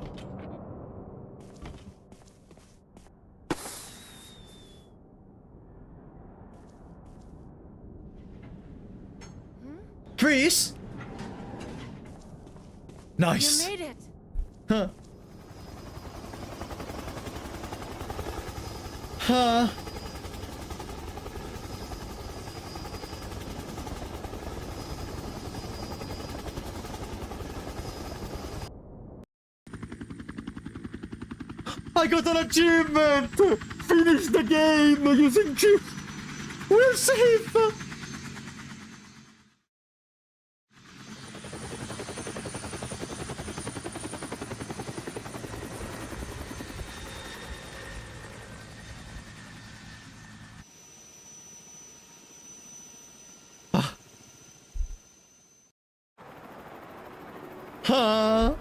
S1: Chris? Nice.
S4: You made it.
S1: Huh. Huh. I got an achievement! Finish the game using chip! We're safe! Huh?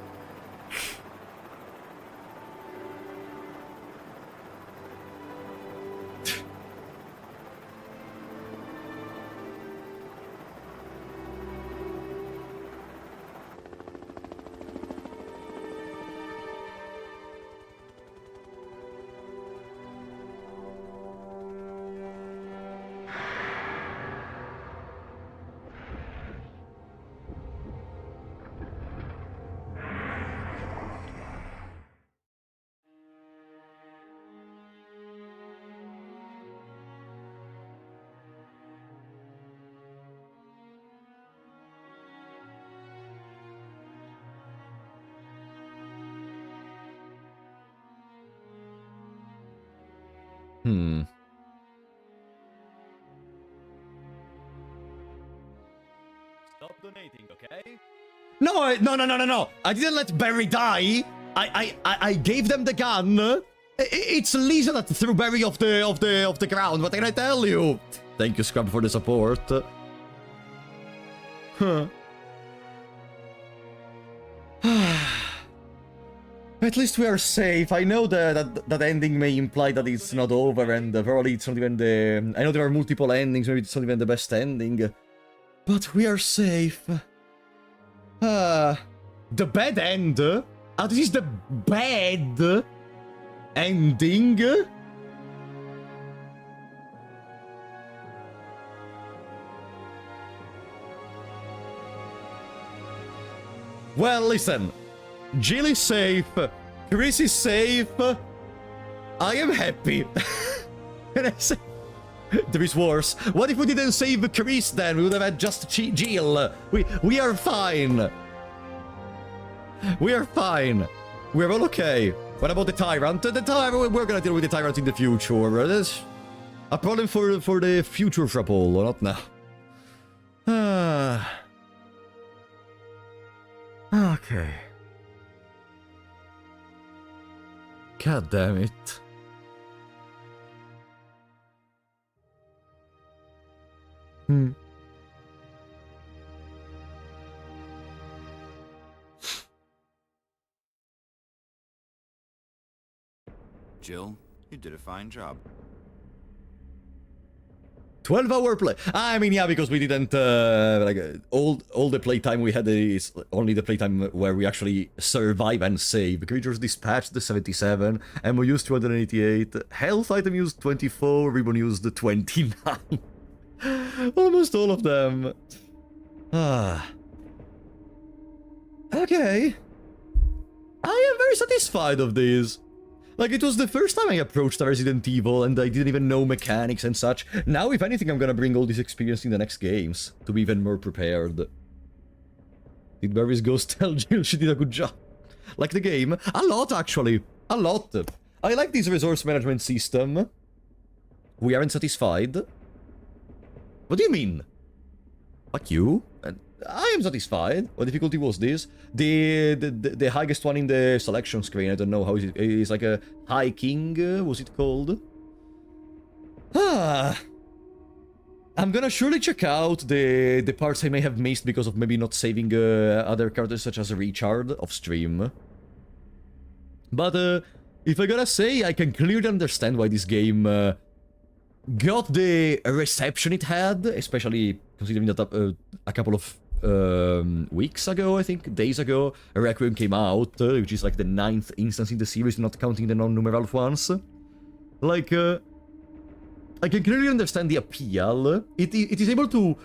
S2: Stop donating, okay?
S1: No, no. I didn't let Barry die. I gave them the gun. It's Lisa that threw Barry off the ground. What can I tell you? Thank you, Scrub, for the support. Huh. At least we are safe. I know that ending may imply that it's not over, and probably it's not even the... I know there are multiple endings, maybe it's not even the best ending. But we are safe. The bad end? Oh, this is the bad ending? Well, listen. Jill is safe. Chris is safe. I am happy. Can I say? There is worse. What if we didn't save Chris then? We would have had just Jill. We are fine. We are fine. We're all okay. What about the Tyrant? The Tyrant, we're gonna deal with the Tyrant in the future. That's a problem for the future Frapple, not now. Okay. God damn it.
S8: Jill, you did a fine job.
S1: 12-hour play. I mean, yeah, because we didn't all the playtime we had is only the playtime where we actually survive and save. Creatures dispatched the 77, ammo used 288, health item used 24, ribbon used 29. Almost all of them. Okay. I am very satisfied of this. Like, it was the first time I approached a Resident Evil and I didn't even know mechanics and such. Now, if anything, I'm gonna bring all this experience in the next games to be even more prepared. Did Barry's ghost tell Jill she did a good job? Like the game? A lot, actually. A lot. I like this resource management system. We aren't satisfied. What do you mean? Fuck you. I am satisfied. What difficulty was this? The highest one in the selection screen. I don't know how is it. It's like a hiking. Was it called? Ah. I'm gonna surely check out the parts I may have missed because of maybe not saving other characters such as Richard off stream. But if I gotta say, I can clearly understand why this game got the reception it had, especially considering that a couple of weeks ago, I think, days ago, Requiem came out, which is like the 9th instance in the series, not counting the non-numeral ones. Like, I can clearly understand the appeal. It is able to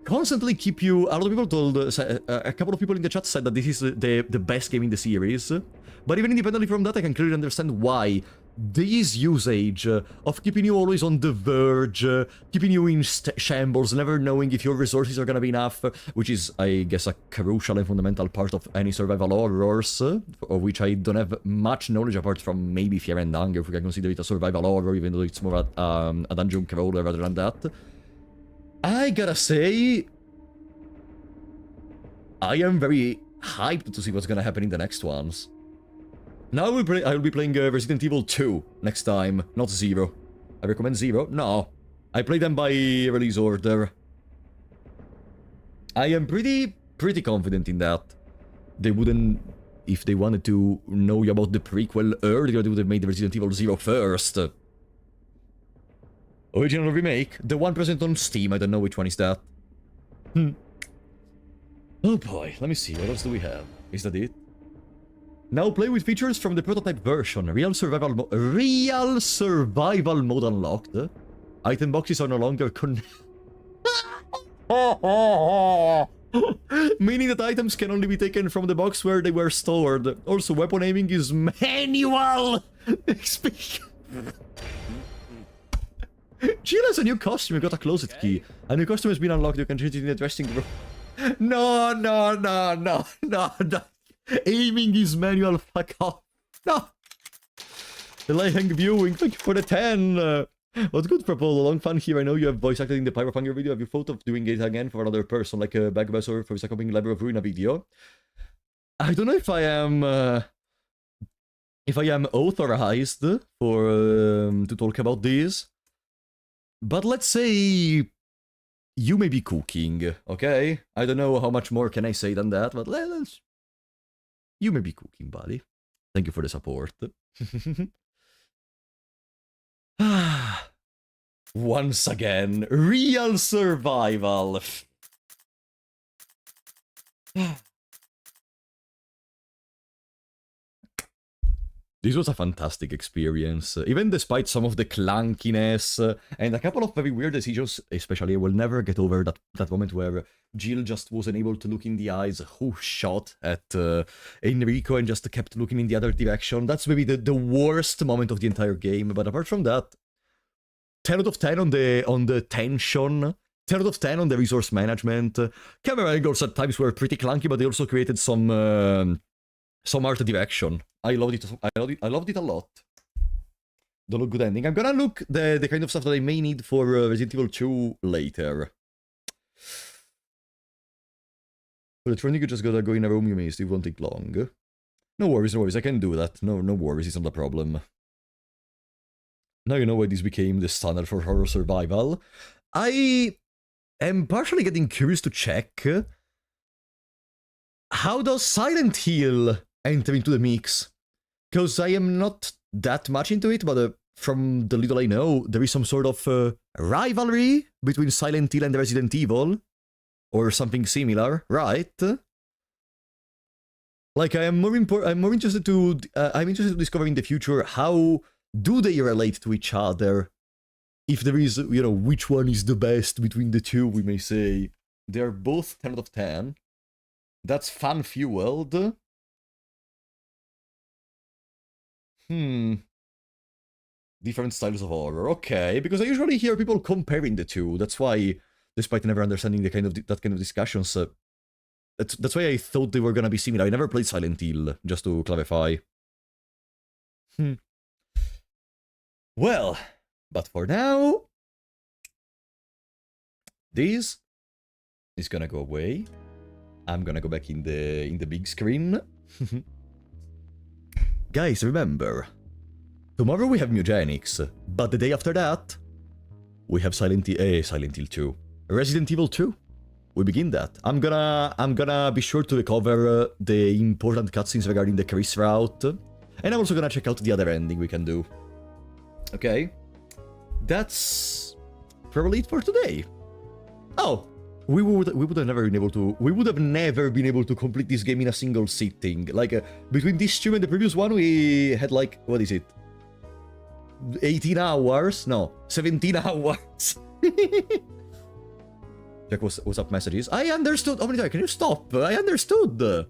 S1: constantly keep you... A lot of people told... a couple of people in the chat said that this is the best game in the series. But even independently from that, I can clearly understand why this usage of keeping you always on the verge, keeping you in shambles, never knowing if your resources are gonna be enough, which is, I guess, a crucial and fundamental part of any survival horrors, of which I don't have much knowledge apart from maybe Fear and Hunger, if we can consider it a survival horror, even though it's more a dungeon crawler rather than that. I gotta say, I am very hyped to see what's gonna happen in the next ones. Now I will be playing Resident Evil 2 next time, not 0. I recommend 0? No. I play them by release order. I am pretty confident in that. They wouldn't... If they wanted to know about the prequel earlier, they would have made Resident Evil 0 first. Original remake? The one present on Steam, I don't know which one is that. Oh boy, let me see, what else do we have? Is that it? Now play with features from the prototype version. Real survival mode unlocked. Item boxes are no longer meaning that items can only be taken from the box where they were stored. Also, weapon aiming is manual! Jill has a new costume, you got a closet key. A new costume has been unlocked, you can change it in the dressing room. No. Aiming is manual, fuck off. No! Delaying viewing, thank you for the 10. What's good, Purple? Long fun here. I know you have voice acted in the Pyro Hunger video. Have you thought of doing it again for another person, like a Bagbasser for his accompanying Library of Ruina video? I don't know if I am... authorized for to talk about this. But let's say... You may be cooking, okay? I don't know how much more can I say than that, but let's... You may be cooking, buddy. Thank you for the support. Once again, real survival. This was a fantastic experience, even despite some of the clunkiness and a couple of very weird decisions, especially I will never get over that moment where Jill just wasn't able to look in the eyes who shot at Enrico and just kept looking in the other direction. That's maybe the worst moment of the entire game, but apart from that, 10 out of 10 on the tension, 10 out of 10 on the resource management. Camera angles at times were pretty clunky, but they also created some art direction. I loved it a lot. Don't look good ending. I'm gonna look the kind of stuff that I may need for Resident Evil 2 later. For the training, you just gotta go in a room you missed. It won't take long. No worries. I can do that. No worries. It's not a problem. Now you know why this became the standard for horror survival. I am partially getting curious to check. How does Silent Hill enter into the mix? Because I am not that much into it, but from the little I know, there is some sort of rivalry between Silent Hill and Resident Evil, or something similar, right? Like, I'm more interested to discover in the future how do they relate to each other. If there is, you know, which one is the best between the two, we may say. They're both 10 out of 10. That's fan-fueled. Different styles of horror. Okay, because I usually hear people comparing the two. That's why, despite never understanding that kind of discussions, that's why I thought they were gonna be similar. I never played Silent Hill, just to clarify. Well, but for now, this is gonna go away. I'm gonna go back in the big screen. Guys, remember, tomorrow we have Mugenics, but the day after that, we have Silent Hill 2. Resident Evil 2. We begin that. I'm gonna be sure to cover the important cutscenes regarding the Chris route, and I'm also gonna check out the other ending we can do. Okay? That's probably it for today. Oh, we would have never been able to complete this game in a single sitting. Like between this stream and the previous one, we had like, what is it? 18 hours? No, 17 hours. Check what's up messages. I understood. Oh my god, can you stop? I understood.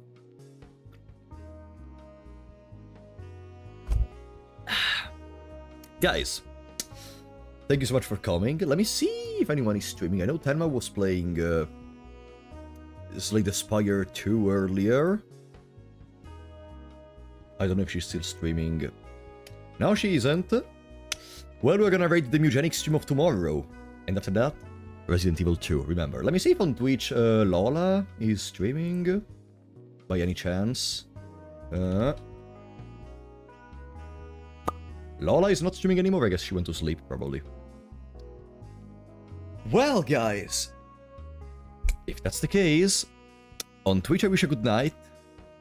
S1: Guys, thank you so much for coming. Let me see if anyone is streaming. I know Tenma was playing Slay the Spire 2 earlier. I don't know if she's still streaming. No, she isn't. Well, we're gonna raid the Mugenic stream of tomorrow. And after that, Resident Evil 2, remember. Let me see if on Twitch Lola is streaming. By any chance. Lola is not streaming anymore. I guess she went to sleep, probably. Well, guys. If that's the case, on Twitch I wish you a good night.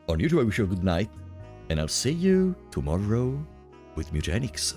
S1: On YouTube I wish you a good night. And I'll see you tomorrow with Mugenics.